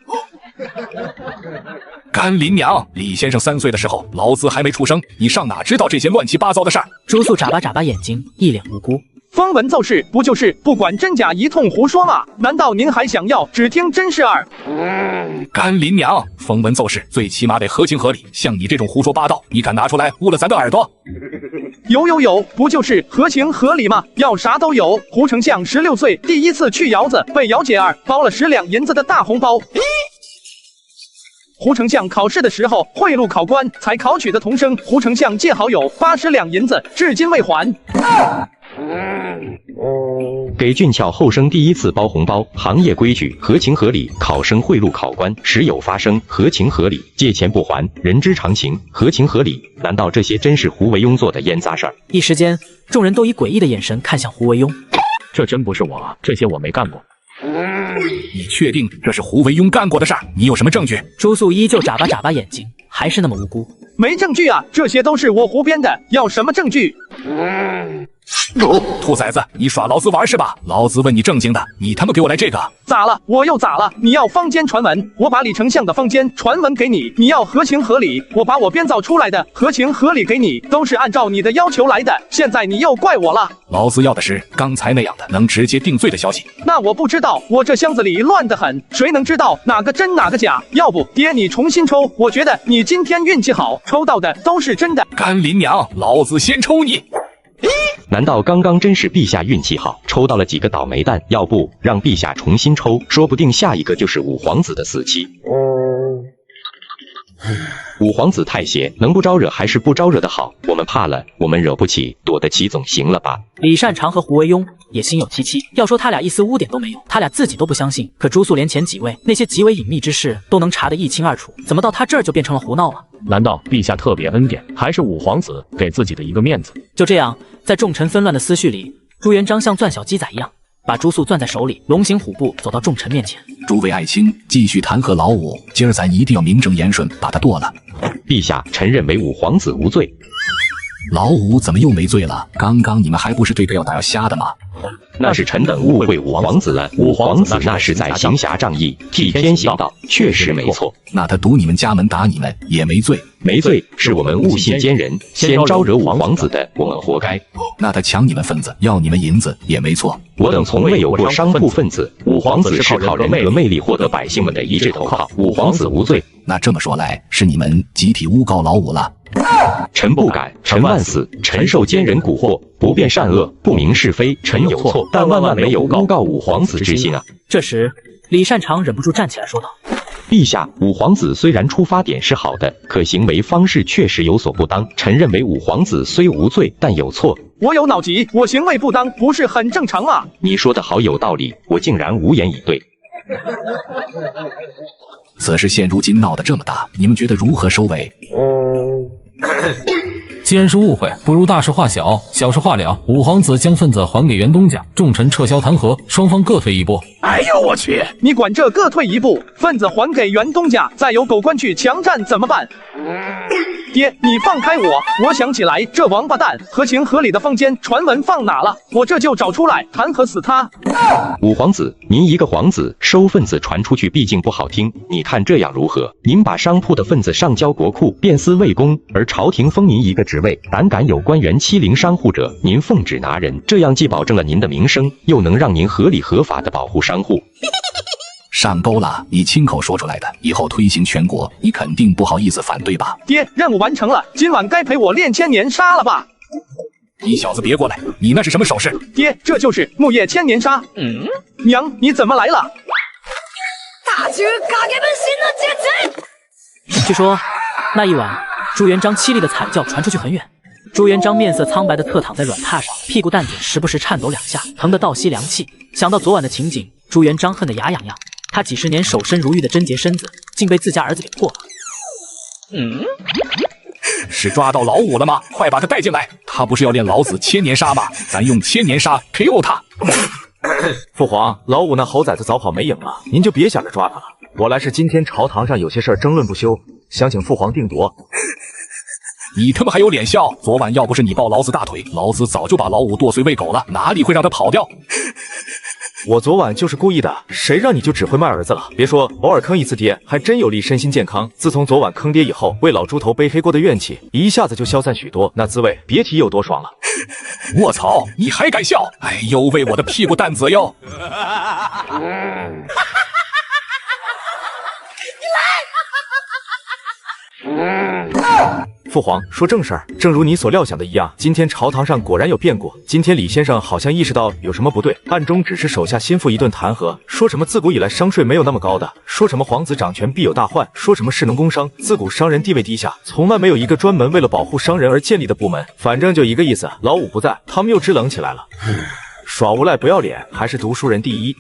甘霖娘，李先生3岁的时候，老子还没出生，你上哪知道这些乱七八糟的事儿？朱素眨巴眼睛，一脸无辜。风闻奏事，不就是不管真假一通胡说吗？难道您还想要只听真事儿？甘霖娘，风闻奏事，最起码得合情合理。像你这种胡说八道，你敢拿出来污了咱的耳朵？有，不就是合情合理吗？要啥都有。胡丞相16岁第一次去窑子，被姚姐儿包了10两银子的大红包。胡丞相考试的时候贿赂考官，才考取的童生，胡丞相借好友80两银子，至今未还。给俊俏后生第一次包红包，行业规矩，合情合理。考生贿赂考官，时有发生，合情合理。借钱不还，人之常情，合情合理。难道这些真是胡惟庸做的烟杂事儿？一时间，众人都以诡异的眼神看向胡惟庸。这真不是我啊，这些我没干过。你确定这是胡惟庸干过的事儿？你有什么证据？朱素依旧眨巴眼睛，还是那么无辜。没证据啊，这些都是我胡编的，要什么证据？兔崽子，你耍老子玩是吧？老子问你正经的，你他妈给我来这个！咋了？我又咋了？你要坊间传闻，我把李丞相的坊间传闻给你；你要合情合理，我把我编造出来的合情合理给你，都是按照你的要求来的。现在你又怪我了。老子要的是刚才那样的能直接定罪的消息。那我不知道，我这箱子里乱得很，谁能知道哪个真哪个假？要不爹你重新抽，我觉得你今天运气好，抽到的都是真的。甘霖娘，老子先抽你！难道刚刚真是陛下运气好，抽到了几个倒霉蛋？要不让陛下重新抽，说不定下一个就是五皇子的死期。五皇子太邪，能不招惹还是不招惹的好。我们怕了，我们惹不起，躲得起总行了吧？李善长和胡惟庸也心有戚戚。要说他俩一丝污点都没有，他俩自己都不相信。可朱素连前几位那些极为隐秘之事都能查得一清二楚，怎么到他这儿就变成了胡闹了？难道陛下特别恩典，还是五皇子给自己的一个面子？就这样，在众臣纷乱的思绪里，朱元璋像攥小鸡仔一样，把朱素攥在手里，龙行虎步走到众臣面前。诸位爱卿，继续弹劾老五，今儿咱一定要名正言顺把他剁了。陛下，臣认为五皇子无罪。老五怎么又没罪了？刚刚你们还不是对他要打要瞎的吗？那是臣等误会五皇子了。五皇子那是在行侠仗义、替天行道，确实没错。那他堵你们家门打你们也没罪？没罪，是我们误信奸人，先招惹五皇子的，我们活该。那他抢你们份子，要你们银子也没错。我等从未有过商铺分子，五皇子是靠人格魅力获得百姓们的一致投靠，五皇子无罪。那这么说来，是你们集体诬告老五了？臣不敢，臣万死，臣受奸人蛊惑，不辨善恶，不明是非，臣有错，但万万没有诬告五皇子之心啊！这时，李善长忍不住站起来说道：“陛下，五皇子虽然出发点是好的，可行为方式确实有所不当。臣认为五皇子虽无罪，但有错。我有脑疾，我行为不当，不是很正常吗？”你说的好有道理，我竟然无言以对。此事现如今闹得这么大，你们觉得如何收尾？既然是误会，不如大事化小，小事化了。五皇子将份子还给袁东家，众臣撤销弹劾，双方各退一步。哎呦我去！你管这各退一步，份子还给袁东家，再由狗官去强占怎么办？爹，你放开我！我想起来，这王八蛋合情合理的坊间传闻放哪了？我这就找出来弹劾死他！五皇子，您一个皇子收份子传出去，毕竟不好听。你看这样如何？您把商铺的份子上交国库，便司未公，而朝廷封您一个职位，胆敢有官员欺凌商户者，您奉旨拿人。这样既保证了您的名声，又能让您合理合法的保护商户。上钩了，你亲口说出来的，以后推行全国，你肯定不好意思反对吧？爹，任务完成了，今晚该陪我练千年杀了吧？你小子别过来，你那是什么手势？爹，这就是木叶千年杀。娘，你怎么来了？据说那一晚，朱元璋凄厉的惨叫传出去很远。朱元璋面色苍白的侧躺在软榻上，屁股蛋子时不时颤抖两下，疼得倒吸凉气。想到昨晚的情景，朱元璋恨得牙痒痒。他几十年守身如玉的贞洁身子，竟被自家儿子给破了。是抓到老五了吗？快把他带进来！他不是要练老子千年杀吗？咱用千年杀 KO 他！父皇，老五那猴崽子早跑没影了，您就别想着抓他了。我来是今天朝堂上有些事儿争论不休，想请父皇定夺。你他妈还有脸笑？昨晚要不是你抱老子大腿，老子早就把老五剁碎喂狗了，哪里会让他跑掉？我昨晚就是故意的，谁让你就只会卖儿子了？别说偶尔坑一次爹，还真有利身心健康。自从昨晚坑爹以后，为老猪头背黑锅的怨气一下子就消散许多，那滋味别提有多爽了。卧槽，你还敢笑？哎呦喂，我的屁股蛋子哟！父皇，说正事儿，正如你所料想的一样，今天朝堂上果然有变故。今天李先生好像意识到有什么不对，暗中指示手下心腹一顿弹劾，说什么自古以来商税没有那么高的，说什么皇子掌权必有大患，说什么士农工商，自古商人地位低下，从来没有一个专门为了保护商人而建立的部门。反正就一个意思，老五不在，他们又支棱起来了。耍无赖不要脸，还是读书人第一。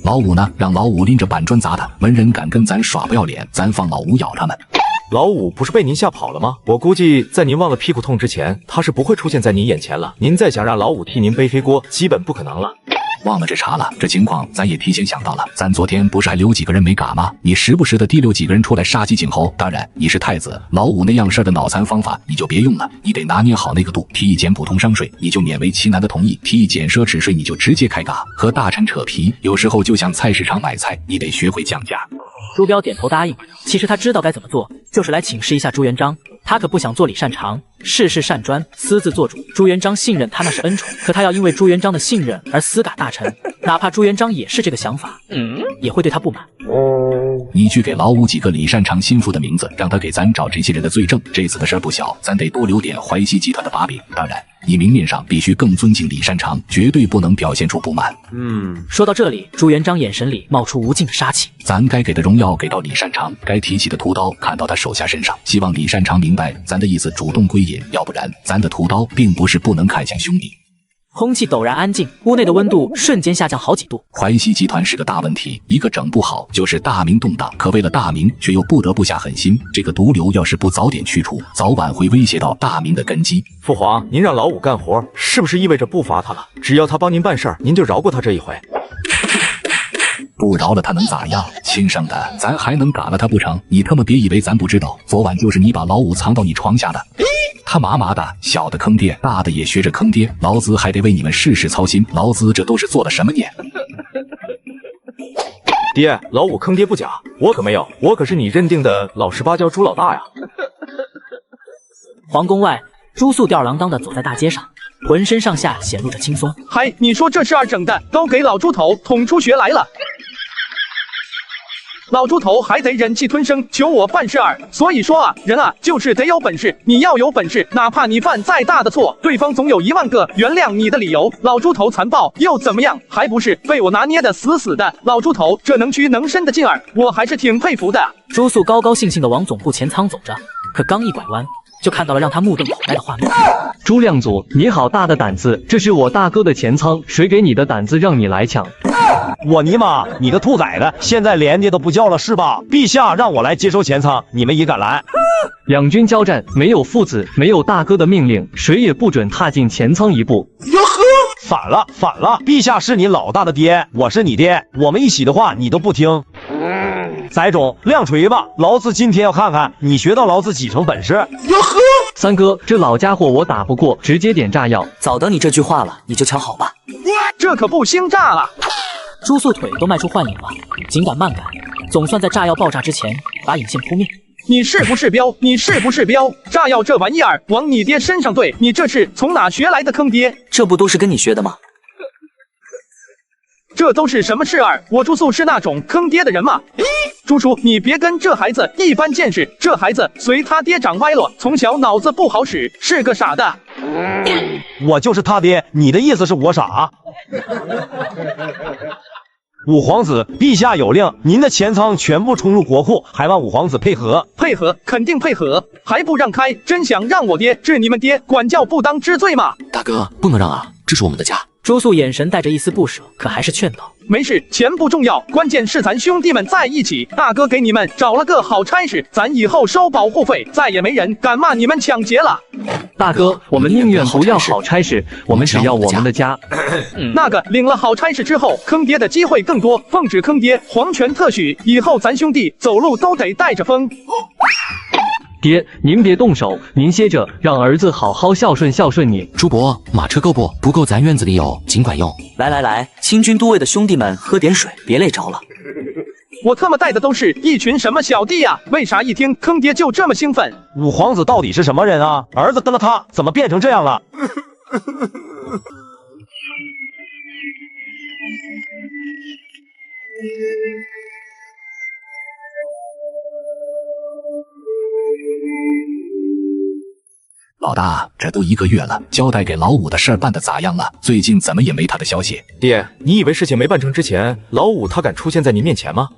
老五呢？让老五拎着板砖砸他，文人敢跟咱耍不要脸，咱放老五咬他们。老五不是被您吓跑了吗？我估计在您忘了屁股痛之前，他是不会出现在您眼前了。您再想让老五替您背黑锅，基本不可能了。忘了这茬了，这情况咱也提前想到了。咱昨天不是还留几个人没嘎吗？你时不时的提溜几个人出来杀鸡儆猴。当然，你是太子，老五那样事儿的脑残方法你就别用了，你得拿捏好那个度。提议减普通商税，你就勉为其难的同意；提议减奢侈税，你就直接开嘎。和大臣扯皮，有时候就像菜市场买菜，你得学会降价。朱标点头答应。其实他知道该怎么做，就是来请示一下朱元璋。他可不想做李善长，事事善专，私自做主。朱元璋信任他那是恩宠，可他要因为朱元璋的信任而私嘎大臣，哪怕朱元璋也是这个想法，也会对他不满。你去给老五几个李善长心腹的名字，让他给咱找这些人的罪证。这次的事儿不小，咱得多留点淮西集团的把柄。当然，你明面上必须更尊敬李善长，绝对不能表现出不满。说到这里，朱元璋眼神里冒出无尽的杀气。咱该给的荣耀给到李善长，该提起的屠刀砍到他手下身上。希望李善长明白咱的意思，主动归隐，要不然咱的屠刀并不是不能砍向兄弟。空气陡然安静，屋内的温度瞬间下降好几度。淮西集团是个大问题，一个整不好就是大明动荡。可为了大明，却又不得不下狠心。这个毒瘤要是不早点去除，早晚会威胁到大明的根基。父皇，您让老五干活，是不是意味着不罚他了？只要他帮您办事儿，您就饶过他这一回。不饶了他能咋样？亲生的，咱还能嘎了他不成？你他妈别以为咱不知道，昨晚就是你把老五藏到你床下的。他麻麻的，小的坑爹，大的也学着坑爹，老子还得为你们事事操心，老子这都是做了什么孽？爹，老五坑爹不假，我可没有，我可是你认定的老实巴交朱老大呀。皇宫外，朱素吊儿郎当的走在大街上，浑身上下显露着轻松。嗨，你说这事儿整的都给老猪头捅出血来了。老猪头还得忍气吞声求我办事儿，所以说啊，人啊就是得有本事。你要有本事，哪怕你犯再大的错，对方总有10000个原谅你的理由。老猪头残暴又怎么样？还不是被我拿捏的死死的。老猪头这能屈能伸的劲儿，我还是挺佩服的。朱素高高兴兴的往总部前仓走着，可刚一拐弯，就看到了让他目瞪口呆的画面。朱亮祖，你好大的胆子！这是我大哥的钱仓，谁给你的胆子让你来抢？我尼玛，你个兔崽子！现在连爹都不叫了是吧？陛下让我来接收钱仓，你们也敢来？两军交战，没有父子，没有大哥的命令，谁也不准踏进钱仓一步。哟呵，反了！陛下是你老大的爹，我是你爹，我们一起的话你都不听。翟种，亮锤吧！老子今天要看看你学到老子几成本事。哟呵，三哥，这老家伙我打不过，直接点炸药。早等你这句话了，你就瞧好吧。这可不兴炸了。朱素腿都迈出幻影了，紧赶慢赶，总算在炸药爆炸之前把引线扑灭。你是不是彪？你是不是彪？炸药这玩意儿往你爹身上怼，你这是从哪学来的坑爹？这不都是跟你学的吗？这都是什么事儿？我朱素是那种坑爹的人吗？朱叔，你别跟这孩子一般见识，这孩子随他爹长歪了，从小脑子不好使，是个傻的。我就是他爹，你的意思是我傻？五皇子，陛下有令，您的钱仓全部冲入国库，还望五皇子配合。配合，肯定配合，还不让开？真想让我爹治你们爹管教不当之罪吗？大哥，不能让啊，这是我们的家。朱素眼神带着一丝不舍，可还是劝道：没事，钱不重要，关键是咱兄弟们在一起。大哥给你们找了个好差事，咱以后收保护费，再也没人敢骂你们抢劫了。大哥，我们宁愿不要好差事，我们只要我们的家。那个领了好差事之后，坑爹的机会更多，奉旨坑爹，皇权特许，以后咱兄弟走路都得带着风。爹，您别动手，您歇着，让儿子好好孝顺你。朱伯，马车够不？不够，咱院子里有，尽管用。来，清军都尉的兄弟们，喝点水，别累着了。我他妈带的都是一群什么小弟呀？为啥一听坑爹就这么兴奋？五皇子到底是什么人啊？儿子跟了他，怎么变成这样了？老大，这都1个月了，交代给老五的事儿办得咋样了？最近怎么也没他的消息？爹，你以为事情没办成之前，老五他敢出现在您面前吗？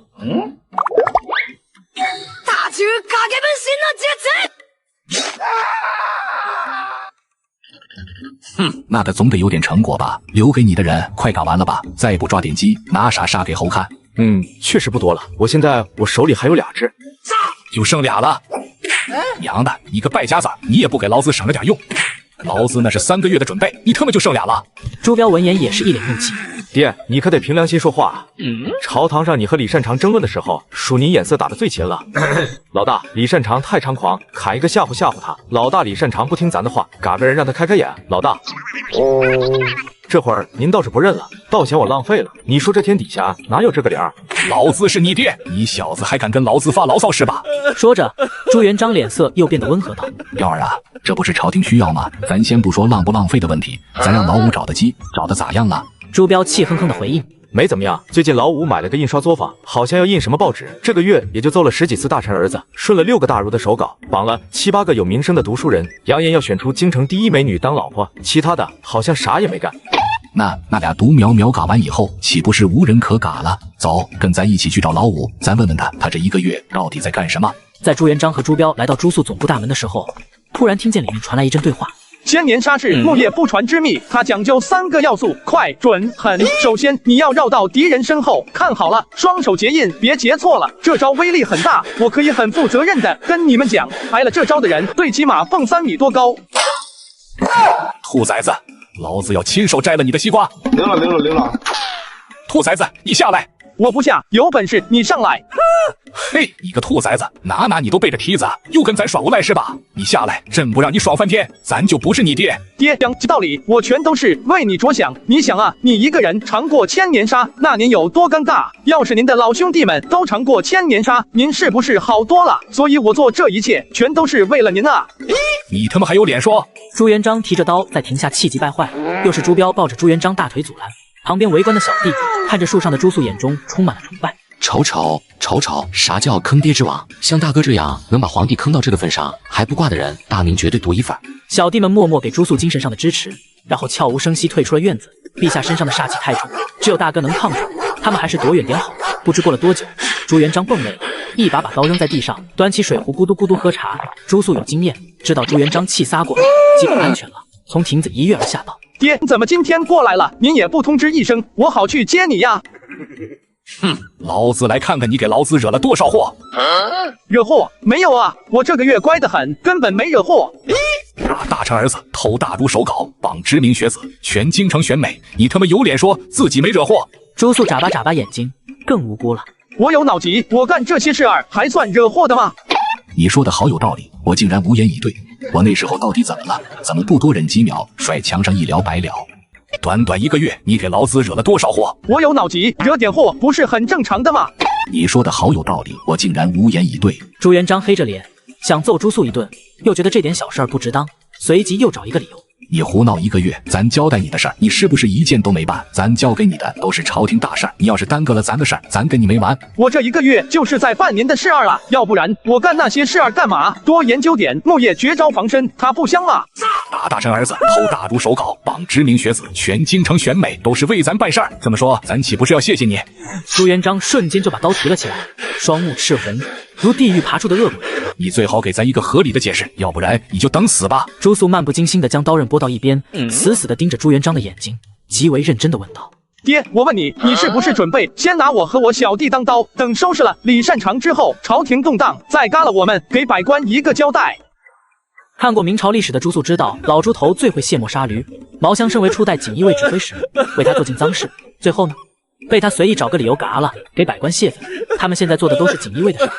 那他总得有点成果吧？留给你的人快赶完了吧？再不抓点鸡，拿啥杀给猴看？确实不多了。我现在手里还有2只，就剩俩了。娘的，你个败家子，你也不给老子省了点用！老子那是3个月的准备，你他妈就剩俩了！朱标闻言也是一脸怒气，爹，你可得凭良心说话啊！朝堂上你和李善长争论的时候，属你眼色打得最勤了。老大，李善长太猖狂，砍一个吓唬吓唬他。老大李善长不听咱的话，嘎个人让他开开眼。老大，这会儿您倒是不认了，倒嫌我浪费了。你说这天底下哪有这个理儿？老子是你爹，你小子还敢跟老子发牢骚是吧？说着，朱元璋脸色又变得温和道：“彪儿啊，这不是朝廷需要吗？咱先不说浪不浪费的问题，咱让老五找的鸡找的咋样了？”朱标气哼哼的回应：“没怎么样，最近老五买了个印刷作坊，好像要印什么报纸，这个月也就奏了10几次大臣儿子，顺了6个大儒的手稿，绑了7、8个有名声的读书人，扬言要选出京城第1美女当老婆，其他的好像啥也没干。”那俩独苗苗嘎完以后，岂不是无人可嘎了？走，跟咱一起去找老五，咱问问他这1个月到底在干什么。在朱元璋和朱标来到朱肃总部大门的时候，突然听见里面传来一阵对话。千年杀是木叶不传之秘，它讲究3个要素：快、准、狠。首先，你要绕到敌人身后，看好了，双手结印，别结错了。这招威力很大，我可以很负责任的跟你们讲，挨了这招的人最起码蹦3米多高。兔崽子，老子要亲手摘了你的西瓜！领了！兔崽子，你下来！我不下，有本事你上来！嘿，你个兔崽子，哪你都背着蹄子，又跟咱耍无赖是吧？你下来，朕不让你爽翻天，咱就不是你爹。爹，讲道理，我全都是为你着想。你想啊，你一个人尝过千年杀，那年有多尴尬？要是您的老兄弟们都尝过千年杀，您是不是好多了？所以我做这一切，全都是为了您啊！你他妈还有脸说？朱元璋提着刀在庭下气急败坏，又是朱标抱着朱元璋大腿阻拦。旁边围观的小弟看着树上的朱肃，眼中充满了崇拜。瞅，啥叫坑爹之王？像大哥这样能把皇帝坑到这个份上还不挂的人，大明绝对独一份。小弟们默默给朱肃精神上的支持，然后悄无声息退出了院子。陛下身上的煞气太重，只有大哥能抗住，他们还是躲远点好。不知过了多久，朱元璋蹦累了，一把刀扔在地上，端起水壶咕嘟咕嘟喝茶。朱肃有经验，知道朱元璋气撒过了，基本安全了，从亭子一跃而下道：“爹，怎么今天过来了？您也不通知一声，我好去接你呀。”哼，老子来看看你给老子惹了多少祸！惹祸？没有啊，我这个月乖得很，根本没惹祸。大臣儿子偷大儒手稿，绑知名学子，全京城选美，你他妈有脸说自己没惹祸？朱肃眨巴眼睛，更无辜了。我有脑疾，我干这些事儿还算惹祸的吗？你说的好有道理，我竟然无言以对。我那时候到底怎么了？怎么不多忍几秒，甩墙上一了百了？短1个月，你给老子惹了多少祸？我有脑疾，惹点祸不是很正常的吗？你说的好有道理，我竟然无言以对。朱元璋黑着脸想揍朱肃一顿，又觉得这点小事儿不值当，随即又找一个理由。你胡闹1个月，咱交代你的事儿，你是不是一件都没办？咱交给你的都是朝廷大事儿，你要是耽搁了咱的事儿，咱跟你没完。我这1个月就是在办您的事儿了，要不然我干那些事儿干嘛？多研究点木叶绝招防身，它不香吗？大臣儿子偷大儒手稿，绑知名学子，全京城选美，都是为咱办事儿。这么说，咱岂不是要谢谢你？朱元璋瞬间就把刀提了起来，双目赤红，如地狱爬出的恶鬼。你最好给咱一个合理的解释，要不然你就等死吧。朱肃漫不经心地将刀刃拨到一边，死死地盯着朱元璋的眼睛，极为认真地问道：“爹，我问你，你是不是准备先拿我和我小弟当刀，等收拾了李善长之后，朝廷动荡，再嘎了我们，给百官一个交代？”看过明朝历史的朱肃知道，老猪头最会卸磨杀驴。毛湘身为初代锦衣卫指挥使，为他做尽脏事，最后呢，被他随意找个理由嘎了，给百官泄愤。他们现在做的都是锦衣卫的事，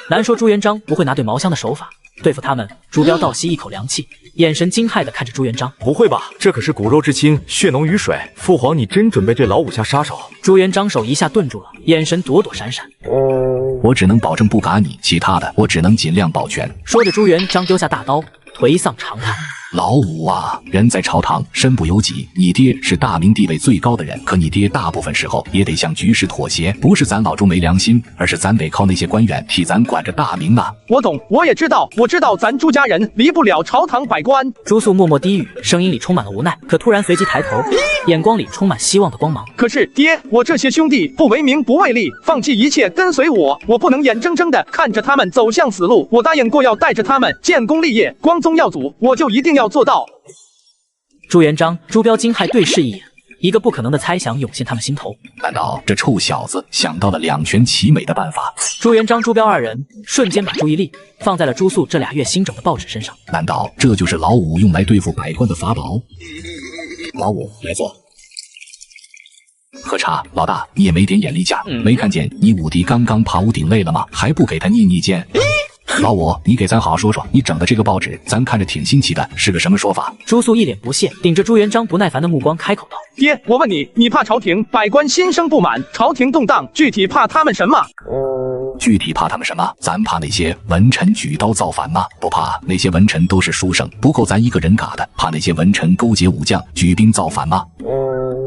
难说朱元璋不会拿对毛湘的手法对付他们。朱标倒吸一口凉气，眼神惊骇地看着朱元璋：“不会吧？这可是骨肉之亲，血浓于水。父皇，你真准备对老五下杀手？”朱元璋手一下顿住了，眼神躲闪闪。我只能保证不嘎你，其他的我只能尽量保全。说着，朱元璋丢下大刀，颓丧长叹：“老五啊，人在朝堂，身不由己。你爹是大明地位最高的人，可你爹大部分时候也得向局势妥协，不是咱老朱没良心，而是咱得靠那些官员替咱管着大明啊。”我懂，我也知道，我知道咱朱家人离不了朝堂百官。朱肃默默低语，声音里充满了无奈，可突然随即抬头，眼光里充满希望的光芒。可是爹，我这些兄弟不为名不为利，放弃一切跟随我，我不能眼睁睁的看着他们走向死路。我答应过要带着他们建功立业，光宗耀祖，我就一定要做到。朱元璋、朱标惊骇对视一眼，一个不可能的猜想涌现他们心头。难道这臭小子想到了两全其美的办法？朱元璋、朱标二人瞬间把注意力放在了朱肃这俩月新整的报纸身上。难道这就是老五用来对付百官的法宝？老五，来坐。喝茶，老大你也没点眼力价，没看见你五弟刚刚爬屋顶累了吗？还不给他捏捏肩？老五，你给咱好好说说，你整的这个报纸，咱看着挺新奇的，是个什么说法？朱素一脸不屑，顶着朱元璋不耐烦的目光开口道：“爹，我问你，你怕朝廷百官心生不满，朝廷动荡，具体怕他们什么？”具体怕他们什么？咱怕那些文臣举刀造反吗？不怕，那些文臣都是书生，不够咱一个人嘎的。怕那些文臣勾结武将举兵造反吗？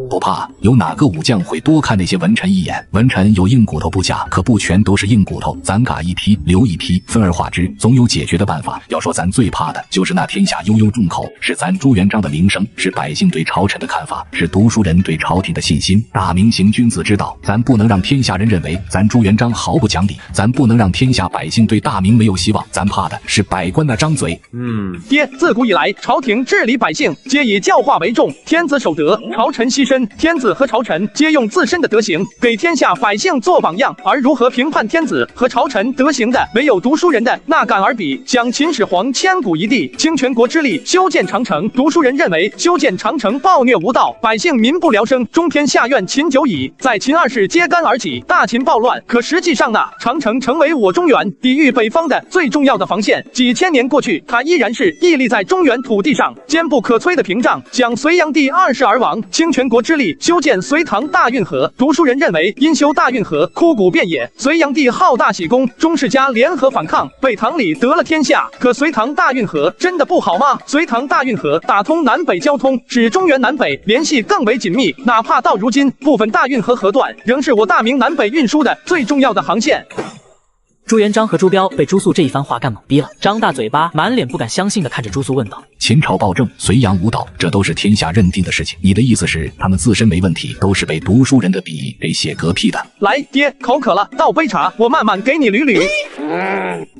不怕，有哪个武将会多看那些文臣一眼？文臣有硬骨头不假，可不全都是硬骨头，咱嘎一批留一批，分而化之，总有解决的办法。要说咱最怕的就是那天下悠悠众口，是咱朱元璋的名声，是百姓对朝臣的看法，是读书人对朝廷的信心。大明行君子之道，咱不能让天下人认为咱朱元璋毫不讲理，咱不能让天下百姓对大明没有希望，咱怕的是百官那张嘴。爹，自古以来，朝廷治理百姓，皆以教化为重，天子守德，朝臣牺牲。天子和朝臣皆用自身的德行给天下百姓做榜样，而如何评判天子和朝臣德行的，唯有读书人的那敢而比。想秦始皇千古一帝，倾全国之力修建长城，读书人认为修建长城暴虐无道，百姓民不聊生，中天下怨秦久矣。在秦二世揭竿而起，大秦暴乱，可实际上呢，长城成为我中原抵御北方的最重要的防线。几千年过去，它依然是屹立在中原土地上坚不可摧的屏障。想隋炀帝2世而亡，倾全国之力修建隋唐大运河，读书人认为因修大运河枯骨遍野，隋炀帝好大喜功，钟世家联合反抗，被唐李得了天下。可隋唐大运河真的不好吗？隋唐大运河打通南北交通，使中原南北联系更为紧密，哪怕到如今，部分大运河河段仍是我大明南北运输的最重要的航线。朱元璋和朱标被朱素这一番话干懵逼了，张大嘴巴，满脸不敢相信地看着朱素问道：“秦朝暴政，隋炀无道，这都是天下认定的事情。你的意思是，他们自身没问题，都是被读书人的笔给写嗝屁的？”来，爹，口渴了，倒杯茶，我慢慢给你捋捋。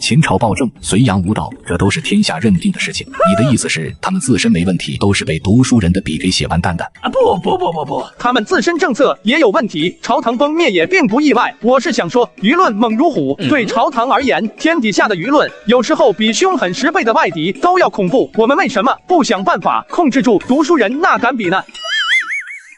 秦朝暴政，隋炀无道，这都是天下认定的事情。你的意思是，他们自身没问题，都是被读书人的笔给写完蛋的？不，他们自身政策也有问题，朝堂崩灭也并不意外。我是想说，舆论猛如虎，对朝堂而言，天底下的舆论有时候比凶狠10倍的外敌都要恐怖。我们为什么不想办法控制住读书人那敢比呢？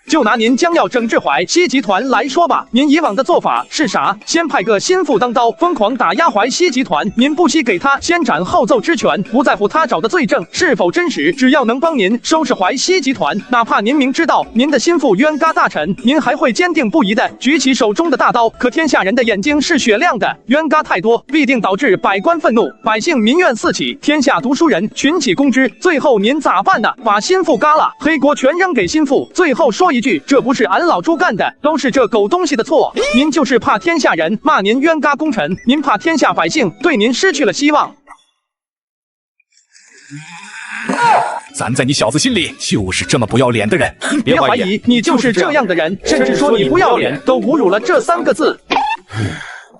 就拿您将要整治淮西集团来说吧，您以往的做法是啥？先派个心腹当刀，疯狂打压淮西集团，您不惜给他先斩后奏之权，不在乎他找的罪证是否真实，只要能帮您收拾淮西集团，哪怕您明知道您的心腹冤嘎大臣，您还会坚定不移地举起手中的大刀。可天下人的眼睛是雪亮的，冤嘎太多，必定导致百官愤怒，百姓民怨四起，天下读书人群起攻之，最后您咋办呢？把心腹嘎了，黑锅全扔给心腹，最后说一句，这不是俺老朱干的，都是这狗东西的错。您就是怕天下人骂您冤嘎功臣，您怕天下百姓对您失去了希望。咱在你小子心里就是这么不要脸的人，别怀疑，你就是这样的人，甚至说你不要脸都侮辱了这3个字。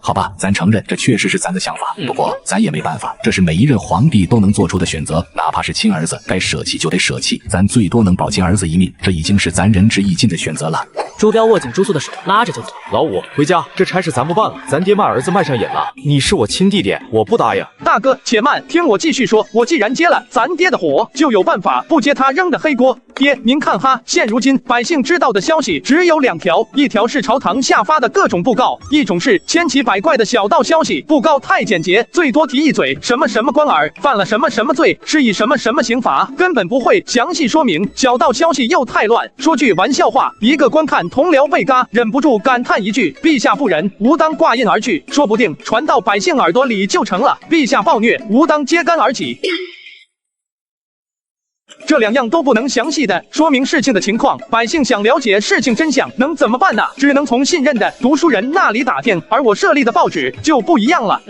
好吧，咱承认这确实是咱的想法，不过咱也没办法，这是每一任皇帝都能做出的选择，哪怕是亲儿子，该舍弃就得舍弃，咱最多能保亲儿子一命，这已经是咱仁至义尽的选择了。朱标握紧朱素的手，拉着就走。老五，回家，这差事咱不办了，咱爹卖儿子卖上瘾了，你是我亲弟弟，我不答应。大哥，且慢，听我继续说，我既然接了咱爹的火，就有办法不接他扔的黑锅。爹，您看哈，现如今百姓知道的消息只有2条，一条是朝堂下发的各种布告，一种是千奇百怪的小道消息。布告太简洁，最多提一嘴什么什么官儿犯了什么什么罪，是以什么什么刑罚，根本不会详细说明。小道消息又太乱，说句玩笑话，一个观看同僚被嘎，忍不住感叹一句：陛下不仁，吾当挂印而去，说不定传到百姓耳朵里就成了陛下暴虐，吾当揭竿而起。这2样都不能详细的说明事情的情况，百姓想了解事情真相，能怎么办呢？只能从信任的读书人那里打听。而我设立的报纸就不一样了，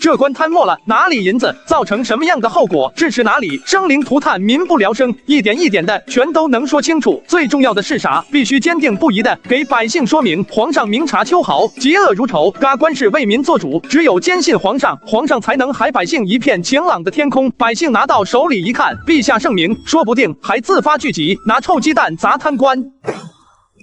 这官贪没了哪里银子，造成什么样的后果，支持哪里生灵涂炭，民不聊生，一点一点的全都能说清楚。最重要的是啥？必须坚定不移的给百姓说明，皇上明察秋毫，嫉恶如仇，嘎官是为民做主，只有坚信皇上，皇上才能还百姓一片晴朗的天空。百姓拿到手里一看，陛下圣明，说不定还自发聚集，拿臭鸡蛋砸贪官。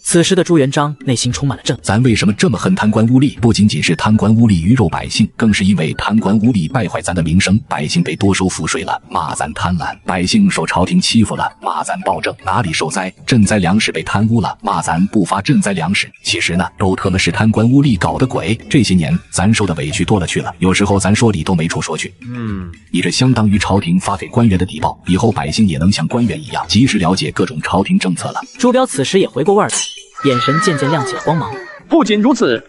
此时的朱元璋内心充满了震。咱为什么这么恨贪官污吏？不仅仅是贪官污吏鱼肉百姓，更是因为贪官污吏败坏咱的名声，百姓被多收赋税了，骂咱贪婪；百姓受朝廷欺负了，骂咱暴政；哪里受灾，赈灾粮食被贪污了，骂咱不发赈灾粮食。其实呢，都特么是贪官污吏搞的鬼。这些年咱受的委屈多了去了，有时候咱说理都没处说去。你这相当于朝廷发给官员的底报，以后百姓也能像官员一样及时了解各种朝廷政策了。朱标此时也回过味儿来，眼神渐渐亮起了光芒。不仅如此，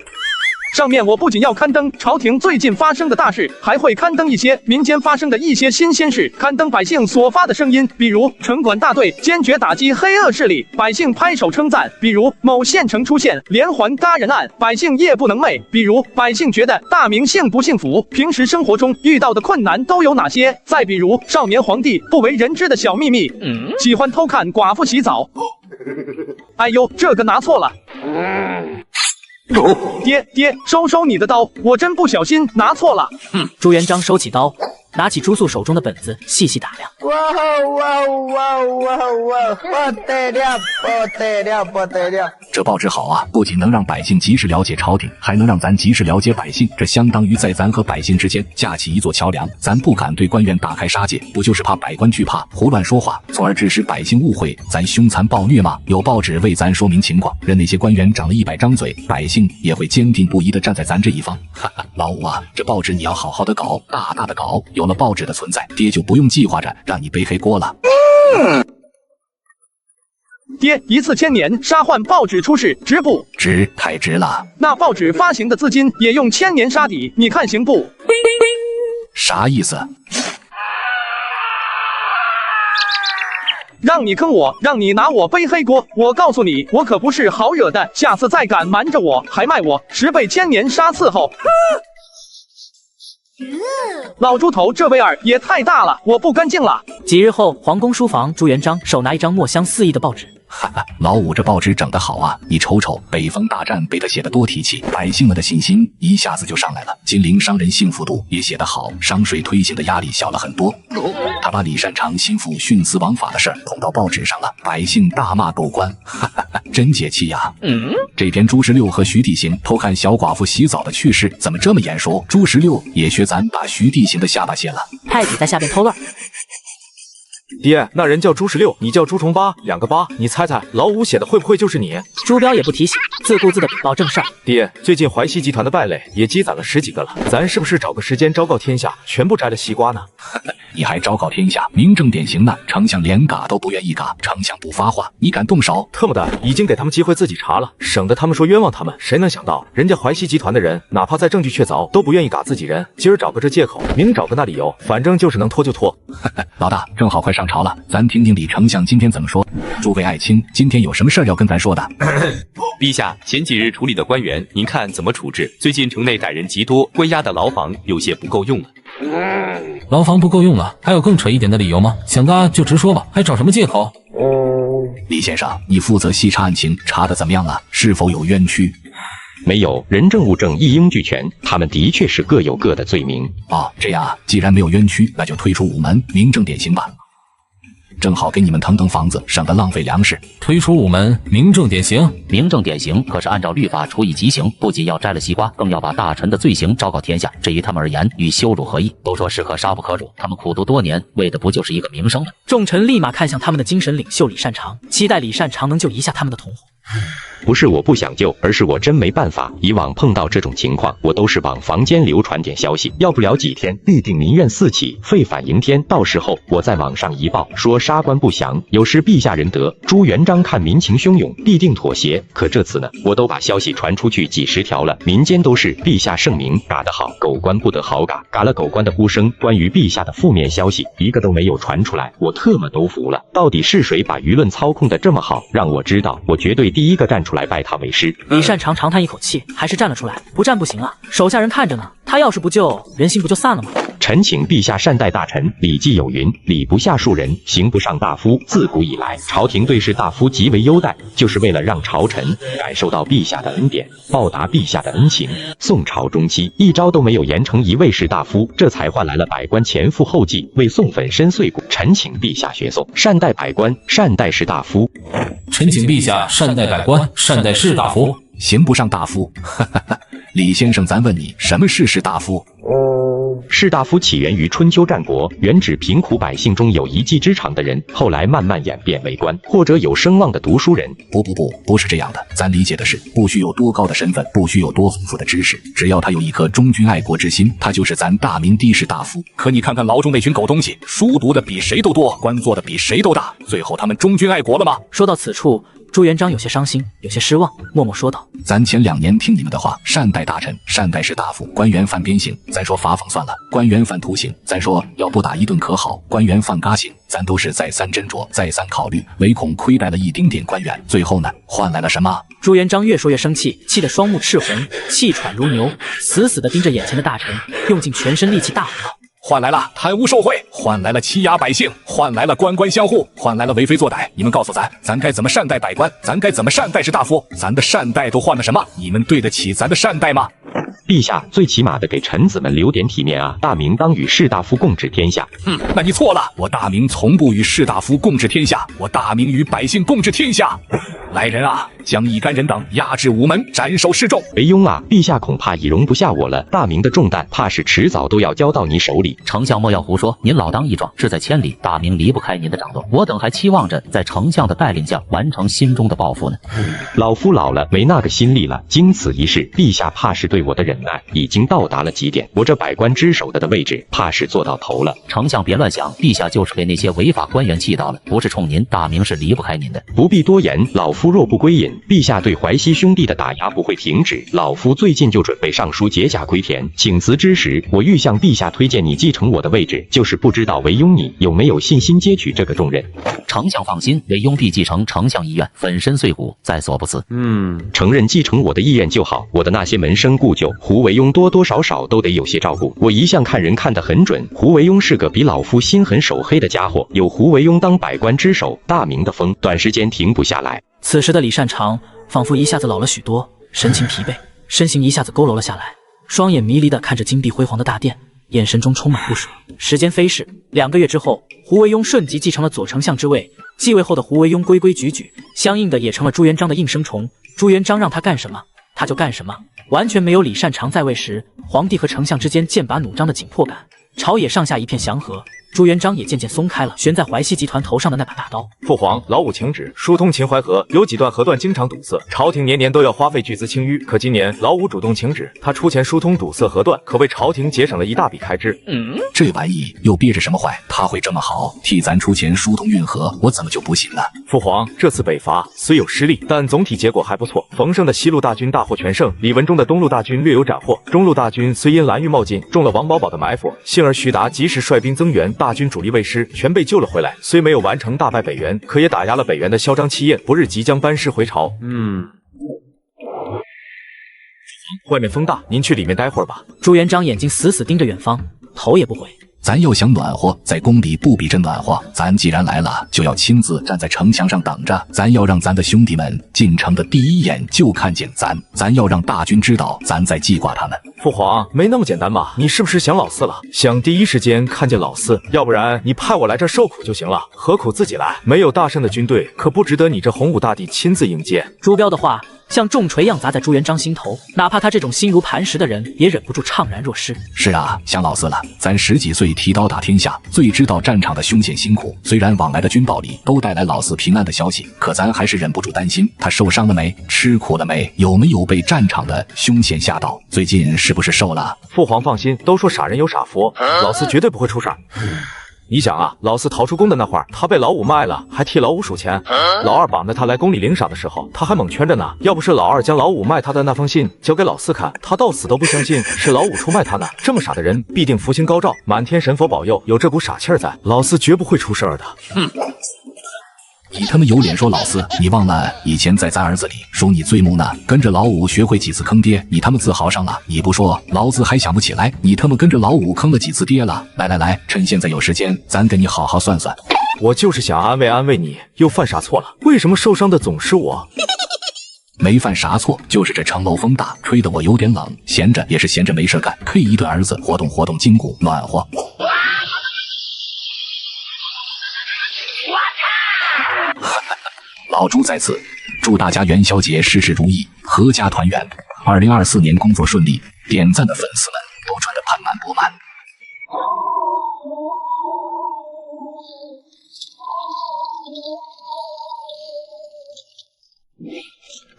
上面我不仅要刊登朝廷最近发生的大事，还会刊登一些民间发生的一些新鲜事，刊登百姓所发的声音，比如城管大队坚决打击黑恶势力，百姓拍手称赞；比如某县城出现连环嘎人案，百姓夜不能寐；比如百姓觉得大明幸不幸福，平时生活中遇到的困难都有哪些；再比如少年皇帝不为人知的小秘密，喜欢偷看寡妇洗澡。哎呦，这个拿错了。爹，收你的刀，我真不小心拿错了。朱元璋收起刀，拿起朱素手中的本子，细细打量。不得了！这报纸好啊，不仅能让百姓及时了解朝廷，还能让咱及时了解百姓。这相当于在咱和百姓之间架起一座桥梁。咱不敢对官员大开杀戒，不就是怕百官惧怕，胡乱说话，从而致使百姓误会咱凶残暴虐吗？有报纸为咱说明情况，任那些官员长了100张嘴，百姓也会坚定不移地站在咱这一方。哈哈，老五啊，这报纸你要好好的搞，大大的搞。有了报纸的存在，爹就不用计划着让你背黑锅了。爹，一次千年沙换报纸出世，值不？值，太值了。那报纸发行的资金也用千年沙底，你看行不？啥意思？让你坑我，让你拿我背黑锅。我告诉你，我可不是好惹的。下次再敢瞒着我，还卖我10倍千年沙伺候。老猪头这味儿也太大了，我不干净了。几日后，皇宫书房，朱元璋手拿一张墨香四溢的报纸。哈哈，老五这报纸整得好啊！你瞅瞅，北方大战被他写得多提气，百姓们的信心一下子就上来了。金陵商人幸福度也写得好，商税推行的压力小了很多。他把李善长心腹徇私枉法的事儿捅到报纸上了，百姓大骂狗官，哈哈哈，真解气呀！这篇朱十六和徐地行偷看小寡妇洗澡的趣事怎么这么眼熟？朱十六也学咱把徐地行的下巴卸了。太子在下边偷乐。爹，那人叫朱16，你叫朱重八，2个八，你猜猜老五写的会不会就是你？朱标也不提醒，自顾自的禀报正事儿。爹，最近淮西集团的败类也积攒了10几个了，咱是不是找个时间昭告天下，全部摘了西瓜呢？你还昭告天下，明正典型呢？丞相连嘎都不愿意嘎，丞相不发话，你敢动手？特么的，已经给他们机会自己查了，省得他们说冤枉他们。谁能想到，人家淮西集团的人，哪怕在证据确凿，都不愿意嘎自己人。今儿找个这借口，明找个那理由，反正就是能拖就拖。老大，正好快上朝了，咱听听李丞相今天怎么说。诸位爱卿，今天有什么事儿要跟咱说的？陛下，前几日处理的官员，您看怎么处置？最近城内歹人极多，关押的牢房有些不够用了。牢房不够用了，还有更扯一点的理由吗？想嘎就直说吧，还找什么借口？李先生，你负责细查案情，查的怎么样了？是否有冤屈？没有，人证物证一应俱全，他们的确是各有各的罪名。哦，这样啊，既然没有冤屈，那就推出午门，明正典刑吧。正好给你们腾腾房子，省得浪费粮食。推出午门，明正典刑。明正典刑可是按照律法处以极刑，不仅要摘了西瓜，更要把大臣的罪行昭告天下。这于他们而言，与羞辱何异？都说士可杀不可辱，他们苦读多年，为的不就是一个名声吗？众臣立马看向他们的精神领袖李善长，期待李善长能救一下他们的同伙。不是我不想救，而是我真没办法。以往碰到这种情况，我都是往房间流传点消息，要不了几天，必定民怨四起，废反迎天。到时候我在网上一报，说杀官不祥，有失陛下仁德。朱元璋看民情汹涌，必定妥协。可这次呢，我都把消息传出去几10条了，民间都是陛下圣明，嘎得好，狗官不得好嘎，嘎了狗官的呼声。关于陛下的负面消息，一个都没有传出来，我特么都服了。到底是谁把舆论操控的这么好？让我知道，我绝对第一个站出来拜他为师。李善长长叹一口气，还是站了出来。不站不行啊，手下人看着呢，他要是不救，人心不就散了吗？臣请陛下善待大臣。《礼记》有云：礼不下庶人，刑不上大夫。自古以来，朝廷对士大夫极为优待，就是为了让朝臣感受到陛下的恩典，报答陛下的恩情。宋朝中期，一朝都没有严惩一位士大夫，这才换来了百官前赴后继为宋粉身碎骨。臣请陛下学宋，善待百官，善待士大夫。臣请陛下善待百官，善待士大夫。刑不上大夫，李先生，咱问你，什么是士大夫？士大夫起源于春秋战国，原指贫苦百姓中有一技之长的人，后来慢慢演变为官或者有声望的读书人。不是这样的，咱理解的是，不需有多高的身份，不需有多丰富的知识，只要他有一颗忠君爱国之心，他就是咱大明的士大夫。可你看看牢中那群狗东西，书读的比谁都多，官做的比谁都大，最后他们忠君爱国了吗？说到此处，朱元璋有些伤心，有些失望，默默说道：咱前2年听你们的话，善待大臣，善待士大夫，官员犯鞭刑，咱说罚俸算了；官员犯徒刑，咱说要不打一顿可好；官员犯嘎刑，咱都是再三斟酌，再三考虑，唯恐亏待了一丁点官员。最后呢，换来了什么？朱元璋越说越生气，气得双目赤红，气喘如牛，死死地盯着眼前的大臣，用尽全身力气大吼道：换来了贪污受贿，换来了欺压百姓，换来了官官相护，换来了为非作歹。你们告诉咱该怎么善待百官？咱该怎么善待士大夫？咱的善待都换了什么？你们对得起咱的善待吗？陛下最起码的给臣子们留点体面啊！大明当与士大夫共治天下。那你错了，我大明从不与士大夫共治天下，我大明与百姓共治天下。来人啊，将一干人等押至午门，斩首示众。韦庸啊，陛下恐怕已容不下我了，大明的重担怕是迟早都要交到你手里。丞相莫要胡说，您老当益壮，志在千里，大明离不开您的掌舵。我等还期望着在丞相的带领下完成心中的抱负呢。老夫老了，没那个心力了。经此一事，陛下怕是对我的忍耐已经到达了极点，我这百官之首的位置怕是做到头了。丞相别乱想，陛下就是被那些违法官员气到了，不是冲您，大明是离不开您的。不必多言，老夫若不归隐，陛下对淮西兄弟的打压不会停止。老夫最近就准备上书解甲归田，请辞之时，我欲向陛下推荐你继承我的位置，就是不知道韦庸你有没有信心接取这个重任。丞相放心，韦庸必继承丞相遗愿，粉身碎骨，在所不辞。承认继承我的意愿就好。我的那些门生故旧，胡惟庸多多少少都得有些照顾。我一向看人看得很准，胡惟庸是个比老夫心狠手黑的家伙。有胡惟庸当百官之首，大明的风短时间停不下来。此时的李善长仿佛一下子老了许多，神情疲惫，身形一下子佝偻了下来，双眼迷离地看着金碧辉煌的大殿，眼神中充满不舍。时间飞逝，2个月之后，胡惟庸顺即继承了左丞相之位。继位后的胡惟庸规规矩矩，相应的也成了朱元璋的应声虫。朱元璋让他干什么，他就干什么，完全没有李善长在位时皇帝和丞相之间剑拔弩张的紧迫感。朝野上下一片祥和，朱元璋也渐渐松开了悬在淮西集团头上的那把大刀。父皇，老五请旨，疏通秦淮河，有几段河段经常堵塞，朝廷年年都要花费巨资清淤，可今年老五主动请旨，他出钱疏通堵塞河段，可为朝廷节省了一大笔开支。这玩意又憋着什么坏？他会这么好，替咱出钱疏通运河，我怎么就不信呢？父皇，这次北伐虽有失利，但总体结果还不错。冯胜的西路大军大获全胜，李文忠的东路大军略有斩获，中路大军虽因蓝玉冒进中了王保保的埋伏，幸而徐达及时率兵增援，大军主力未失，全被救了回来。虽没有完成大败北元，可也打压了北元的嚣张气焰，不日即将班师回朝。外面风大，您去里面待会儿吧。朱元璋眼睛死死盯着远方，头也不回。咱要想暖和，在宫里不比这暖和。咱既然来了，就要亲自站在城墙上等着。咱要让咱的兄弟们进城的第一眼就看见咱，咱要让大军知道咱在记挂他们。父皇，没那么简单吧？你是不是想老四了？想第一时间看见老四，要不然你派我来这受苦就行了，何苦自己来？没有大胜的军队，可不值得你这洪武大帝亲自迎接。朱标的话像重锤一样砸在朱元璋心头，哪怕他这种心如磐石的人，也忍不住怅然若失。是啊，想老四了。咱10几岁提刀打天下，最知道战场的凶险辛苦。虽然往来的军报里都带来老四平安的消息，可咱还是忍不住担心他受伤了没，吃苦了没，有没有被战场的凶险吓到。最近是不是瘦了？父皇放心，都说傻人有傻福，老四绝对不会出事儿。你想啊，老四逃出宫的那会儿，他被老五卖了，还替老五数钱。老二绑着他来宫里领赏的时候，他还猛圈着呢。要不是老二将老五卖他的那封信交给老四看，他到死都不相信是老五出卖他呢。这么傻的人，必定福星高照，满天神佛保佑，有这股傻气儿在，老四绝不会出事儿的。你他妈有脸说老四？你忘了以前在咱儿子里说你最木呢？跟着老五学会几次坑爹，你他妈自豪上了？你不说，老子还想不起来，你他妈跟着老五坑了几次爹了？来，趁现在有时间，咱跟你好好算算。我就是想安慰你，又犯啥错了？为什么受伤的总是我？没犯啥错，就是这城楼风大，吹得我有点冷，闲着也是闲着没事干，可以一对儿子活动活动筋骨，暖和。老朱在此，祝大家元宵节事事如意，阖家团圆。2024年工作顺利，点赞的粉丝们都穿得盆满钵满。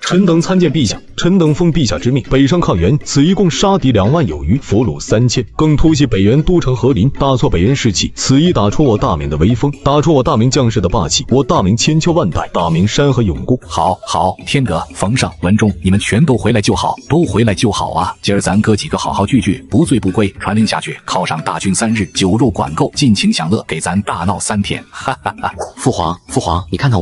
臣等参见陛下，臣等奉陛下之命，北上抗元，此一共杀敌2万有余，俘虏3000，更突袭北元都城和林，大挫北元士气。此一打出我大明的威风，打出我大明将士的霸气，我大明千秋万代，大明山河永固。好，天德、冯胜、文忠，你们全都回来就好，都回来就好啊！今儿咱哥几个好好聚聚，不醉不归，传令下去，犒赏大军3日，酒肉管够，尽情享乐，给咱大闹3天。哈哈哈！父皇，你看看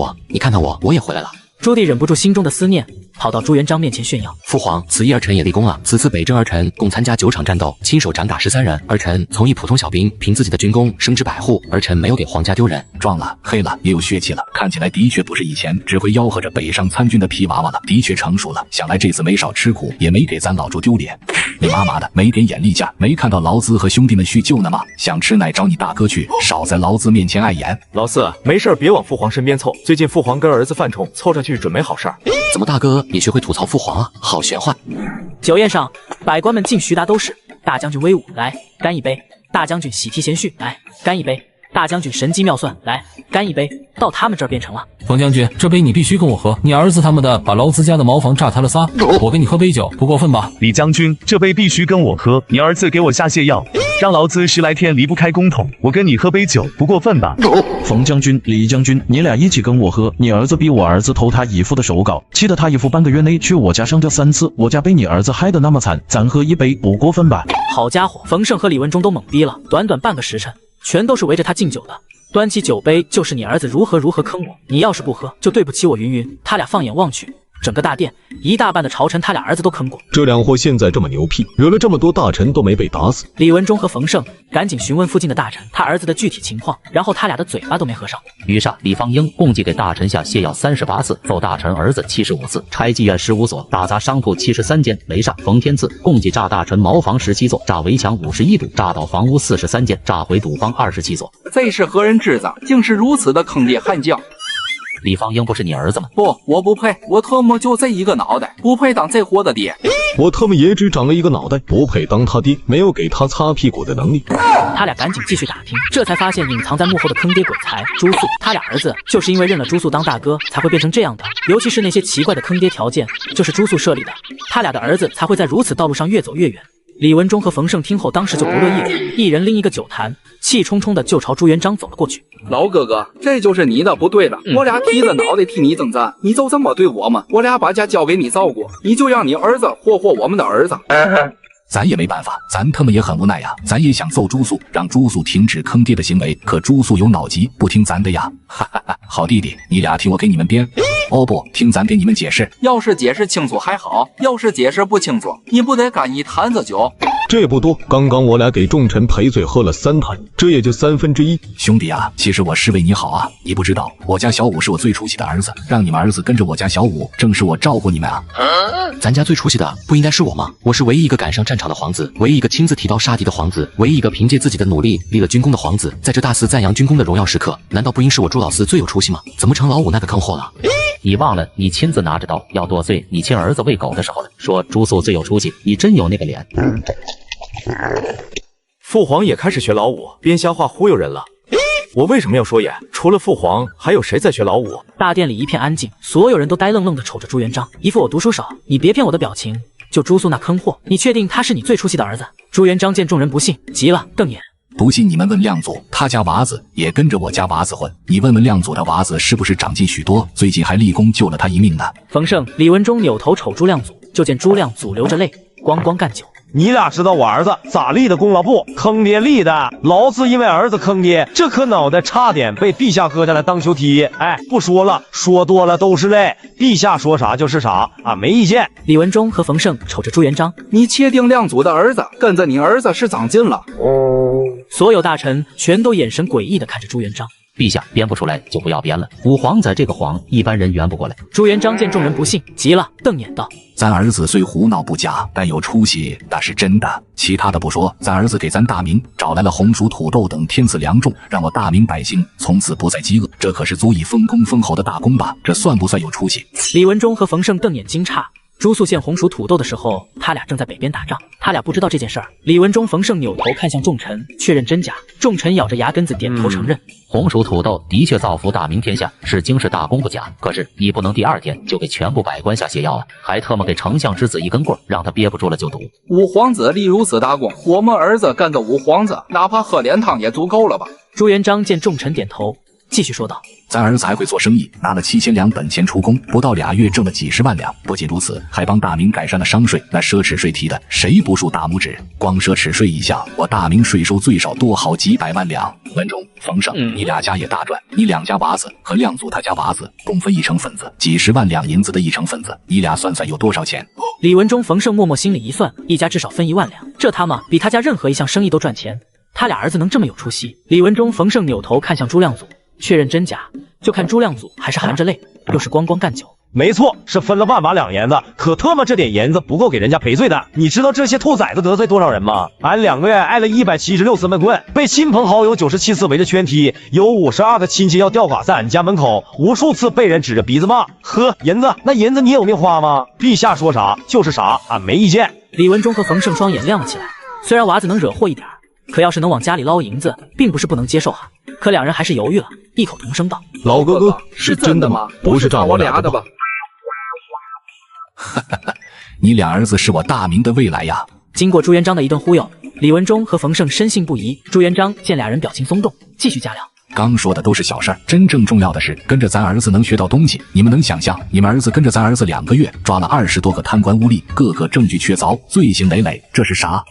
我，我也回来了。朱棣忍不住心中的思念，跑到朱元璋面前炫耀：父皇，此役儿臣也立功了。此次北征儿臣共参加9场战斗，亲手斩打13人。儿臣从一普通小兵，凭自己的军功升职百户，儿臣没有给皇家丢人。壮了，黑了，也有血气了，看起来的确不是以前只会吆喝着北上参军的皮娃娃了，的确成熟了。想来这次没少吃苦，也没给咱老朱丢脸。你妈妈的，没点眼力劲，没看到劳资和兄弟们叙旧呢吗？想吃奶找你大哥去，少在劳资面前碍眼。老四，没事别往父皇身边凑，最近父皇跟儿子犯冲，凑上去准没好事儿。怎么大哥也学会吐槽父皇啊？好玄幻。酒宴上，百官们敬徐达都是大将军威武，来干一杯；大将军喜提贤训，来干一杯；大将军神机妙算，来干一杯。到他们这儿变成了。冯将军，这杯你必须跟我喝。你儿子他们的把劳资家的茅房炸塌了仨，我跟你喝杯酒，不过分吧？李将军，这杯必须跟我喝。你儿子给我下泻药，让劳资10来天离不开公桶，我跟你喝杯酒，不过分吧？冯将军、李将军，你俩一起跟我喝。你儿子逼我儿子投他姨父的手稿，气得他姨父半个月内去我家上吊3次，我家被你儿子害得那么惨，咱喝一杯不过分吧？好家伙，冯胜和李文忠都懵逼了，短短半个时辰，全都是围着他敬酒的。端起酒杯就是你儿子如何坑我，你要是不喝就对不起我云。他俩放眼望去，整个大殿一大半的朝臣他俩儿子都坑过。这2货现在这么牛屁，惹了这么多大臣都没被打死。李文忠和冯胜赶紧询问附近的大臣他儿子的具体情况，然后他俩的嘴巴都没合上。于是李方英共计给大臣下泻药38次，揍大臣儿子75次，拆妓院15所，打砸商铺73间，雷煞冯天赐共计炸大臣茅房17座，炸围墙51堵，炸倒房屋43间，炸毁赌坊27所。这是何人之子，竟是如此的坑爹悍将！李方英不是你儿子吗？不，我不配，我特么就这一个脑袋，不配当这货的爹。我特么也只长了一个脑袋，不配当他爹，没有给他擦屁股的能力。他俩赶紧继续打听，这才发现隐藏在幕后的坑爹鬼才朱素。他俩儿子就是因为认了朱素当大哥，才会变成这样的。尤其是那些奇怪的坑爹条件，就是朱素设立的，他俩的儿子才会在如此道路上越走越远。李文忠和冯胜听后，当时就不乐意了，一人拎一个酒坛，气冲冲的就朝朱元璋走了过去。老哥哥，这就是你的不对了，我俩提着脑袋替你征战，你就这么对我吗？我俩把家交给你照顾，你就让你儿子霍我们的儿子。咱也没办法，咱他妈也很无奈呀，咱也想揍朱素，让朱素停止坑爹的行为，可朱素有脑疾，不听咱的呀。哈哈哈，好弟弟，你俩听我给你们编。哦不，听咱给你们解释。要是解释清楚还好，要是解释不清楚，你不得干一坛子酒？这不多，刚刚我俩给众臣赔罪喝了3坛，这也就1/3。兄弟啊，其实我是为你好啊，你不知道，我家小五是我最出息的儿子，让你们儿子跟着我家小五，正是我照顾你们啊。咱家最出息的不应该是我吗？我是唯一一个赶上战场的皇子，唯一一个亲自提刀杀敌的皇子，唯一一个凭借自己的努力立了军功的皇子，在这大肆赞扬军功的荣耀时刻，难道不应是我朱老四最有出息吗？怎么成老五那个坑货了？你忘了你亲自拿着刀要剁碎你亲儿子喂狗的时候了？说朱素最有出息，你真有那个脸？父皇也开始学老五，编瞎话忽悠人了。我为什么要说演？除了父皇，还有谁在学老五？大殿里一片安静，所有人都呆愣愣地瞅着朱元璋，一副我读书少，你别骗我的表情。就朱素那坑货，你确定他是你最出息的儿子？朱元璋见众人不信，急了，瞪眼。不信你们问亮祖，他家娃子也跟着我家娃子混，你问问亮祖的娃子是不是长进许多，最近还立功救了他一命呢。冯胜、李文忠扭头瞅朱亮祖，就见朱亮祖流着泪，咣咣干酒。你俩知道我儿子咋立的功劳不？坑爹立的，老子因为儿子坑爹，这颗脑袋差点被陛下割下来当球踢。哎，不说了，说多了都是泪。陛下说啥就是啥，俺没意见。李文忠和冯胜瞅着朱元璋，你确定亮祖的儿子跟着你儿子是长进了？所有大臣全都眼神诡异的看着朱元璋。陛下编不出来就不要编了，五皇子这个谎一般人圆不过来。朱元璋见众人不信，急了，瞪眼道：咱儿子虽胡闹不假，但有出息，那是真的。其他的不说，咱儿子给咱大明找来了红薯土豆等天赐良种，让我大明百姓从此不再饥饿，这可是足以封公封侯的大功吧？这算不算有出息？李文忠和冯胜瞪眼惊诧。朱肃献红薯土豆的时候，他俩正在北边打仗，他俩不知道这件事儿。李文忠、冯胜扭头看向众臣，确认真假。众臣咬着牙根子点头承认。红薯土豆的确造福大明天下，是经世大功不假。可是你不能第二天就给全部百官下泻药啊，还特么给丞相之子一根棍，让他憋不住了就毒。五皇子立如此大功，我们儿子跟着五皇子，哪怕喝点汤也足够了吧？朱元璋见众臣点头，继续说道：咱儿子还会做生意，拿了7000两本钱出宫，不到2月挣了几10万两。不仅如此，还帮大明改善了商税，那奢侈税提的谁不竖大拇指？光奢侈税一项，我大明税收最少多好几百万两。文忠、冯胜，你俩家也大赚，你两家娃子和亮祖他家娃子共分1成份子，几10万两银子的1成份子，你俩算算有多少钱？李文忠、冯胜默默心里一算，一家至少分1万两，这他妈比他家任何一项生意都赚钱。他俩儿子能这么有出息？李文忠、冯胜扭头看向朱亮祖，确认真假，就看朱亮祖还是含着泪，又是光光干酒。没错，是分了万把两银子，可特么这点银子不够给人家赔罪的。你知道这些兔崽子得罪多少人吗？俺2个月挨了176次闷棍，被亲朋好友97次围着圈踢，有52个亲戚要吊剐在俺家门口，无数次被人指着鼻子骂。呵，银子，那银子你有命花吗？陛下说啥就是啥，俺没意见。李文忠和冯胜双眼亮了起来，虽然娃子能惹祸一点，可要是能往家里捞银子，并不是不能接受哈。可两人还是犹豫了，异口同声道：老哥哥，是真的吗？不是诈我俩的吧？你俩儿子是我大明的未来呀！经过朱元璋的一顿忽悠，李文忠和冯胜深信不疑。朱元璋见俩人表情松动，继续加料：刚说的都是小事儿，真正重要的是跟着咱儿子能学到东西。你们能想象，你们儿子跟着咱儿子2个月，抓了20多个贪官污吏，个个证据确凿，罪行累累，这是啥？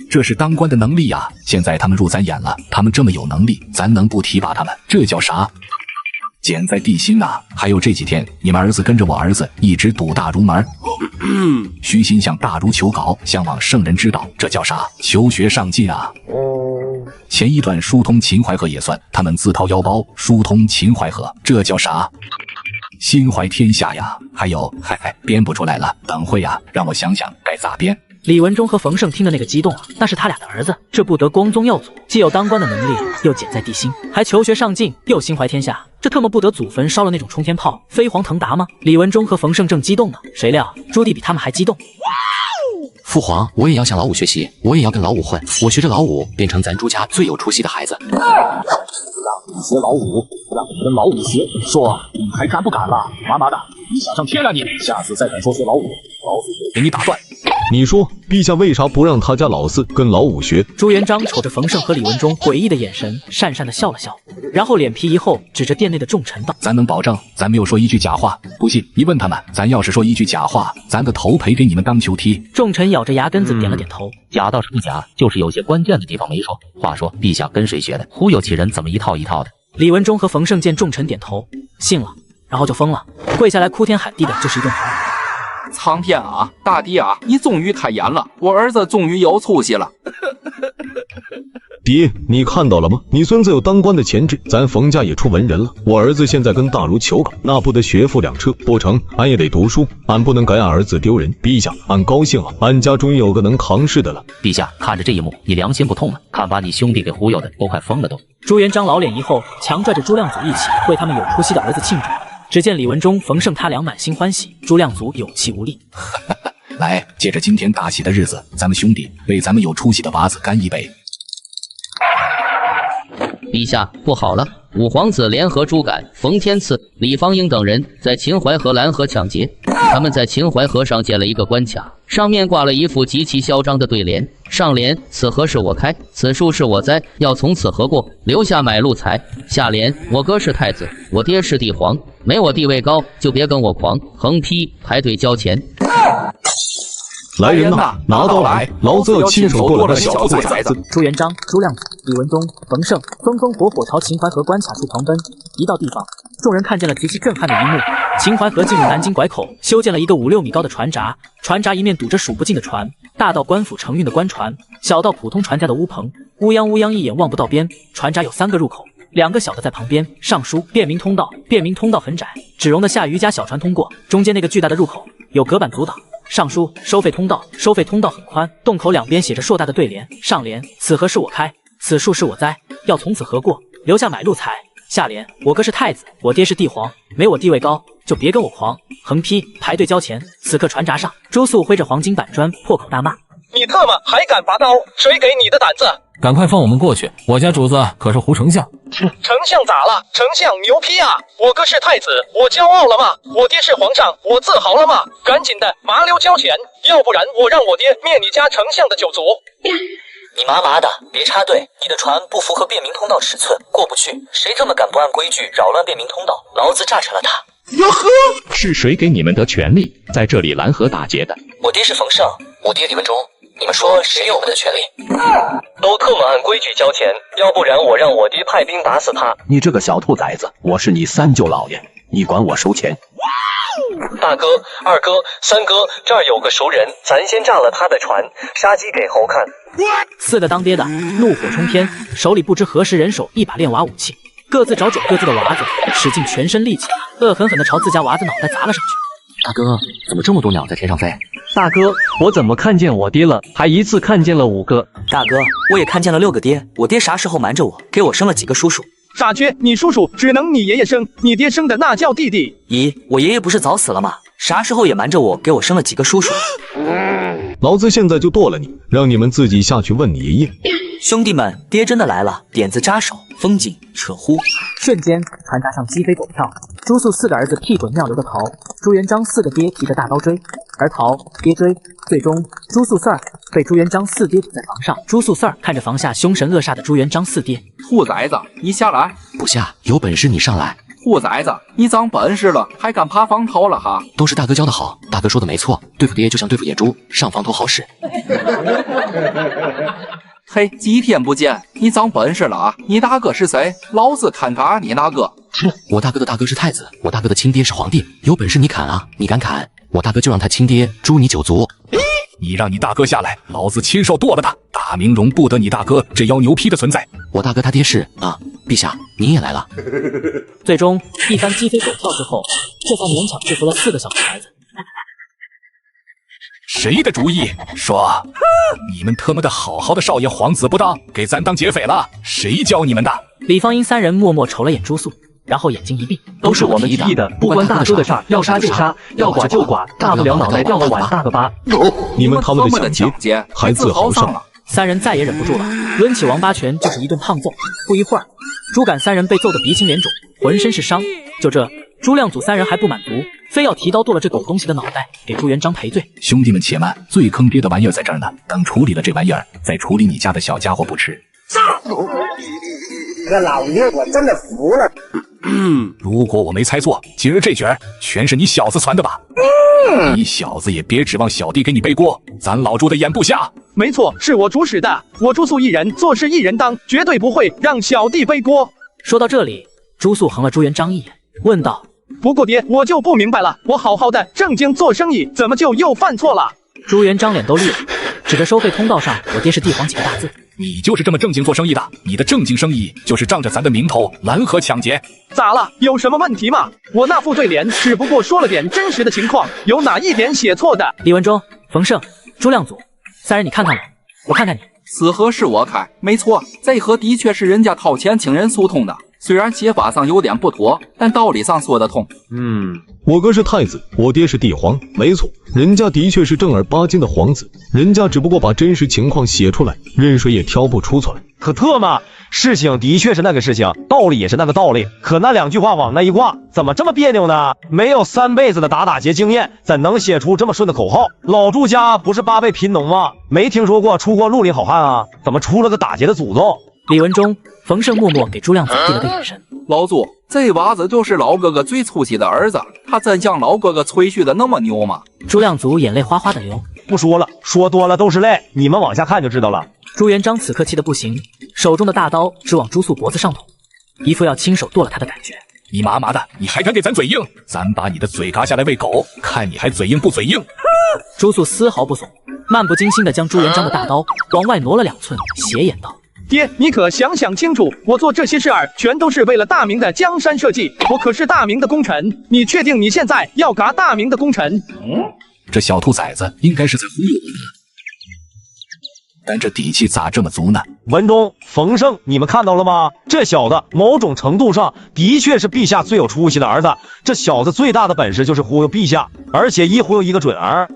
这是当官的能力呀！现在他们入咱眼了，他们这么有能力，咱能不提拔他们？这叫啥？简在地心呐！还有这几天，你们儿子跟着我儿子一直堵大儒门，虚心向大儒求稿，向往圣人之道，这叫啥？求学上进啊！前一段疏通秦淮河也算，他们自掏腰包疏通秦淮河，这叫啥？心怀天下呀！还有，编不出来了，等会呀，让我想想该咋编。李文忠和冯胜听的那个激动啊，那是他俩的儿子，这不得光宗耀祖，既有当官的能力，又简在地心，还求学上进，又心怀天下，这特么不得祖坟烧了那种冲天炮，飞黄腾达吗？李文忠和冯胜正激动呢，谁料朱棣比他们还激动。父皇，我也要向老五学习，我也要跟老五混，我学着老五变成咱朱家最有出息的孩子。让你学老五，让你跟老五学，说你还敢不敢了？妈妈的，你想上天啊你！下次再敢说学老五，老子就给你打断。你说陛下为啥不让他家老四跟老五学？朱元璋瞅着冯胜和李文忠诡异的眼神，讪讪的笑了笑，然后脸皮一厚，指着殿内的众臣道：咱能保证咱没有说一句假话？不信你问他们，咱要是说一句假话，咱的头赔给你们当球踢。众臣咬着牙根子点了点头。假倒是不假，就是有些关键的地方没说。话说陛下跟谁学的？忽悠起人怎么一套一套的？李文忠和冯胜见众臣点头，信了，然后就疯了，跪下来哭天喊地的，就是一顿吼。苍天啊，大帝啊，你终于开眼了，我儿子终于有出息了。爹，你看到了吗？你孙子有当官的潜质，咱冯家也出文人了。我儿子现在跟大儒求稿，那不得学富两车？不成，俺也得读书，俺不能给俺儿子丢人。陛下，俺高兴啊，俺家终于有个能扛事的了。陛下，看着这一幕，你良心不痛吗？看把你兄弟给忽悠的，都快疯了都。朱元璋老脸一厚，强拽着朱亮祖一起为他们有出息的儿子庆祝。只见李文忠、冯胜他俩满心欢喜，朱亮祖有气无力。来，借着今天大喜的日子，咱们兄弟为咱们有出息的娃子干一杯。陛下，不好了！五皇子联合朱敢、冯天赐、李方英等人在秦淮河拦河抢劫。他们在秦淮河上建了一个关卡，上面挂了一副极其嚣张的对联，上联“此河是我开，此树是我栽，要从此河过，留下买路财”。下联“我哥是太子，我爹是帝皇，没我地位高就别跟我狂”。横批“排队交钱”。来人呐，拿刀来！老子要亲手剁了小兔崽子！朱元璋、朱亮祖、李文忠、冯胜风风火火朝秦淮河关卡处狂奔。一到地方，众人看见了极其震撼的一幕：秦淮河进入南京拐口，修建了一个5、6米高的船闸，船闸一面堵着数不尽的船，大到官府承运的官船，小到普通船家的乌篷，乌泱乌泱一眼望不到边。船闸有3个入口，2个小的在旁边，上书便民通道。便民通道很窄，只容得下渔家小船通过，中间那个巨大的入口有隔板阻挡。上书收费通道，收费通道很宽，洞口2边写着硕大的对联，上联此河是我开，此树是我栽，要从此河过，留下买路财。下联我哥是太子，我爹是帝皇，没我地位高就别跟我狂。横批排队交钱。此刻船闸上，朱素挥着黄金板砖破口大骂：你特么还敢拔刀？谁给你的胆子？赶快放我们过去！我家主子可是胡丞相。丞相咋了？丞相牛批啊！我哥是太子，我骄傲了吗？我爹是皇上，我自豪了吗？赶紧的，麻溜交钱，要不然我让我爹灭你家丞相的9族！你麻麻的，别插队！你的船不符合便民通道尺寸，过不去。谁他妈敢不按规矩扰乱便民通道，老子炸沉了他！哟呵，是谁给你们的权利在这里拦河打劫的？我爹是冯胜，我爹李文忠。你们说谁有我们的权利？都特么按规矩交钱，要不然我让我爹派兵打死他！你这个小兔崽子，我是你3舅老爷，你管我收钱？大哥、二哥、三哥，这儿有个熟人，咱先炸了他的船，杀鸡给猴看。4个当爹的怒火冲天，手里不知何时人手一把炼瓦武器，各自找准各自的娃子，使尽全身力气，恶狠狠地朝自家娃子脑袋砸了上去。大哥，怎么这么多鸟在天上飞？大哥，我怎么看见我爹了？还一次看见了5个。大哥，我也看见了6个爹，我爹啥时候瞒着我，给我生了几个叔叔？傻缺，你叔叔只能你爷爷生，你爹生的那叫弟弟。咦，我爷爷不是早死了吗？啥时候也瞒着我，给我生了几个叔叔？老子现在就剁了你，让你们自己下去问你爷爷。兄弟们，爹真的来了，点子扎手，风景扯呼。瞬间，船闸上鸡飞狗跳，朱素4个儿子屁滚尿流的逃，朱元璋4个爹提着大刀追，而逃爹追，最终朱素4儿被朱元璋4爹堵在房上。朱素4儿看着房下凶神恶煞的朱元璋4爹，兔崽子，你下来！不下，有本事你上来！兔崽子，你长本事了，还敢爬房头了哈？都是大哥教的好，大哥说的没错，对付爹就像对付野猪，上房头好使。嘿，几天不见，你长本事了啊！你大哥是谁？老子看看你大哥。我大哥的大哥是太子，我大哥的亲爹是皇帝，有本事你砍啊！你敢砍，我大哥就让他亲爹诛你9族。你让你大哥下来，老子亲手剁了他！大明容不得你大哥这妖牛批的存在。我大哥他爹是啊，陛下您也来了。最终一番鸡飞狗跳之后，这才勉强制服了4个小孩子。谁的主意？说，你们他妈的好好的少爷皇子不当，给咱当劫匪了？谁教你们的？李芳英3人默默瞅了眼朱素，然后眼睛一闭，都是我们提议的，不关大哥的事儿，要杀就杀，要剐就剐，大不了脑袋掉了碗大个疤。你们他们的抢劫还自豪上了？3人再也忍不住了，抡起王八拳就是一顿胖揍。不一会儿，朱敢3人被揍得鼻青脸肿，浑身是伤。就这，朱亮祖3人还不满足，非要提刀剁了这狗东西的脑袋，给朱元璋赔罪。兄弟们且慢，最坑爹的玩意儿在这儿呢，等处理了这玩意儿，再处理你家的小家伙不迟。这老爷我真的服了。如果我没猜错，今儿这局全是你小子传的吧？你小子也别指望小弟给你背锅，咱老朱的眼不瞎。没错，是我主使的，我朱素一人做事一人当，绝对不会让小弟背锅。说到这里，朱素横了朱元璋一眼，问道：不过爹，我就不明白了，我好好的正经做生意，怎么就又犯错了？朱元璋脸都绿了，指着收费通道上我爹是帝皇几个大字。你就是这么正经做生意的？你的正经生意就是仗着咱的名头拦河抢劫？咋了？有什么问题吗？我那副对联只不过说了点真实的情况，有哪一点写错的？李文忠、冯胜、朱亮祖3人，你看看我看看你。此河是我开，没错，这河的确是人家掏钱请人疏通的。虽然写法上有点不妥，但道理上说得通。我哥是太子，我爹是帝皇，没错，人家的确是正儿八经的皇子，人家只不过把真实情况写出来，任谁也挑不出错来。可特么，事情的确是那个事情，道理也是那个道理，可那2句话往那一挂，怎么这么别扭呢？没有3辈子的打劫经验，怎能写出这么顺的口号？老朱家不是8辈贫农吗？没听说过出过绿林好汉啊，怎么出了个打劫的祖宗？李文忠、冯胜默默给朱亮祖递了个眼神。老祖，这娃子就是老哥哥最粗心的儿子，他真像老哥哥吹嘘的那么牛吗？朱亮祖眼泪哗哗的流，不说了，说多了都是泪，你们往下看就知道了。朱元璋此刻气得不行，手中的大刀直往朱素脖子上捅，一副要亲手剁了他的感觉。你妈妈的，你还敢给咱嘴硬？咱把你的嘴嘎下来喂狗，看你还嘴硬不嘴硬？朱素丝毫不怂，漫不经心地将朱元璋的大刀往外挪了2寸，斜眼道：爹，你可想想清楚，我做这些事儿全都是为了大明的江山社稷，我可是大明的功臣，你确定你现在要嘎大明的功臣？这小兔崽子应该是在忽悠我呢，但这底气咋这么足呢？文忠、冯胜，你们看到了吗？这小子某种程度上的确是陛下最有出息的儿子，这小子最大的本事就是忽悠陛下，而且一忽悠一个准儿。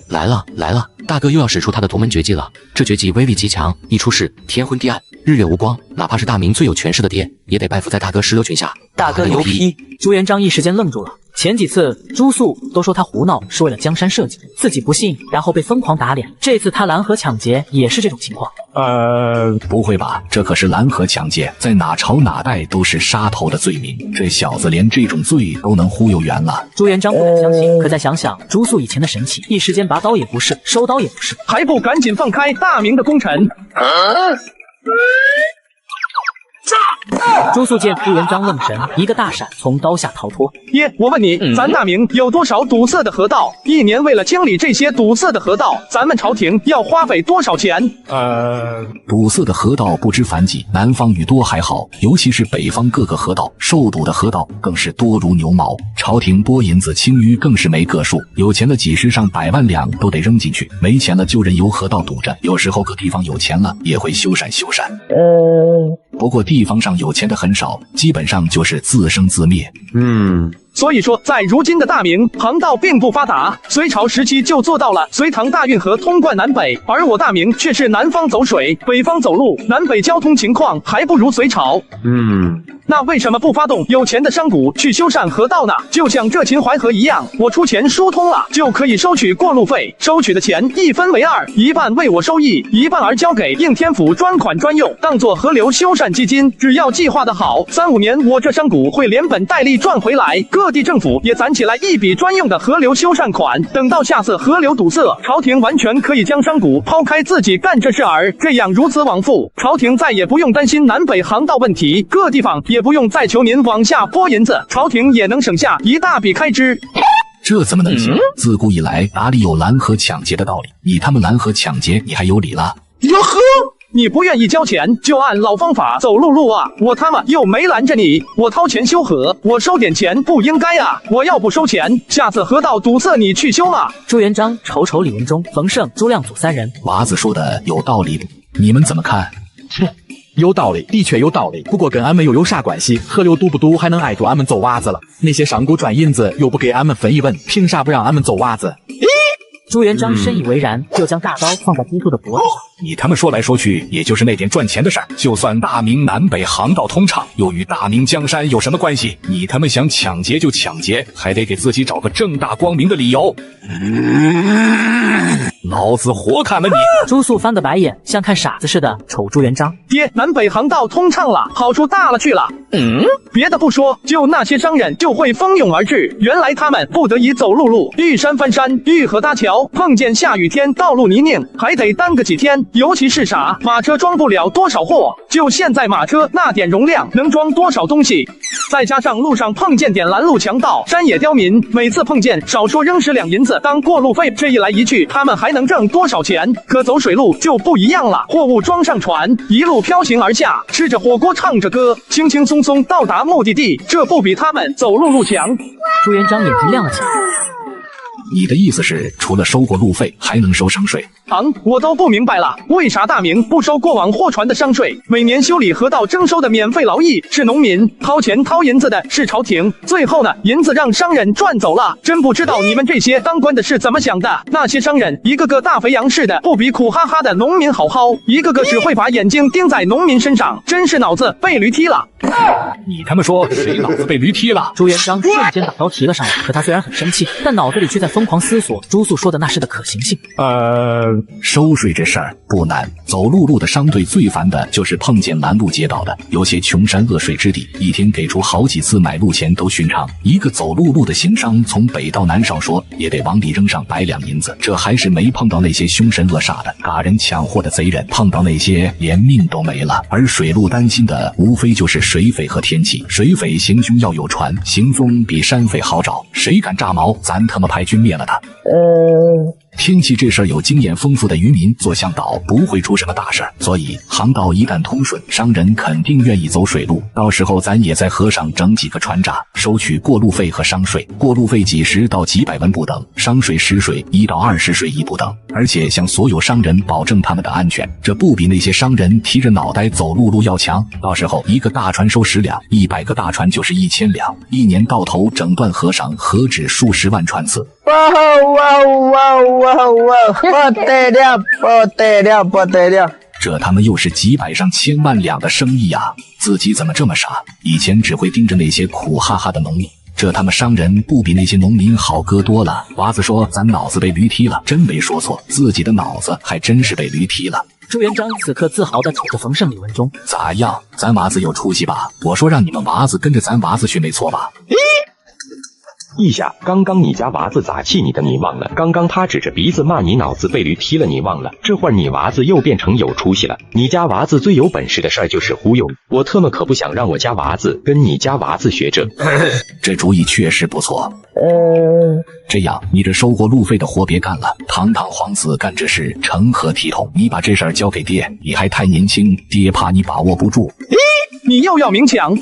来了来了，大哥又要使出他的独门绝技了。这绝技威力极强，一出世天昏地暗，日月无光，哪怕是大明最有权势的爹，也得拜伏在大哥石榴裙下。大哥牛批！朱元璋一时间愣住了。前几次朱素都说他胡闹是为了江山社稷，自己不信，然后被疯狂打脸。这次他蓝河抢劫也是这种情况。不会吧？这可是蓝河抢劫，在哪朝哪代都是杀头的罪名。这小子连这种罪都能忽悠圆了。朱元璋不敢相信，可再想想朱素以前的神气，一时间拔刀也不是，收刀也不是，还不赶紧放开大明的功臣！朱素见朱元璋愣神，一个大闪从刀下逃脱。爹，我问你，咱大明有多少堵塞的河道？一年为了清理这些堵塞的河道，咱们朝廷要花费多少钱？堵塞的河道不知凡几，南方雨多还好，尤其是北方各个河道，受堵的河道更是多如牛毛。朝廷拨银子清淤更是没个数，有钱的几十上百万两都得扔进去，没钱了就任由河道堵着。有时候各地方有钱了也会修缮修缮。不过地方上有钱的很少，基本上就是自生自灭。所以说，在如今的大明，航道并不发达。隋朝时期就做到了隋唐大运河通贯南北，而我大明却是南方走水，北方走路，南北交通情况还不如隋朝。那为什么不发动有钱的商贾去修缮河道呢？就像这秦淮河一样，我出钱疏通了，就可以收取过路费，收取的钱一分为2，一半为我收益，一半儿交给应天府专款专用，当做河流修缮基金。只要计划的好，3、5年我这商贾会连本带利赚回来，各地政府也攒起来一笔专用的河流修缮款。等到下次河流堵塞，朝廷完全可以将商贾抛开自己干这事儿，这样如此往复，朝廷再也不用担心南北航道问题，各地方也不用再求您往下拨银子，朝廷也能省下一大笔开支。这怎么能行？自古以来哪里有蓝河抢劫的道理？你他妈蓝河抢劫，你还有理了？哟呵！你不愿意交钱，就按老方法走路路啊！我他妈又没拦着你，我掏钱修河，我收点钱不应该啊！我要不收钱，下次河道堵塞你去修嘛！朱元璋瞅瞅李文忠、冯胜、朱亮祖3人，娃子说的有道理，你们怎么看？有道理，的确有道理。不过跟俺们又有啥关系？河流堵不堵还能碍住俺们走娃子了？那些商贾赚银子又不给俺们分一文，凭啥不让俺们走娃子？朱元璋深以为然，就将大刀放在朱素的脖子上。你他们说来说去，也就是那点赚钱的事儿。就算大明南北航道通畅，又与大明江山有什么关系？你他们想抢劫就抢劫，还得给自己找个正大光明的理由。老子活看了你！朱素翻个白眼，像看傻子似的瞅朱元璋。爹，南北航道通畅了，好处大了去了。别的不说，就那些商人就会蜂拥而至。原来他们不得已走陆路，遇山翻山，遇河搭桥，碰见下雨天道路泥泞，还得耽搁几天。尤其是啥，马车装不了多少货，就现在马车那点容量能装多少东西？再加上路上碰见点拦路强盗、山野刁民，每次碰见少说扔10两银子当过路费，这一来一去，他们还能挣多少钱？可走水路就不一样了，货物装上船，一路飘行而下，吃着火锅，唱着歌，轻轻松松到达目的地，这不比他们走陆路强？朱元璋眼睛亮了起来。你的意思是，除了收过路费，还能收商税？我都不明白了，为啥大明不收过往货船的商税？每年修理河道征收的免费劳役是农民，掏钱掏银子的是朝廷，最后呢，银子让商人赚走了。真不知道你们这些当官的是怎么想的？那些商人一个个大肥羊似的，不比苦哈哈的农民好薅，一个个只会把眼睛盯在农民身上，真是脑子被驴踢了。你他妈说谁脑子被驴踢了？朱元璋瞬间把刀提了上来，可他虽然很生气，但脑子里却在疯狂思索朱素说的那事的可行性。收税这事儿不难，走陆路的商队最烦的就是碰见拦路劫道的。有些穷山恶水之地，一天给出好几次买路钱都寻常。一个走陆路的行商从北到南少说也得往里扔上100两银子，这还是没碰到那些凶神恶煞的嘎人抢货的贼人，碰到那些连命都没了。而水路担心的无非就是水匪和天气。水匪行凶要有船，行踪比山匪好找，谁敢炸毛，咱他妈派军灭了他。天气这事儿有经验丰富的渔民做向导不会出什么大事儿，所以航道一旦通顺，商人肯定愿意走水路。到时候咱也在河上整几个船闸，收取过路费和商税。过路费几十到几百文不等，商税10税1到20税1不等。而且向所有商人保证他们的安全，这不比那些商人提着脑袋走陆路要强。到时候一个大船收10两，100个大船就是1000两，一年到头整段河上何止数十万船次。不得了，不得了，不得了！这他妈又是几百上千万两的生意啊！自己怎么这么傻？以前只会盯着那些苦哈哈的农民，这他妈商人不比那些农民好割多了。娃子说咱脑子被驴踢了，真没说错，自己的脑子还真是被驴踢了。朱元璋此刻自豪地瞅着冯胜、李文忠，咋样？咱娃子有出息吧？我说让你们娃子跟着咱娃子学没错吧？陛下，刚刚你家娃子咋气你的你忘了？刚刚他指着鼻子骂你脑子被驴踢了你忘了？这会儿你娃子又变成有出息了。你家娃子最有本事的事儿就是忽悠，我特么可不想让我家娃子跟你家娃子学这。这主意确实不错。这样，你这收过路费的活别干了，堂堂皇子干这事成何体统？你把这事儿交给爹，你还太年轻，爹怕你把握不住。你又要明抢？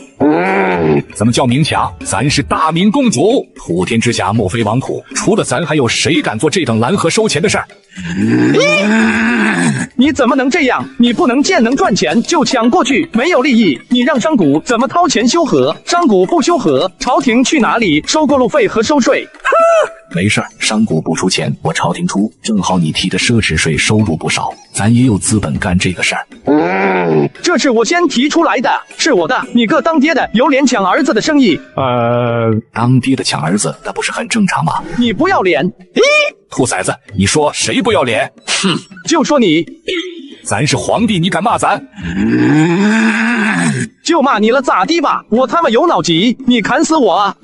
怎么叫明抢？咱是大明公主，普天之下莫非王土，除了咱还有谁敢做这等拦河收钱的事儿？你怎么能这样？你不能见能赚钱就抢过去，没有利益，你让商贾怎么掏钱修河？商贾不修河，朝廷去哪里收过路费和收税？没事儿，商贾不出钱，我朝廷出，正好你提的奢侈税收入不少，咱也有资本干这个事儿。这是我先提出来的，是我的。你个当爹的有脸抢儿子的生意？当爹的抢儿子，那不是很正常吗？你不要脸！兔崽子，你说谁不要脸？哼，就说你。咱是皇帝，你敢骂咱？就骂你了，咋地吧？我他妈有脑急，你砍死我啊！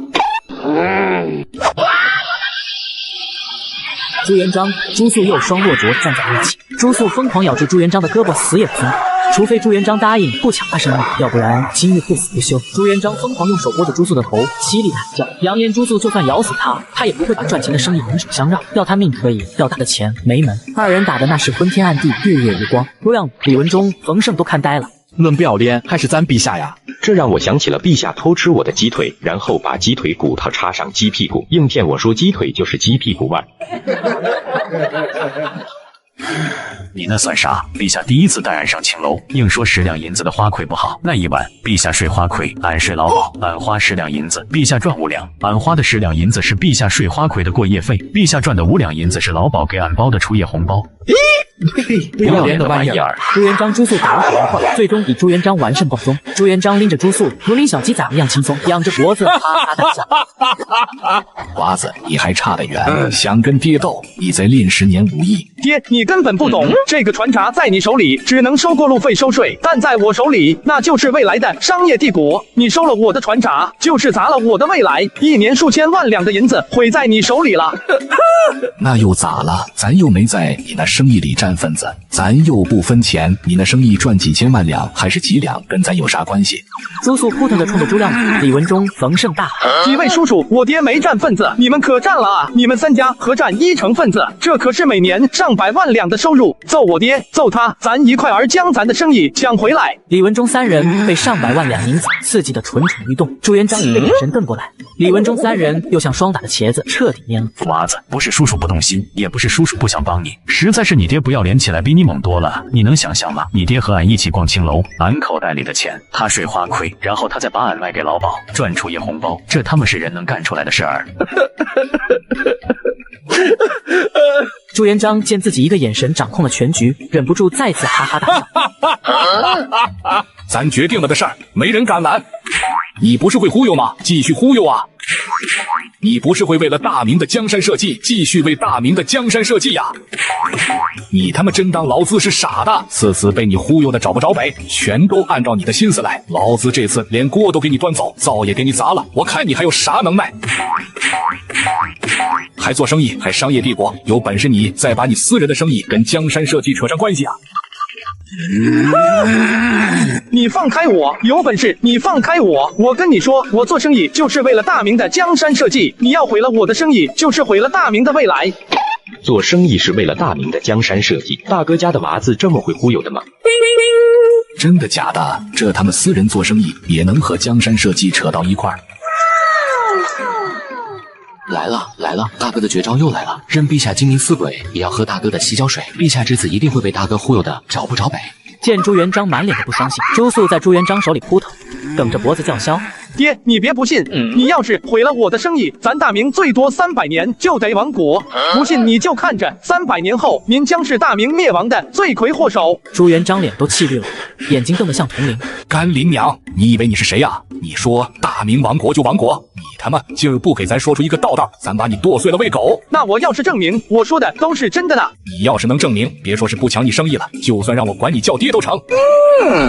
朱元璋、朱素又双弱卓站在一起，朱素疯狂咬住朱元璋的胳膊，死也不松。除非朱元璋答应不抢他生意，要不然今日不死不休。朱元璋疯狂用手拨着朱素的头，凄厉的喊叫，扬言朱素就算咬死他，他也不会把赚钱的生意拱手相让。要他命可以，要他的钱没门。二人打的那是昏天暗地，日月无光，让李文忠、冯胜都看呆了。论不要脸还是咱陛下呀？这让我想起了陛下偷吃我的鸡腿，然后把鸡腿骨头插上鸡屁股，硬骗我说鸡腿就是鸡屁股腕。你那算啥？陛下第一次带俺上青楼，硬说10两银子的花魁不好。那一晚，陛下睡花魁，俺睡老鸨，俺花10两银子，陛下赚5两。俺花的10两银子是陛下睡花魁的过夜费，陛下赚的5两银子是老鸨给俺包的出夜红包。不要脸的玩意儿！朱元璋、朱素打了火一会儿，最终以朱元璋完胜告终。朱元璋拎着朱素如拎小鸡仔一样轻松，仰着脖子哈哈大笑。娃子，你还差得远，想跟爹斗，你再练10年武艺。爹，你根本不懂，这个船闸在你手里只能收过路费收税，但在我手里那就是未来的商业帝国。你收了我的船闸，就是砸了我的未来，一年数千万两的银子毁在你手里了。那又咋了？咱又没在你那生意里占份子，咱又不分钱，你那生意赚几千万两还是几两，跟咱有啥关系？朱素扑腾着冲着朱亮祖、李文忠、冯胜大喊：几位叔叔，我爹没占份子，你们可占了啊！你们3家合占1成份子，这可是每年上百万两的收入。揍我爹，揍他，咱一块儿将咱的生意抢回来。李文忠3人被上百万两银子刺激得蠢蠢欲动，朱元璋一个眼神瞪过来，李文忠3人又像双打的茄子，彻底蔫了。娃子，不是叔叔不动心，也不是叔叔不想帮你，实在是你爹不要脸起来比你猛多了。你能想象吗？你爹和俺一起逛青楼，俺口袋里的钱他睡花魁，然后他再把俺卖给老鸨赚出夜红包，这他妈是人能干出来的事儿。朱元璋见自己一个眼神掌控了全局，忍不住再次哈哈大笑。咱决定了的事儿，没人敢拦。你不是会忽悠吗？继续忽悠啊！你不是会为了大明的江山社稷，继续为大明的江山社稷呀？你他妈真当老子是傻的？次次被你忽悠的找不着北，全都按照你的心思来。老子这次连锅都给你端走，灶也给你砸了，我看你还有啥能耐？还做生意，还商业帝国，有本事你再把你私人的生意跟江山社稷扯上关系啊！你放开我！有本事你放开我！我跟你说，我做生意就是为了大明的江山社稷，你要毁了我的生意，就是毁了大明的未来。做生意是为了大明的江山社稷，大哥家的娃子这么会忽悠的吗？真的假的？这他们私人做生意也能和江山社稷扯到一块儿？来了来了，大哥的绝招又来了，任陛下精明似鬼，也要喝大哥的洗脚水。陛下这次一定会被大哥忽悠的找不着北。见朱元璋满脸的不相信，朱素在朱元璋手里扑腾，梗着脖子叫嚣：“爹，你别不信，你要是毁了我的生意，咱大明最多300年就得亡国。不信你就看着，300年后您将是大明灭亡的罪魁祸首。”朱元璋脸都气绿了，眼睛瞪得像铜铃。甘霖娘，你以为你是谁呀？你说大明亡国就亡国，你他妈今儿不给咱说出一个道道，咱把你剁碎了喂狗。那我要是证明我说的都是真的呢？你要是能证明，别说是不抢你生意了，就算让我管你叫爹都成。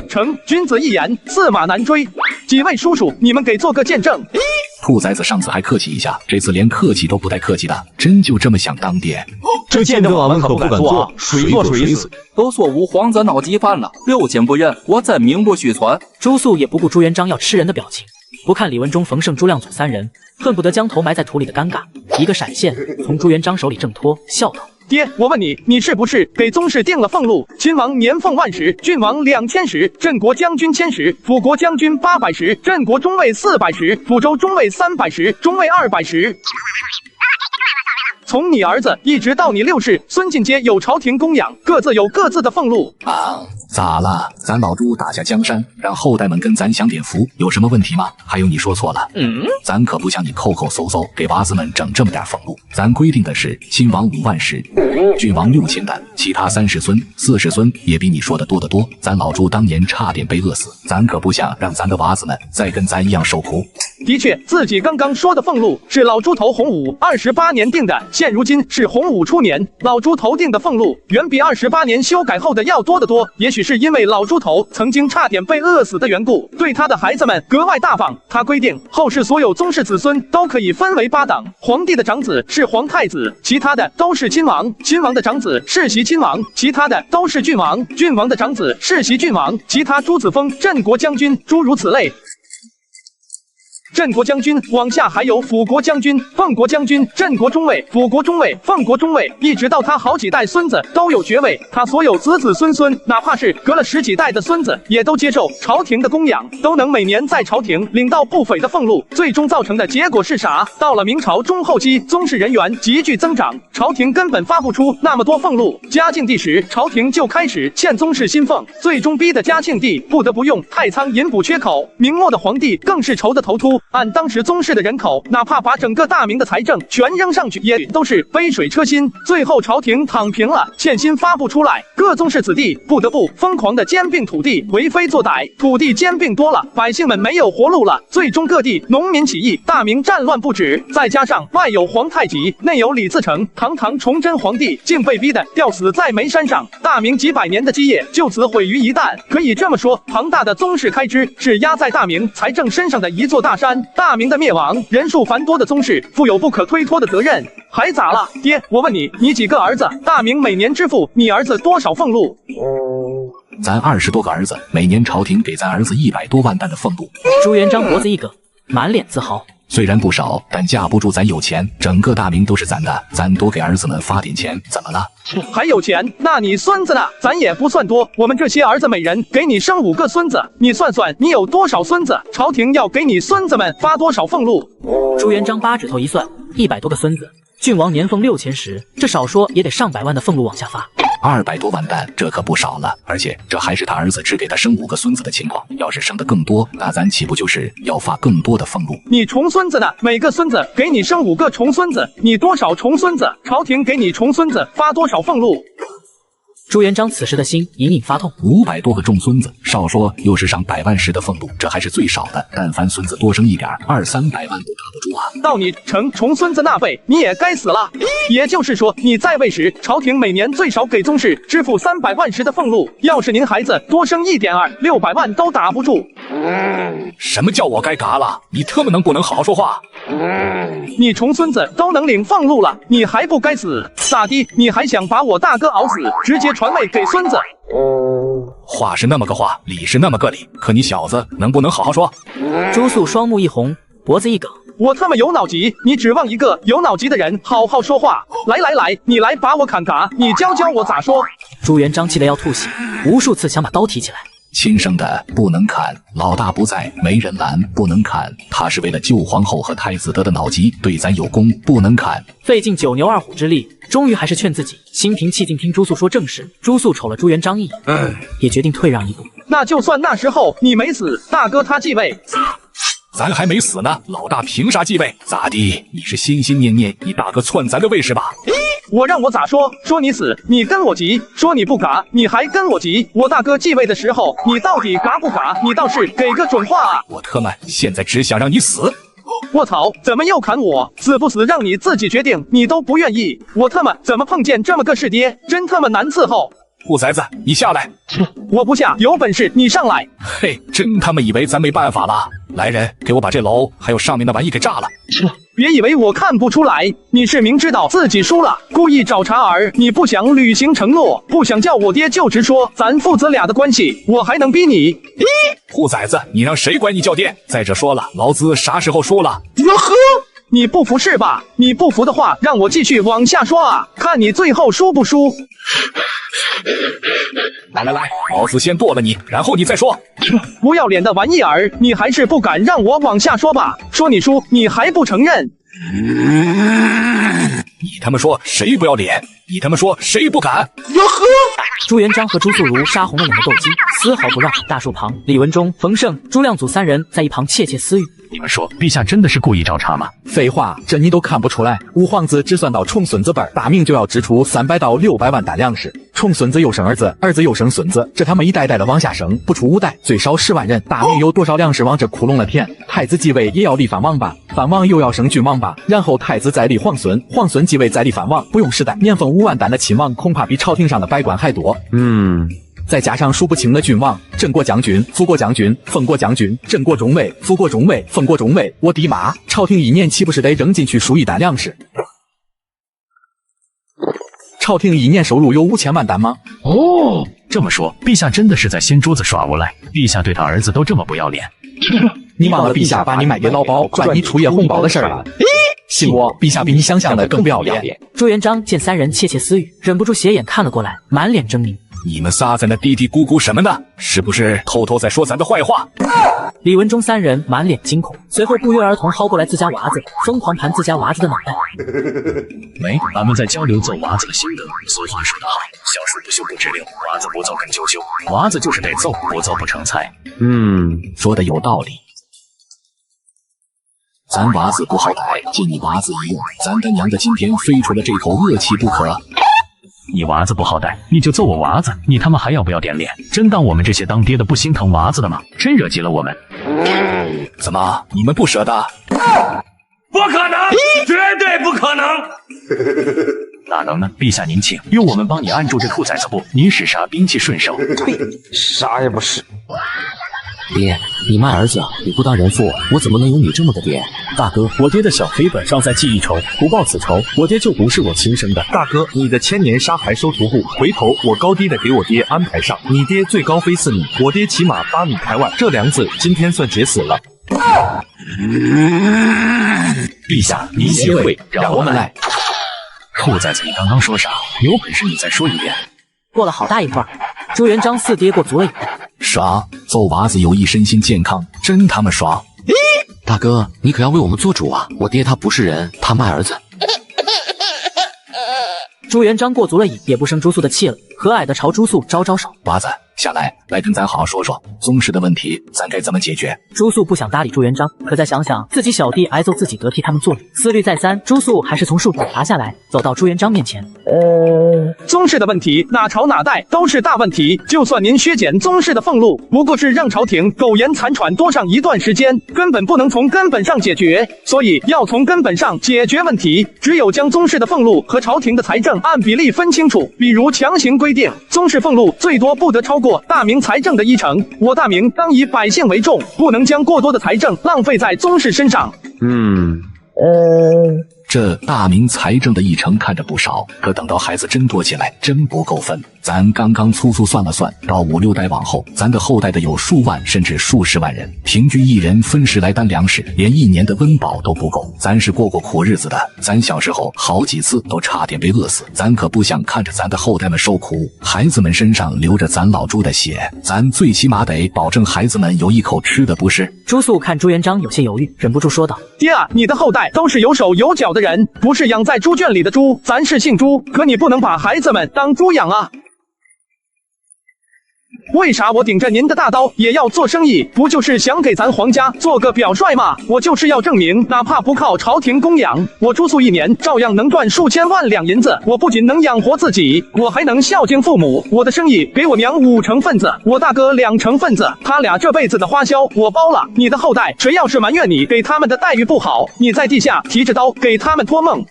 成，君子一言，驷马难追。几位叔叔，你们给做个见证。兔崽子上次还客气一下，这次连客气都不带客气的，真就这么想当爹？这见证我们可不敢做，谁做谁死。都说五皇子闹鸡饭了，六亲不认，我真名不虚传。朱素也不顾朱元璋要吃人的表情，不看李文忠、冯胜、朱亮祖三人恨不得将头埋在土里的尴尬，一个闪现从朱元璋手里挣脱，笑道：“爹，我问你，你是不是给宗室定了俸禄？亲王年俸万石，郡王2000石，镇国将军1000石，辅国将军800石，镇国中尉400石，抚州中尉300石，中尉200石。从你儿子一直到你6世，孙进皆有朝廷供养，各自有各自的俸禄。咋了？咱老朱打下江山，让后代们跟咱享点福，有什么问题吗？还有你说错了，咱可不像你抠抠搜搜给娃子们整这么点俸禄，咱规定的是亲王5万石，郡王6000担，其他30孙、40孙也比你说的多得多。咱老朱当年差点被饿死，咱可不想让咱的娃子们再跟咱一样受苦。的确，自己刚刚说的俸禄是老朱头洪武28年定的，现如今是洪武初年，老朱头定的俸禄远比28年修改后的要多得多。也许是因为老朱头曾经差点被饿死的缘故，对他的孩子们格外大方。他规定后世所有宗室子孙都可以分为8等，皇帝的长子是皇太子，其他的都是亲王；亲王的长子世袭亲王，其他的都是郡王；郡王的长子世袭郡王，其他诸子封镇国将军，诸如此类。镇国将军往下还有辅国将军、奉国将军、镇国中尉、辅国中尉、奉国中尉，一直到他好几代孙子都有爵位。他所有子子孙孙，哪怕是隔了10几代的孙子，也都接受朝廷的供养，都能每年在朝廷领到不菲的俸禄。最终造成的结果是啥？到了明朝中后期，宗室人员急剧增长，朝廷根本发不出那么多俸禄。嘉靖帝时，朝廷就开始欠宗室薪俸，最终逼得嘉庆帝不得不用太仓银补缺口。明末的皇帝更是愁得头秃。按当时宗室的人口，哪怕把整个大明的财政全扔上去，也都是杯水车薪。最后朝廷躺平了，欠薪发不出来，各宗室子弟不得不疯狂的兼并土地，为非作歹。土地兼并多了，百姓们没有活路了。最终各地农民起义，大明战乱不止。再加上外有皇太极，内有李自成，堂堂崇祯皇帝竟被逼得吊死在煤山上，大明几百年的基业就此毁于一旦。可以这么说，庞大的宗室开支是压在大明财政身上的一座大山。大明的灭亡，人数繁多的宗室负有不可推脱的责任。还咋了，爹？我问你，你几个儿子？大明每年支付你儿子多少俸禄？咱20多个儿子，每年朝廷给咱儿子100多万担的俸禄。朱元璋脖子一梗，满脸自豪。虽然不少，但架不住咱有钱，整个大明都是咱的，咱多给儿子们发点钱，怎么了？还有钱？那你孙子呢？咱也不算多，我们这些儿子每人给你生5个孙子，你算算你有多少孙子？朝廷要给你孙子们发多少俸禄？朱元璋8指头一算，100多个孙子，郡王年俸6000石，这少说也得上百万的俸禄往下发。200多万担，这可不少了。而且这还是他儿子只给他生5个孙子的情况，要是生得更多，那咱岂不就是要发更多的俸禄？你重孙子呢？每个孙子给你生5个重孙子，你多少重孙子？朝廷给你重孙子发多少俸禄？朱元璋此时的心隐隐发痛。500多个重孙子，少说又是上100万石的俸禄，这还是最少的。但凡孙子多生一点，200-300万都打不住啊！到你成重孙子那辈，你也该死了。也就是说，你在位时，朝廷每年最少给宗室支付300万石的俸禄。要是您孩子多生一点，600万都打不住。什么叫我该嘎了？你特么能不能好好说话？你重孙子都能领俸禄了，你还不该死？咋的？你还想把我大哥熬死，直接传位给孙子？话是那么个话，理是那么个理，可你小子能不能好好说？朱肃双目一红，脖子一梗。我他妈有脑急，你指望一个有脑急的人好好说话？来，你来把我砍嘎，你教我咋说？朱元璋气得要吐血，无数次想把刀提起来。亲生的不能砍，老大不在，没人拦，不能砍。他是为了救皇后和太子得的脑疾，对咱有功，不能砍。费尽9牛2虎之力，终于还是劝自己心平气静听朱肃说正事。朱肃瞅了朱元璋一眼，也决定退让一步。那就算那时候你没死，大哥他继位。咱还没死呢，老大凭啥继位？咋地？你是心心念念你大哥篡咱的位是吧？我让我咋说？说你死，你跟我急；说你不嘎，你还跟我急。我大哥继位的时候，你到底嘎不嘎？你倒是给个准话啊！我特么现在只想让你死！我操，怎么又砍我？死不死让你自己决定，你都不愿意。我他妈怎么碰见这么个师爹？真他妈难伺候！兔崽子，你下来！我不下，有本事你上来！嘿，真他妈以为咱没办法了？来人，给我把这楼还有上面的玩意给炸了！别以为我看不出来，你是明知道自己输了，故意找茬儿。你不想履行承诺，不想叫我爹就直说，咱父子俩的关系，我还能逼你？兔崽子，你让谁管你叫爹？再者说了，老子啥时候输了？哟呵！你不服是吧？你不服的话，让我继续往下说啊，看你最后输不输。来，老子先剁了你，然后你再说。不要脸的玩意儿，你还是不敢让我往下说吧？说你输，你还不承认？你他妈说谁不要脸？你他妈说谁不敢？哟呵！朱元璋和朱肃如杀红了眼的斗鸡，丝毫不让。大树旁，李文忠、冯胜、朱亮祖3人在一旁窃窃私语。你们说，陛下真的是故意找茬吗？废话，这你都看不出来。五皇子只算到重孙子辈，大明就要支出300到600万担粮食。重孙子又生儿子，儿子又生孙子，这他妈一代代的往下生，不出5代最少10万人。大明有多少粮食往这窟窿了填？太子继位也要立藩王吧，藩王又要生郡王吧，然后太子再立皇孙，皇孙继位再立藩王，不用10代，年俸5万担的亲王恐怕比朝廷上的百官还多。再加上数不清的郡王，镇国将军、辅国将军、奉国将军、镇国中尉、辅国中尉、奉国中尉，我的妈！朝廷一年岂不是得扔进去数1担粮食？朝廷一年收入有5000万担吗？哦，这么说，陛下真的是在掀桌子耍无赖。陛下对他儿子都这么不要脸，你忘了陛下把你卖给老鸨赚你出夜红包的事儿了？信我，陛下比你想象的更不要脸。朱元璋见3人窃窃私语，忍不住斜眼看了过来，满脸狰狞。你们仨在那嘀嘀咕咕什么呢？是不是偷偷在说咱的坏话？李文忠3人满脸惊恐，随后不约而同薅过来自家娃子，疯狂盘自家娃子的脑袋。没，俺们在交流揍娃子的心得。俗话说得好，小事不休不知溜，娃子不揍更羞羞。娃子就是得揍，不揍不成才。说的有道理。咱娃子不好歹，借你娃子一用，咱他娘的今天非出了这口恶气不可。你娃子不好歹，你就揍我娃子，你他妈还要不要点脸？真当我们这些当爹的不心疼娃子的吗？真惹急了我们。怎么，你们不舍得？不可能，绝对不可能！哪能呢？陛下您请，用我们帮你按住这兔崽子不？您使啥兵器顺手？呸，啥也不是。爹，你卖儿子，你不当人父，我怎么能有你这么个爹？大哥，我爹的小黑本上在记一仇，不报此仇，我爹就不是我亲生的。大哥，你的千年杀还收徒户，回头我高低的给我爹安排上。你爹最高飞4米，我爹起码8米开外，这梁子今天算结死了。陛下，您歇会，让我们来。兔崽子，你刚刚说啥？有本事你再说一遍。过了好大一会儿，朱元璋4爹过足了瘾。爽，揍娃子有益身心健康，真他妈爽！大哥，你可要为我们做主啊！我爹他不是人，他卖儿子。朱元璋过足了瘾，也不生朱肃的气了，和蔼的朝朱肃招招手。娃子，下来跟咱好好说说宗室的问题，咱该怎么解决？朱素不想搭理朱元璋，可再想想自己小弟挨揍自己得替他们做主，思虑再三，朱素还是从树底爬下来，走到朱元璋面前。宗室的问题哪朝哪代都是大问题，就算您削减宗室的俸禄，不过是让朝廷苟延残喘多上一段时间，根本不能从根本上解决。所以要从根本上解决问题，只有将宗室的俸禄和朝廷的财政按比例分清楚，比如强行规定宗室俸禄最多不得超过大明财政的1成，我大明当以百姓为重，不能将过多的财政浪费在宗室身上。这大明财政的1成看着不少，可等到孩子真多起来，真不够分。咱刚刚粗粗算了算，到5、6代往后，咱的后代的有数万甚至数十万人，平均一人分10来担粮食，连1年的温饱都不够。咱是过苦日子的，咱小时候好几次都差点被饿死，咱可不想看着咱的后代们受苦，孩子们身上流着咱老朱的血，咱最起码得保证孩子们有一口吃的，不是？朱素看朱元璋有些犹豫，忍不住说道：爹啊，你的后代都是有手有脚的人，不是养在猪圈里的猪，咱是姓朱，可你不能把孩子们当猪养啊。为啥我顶着您的大刀也要做生意？不就是想给咱皇家做个表率吗？我就是要证明，哪怕不靠朝廷供养，我朱素1年照样能赚数千万两银子。我不仅能养活自己，我还能孝敬父母。我的生意给我娘5成份子，我大哥2成份子，他俩这辈子的花销我包了。你的后代谁要是埋怨你给他们的待遇不好，你在地下提着刀给他们托梦。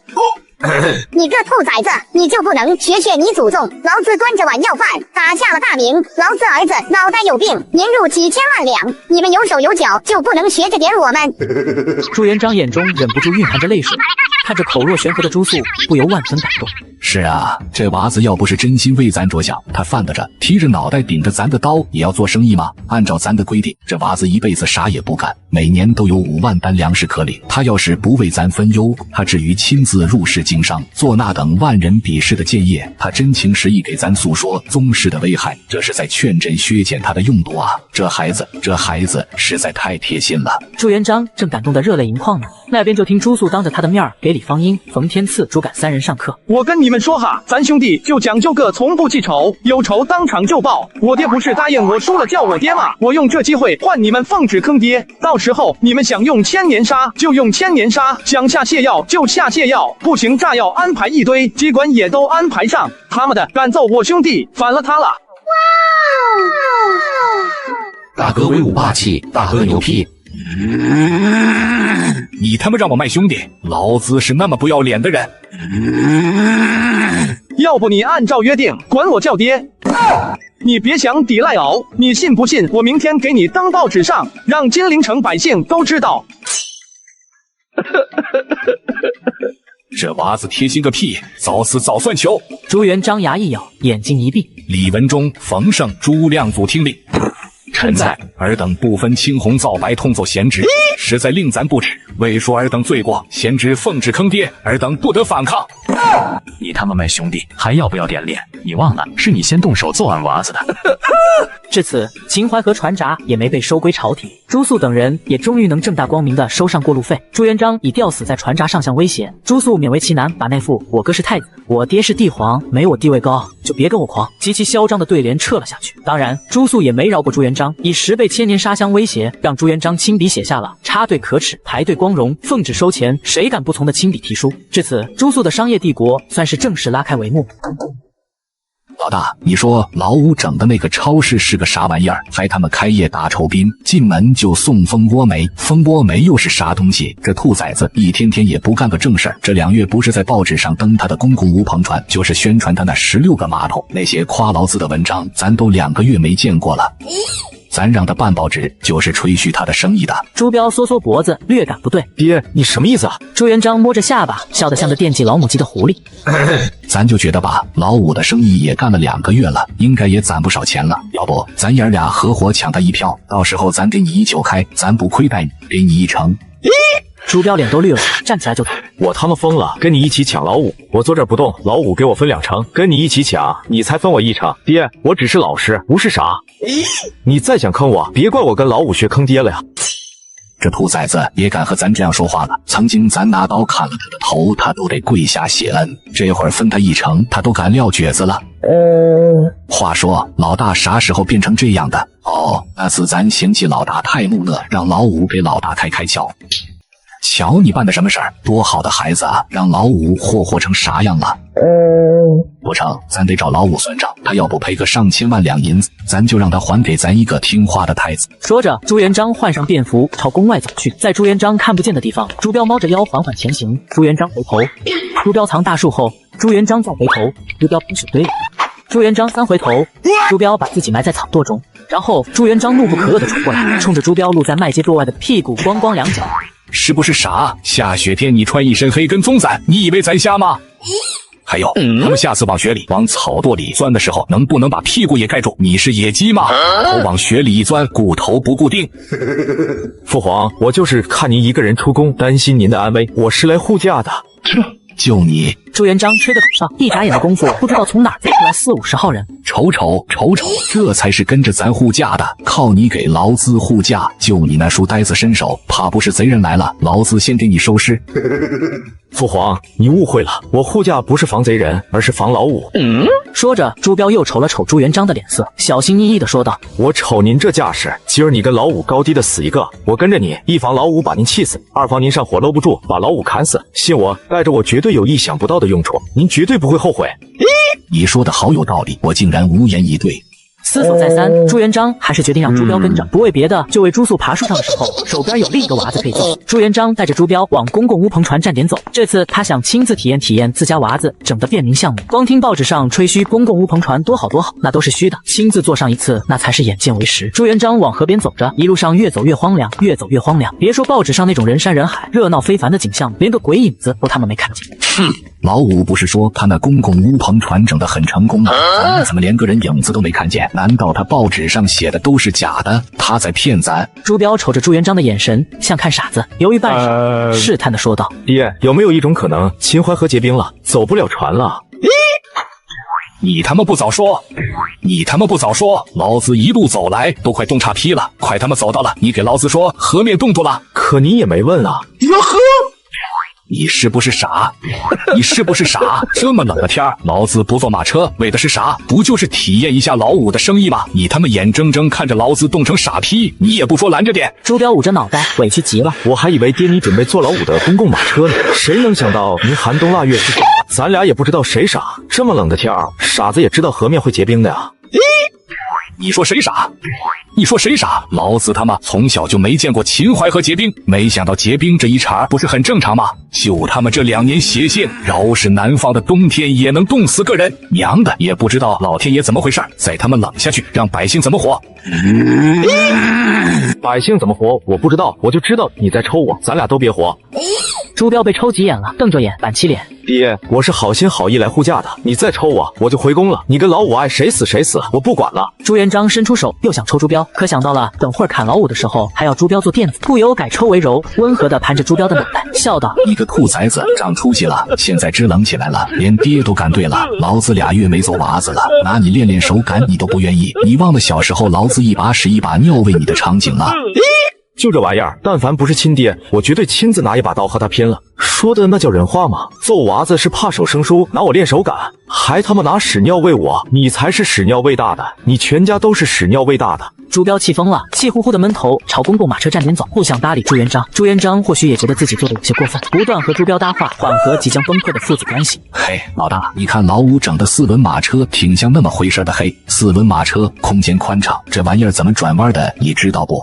你个兔崽子，你就不能学学你祖宗？老子端着碗要饭，打下了大明，老子儿子脑袋有病，年入几千万两，你们有手有脚就不能学着点我们？朱元璋眼中忍不住蕴含着泪水，看着口若悬河的朱素，不由万分感动。是啊，这娃子要不是真心为咱着想，他犯得着提着脑袋顶着咱的刀也要做生意吗？按照咱的规定，这娃子一辈子啥也不干，每年都有5万担粮食可领。他要是不为咱分忧，他至于亲自入室经商，做那等万人鄙视的建业。他真情实意给咱诉说宗室的危害，这是在劝朕削减他的用度啊！这孩子实在太贴心了。朱元璋正感动得热泪盈眶呢，那边就听朱素当着他的面给李方英、冯天赐、朱敢3人上课。我跟你们说哈，咱兄弟就讲究个从不记仇，有仇当场就报。我爹不是答应我输了叫我爹吗？我用这机会换你们奉旨坑爹，到时候你们想用千年杀就用千年杀，想下泻药就下泻药，不行炸药安排一堆，机关也都安排上。他们的敢揍我兄弟，反了他了！大哥威武霸气，大哥牛批。你他妈让我卖兄弟，老子是那么不要脸的人。要不你按照约定管我叫爹。你别想抵赖哦，你信不信我明天给你登报纸上，让金陵城百姓都知道。这娃子贴心个屁，早死早算球。朱元璋牙一咬，眼睛一闭。李文忠、冯胜、朱亮祖听令。臣在，尔等不分青红皂白通奏贤侄，实在令咱不齿。未说尔等罪过，贤侄奉旨坑爹，尔等不得反抗。你他妈卖兄弟，还要不要点脸？你忘了是你先动手揍俺娃子的。至此，秦淮河船闸也没被收归朝廷，朱素等人也终于能正大光明的收上过路费。朱元璋以吊死在船闸上相威胁，朱素勉为其难把那副我哥是太子，我爹是帝皇，没我地位高就别跟我狂，极其嚣张的对联撤了下去。当然，朱素也没饶过朱元璋，以10倍千年杀相威胁，让朱元璋亲笔写下了插队可耻，排队光荣，奉旨收钱，谁敢不从的亲笔题书。至此，朱素的商业帝国算是正式拉开帷幕。老大，你说老五整的那个超市是个啥玩意儿？还他妈开业打酬宾，进门就送蜂窝煤，蜂窝煤又是啥东西？这兔崽子一天天也不干个正事儿，这2月不是在报纸上登他的公公吴鹏传，就是宣传他那16个码头，那些夸劳资的文章，咱都2个月没见过了。咱让他办报纸，就是吹嘘他的生意的。朱标缩缩脖子，略感不对。爹，你什么意思啊？朱元璋摸着下巴，笑得像个惦记老母鸡的狐狸。咱就觉得吧，老五的生意也干了2个月了，应该也攒不少钱了。要不咱爷俩合伙抢他一票，到时候咱给你1/9开，咱不亏待你，给你1成。朱标脸都绿了，站起来就打。我他妈疯了，跟你一起抢老五，我坐这儿不动，老五给我分2成，跟你一起抢，你才分我1成。爹，我只是老实，不是傻。你再想坑我，别怪我跟老五学坑爹了呀。这兔崽子也敢和咱这样说话了。曾经咱拿刀砍了他的头，他都得跪下谢恩。这会儿分他一成，他都敢撂蹶子了。话说老大啥时候变成这样的？哦，那次咱嫌弃老大太木讷，让老五给老大开窍。瞧你办的什么事儿，多好的孩子啊，让老五霍霍成啥样了？不成，咱得找老五算账，他要不赔个上千万两银子，咱就让他还给咱一个听话的太子。说着，朱元璋换上便服朝宫外走去。在朱元璋看不见的地方，朱标猫着腰缓缓前行。朱元璋回头，朱标藏大树后，朱元璋再回头，朱标喷水堆里。朱元璋三回头，朱标把自己埋在草垛中。然后朱元璋怒不可遏地冲过来，冲着朱标露在麦秸垛外的屁股咣咣两脚。是不是傻？下雪天你穿一身黑跟棕伞，你以为咱瞎吗？还有，他们下次往雪里、往草垛里钻的时候，能不能把屁股也盖住？你是野鸡吗？头往雪里一钻，骨头不固定。父皇，我就是看您一个人出宫，担心您的安危，我是来护驾的。就你！朱元璋吹得口哨，一眨眼的功夫，不知道从哪儿飞出来40-50号人。瞅，这才是跟着咱护驾的，靠你给老子护驾！就你那书呆子身手，怕不是贼人来了，老子先给你收尸。父皇，你误会了，我护驾不是防贼人，而是防老五。说着，朱标又瞅了瞅朱元璋的脸色，小心翼翼地说道：“我瞅您这架势，今儿你跟老五高低的死一个，我跟着你，一防老五把您气死，二防您上火搂不住，把老五砍死。信我，带着我绝对有意想不到的用处，您绝对不会后悔。”你说的好有道理，我竟然无言以对。思索再三，朱元璋还是决定让朱标跟着，不为别的，就为朱素爬树上的时候手边有另一个娃子可以揍。朱元璋带着朱标往公共乌篷船站点走，这次他想亲自体验自家娃子整的便民项目。光听报纸上吹嘘公共乌篷船多好，那都是虚的，亲自坐上一次，那才是眼见为实。朱元璋往河边走着，一路上越走越荒凉，别说报纸上那种人山人海、热闹非凡的景象，连个鬼影子都他们没看见。老五不是说他那公共乌篷船整得很成功吗？咱们怎么连个人影子都没看见？难道他报纸上写的都是假的？他在骗咱？朱标瞅着朱元璋的眼神像看傻子，犹豫半晌，试探地说道：“爹，有没有一种可能，秦淮河结冰了，走不了船了？”你他妈不早说！老子一路走来都快冻岔劈了，快他妈走到了，你给老子说河面冻住了，可你也没问啊！哟呵！你是不是傻？这么冷的天儿，老子不坐马车，为的是啥？不就是体验一下老五的生意吗？你他妈眼睁睁看着老子冻成傻批，你也不说拦着点！朱标捂着脑袋，委屈极了。我还以为爹你准备坐老五的公共马车呢，谁能想到您寒冬腊月是傻？咱俩也不知道谁傻。这么冷的天儿，傻子也知道河面会结冰的呀。你说谁傻？老子他妈从小就没见过秦淮河结冰，没想到结冰这一茬不是很正常吗？就他妈这2年邪性，饶是南方的冬天也能冻死个人，娘的也不知道老天爷怎么回事，再他妈冷下去，让百姓怎么活？百姓怎么活我不知道，我就知道你在抽我，咱俩都别活。朱标被抽急眼了，瞪着眼，板起脸。爹，我是好心好意来护驾的，你再抽我就回宫了。你跟老五爱谁死谁死，我不管了。朱元璋伸出手又想抽朱标，可想到了等会儿砍老五的时候还要朱标做垫子，不由改抽为柔，温和地盘着朱标的脑袋，笑道：“你个兔崽子，长出息了，现在支棱起来了，连爹都敢对了。老子2月没揍娃子了，拿你练手感你都不愿意，你忘了小时候老子一把屎一把尿喂你的场景了？”就这玩意儿，但凡不是亲爹，我绝对亲自拿一把刀和他拼了。说的那叫人话吗？揍娃子是怕手生疏，拿我练手感，还他妈拿屎尿喂我，你才是屎尿喂大的，你全家都是屎尿喂大的。朱标气疯了，气呼呼的闷头朝公共马车站点走，不想搭理朱元璋。朱元璋或许也觉得自己做的有些过分，不断和朱标搭话，缓和即将崩溃的父子关系。嘿，老大，你看老五整的4轮马车挺像那么回事的。嘿，4轮马车空间宽敞，这玩意儿怎么转弯的，你知道不？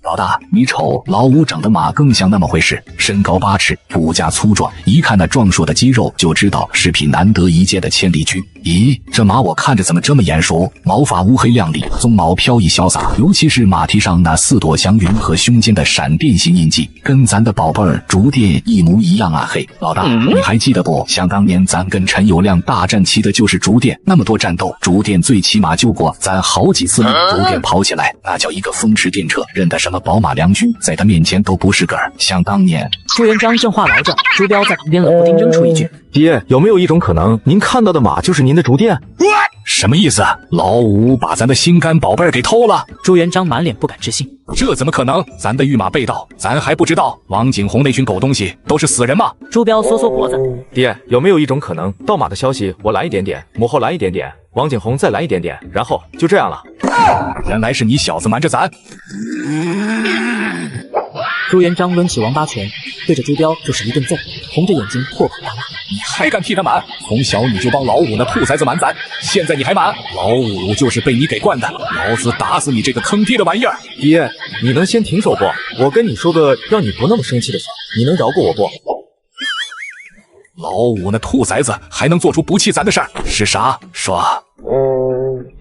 老大，你瞅老五整的马更像那么回事，身高8尺，骨架粗壮，一看那壮硕的肌肉就知道是匹难得一见的千里驹。咦，这马我看着怎么这么眼熟？毛发乌黑亮丽，鬃毛飘逸潇洒，尤其是马蹄上那4朵祥云和胸间的闪电形印记，跟咱的宝贝儿竹电一模一样啊！嘿，老大，你还记得不？想当年咱跟陈友谅大战骑的就是竹电，那么多战斗，竹电最起码救过咱好几次命。竹电跑起来那叫一个风驰电掣，认得什么宝马良驹，在他面前都不是个儿。想当年，朱元璋正话痨着，朱标在旁边冷不丁扔出一句：“爹，有没有一种可能，您看到的马就是您的竹电？”什么意思？老五把咱的心肝宝贝儿给偷了？朱元璋满脸不敢置信，这怎么可能？咱的御马被盗，咱还不知道王景洪那群狗东西都是死人吗？朱标缩缩脖子，爹，有没有一种可能，盗马的消息我来一点点，母后来一点点，王景洪再来一点点，然后就这样了？原来是你小子瞒着咱！朱元璋抡起王八拳，对着朱标就是一顿揍，红着眼睛破口大骂：“你还敢替他瞒？从小你就帮老五那兔崽子瞒咱，现在你还瞒？老五就是被你给惯的，老子打死你这个坑爹的玩意儿！”爹，你能先停手不？我跟你说个让你不那么生气的事，你能饶过我不？老五那兔崽子还能做出不气咱的事儿，是啥？说。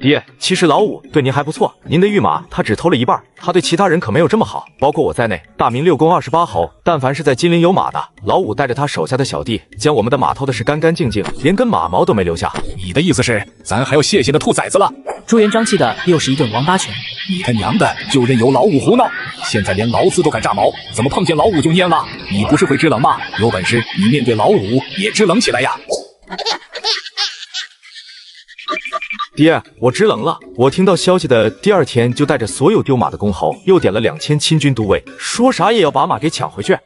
爹，其实老五对您还不错，您的御马他只偷了一半，他对其他人可没有这么好，包括我在内。大明6宫28侯，但凡是在金陵有马的，老五带着他手下的小弟，将我们的马偷的是干干净净，连根马毛都没留下。你的意思是，咱还要谢谢那兔崽子了？朱元璋气的又是一顿王八拳。你他娘的就任由老五胡闹，现在连劳资都敢炸毛，怎么碰见老五就蔫了？你不是会制冷吗？有本事你面对老五也制冷起来呀！爹，我支棱了。我听到消息的第2天就带着所有丢马的公侯，又点了2000亲军都尉，说啥也要把马给抢回去。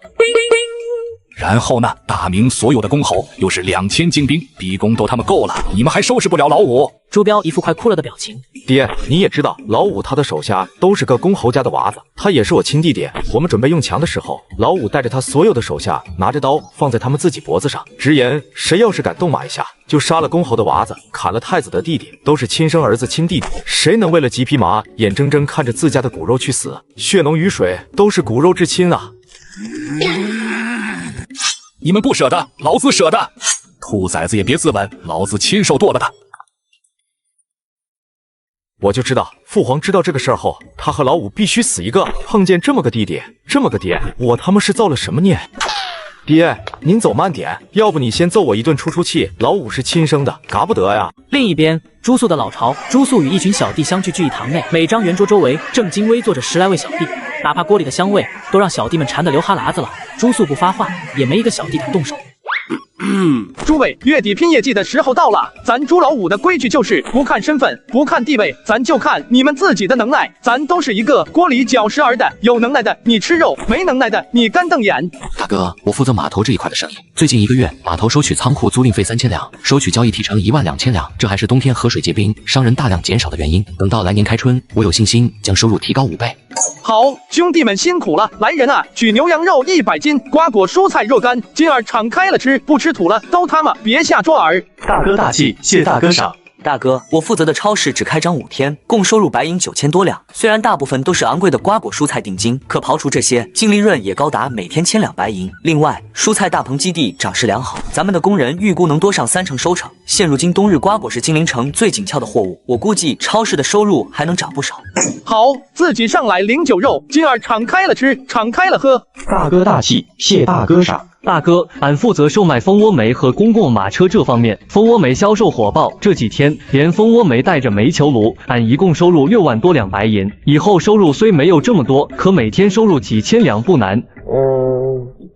然后呢？大明所有的公侯又是2000精兵，逼宫都他妈够了，你们还收拾不了老五？朱标一副快哭了的表情。爹，你也知道，老五他的手下都是个公侯家的娃子，他也是我亲弟弟。我们准备用强的时候，老五带着他所有的手下，拿着刀放在他们自己脖子上，直言谁要是敢动马一下，就杀了公侯的娃子，砍了太子的弟弟，都是亲生儿子亲弟弟，谁能为了几匹马，眼睁睁看着自家的骨肉去死？血浓于水，都是骨肉至亲啊！你们不舍得，老子舍得。兔崽子也别自刎，老子亲手剁了他。我就知道，父皇知道这个事儿后，他和老五必须死一个。碰见这么个弟弟，这么个爹，我他妈是造了什么孽？爹，您走慢点，要不你先揍我一顿出出气。老五是亲生的，嘎不得呀。另一边，朱肃的老巢，朱肃与一群小弟相聚聚义堂内，每张圆桌周围正襟危坐着10来位小弟，哪怕锅里的香味都让小弟们馋得流哈喇子了。朱肃不发话，也没一个小弟敢动手。诸位，月底拼业绩的时候到了，咱朱老五的规矩就是不看身份，不看地位，咱就看你们自己的能耐。咱都是一个锅里搅食儿的，有能耐的你吃肉，没能耐的你干瞪眼。大哥，我负责码头这一块的生意，最近1个月码头收取仓库租赁费3000两，收取交易提成12000两，这还是冬天河水结冰，商人大量减少的原因。等到来年开春，我有信心将收入提高5倍。好，兄弟们辛苦了！来人啊，取牛羊肉100斤，瓜果蔬菜若干，今儿敞开了吃，不吃土了都他妈别下桌儿！大哥大气，谢大哥赏。大哥，我负责的超市只开张5天，共收入白银9000多两。虽然大部分都是昂贵的瓜果蔬菜定金，可刨除这些，净利润也高达每天1000两白银。另外，蔬菜大棚基地长势良好，咱们的工人预估能多上30%收成。现如今冬日瓜果是金陵城最紧俏的货物，我估计超市的收入还能涨不少。好，自己上来领酒肉，今儿敞开了吃，敞开了喝。大哥大气，谢大哥赏。大哥，俺负责售卖蜂窝煤和公共马车这方面，蜂窝煤销售火爆，这几天连蜂窝煤带着煤球炉，俺一共收入6万多两白银。以后收入虽没有这么多，可每天收入几千两不难。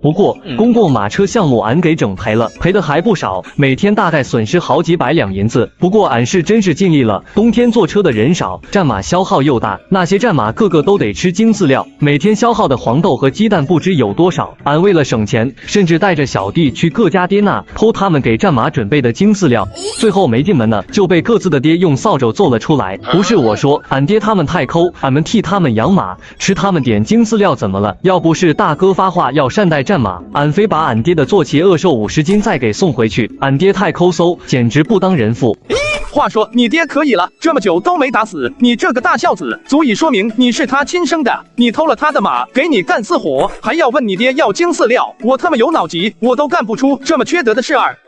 不过公共马车项目俺给整赔了，赔的还不少，每天大概损失好几百两银子。不过俺是真是尽力了，冬天坐车的人少，战马消耗又大，那些战马个个都得吃精饲料，每天消耗的黄豆和鸡蛋不知有多少。俺为了省钱，甚至带着小弟去各家爹那偷他们给战马准备的精饲料，最后没进门呢，就被各自的爹用扫帚揍了出来。不是我说，俺爹他们太抠，俺们替他们养马，吃他们点精饲料怎么了？要不是大哥发话要善待战马，俺非把俺爹的坐骑恶兽50斤再给送回去。俺爹太抠搜，简直不当人父。话说你爹可以了，这么久都没打死你这个大孝子，足以说明你是他亲生的。你偷了他的马，给你干私活，还要问你爹要精饲料，我他妈有脑急，我都干不出这么缺德的事儿。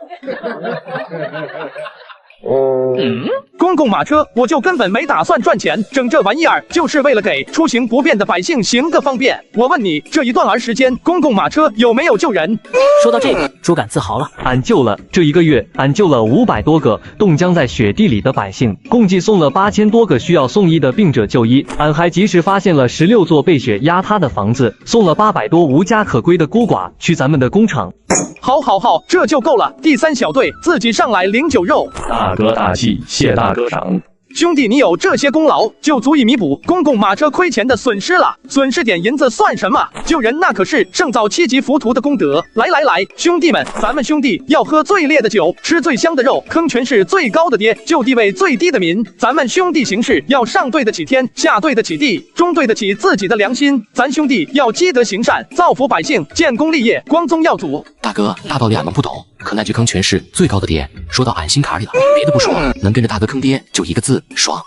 公共马车我就根本没打算赚钱，整这玩意儿就是为了给出行不便的百姓行个方便。我问你，这一段儿时间公共马车有没有救人？说到这个，朱敢自豪了，俺救了，这1个月俺救了500多个冻僵在雪地里的百姓，共计送了8000多个需要送医的病者就医。俺还及时发现了16座被雪压塌的房子，送了800多无家可归的孤寡去咱们的工厂。好，这就够了。第3小队自己上来领酒肉。大大哥大气，谢大哥赏。兄弟，你有这些功劳，就足以弥补公共马车亏钱的损失了。损失点银子算什么？救人那可是胜造7级浮屠的功德。来，兄弟们，咱们兄弟要喝最烈的酒，吃最香的肉，坑权势最高的爹，救地位最低的民。咱们兄弟行事要上对得起天，下对得起地，中对得起自己的良心。咱兄弟要积德行善，造福百姓，建功立业，光宗耀祖。大哥，大道理俺们不懂，可那句坑权势最高的爹，说到俺心坎里了。别的不说，能跟着大哥坑爹，就一个字，爽。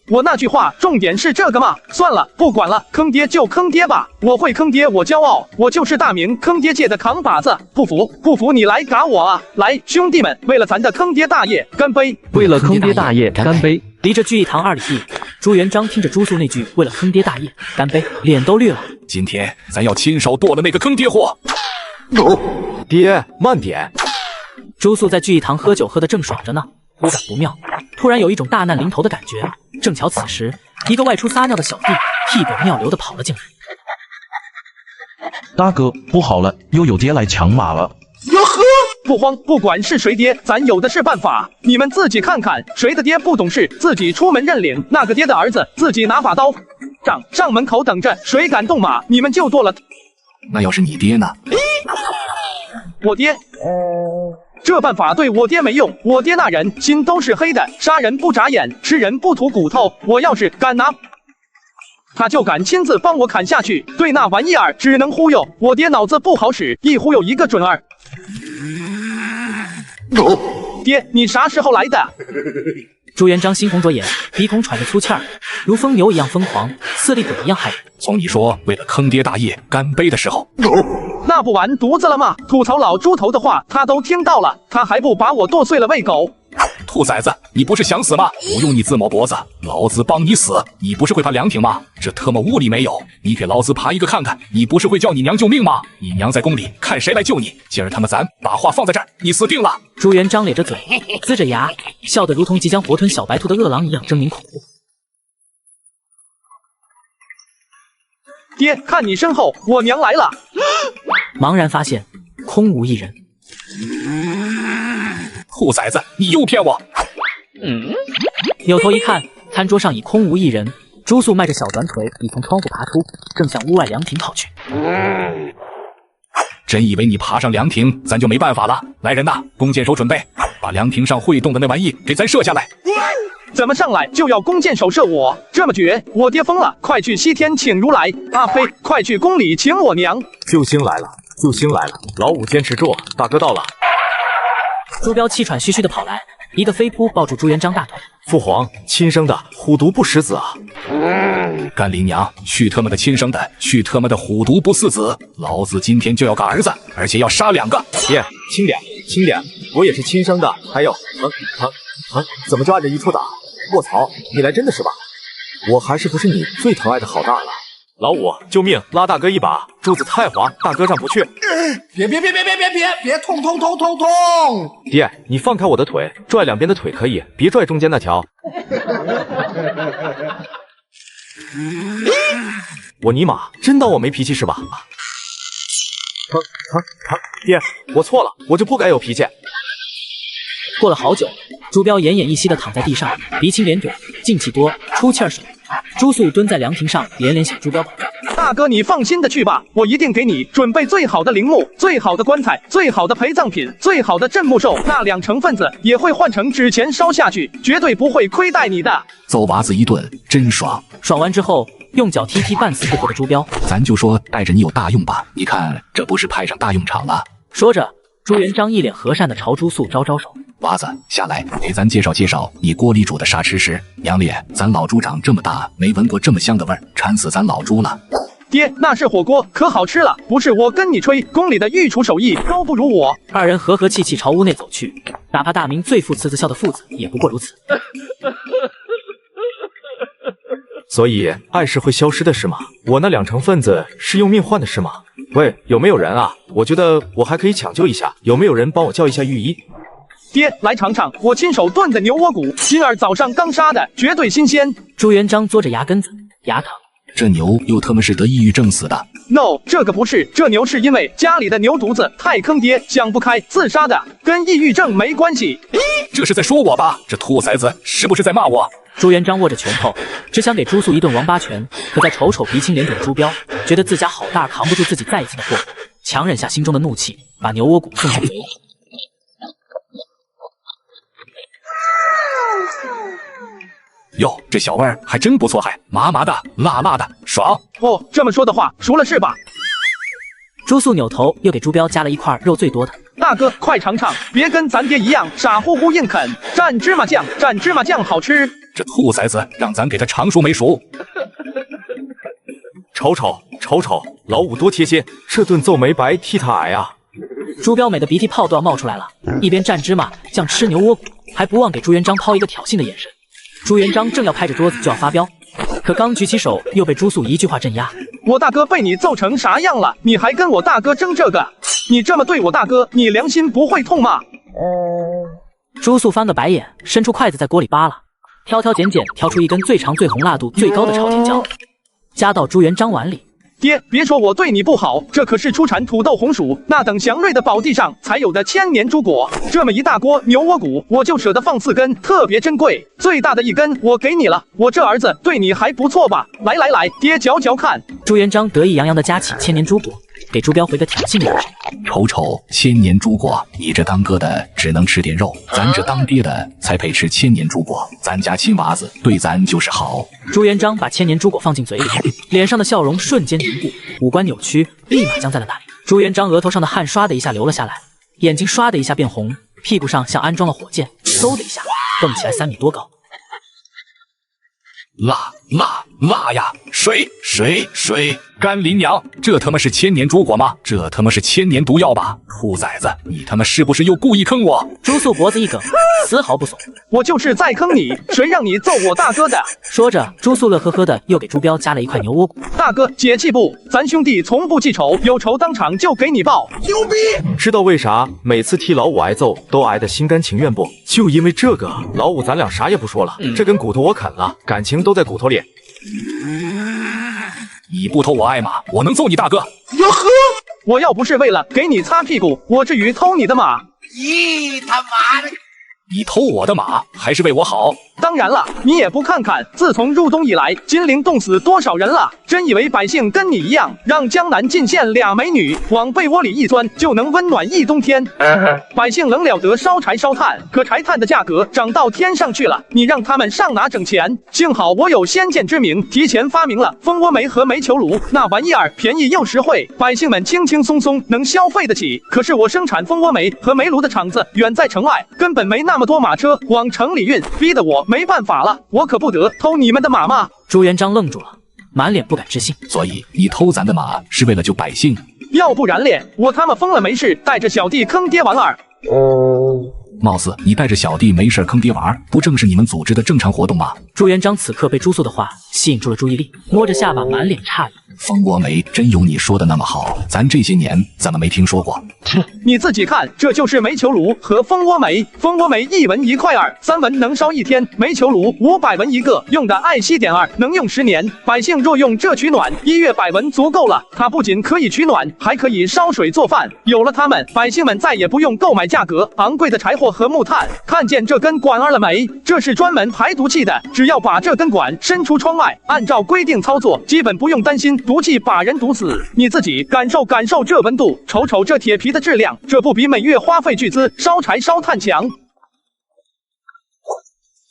我那句话重点是这个嘛？算了，不管了，坑爹就坑爹吧。我会坑爹，我骄傲，我就是大明坑爹界的扛把子。不服你来嘎我啊！来，兄弟们，为了咱的坑爹大业，干杯！为了坑爹大业，干杯！离着聚义堂2里地，朱元璋听着朱素那句为了坑爹大业，干杯，脸都绿了。今天咱要亲手剁了那个坑爹货。爹，慢点。朱素在聚义堂喝酒喝得正爽着呢，忽感不妙，突然有一种大难临头的感觉。正巧此时，一个外出撒尿的小弟屁滚尿流的跑了进来。大哥，不好了，又有爹来抢马了。哟呵，不慌，不管是谁爹，咱有的是办法。你们自己看看，谁的爹不懂事，自己出门认领，那个爹的儿子自己拿把刀上门口等着，谁敢动马，你们就剁了。那要是你爹呢？我爹，这办法对我爹没用，我爹那人心都是黑的，杀人不眨眼，吃人不吐骨头。我要是敢拿，他就敢亲自帮我砍下去。对那玩意儿只能忽悠，我爹脑子不好使，一忽悠一个准儿。爹，你啥时候来的？朱元璋猩红着眼，鼻孔喘着粗气儿，如疯牛一样疯狂，似厉鬼一样害人。从你说为了坑爹大业干杯的时候，那不完犊子了吗？吐槽老猪头的话他都听到了，他还不把我剁碎了喂狗？兔崽子，你不是想死吗？不用你自抹脖子，老子帮你死。你不是会爬凉亭吗？这特么屋里没有，你给老子爬一个看看。你不是会叫你娘救命吗？你娘在宫里，看谁来救你。今儿他妈咱把话放在这儿，你死定了。朱元璋咧着嘴，呲着牙，笑得如同即将活吞小白兔的饿狼一样狰狞恐怖。爹，看你身后，我娘来了。茫然发现空无一人。兔崽子，你又骗我！扭头一看，餐桌上已空无一人。朱素迈着小短腿已从窗户爬出，正向屋外凉亭跑去。真以为你爬上凉亭，咱就没办法了？来人呐，弓箭手准备，把凉亭上会动的那玩意给咱射下来。怎么上来就要弓箭手射我？这么绝，我爹疯了！快去西天请如来！阿呸！快去宫里请我娘！救星来了，救星来了！老五坚持住，大哥到了。朱标气喘吁吁的跑来，一个飞扑抱住朱元璋大腿。父皇，亲生的虎毒不食子啊！干林娘，去他妈的亲生的，去他妈的虎毒不嗣子！老子今天就要个儿子，而且要杀2个！爹，轻点，轻点，我也是亲生的。还有，怎么就按着一处打？卧槽，你来真的是吧？我还是不是你最疼爱的好大了？老五，救命！拉大哥一把，柱子太滑，大哥上不去。别痛！爹，你放开我的腿，拽两边的腿可以，别拽中间那条。我尼玛，真当我没脾气是吧？爹，我错了，我就不该有脾气。过了好久，朱标奄奄一息地躺在地上，鼻青脸肿，进气多，出气少。朱素蹲在凉亭上，连连向朱标保证：“大哥，你放心的去吧，我一定给你准备最好的陵墓、最好的棺材、最好的陪葬品、最好的镇墓兽，那2成分子也会换成纸钱烧下去，绝对不会亏待你的。”揍娃子一顿，真爽！爽完之后，用脚踢半死不活的朱标。咱就说带着你有大用吧，你看这不是派上大用场了。说着，朱元璋一脸和善地朝朱素招招手。娃子，下来给咱介绍介绍你锅里煮的啥吃食。娘咧，咱老猪长这么大，没闻过这么香的味儿，馋死咱老猪了。爹，那是火锅，可好吃了。不是我跟你吹，宫里的御厨手艺都不如我。2人和和气气朝屋内走去，哪怕大明最父慈子孝的父子，也不过如此。所以爱是会消失的是吗？我那2成分子是用命换的是吗？喂，有没有人啊？我觉得我还可以抢救一下，有没有人帮我叫一下御医？爹，来尝尝我亲手炖的牛窝骨，今儿早上刚杀的，绝对新鲜。朱元璋嘬着牙根子，牙疼，这牛又他妈是得抑郁症死的。No， 这个不是，这牛是因为家里的牛犊子太坑爹，想不开自杀的，跟抑郁症没关系。这是在说我吧？这兔崽子是不是在骂我？朱元璋握着拳头，只想给朱素一顿王八拳，可再瞅瞅鼻青脸肿的朱标，觉得自家好大扛不住自己再一次的祸，强忍下心中的怒气，把牛窝骨送进嘴里。哟，这小味儿还真不错，还麻麻的、辣辣的，爽。哦，这么说的话，熟了是吧？朱素扭头又给朱标夹了一块肉最多的。大哥，快尝尝，别跟咱爹一样傻乎乎硬啃。蘸芝麻酱，蘸芝麻酱好吃。这兔崽子让咱给他尝熟没熟？瞅瞅，老五多贴心，这顿揍没白替他挨啊！朱标美的鼻涕泡都要冒出来了，一边蘸芝麻酱吃牛窝骨，还不忘给朱元璋抛一个挑衅的眼神。朱元璋正要拍着桌子就要发飙，可刚举起手又被朱素一句话镇压。我大哥被你揍成啥样了？你还跟我大哥争这个？你这么对我大哥，你良心不会痛吗？朱素翻个白眼，伸出筷子在锅里扒拉，挑拣挑出一根最长、最红、辣度最高的朝天椒，夹到朱元璋碗里。爹，别说我对你不好，这可是出产土豆红薯那等祥瑞的宝地上才有的千年猪果。这么一大锅牛窝骨，我就舍得放4根，特别珍贵。最大的一根我给你了，我这儿子对你还不错吧？来，爹嚼嚼看。朱元璋得意洋洋地夹起千年猪果，给朱标回个挑衅眼神。瞅千年猪果，你这当哥的只能吃点肉，咱这当爹的才配吃千年猪果。咱家亲娃子对咱就是好。朱元璋把千年猪果放进嘴里，脸上的笑容瞬间凝固，五官扭曲，立马僵在了那里。朱元璋额头上的汗唰的一下流了下来，眼睛唰的一下变红，屁股上像安装了火箭，嗖的一下蹦起来3米多高。辣呀！水！甘霖娘，这他妈是千年猪果吗？这他妈是千年毒药吧？兔崽子，你他妈是不是又故意坑我？朱素脖子一梗，丝毫不怂。我就是在坑你，谁让你揍我大哥的？说着，朱素乐呵呵的又给朱标夹了一块牛窝骨。大哥解气不？咱兄弟从不记仇，有仇当场就给你报。牛逼！知道为啥每次替老五挨揍都挨得心甘情愿不？就因为这个，老五咱俩啥也不说了，这根骨头我啃了，感情都在骨头里。你不偷我爱马，我能揍你大哥？哟呵！我要不是为了给你擦屁股，我至于偷你的马？咦，他妈的！你偷我的马，还是为我好？当然了，你也不看看，自从入冬以来，金陵冻死多少人了？真以为百姓跟你一样，让江南进献俩美女往被窝里一钻就能温暖一冬天？百姓能了得烧柴烧炭，可柴炭的价格涨到天上去了，你让他们上哪整钱？幸好我有先见之明，提前发明了蜂窝煤和煤球炉，那玩意儿便宜又实惠，百姓们轻轻松松能消费得起。可是我生产蜂窝煤和煤炉的厂子远在城外，根本没那么多马车往城里运，逼得我没办法了，我可不得偷你们的马吗？朱元璋愣住了，满脸不敢置信。所以你偷咱的马是为了救百姓？要不然咧，我他妈疯了没事带着小弟坑爹玩儿。貌似你带着小弟没事坑爹玩，不正是你们组织的正常活动吗？朱元璋此刻被朱素的话吸引住了注意力，摸着下巴满脸诧异。蜂窝煤真有你说的那么好？咱这些年怎么没听说过？你自己看，这就是煤球炉和蜂窝煤。蜂窝煤1文1块2，3文能烧1天；煤球炉500文一个，用的爱惜点2，能用10年。百姓若用这取暖，1月100文足够了。它不仅可以取暖，还可以烧水做饭。有了它们，百姓们再也不用购买价格昂贵的柴火和木炭。看见这根管儿了没？这是专门排毒气的，只要把这根管伸出窗外，按照规定操作，基本不用担心毒气把人毒死。你自己感受感受这温度，瞅瞅这铁皮的质量，这不比每月花费巨资烧柴烧炭强？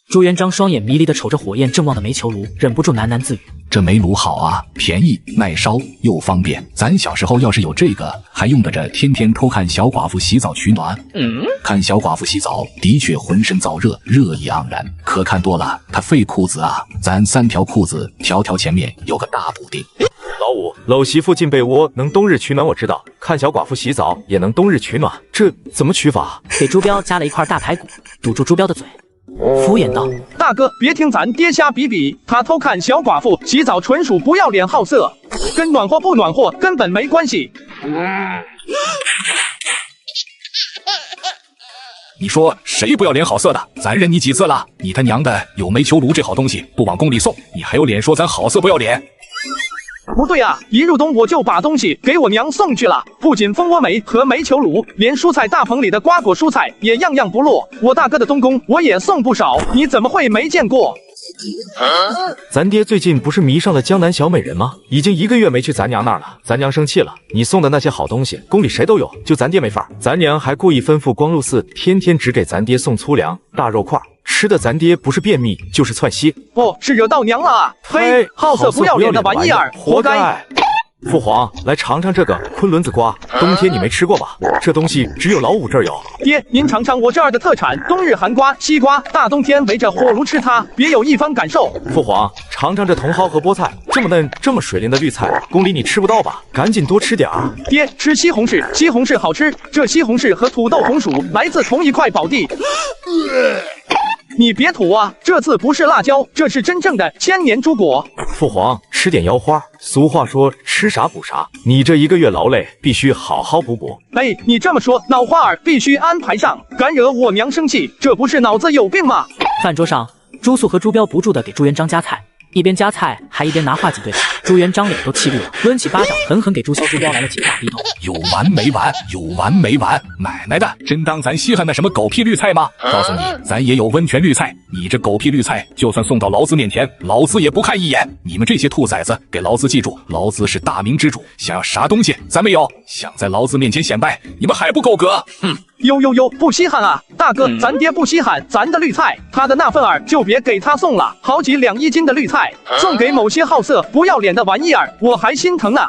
朱元璋双眼迷离地瞅着火焰正旺的煤球炉，忍不住喃喃自语：这煤炉好啊，便宜耐烧又方便。咱小时候要是有这个，还用得着天天偷看小寡妇洗澡取暖？看小寡妇洗澡的确浑身燥热，热意盎然，可看多了她费裤子啊。咱3条裤子，条条前面有个大补丁。老五搂媳妇进被窝能冬日取暖，我知道，看小寡妇洗澡也能冬日取暖，这怎么取法？给朱标加了一块大排骨，堵住朱标的嘴，敷衍道：大哥，别听咱爹瞎比比，他偷看小寡妇洗澡纯属不要脸好色，跟暖和不暖和根本没关系。你说谁不要脸好色的？咱认你几次了？你他娘的有煤球炉这好东西不往宫里送，你还有脸说咱好色不要脸？不对啊，一入冬我就把东西给我娘送去了，不仅蜂窝煤和煤球炉，连蔬菜大棚里的瓜果蔬菜也样样不落。我大哥的冬宫我也送不少，你怎么会没见过？咱爹最近不是迷上了江南小美人吗？已经1个月没去咱娘那儿了，咱娘生气了。你送的那些好东西，宫里谁都有，就咱爹没法。咱娘还故意吩咐光禄寺天天只给咱爹送粗粮、大肉块，吃的咱爹不是便秘就是窜稀。哦，是惹到娘了啊！嘿，好色不要脸的玩意儿，活该！父皇，来尝尝这个昆仑子瓜，冬天你没吃过吧？这东西只有老五这儿有。爹，您尝尝我这儿的特产冬日寒瓜、西瓜，大冬天围着火炉吃它，别有一番感受。父皇，尝尝这茼蒿和菠菜，这么嫩、这么水灵的绿菜，宫里你吃不到吧？赶紧多吃点儿。爹，吃西红柿，西红柿好吃，这西红柿和土豆红薯来自同一块宝地。你别吐啊！这次不是辣椒，这是真正的千年猪果。父皇，吃点腰花。俗话说吃啥补啥，你这1个月劳累，必须好好补补。哎，你这么说，脑花儿必须安排上，敢惹我娘生气，这不是脑子有病吗？饭桌上，朱素和朱标不住地给朱元璋夹菜，一边夹菜还一边拿话挤对方。朱元璋脸都气绿了，抡起巴掌狠狠给朱萧朱标来了几个大逼头。有完没完？有完没完？奶奶的，真当咱稀罕那什么狗屁绿菜吗？告诉你，咱也有温泉绿菜。你这狗屁绿菜，就算送到老子面前，老子也不看一眼。你们这些兔崽子，给老子记住，老子是大明之主，想要啥东西咱没有，想在老子面前显摆，你们还不够格。呦，不稀罕啊，大哥，咱爹不稀罕咱的绿菜，他的那份儿就别给他送了，好几两1斤的绿菜，送给某些好色不要脸的玩意儿，我还心疼呢。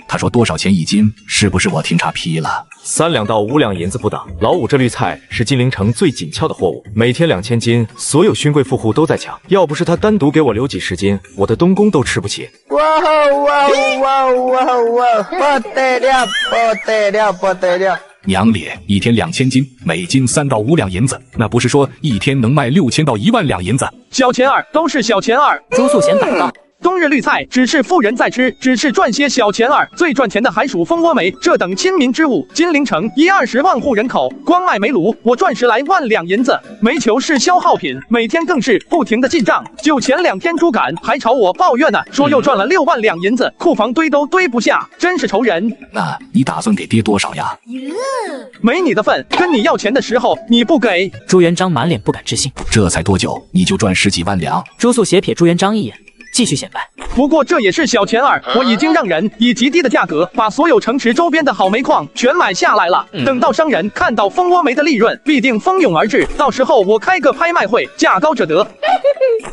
他说多少钱1斤？是不是我听岔劈了？3两到5两银子不等。老五这绿菜是金陵城最紧俏的货物，每天2000斤，所有勋贵富户都在抢。要不是他单独给我留几十斤，我的东宫都吃不起。哇，不得了！娘咧，一天2000斤，每斤3到5两银子，那不是说一天能卖6000到1万两银子？小钱儿都是小钱儿。朱素贤摆道。冬日绿菜只是富人在吃，只是赚些小钱儿，最赚钱的还属蜂窝煤这等亲民之物。金陵城1-20万户人口，光卖煤炉我赚10来万两银子。煤球是消耗品，每天更是不停的进账。就前2天朱敢还朝我抱怨呢，说又赚了6万两银子，库房堆都堆不下，真是愁人。那你打算给爹多少呀？没你的份，跟你要钱的时候你不给。朱元璋满脸不敢置信，这才多久你就赚10几万两？朱素斜瞥朱元璋一眼，继续显摆。不过这也是小钱儿，我已经让人以极低的价格把所有城池周边的好煤矿全买下来了。等到商人看到蜂窝煤的利润，必定蜂拥而至，到时候我开个拍卖会，价高者得。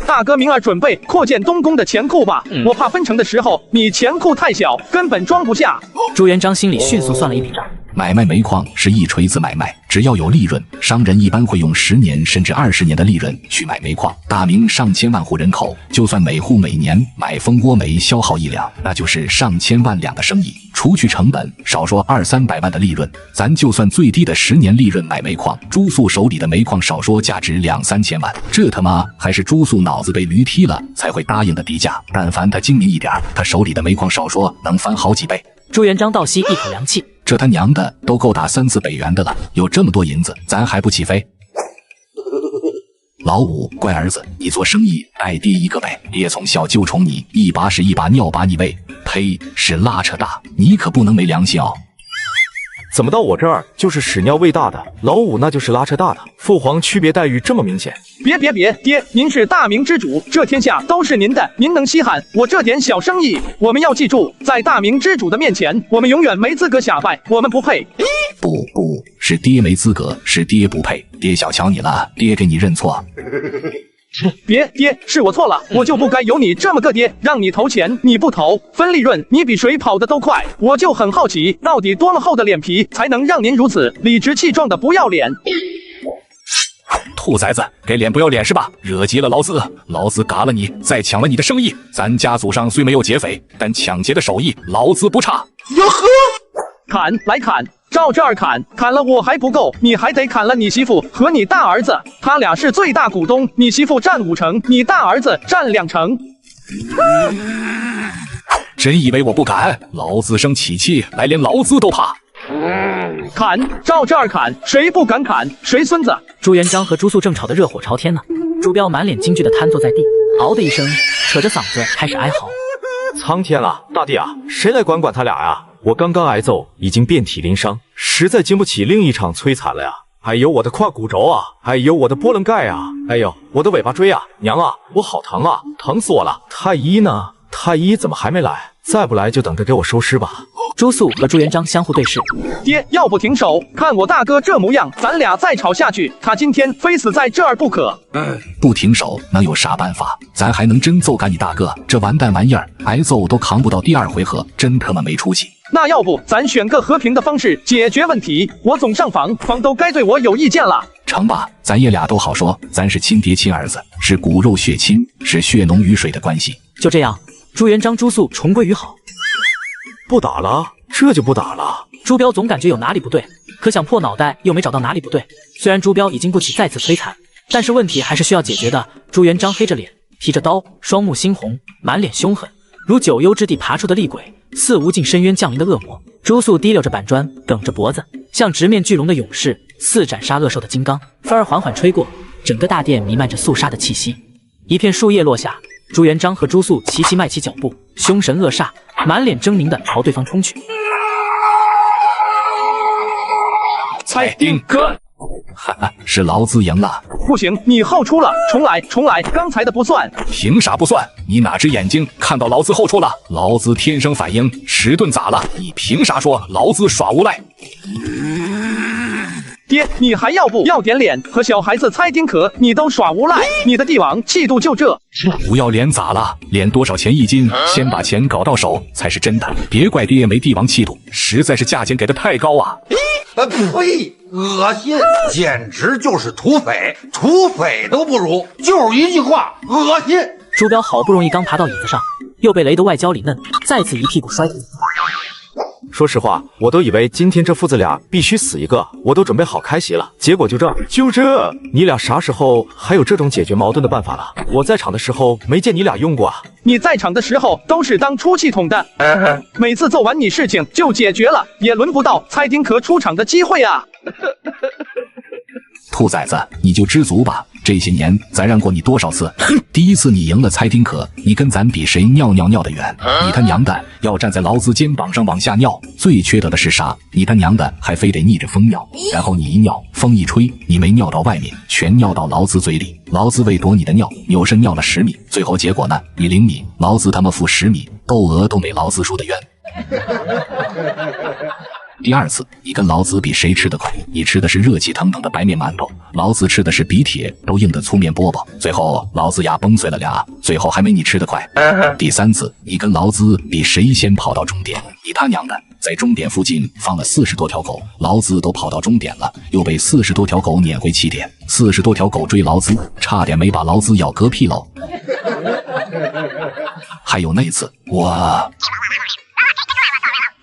大哥明儿准备扩建东宫的钱库吧，我怕分成的时候你钱库太小，根本装不下。朱元璋心里迅速算了一笔账。买卖煤矿是一锤子买卖，只要有利润，商人一般会用10年甚至20年的利润去买煤矿。大明上千万户人口，就算每户每年买蜂窝煤消耗1两，那就是上千万两的生意。除去成本，少说200-300万的利润，咱就算最低的10年利润买煤矿，朱素手里的煤矿少说价值2-3千万，这他妈还是朱素脑子被驴踢了才会答应的低价。但凡他精明一点，他手里的煤矿少说能翻好几倍。朱元璋倒吸一口凉气，这他娘的都够打3次北元的了，有这么多银子，咱还不起飞？老五，乖儿子，你做生意带爹一个呗，爹从小就宠你，一把屎一把尿把你喂，呸，是拉扯大，你可不能没良心哦。怎么到我这儿就是屎尿喂大的，老五那就是拉扯大的？父皇区别待遇这么明显？别，爹，您是大明之主，这天下都是您的，您能稀罕我这点小生意？我们要记住，在大明之主的面前，我们永远没资格下拜，我们不配。不，是爹没资格，是爹不配，爹小瞧你了，爹给你认错。别，爹，是我错了，我就不该有你这么个爹，让你投钱你不投，分利润你比谁跑得都快。我就很好奇，到底多么厚的脸皮才能让您如此理直气壮的不要脸？兔崽子，给脸不要脸是吧？惹急了老子，老子嘎了你，再抢了你的生意。咱家祖上虽没有劫匪，但抢劫的手艺老子不差。哟呵，砍来砍！照这儿砍，砍了我还不够，你还得砍了你媳妇和你大儿子，他俩是最大股东，你媳妇占5成，你大儿子占2成。真以为我不敢？老子生起气来，连老子都怕。砍，照这儿砍，谁不敢砍谁孙子。朱元璋和朱素正吵得热火朝天呢，朱标满脸惊惧地瘫坐在地，嗷的一声，扯着嗓子开始哀嚎。苍天啊，大地啊，谁来管他俩呀？我刚刚挨揍，已经遍体鳞伤，实在经不起另一场摧残了呀！哎呦，我的胯骨轴啊！哎呦，我的波棱盖啊！哎呦，我的尾巴椎啊！娘啊，我好疼啊，疼死我了！太医呢？太医怎么还没来？再不来就等着给我收尸吧！朱素和朱元璋相互对视，爹，要不停手？看我大哥这模样，咱俩再吵下去，他今天非死在这儿不可。不停手能有啥办法？咱还能真揍干你大哥？这完蛋玩意儿，挨揍都扛不到第2回合，真他妈没出息。那要不咱选个和平的方式解决问题？我总上访，房都该对我有意见了。成吧，咱爷俩都好说，咱是亲爹亲儿子，是骨肉血亲，是血浓于水的关系。就这样，朱元璋、朱素重归于好。不打了，这就不打了。朱标总感觉有哪里不对，可想破脑袋又没找到哪里不对。虽然朱标已经不起再次摧残，但是问题还是需要解决的。朱元璋黑着脸，提着刀，双目猩红，满脸凶狠，如九幽之地爬出的厉鬼，似无尽深渊降临的恶魔。朱素提溜着板砖，梗着脖子，像直面巨龙的勇士，似斩杀恶兽的金刚。风儿缓缓吹过，整个大殿弥漫着肃杀的气息。一片树叶落下，朱元璋和朱素齐齐迈起脚步，凶神恶煞，满脸狰狞地朝对方冲去。蔡丁哥，哈哈，是老子赢了。不行，你后出了，重来，重来，刚才的不算。凭啥不算？你哪只眼睛看到老子后出了？老子天生反应，迟钝咋了？你凭啥说老子耍无赖？爹，你还要不要点脸？和小孩子猜丁壳，你都耍无赖，你的帝王气度就这。不要脸咋了？脸多少钱一斤？先把钱搞到手才是真的。别怪爹没帝王气度，实在是价钱给的太高啊！呸！恶心，简直就是土匪，土匪都不如，就是一句话，恶心。朱标好不容易刚爬到椅子上，又被雷得外焦里嫩，再次一屁股摔倒。说实话，我都以为今天这父子俩必须死一个，我都准备好开席了。结果就这，你俩啥时候还有这种解决矛盾的办法了？我在场的时候没见你俩用过啊。你在场的时候都是当出气筒的，每次揍完你事情就解决了，也轮不到猜丁壳出场的机会啊。兔崽子，你就知足吧。这些年咱让过你多少次？第一次你赢了猜丁壳，你跟咱比谁尿得远？你他娘的要站在老子肩膀上往下尿，最缺德的是啥？你他娘的还非得逆着风尿，然后你一尿，风一吹，你没尿到外面，全尿到老子嘴里。老子为躲你的尿，扭身尿了10米，最后结果呢？你0米，老子他妈负10米，窦娥都没老子输得冤。第二次，你跟老子比谁吃得快？你吃的是热气腾腾的白面馒头，老子吃的是比铁都硬的粗面饽饽。最后老子牙崩碎了俩，最后还没你吃得快。第三次，你跟老子比谁先跑到终点？你他娘的，在终点附近放了40多条狗，老子都跑到终点了，又被40多条狗撵回起点，40多条狗追老子，差点没把老子咬嗝屁喽。还有那次，我。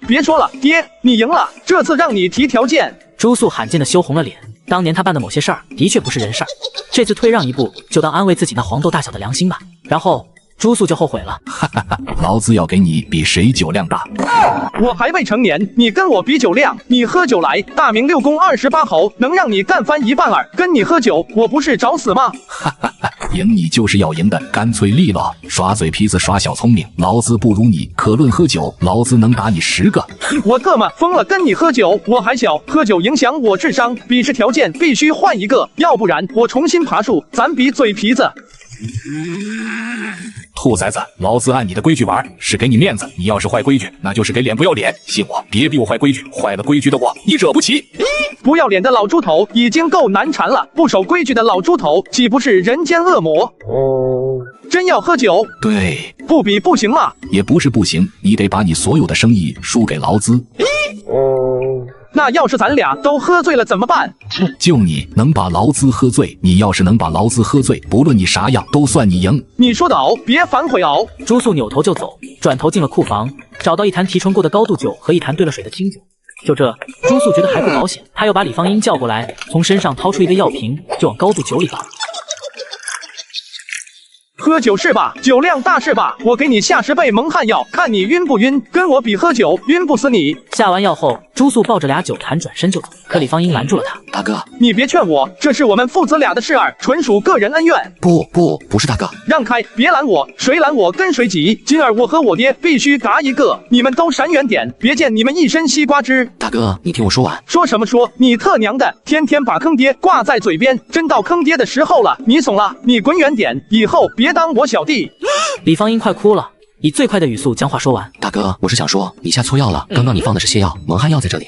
别说了，爹，你赢了，这次让你提条件。朱素罕见的羞红了脸，当年他办的某些事儿的确不是人事儿，这次退让一步，就当安慰自己那黄豆大小的良心吧。然后朱素就后悔了，哈哈哈，老子要给你比谁酒量大。我还未成年，你跟我比酒量，你喝酒来，大明6公28侯能让你干翻一半儿，跟你喝酒，我不是找死吗？哈哈哈，赢你就是要赢的，干脆利落，耍嘴皮子耍小聪明，老子不如你，可论喝酒，老子能打你10个。我特么疯了，跟你喝酒，我还小，喝酒影响我智商，比试条件必须换一个，要不然我重新爬树，咱比嘴皮子。兔崽子，老子按你的规矩玩，是给你面子，你要是坏规矩，那就是给脸不要脸。信我，别逼我坏规矩，坏了规矩的我，你惹不起。不要脸的老猪头已经够难缠了，不守规矩的老猪头岂不是人间恶魔？真要喝酒？对，不比不行吗？也不是不行，你得把你所有的生意输给劳资。那要是咱俩都喝醉了怎么办？就你能把劳资喝醉，你要是能把劳资喝醉，不论你啥样都算你赢。你说的熬，别反悔熬。朱素扭头就走，转头进了库房，找到一坛提纯过的高度酒和一坛兑了水的清酒。就这，朱素觉得还不保险，他又把李芳英叫过来，从身上掏出一个药瓶，就往高度酒里倒。喝酒是吧？酒量大是吧？我给你下10倍蒙汗药，看你晕不晕？跟我比喝酒，晕不死你。下完药后，朱朱素抱着俩酒坛转身就走，可李芳英拦住了他。大哥，你别劝我，这是我们父子俩的事儿，纯属个人恩怨。不是大哥，让开，别拦我，谁拦我跟谁急。今儿我和我爹必须嘎一个，你们都闪远点，别见你们一身西瓜汁。大哥，你听我说完。说什么说？你特娘的，天天把坑爹挂在嘴边，真到坑爹的时候了，你怂了，你滚远点，以后别当我小弟。李芳英快哭了。以最快的语速将话说完。大哥，我是想说，你下错药了。刚刚你放的是泻药，蒙汗药在这里。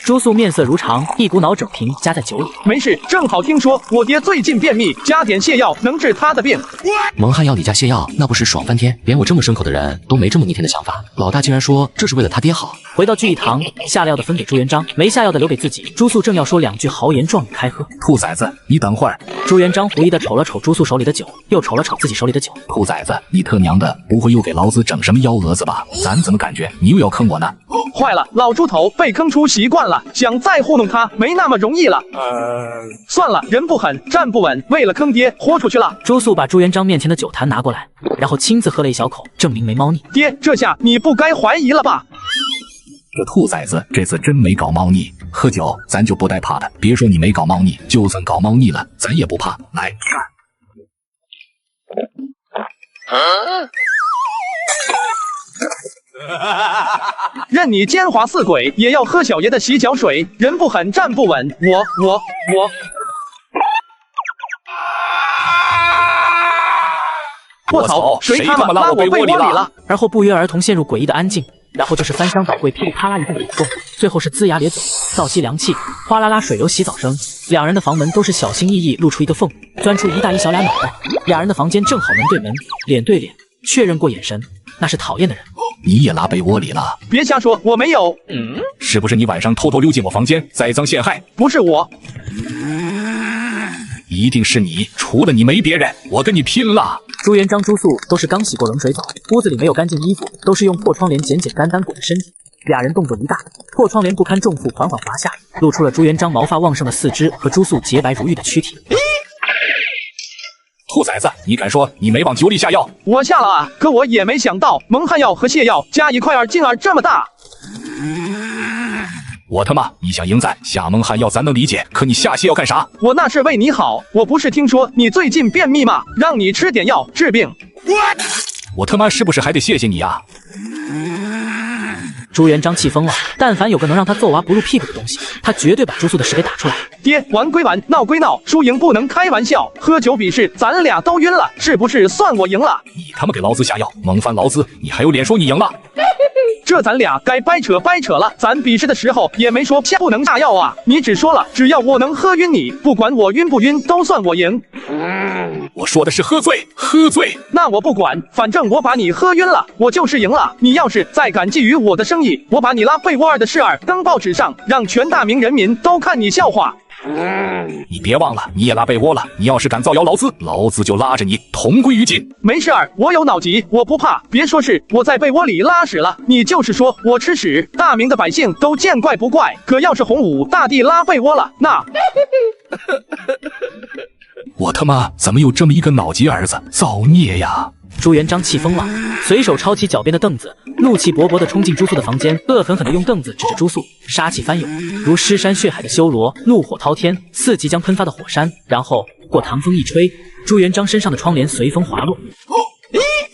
朱素面色如常，一股脑整瓶加在酒里。没事，正好听说我爹最近便秘，加点泻药能治他的病。蒙汗药里加泻药，那不是爽翻天？连我这么牲口的人都没这么逆天的想法。老大竟然说这是为了他爹好。回到聚义堂，下了药的分给朱元璋，没下药的留给自己。朱素正要说两句豪言壮语开喝，兔崽子，你等会儿。朱元璋狐疑的瞅了瞅朱素手里的酒，又瞅了瞅自己手里的酒。兔崽子，你特娘的，不会又给老子整什么幺蛾子吧？咱怎么感觉你又要坑我呢？坏了，老猪头被坑出习惯了，想再糊弄他没那么容易了。算了，人不狠，站不稳，为了坑爹豁出去了。朱素把朱元璋面前的酒坛拿过来，然后亲自喝了一小口，证明没猫腻。爹，这下你不该怀疑了吧？这兔崽子这次真没搞猫腻，喝酒咱就不带怕的。别说你没搞猫腻，就算搞猫腻了，咱也不怕。来干！任你奸猾似鬼，也要喝小爷的洗脚水。人不狠，站不稳。我操！谁他妈拉我被窝里了？而后不约而同陷入诡异的安静。然后就是翻箱倒柜，噼里啪啦一阵滚动，最后是龇牙咧嘴，倒吸凉气，哗啦啦水流洗澡声。两人的房门都是小心翼翼露出一个缝，钻出一大一小俩脑袋。俩人的房间正好门对门，脸对脸，确认过眼神，那是讨厌的人。你也拉被窝里了？别瞎说，我没有。是不是你晚上偷偷溜进我房间，栽赃陷害？不是我。一定是你，除了你没别人，我跟你拼了！朱元璋、朱素都是刚洗过冷水澡，屋子里没有干净衣服，都是用破窗帘简简单单裹着身体。俩人动作一大，破窗帘不堪重负，缓缓滑下，露出了朱元璋毛发旺盛的四肢和朱素洁白如玉的躯体。兔崽子，你敢说你没往酒里下药？我下了啊，可我也没想到蒙汗药和泻药加一块儿劲儿这么大。我他妈，你想赢咱下蒙汗药咱能理解，可你下泻药干啥？我那是为你好，我不是听说你最近便秘吗？让你吃点药治病。我他妈是不是还得谢谢你啊？朱元璋气疯了，但凡有个能让他揍娃不入屁股的东西，他绝对把朱素的事给打出来。爹，玩归玩，闹归闹，输赢不能开玩笑。喝酒比试，咱俩都晕了，是不是算我赢了？你他妈给老子下药，蒙翻老子，你还有脸说你赢了？这咱俩该掰扯掰扯了。咱比试的时候也没说不能下药啊，你只说了只要我能喝晕你，不管我晕不晕都算我赢。我说的是喝醉，喝醉。那我不管，反正我把你喝晕了，我就是赢了。你要是再敢觊觎我的生意，我把你拉被窝儿的事儿登报纸上，让全大明人民都看你笑话。你别忘了，你也拉被窝了。你要是敢造谣劳资，老子就拉着你同归于尽。没事儿，我有脑疾，我不怕。别说是我在被窝里拉屎了，你就是说我吃屎，大明的百姓都见怪不怪。可要是洪武大帝拉被窝了，那……我他妈怎么有这么一个脑疾儿子？造孽呀！朱元璋气疯了，随手抄起脚边的凳子，怒气勃勃地冲进朱素的房间，恶狠狠地用凳子指着朱素，杀气翻涌，如尸山血海的修罗，怒火滔天，似即将喷发的火山。然后过堂风一吹，朱元璋身上的窗帘随风滑落。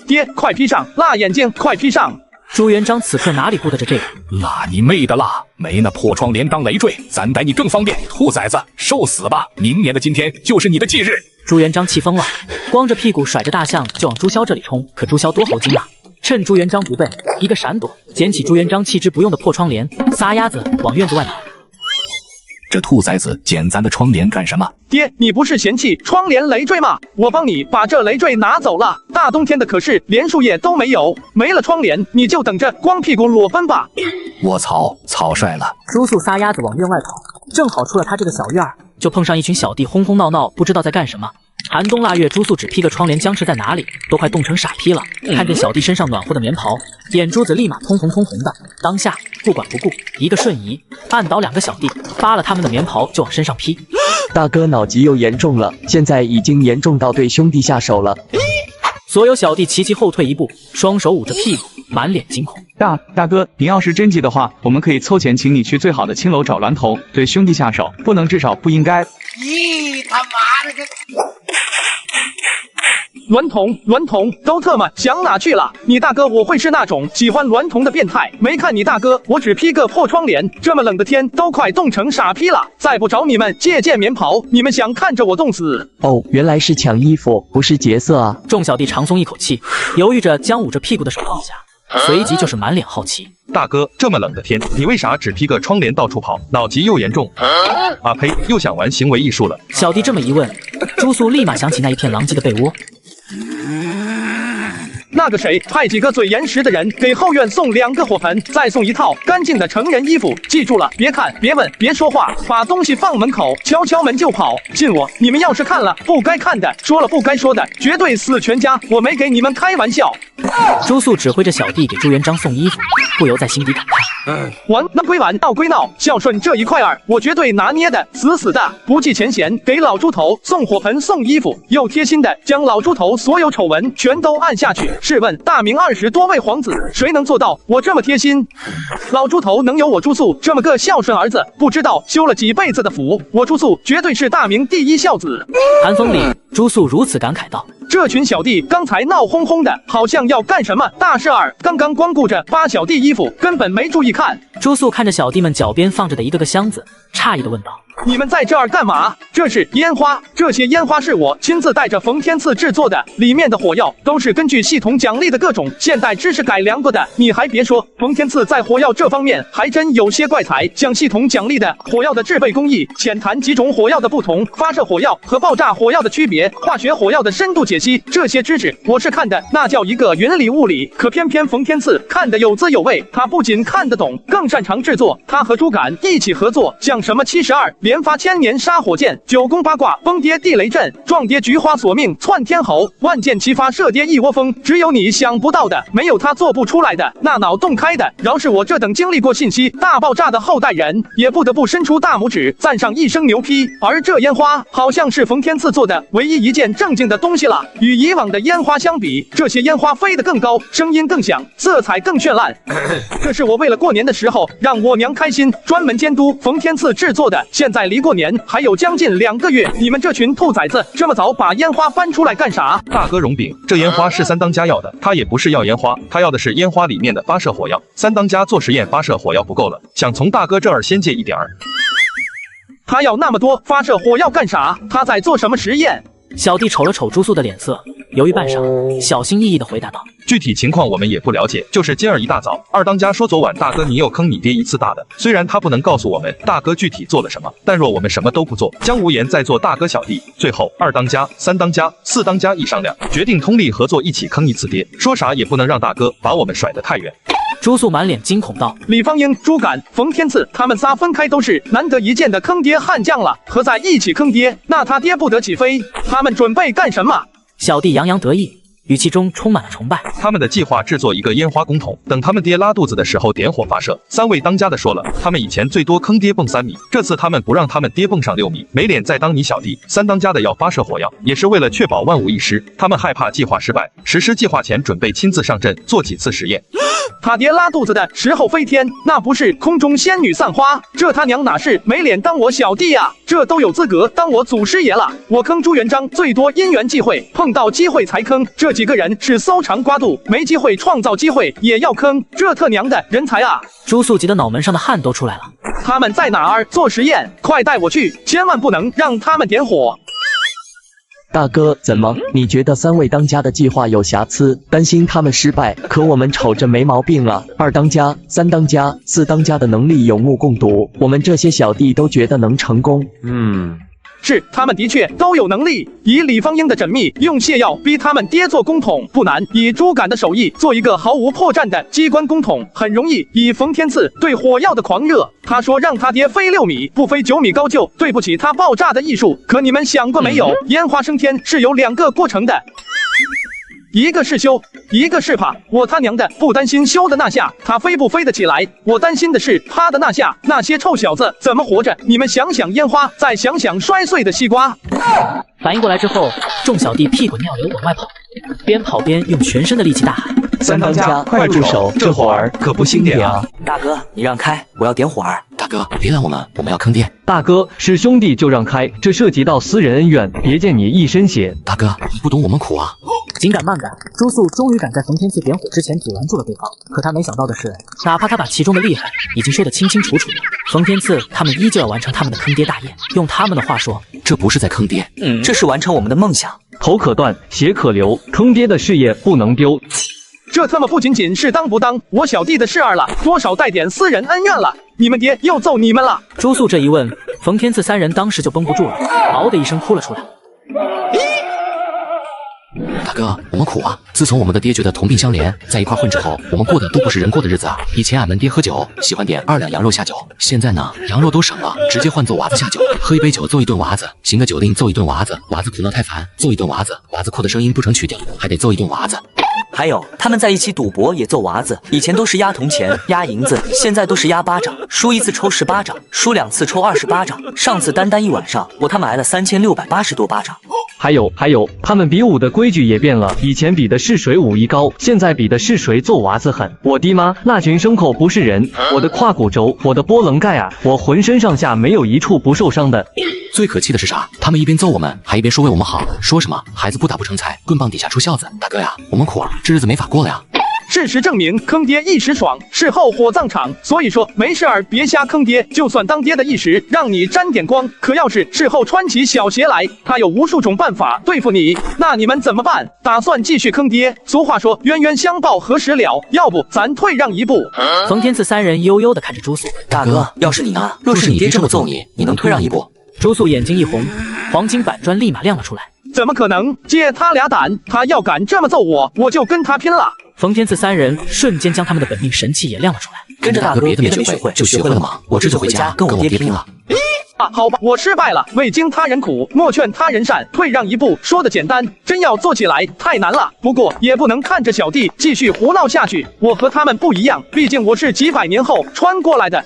爹，快披上！辣眼睛，快披上！朱元璋此刻哪里顾得着这个？辣你妹的辣！没那破窗帘当累赘，咱逮你更方便。兔崽子，受死吧！明年的今天就是你的忌日。朱元璋气疯了，光着屁股甩着大象就往朱萧这里冲。可朱萧多猴精啊！趁朱元璋不备，一个闪躲，捡起朱元璋弃之不用的破窗帘，撒丫子往院子外跑。这兔崽子捡咱的窗帘干什么？爹，你不是嫌弃窗帘累赘吗？我帮你把这累赘拿走了。大冬天的可是连树叶都没有，没了窗帘你就等着光屁股裸奔吧。我操，草率了！朱素撒丫子往院外跑，正好出了他这个小院儿，就碰上一群小弟轰轰闹闹，不知道在干什么。寒冬腊月，朱素只披个窗帘，僵持在哪里，都快冻成傻批了。看见小弟身上暖和的棉袍，眼珠子立马通红通红的。当下不管不顾，一个瞬移，按倒两个小弟，扒了他们的棉袍就往身上披。大哥脑疾又严重了，现在已经严重到对兄弟下手了。所有小弟齐齐后退一步，双手捂着屁股，满脸惊恐。大哥，你要是真急的话，我们可以凑钱请你去最好的青楼找峦头，对兄弟下手，不能至少不应该。咦，他妈的个！娈童都特么想哪去了？你大哥我会是那种喜欢娈童的变态？没看你大哥，我只披个破窗帘，这么冷的天都快冻成傻逼了，再不找你们借件棉袍，你们想看着我冻死？哦，原来是抢衣服，不是劫色啊！众小弟长松一口气，犹豫着将捂着屁股的手放下，随即就是满脸好奇。大哥，这么冷的天，你为啥只披个窗帘到处跑？脑疾又严重？啊呸！又想玩行为艺术了。小弟这么一问，朱素立马想起那一片狼藉的被窝。那个谁，派几个嘴严实的人给后院送2个火盆，再送一套干净的成人衣服。记住了，别看，别问，别说话，把东西放门口，敲门就跑。信我，你们要是看了不该看的，说了不该说的，绝对死全家。我没给你们开玩笑。朱素指挥着小弟给朱元璋送衣服，不由在心底感叹：玩归玩，闹归闹，孝顺这一块儿，我绝对拿捏的死死的，不计前嫌，给老猪头送火盆送衣服，又贴心的将老猪头所有丑闻全都按下去。试问大明20多位皇子，谁能做到我这么贴心？老猪头能有我朱素这么个孝顺儿子，不知道修了几辈子的福，我朱素绝对是大明第一孝子。寒风里，朱素如此感慨道。这群小弟刚才闹哄哄的，好像要干什么大事儿，刚刚光顾着扒小弟衣服，根本没注意看。朱素看着小弟们脚边放着的一个个箱子，诧异的问道：你们在这儿干嘛？这是烟花，这些烟花是我亲自带着冯天赐制作的，里面的火药都是根据系统奖励的各种现代知识改良过的。你还别说，冯天赐在火药这方面还真有些怪才，像系统奖励的火药的制备工艺，浅谈几种火药的不同，发射火药和爆炸火药的区别，化学火药的深度解析，这些知识我是看的那叫一个云里雾里。可偏偏冯天赐看得有滋有味，他不仅看得懂，更擅长制作。他和朱敢一起合作，像什么72连发千年杀火箭、9宫八卦崩跌地雷阵、撞跌菊花索命窜天猴、万箭齐发射跌一窝蜂，只有你想不到的，没有他做不出来的。那脑洞开的，饶是我这等经历过信息大爆炸的后代人，也不得不伸出大拇指赞上一声牛批。而这烟花好像是冯天赐做的唯一一件正经的东西了。与以往的烟花相比，这些烟花飞得更高，声音更响，色彩更绚烂。这是我为了过年的时候让我娘开心，专门监督冯天赐制作的。现在离过年还有将近2个月，你们这群兔崽子这么早把烟花翻出来干啥？大哥容禀，这烟花是三当家要的，他也不是要烟花，他要的是烟花里面的发射火药。三当家做实验发射火药不够了，想从大哥这儿先借一点儿。他要那么多发射火药干啥？他在做什么实验？小弟瞅了瞅朱素的脸色，犹豫半晌，小心翼翼地回答道：具体情况我们也不了解，就是今儿一大早，二当家说昨晚大哥你又坑你爹一次大的。虽然他不能告诉我们大哥具体做了什么，但若我们什么都不做，将无颜再做大哥小弟。最后二当家、三当家、四当家一商量，决定通力合作，一起坑一次爹。说啥也不能让大哥把我们甩得太远。朱素满脸惊恐道：李方英、朱敢、冯天赐他们仨分开都是难得一见的坑爹悍将了，合在一起坑爹，那他爹不得起飞？他们准备干什么？小弟洋洋得意，语气中充满了崇拜。他们的计划制作一个烟花公桶，等他们爹拉肚子的时候点火发射。三位当家的说了，他们以前最多坑爹蹦3米，这次他们不让他们爹蹦上6米，没脸再当你小弟。三当家的要发射火药，也是为了确保万无一失，他们害怕计划失败，实施计划前准备亲自上阵做几次实验。他爹拉肚子的时候飞天，那不是空中仙女散花？这他娘哪是没脸当我小弟啊？这都有资格当我祖师爷了。我坑朱元璋最多因缘际会，碰到机会才坑。这几个人是搜肠刮肚，没机会创造机会也要坑，这特娘的人才啊！朱素急得脑门上的汗都出来了。他们在哪儿做实验？快带我去，千万不能让他们点火。大哥，怎么？你觉得三位当家的计划有瑕疵，担心他们失败？可我们瞅着没毛病啊！二当家、三当家、四当家的能力有目共睹，我们这些小弟都觉得能成功。是，他们的确都有能力。以李方英的缜密，用泻药逼他们爹做公桶不难；以朱敢的手艺，做一个毫无破绽的机关公桶很容易；以冯天赐对火药的狂热，他说让他爹飞6米，不飞9米高就对不起他爆炸的艺术。可你们想过没有，烟花升天是有2个过程的。一个是修，一个是怕。我他娘的不担心修的那下他飞不飞得起来，我担心的是趴的那下那些臭小子怎么活着。你们想想烟花，再想想摔碎的西瓜。反应过来之后，众小弟屁滚尿流往外跑。边跑边用全身的力气大喊：三当家，快住手！这火儿可不轻点啊！大哥，你让开，我要点火儿。大哥，别拦我们，我们要坑爹。大哥，是兄弟就让开，这涉及到私人恩怨，别见你一身血。大哥，你不懂我们苦啊！紧赶慢赶，朱素终于赶在冯天赐点火之前阻拦住了对方。可他没想到的是，哪怕他把其中的厉害已经说得清清楚楚了，冯天赐他们依旧要完成他们的坑爹大业。用他们的话说，这不是在坑爹，这是完成我们的梦想。头可断，血可流，坑爹的事业不能丢。这他妈不仅仅是当不当我小弟的事儿了，多少带点私人恩怨了。你们爹又揍你们了。朱素这一问，冯天赐三人当时就绷不住了，嗷的一声哭了出来。大哥，我们苦啊！自从我们的爹觉得同病相怜，在一块混之后，我们过的都不是人过的日子啊！以前俺们爹喝酒喜欢点2两羊肉下酒，现在呢，羊肉都省了，直接换做娃子下酒。喝一杯酒揍一顿娃子，行个酒令揍一顿娃子，娃子哭闹太烦揍一顿娃子，娃子哭的声音不成曲调，还得揍一顿娃子。还有他们在一起赌博也揍娃子，以前都是压铜钱、压银子，现在都是压巴掌，输一次抽10巴掌，输2次抽20巴掌。上次单一晚上，我他妈挨了3680多巴掌。还有，他们比武的规矩也变了，以前比的是谁武艺高，现在比的是谁揍娃子狠。我的妈，那群牲口不是人！我的胯骨轴，我的波棱盖啊，我浑身上下没有一处不受伤的。最可气的是啥？他们一边揍我们，还一边说为我们好，说什么孩子不打不成才，棍棒底下出孝子。大哥呀，我们苦啊，这日子没法过了呀。事实证明，坑爹一时爽，事后火葬场。所以说，没事儿别瞎坑爹，就算当爹的一时让你沾点光，可要是事后穿起小鞋来，他有无数种办法对付你，那你们怎么办？打算继续坑爹？俗话说，冤冤相报何时了？要不咱退让一步。冯天赐三人悠悠地看着朱素，大哥，要是你呢？若是你爹这么揍你，你能退让一步？朱素眼睛一红，黄金板砖立马亮了出来。怎么可能？借他俩胆，他要敢这么揍我，我就跟他拼了！冯天赐三人瞬间将他们的本命神器也亮了出来。跟着大哥别的没学会，就学会了吗？我这就回家跟我爹拼了。好吧，我失败了。未经他人苦，莫劝他人善。退让一步，说的简单，真要做起来太难了。不过也不能看着小弟继续胡闹下去。我和他们不一样，毕竟我是几百年后穿过来的。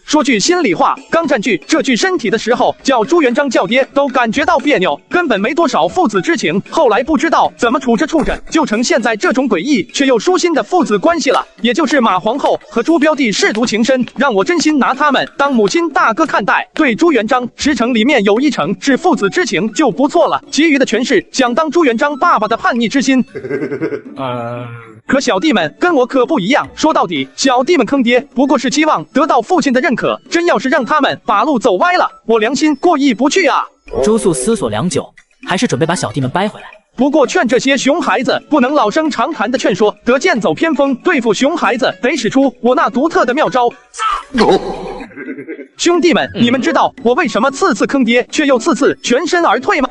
说句心里话，刚占据这具身体的时候，叫朱元璋叫爹都感觉到别扭，根本没多少父子之情。后来不知道怎么处着处着，就成现在这种诡异却又舒心的父子关系了。也就是马皇后和朱标帝舐犊情深，让我真心拿他们当母亲大哥看待。对朱元璋10成里面有1成是父子之情就不错了，其余的全是想当朱元璋爸爸的叛逆之心。可小弟们跟我可不一样，说到底，小弟们坑爹不过是期望得到父亲的认可，真要是让他们把路走歪了，我良心过意不去啊！朱素思索良久，还是准备把小弟们掰回来。不过劝这些熊孩子不能老生常谈的劝说，得剑走偏锋，对付熊孩子得使出我那独特的妙招。兄弟们，你们知道我为什么次次坑爹，却又次次全身而退吗？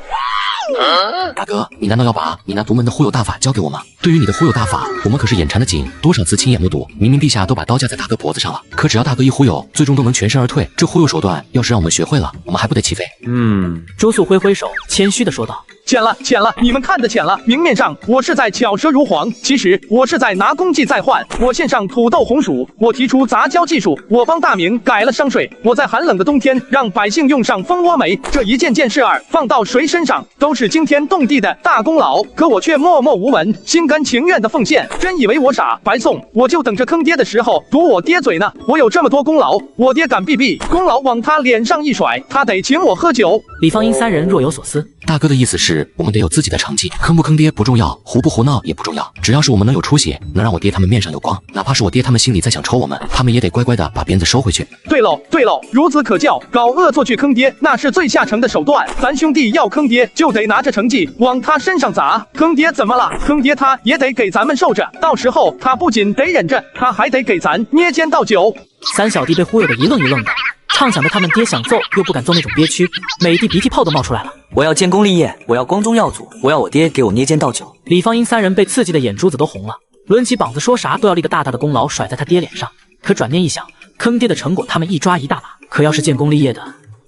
大哥，你难道要把你那独门的忽悠大法教给我吗？对于你的忽悠大法，我们可是眼馋的紧，多少次亲眼目睹。明明陛下都把刀架在大哥脖子上了，可只要大哥一忽悠，最终都能全身而退。这忽悠手段，要是让我们学会了，我们还不得起飞？朱素挥挥手，谦虚地说道。浅了，你们看得浅了。明面上我是在巧舌如簧，其实我是在拿功绩在换。我献上土豆红薯，我提出杂交技术，我帮大明改了商税，我在寒冷的冬天让百姓用上蜂窝煤。这一件件事儿放到谁身上都是惊天动地的大功劳，可我却默默无闻，心甘情愿的奉献。真以为我傻？白送！我就等着坑爹的时候堵我爹嘴呢。我有这么多功劳，我爹敢避避，功劳往他脸上一甩，他得请我喝酒。李方英三人若有所思。大哥的意思是我们得有自己的成绩，坑不坑爹不重要，胡不胡闹也不重要，只要是我们能有出息，能让我爹他们面上有光，哪怕是我爹他们心里在想抽我们，他们也得乖乖的把鞭子收回去。对喽，孺子可教，搞恶作剧坑爹那是最下乘的手段。咱兄弟要坑爹，就得拿着成绩往他身上砸。坑爹怎么了？坑爹他也得给咱们受着，到时候他不仅得忍着，他还得给咱捏肩倒酒。三小弟被忽悠得一愣一愣的，畅想着他们爹想揍又不敢揍那种憋屈，每地鼻涕泡都冒出来了。我要建功立业，我要光宗耀祖，我要我爹给我捏肩倒酒。李方英三人被刺激的眼珠子都红了，抡起膀子说啥都要立个大大的功劳甩在他爹脸上。可转念一想，坑爹的成果他们一抓一大把，可要是建功立业的，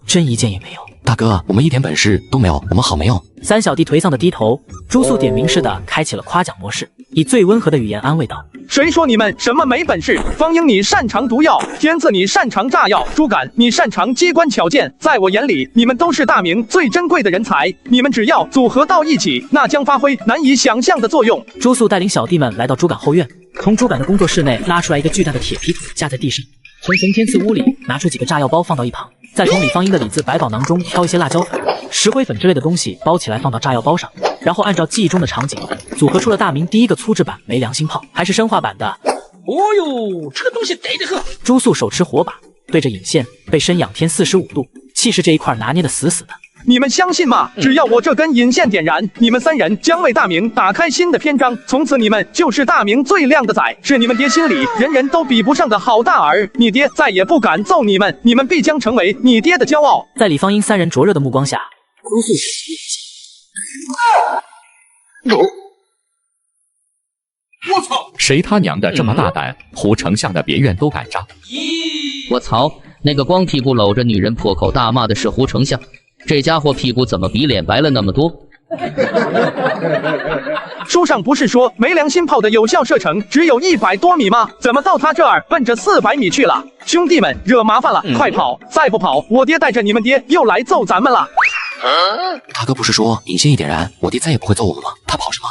真一件也没有。大哥，我们一点本事都没有，我们好没用。三小弟颓丧的低头，朱素点名似的开启了夸奖模式，以最温和的语言安慰道：谁说你们什么没本事？方英你擅长毒药，天赐你擅长炸药，朱敢你擅长机关巧剑，在我眼里，你们都是大明最珍贵的人才。你们只要组合到一起，那将发挥难以想象的作用。朱素带领小弟们来到朱敢后院，从朱敢的工作室内拉出来一个巨大的铁皮子，架在地上。从冯天赐屋里拿出几个炸药包放到一旁，再从李方英的李字百宝囊中挑一些辣椒粉、石灰粉之类的东西包起来放到炸药包上，然后按照记忆中的场景组合出了大明第一个粗制版没良心炮，还是生化版的。哦呦，这个东西得喝！朱素手持火把，对着引线被深仰天45度，气势这一块拿捏的死死的。你们相信吗？只要我这根引线点燃，你们三人将为大明打开新的篇章。从此你们就是大明最靓的仔，是你们爹心里人人都比不上的好大儿。你爹再也不敢揍你们，你们必将成为你爹的骄傲。在李方英三人灼热的目光下，朱素我操！谁他娘的这么大胆？胡丞相的别院都敢炸！我操！那个光屁股搂着女人破口大骂的是胡丞相。这家伙屁股怎么比脸白了那么多？书上不是说没良心炮的有效射程只有100多米吗？怎么到他这儿奔着400米去了？兄弟们，惹麻烦了，快跑！再不跑，我爹带着你们爹又来揍咱们了。大哥不是说引线一点燃，我爹再也不会揍我们吗？他跑什么？